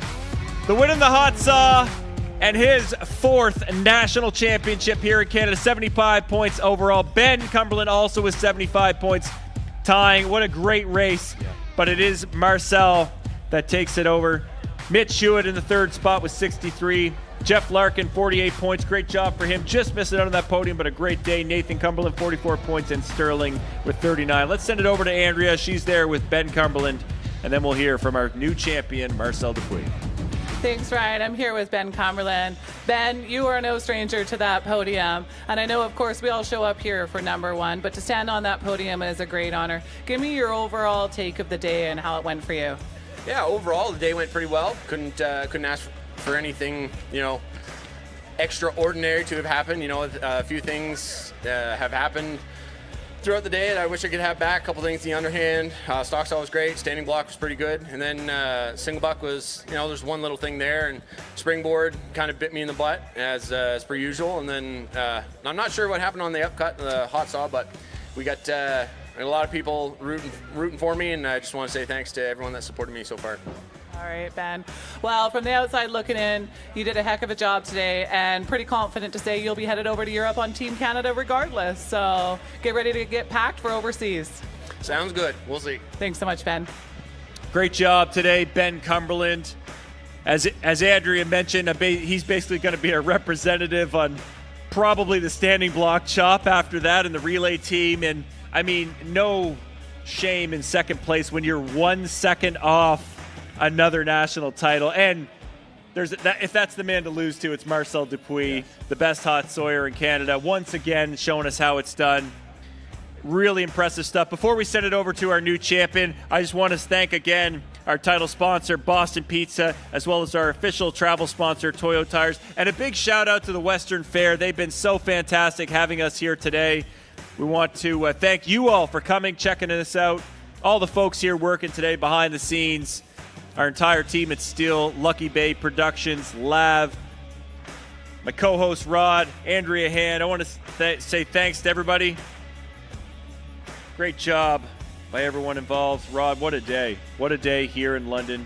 the win in the hot saw and his fourth national championship here in Canada. 75 points overall. Ben Cumberland also with 75 points, tying. What a great race. Yeah. But it is Marcel that takes it over. Mitch Hewitt in the third spot with 63. Jeff Larkin, 48 points. Great job for him. Just missing out on that podium, but a great day. Nathan Cumberland, 44 points, and Stirling with 39. Let's send it over to Andrea. She's there with Ben Cumberland, and then we'll hear from our new champion, Marcel Dupuis. Thanks, Ryan. I'm here with Ben Cumberland. Ben, you are no stranger to that podium. And I know, of course, we all show up here for number one, but to stand on that podium is a great honor. Give me your overall take of the day and how it went for you. Yeah, overall, the day went pretty well. Couldn't ask for anything, extraordinary to have happened. A few things have happened throughout the day that I wish I could have back. A couple things, the underhand, stock saw was great, standing block was pretty good, and then single buck was, there's one little thing there, and springboard kind of bit me in the butt as per usual, and then I'm not sure what happened on the upcut, the hot saw, but we got a lot of people rooting for me, and I just want to say thanks to everyone that supported me so far. All right, Ben. Well, from the outside looking in, you did a heck of a job today, and pretty confident to say you'll be headed over to Europe on Team Canada regardless. So get ready to get packed for overseas. Sounds good. We'll see. Thanks so much, Ben. Great job today, Ben Cumberland. As Andrea mentioned, he's basically going to be a representative on probably the standing block chop after that in the relay team. And, I mean, no shame in second place when you're 1 second off another national title. And if that's the man to lose to, it's Marcel Dupuis, the best hot sawyer in Canada, once again showing us how it's done. Really impressive stuff. Before we send it over to our new champion, I just want to thank again our title sponsor, Boston Pizza, as well as our official travel sponsor, Toyo Tires. And a big shout out to the Western Fair. They've been so fantastic having us here today. We want to thank you all for coming, checking us out. All the folks here working today behind the scenes. Our entire team at STIHL, Lucky Bay Productions, Lav, my co-host Rod, Andrea Hand. I want to say thanks to everybody. Great job by everyone involved. Rod, what a day. What a day here in London.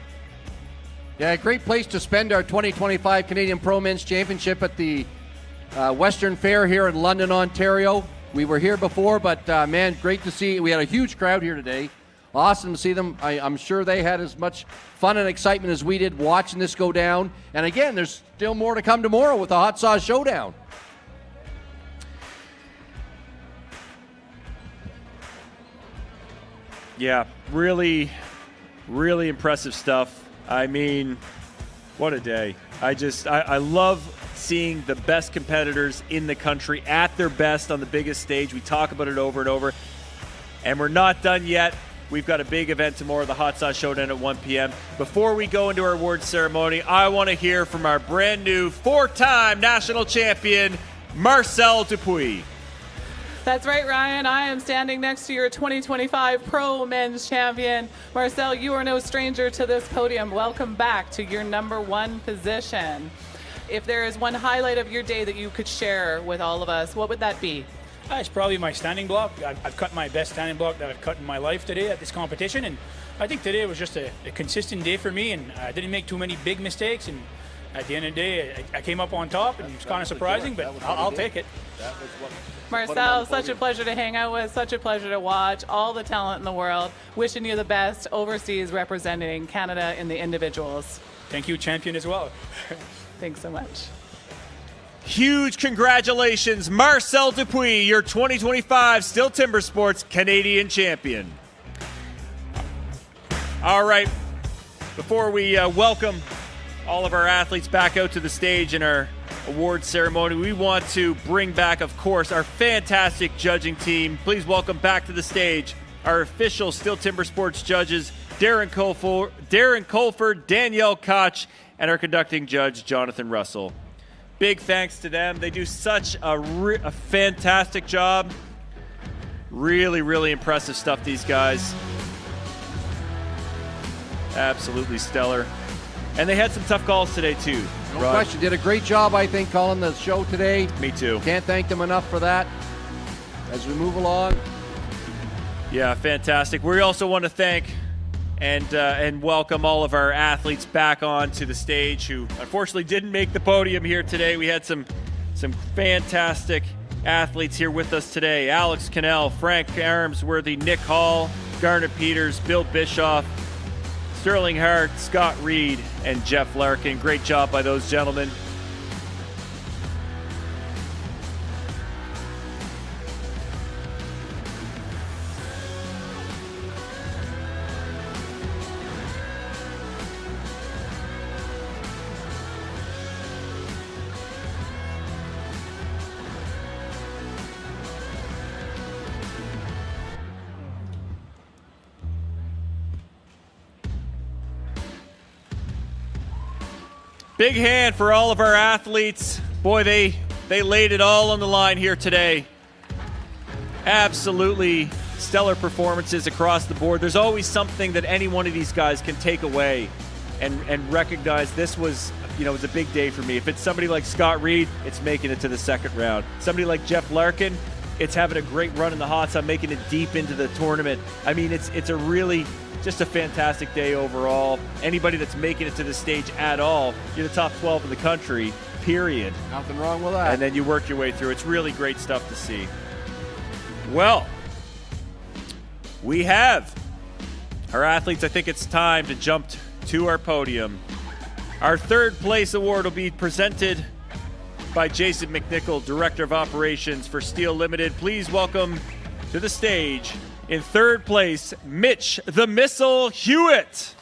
Yeah, a great place to spend our 2025 Canadian Pro Men's Championship at the Western Fair here in London, Ontario. We were here before, but man, great to see. We had a huge crowd here today. Awesome to see them. I'm sure they had as much fun and excitement as we did watching this go down. And again, there's still more to come tomorrow with the Hot Sauce Showdown. Yeah, really, really impressive stuff. I mean, what a day. I love seeing the best competitors in the country at their best on the biggest stage. We talk about it over and over. And we're not done yet. We've got a big event tomorrow, the Hot Sauce Showdown at 1 p.m. Before we go into our awards ceremony, I want to hear from our brand new 4-time national champion, Marcel Dupuis. That's right, Ryan. I am standing next to your 2025 Pro Men's Champion. Marcel, you are no stranger to this podium. Welcome back to your #1 position. If there is one highlight of your day that you could share with all of us, what would that be? It's probably my standing block. I've cut my best standing block that I've cut in my life today at this competition, and I think today was just a consistent day for me, and I didn't make too many big mistakes, and at the end of the day, I came up on top, and it's kind of surprising, but I'll take it. Marcel, such a pleasure to hang out with, such a pleasure to watch, all the talent in the world. Wishing you the best overseas representing Canada in the individuals. Thank you, champion, as well. Thanks so much. Huge congratulations, Marcel Dupuis, your 2025 Stihl Timbersports Canadian champion. All right, before we welcome all of our athletes back out to the stage in our award ceremony, we want to bring back, of course, our fantastic judging team. Please welcome back to the stage our official Stihl Timbersports judges, Darren Colford, Danielle Koch, and our conducting judge, Jonathan Russell. Big thanks to them. They do such a fantastic job. Really, really impressive stuff, these guys. Absolutely stellar. And they had some tough calls today, too. No question. Did a great job, I think, calling the show today. Me too. Can't thank them enough for that as we move along. Yeah, fantastic. We also want to thank and welcome all of our athletes back onto the stage who unfortunately didn't make the podium here today. We had some fantastic athletes here with us today. Alex Cannell, Frank Armsworthy, Nick Hall, Garnet Peters, Bill Bischoff, Stirling Hart, Scott Reed, and Jeff Larkin. Great job by those gentlemen. Big hand for all of our athletes. Boy, they laid it all on the line here today. Absolutely stellar performances across the board. There's always something that any one of these guys can take away and recognize this was, it was a big day for me. If it's somebody like Scott Reed, it's making it to the second round. Somebody like Jeff Larkin, it's having a great run in the hot tub, making it deep into the tournament. I mean, it's a really just a fantastic day overall. Anybody that's making it to the stage at all, you're the top 12 in the country, period. Nothing wrong with that. And then you work your way through. It's really great stuff to see. Well, we have our athletes. I think it's time to jump to our podium. Our third place award will be presented by Jason McNichol, Director of Operations for STIHL Limited. Please welcome to the stage, in third place, Mitch the Missile Hewitt.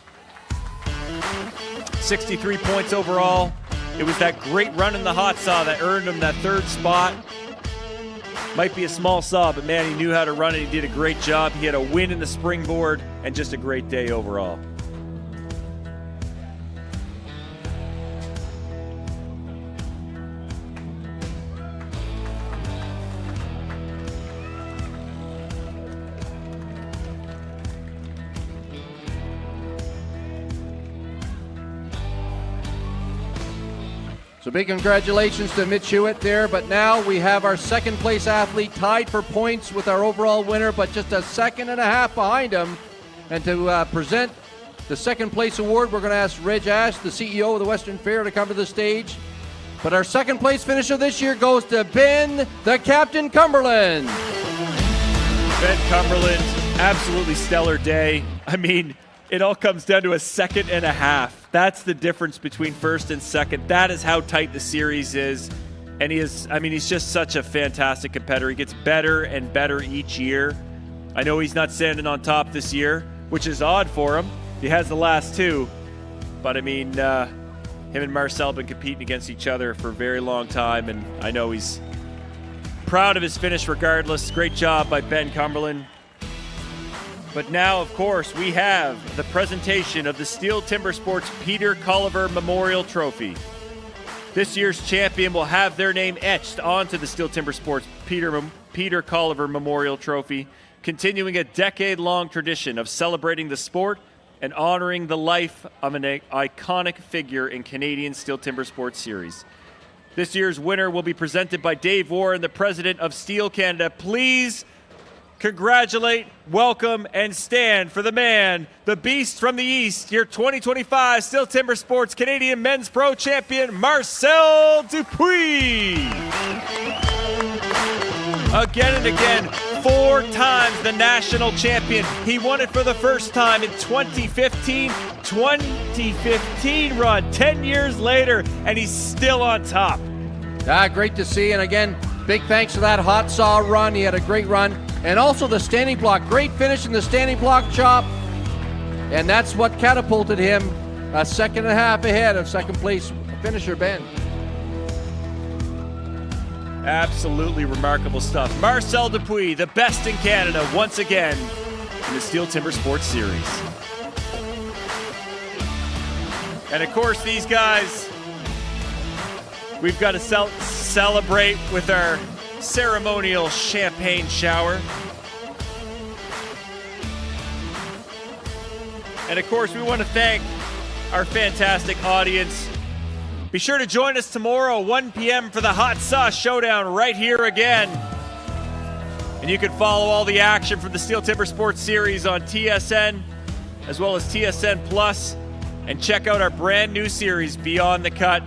63 points overall. It was that great run in the hot saw that earned him that third spot. Might be a small saw, but man, he knew how to run it. He did a great job. He had a win in the Springboard and just a great day overall. So big congratulations to Mitch Hewitt there, but now we have our second place athlete tied for points with our overall winner, but just a second and a half behind him. And to present the second place award, we're going to ask Reg Ash, the CEO of the Western Fair, to come to the stage. But our second place finisher this year goes to Ben, the Captain Cumberland. Ben Cumberland, absolutely stellar day. I mean, it all comes down to a second and a half. That's the difference between first and second. That is how tight the series is. And he's just such a fantastic competitor. He gets better and better each year. I know he's not standing on top this year, which is odd for him. He has the last two. But I mean, him and Marcel have been competing against each other for a very long time. And I know he's proud of his finish regardless. Great job by Ben Cumberland. But now, of course, we have the presentation of the STIHL Timbersports Peter Colliver Memorial Trophy. This year's champion will have their name etched onto the STIHL TIMBERSPORTS Peter Colliver Memorial Trophy, continuing a decade-long tradition of celebrating the sport and honoring the life of an iconic figure in Canadian STIHL TIMBERSPORTS series. This year's winner will be presented by Dave Warren, the president of STIHL Canada. Please congratulate, welcome, and stand for the man, the beast from the East, your 2025 STIHL TIMBERSPORTS Canadian Men's Pro Champion, Marcel Dupuis. Again and again, 4 times the national champion. He won it for the first time in 2015. 2015 run, 10 years later, and he's still on top. Great to see, and again, big thanks to that hot saw run. He had a great run. And also the standing block. Great finish in the standing block chop. And that's what catapulted him a second and a half ahead of second place finisher Ben. Absolutely remarkable stuff. Marcel Dupuis, the best in Canada, once again in the STIHL TIMBERSPORTS series. And of course, these guys, we've got to celebrate with our ceremonial champagne shower. And of course, we want to thank our fantastic audience. Be sure to join us tomorrow, 1 p.m. for the Hot Sauce Showdown right here again. And you can follow all the action from the STIHL TIMBERSPORTS series on TSN, as well as TSN Plus, and check out our brand new series, Beyond the Cut.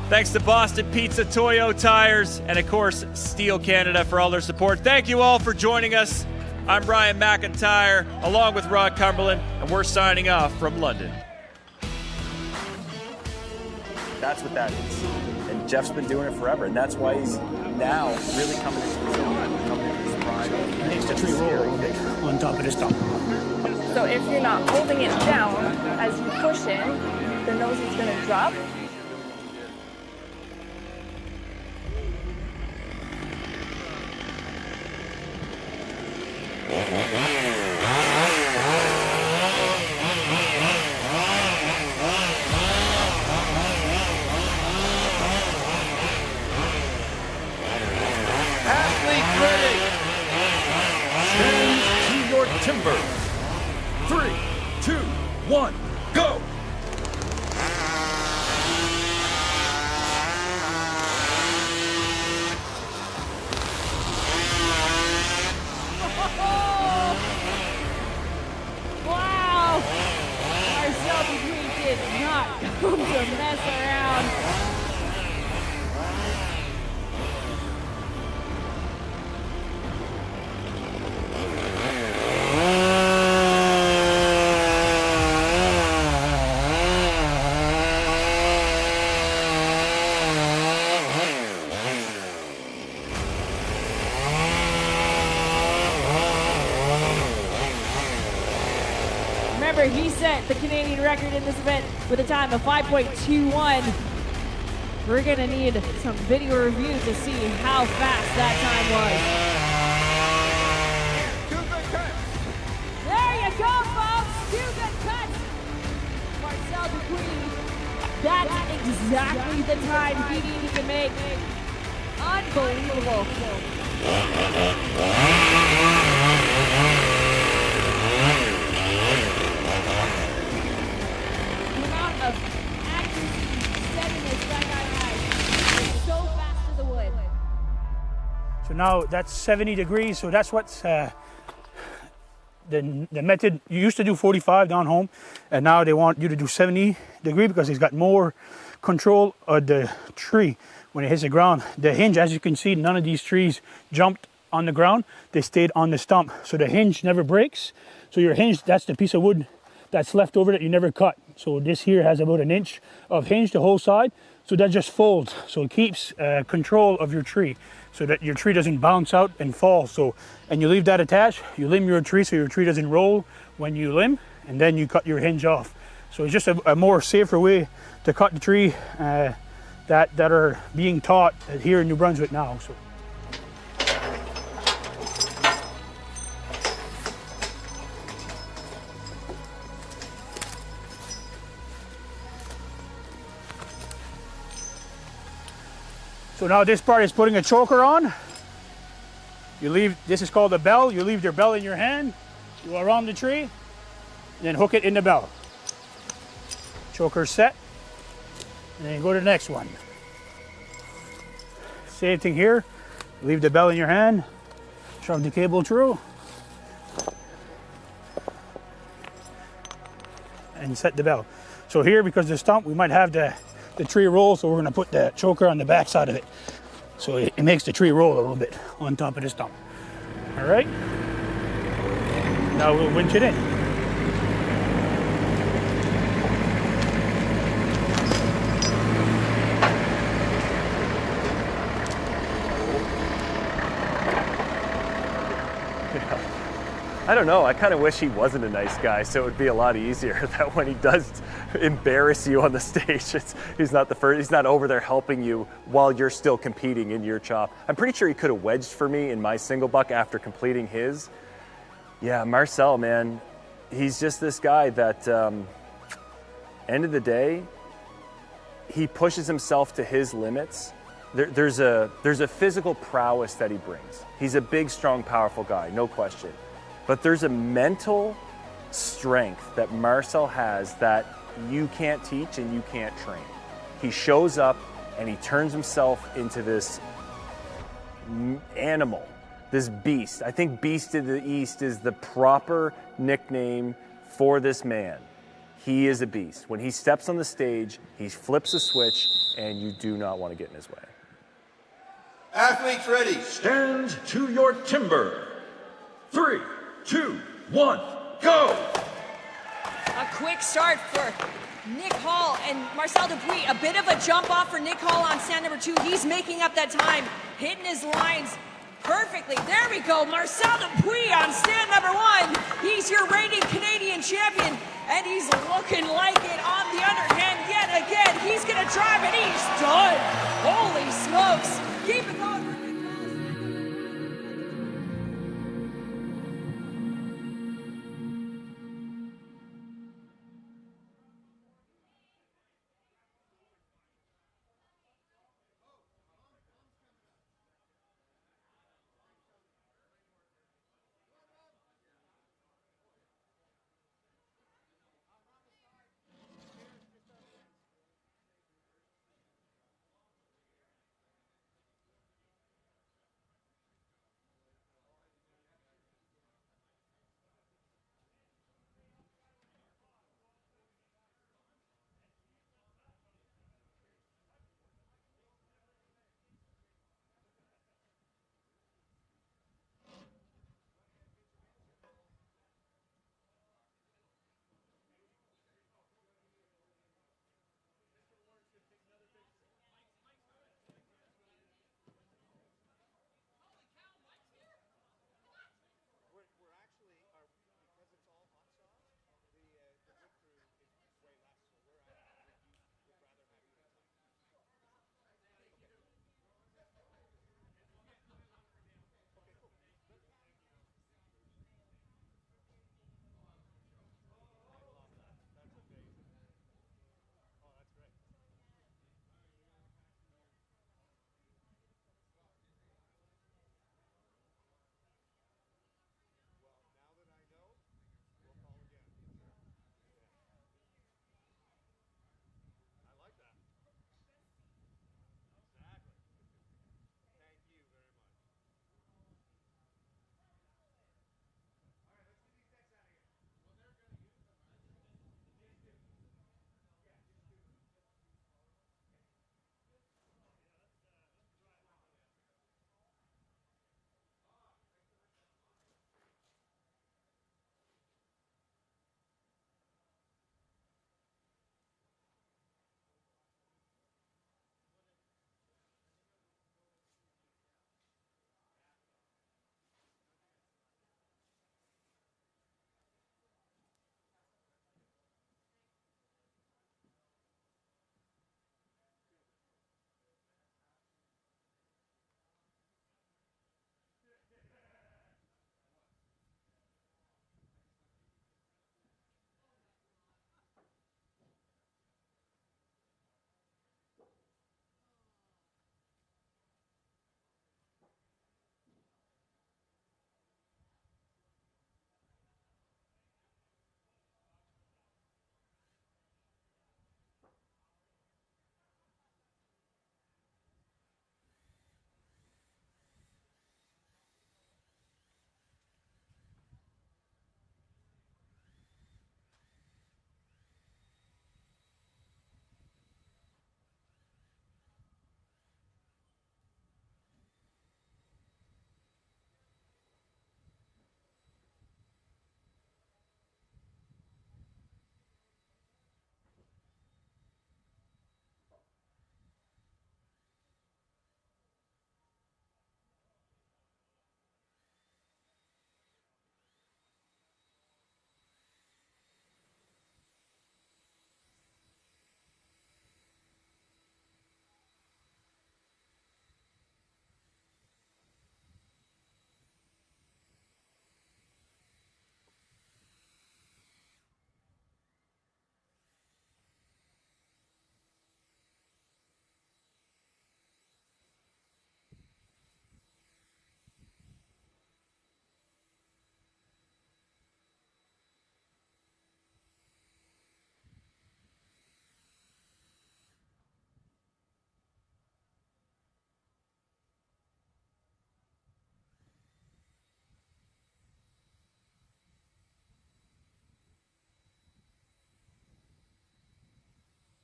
Thanks to Boston Pizza, Toyo Tires, and of course, STIHL Canada for all their support. Thank you all for joining us. I'm Ryan McIntyre, along with Rod Cumberland, and we're signing off from London. That's what that is. And Jeff's been doing it forever, and that's why he's now really coming into his own, coming into his prime. It makes the tree roll on top of the stump. So if you're not holding it down as you push in, the nose is going to drop. Athlete ready. Stand to your timber. 3, 2, 1, go. Wow! Marcel Dupuis did not come to mess around. Remember, he set the Canadian record in this event with a time of 5.21. We're going to need some video review to see how fast that time was. 2 good cuts. There you go, folks. 2 good cuts. Marcel Dupuis. That's exactly the time he needed to make. Unbelievable. The amount of accuracy, steadiness that guy has is so fast to the wood. So now that's 70 degrees. So that's what's the method. You used to do 45 down home, and now they want you to do 70 degree because he's got more control of the tree when it hits the ground. The hinge, as you can see, none of these trees jumped on the ground. They stayed on the stump. So the hinge never breaks. So your hinge, that's the piece of wood that's left over that you never cut. So this here has about 1 inch of hinge the whole side. So that just folds. So it keeps control of your tree so that your tree doesn't bounce out and fall. So, and you leave that attached, you limb your tree so your tree doesn't roll when you limb, and then you cut your hinge off. So it's just a more safer way to cut the tree that are being taught here in New Brunswick now. So. So now this part is putting a choker on. You leave, this is called a bell. You leave your bell in your hand, you go around the tree, and then hook it in the bell. Choker set, and then you go to the next one. Same thing here. Leave the bell in your hand, shove the cable through, and set the bell. So here, because the stump, we might have the tree roll, so we're gonna put the choker on the back side of it. So it makes the tree roll a little bit on top of the stump. All right? Now we'll winch it in. I don't know. I kind of wish he wasn't a nice guy, so it would be a lot easier that when he does embarrass you on the stage, he's not the first. He's not over there helping you while you're still competing in your chop. I'm pretty sure he could have wedged for me in my single buck after completing his. Yeah, Marcel, man, he's just this guy that, end of the day, he pushes himself to his limits. There's a physical prowess that he brings. He's a big, strong, powerful guy, no question. But there's a mental strength that Marcel has that you can't teach and you can't train. He shows up and he turns himself into this animal, this beast. I think Beast of the East is the proper nickname for this man. He is a beast. When he steps on the stage, he flips a switch and you do not want to get in his way. Athletes ready. Stand to your timber. 3, 2, 1, go! A quick start for Nick Hall and Marcel Dupuis. A bit of a jump off for Nick Hall on stand number 2. He's making up that time, hitting his lines perfectly. There we go, Marcel Dupuis on stand number 1. He's your reigning Canadian champion, and he's looking like it on the underhand yet again. He's gonna drive, and he's done. Holy smokes. Keep it going.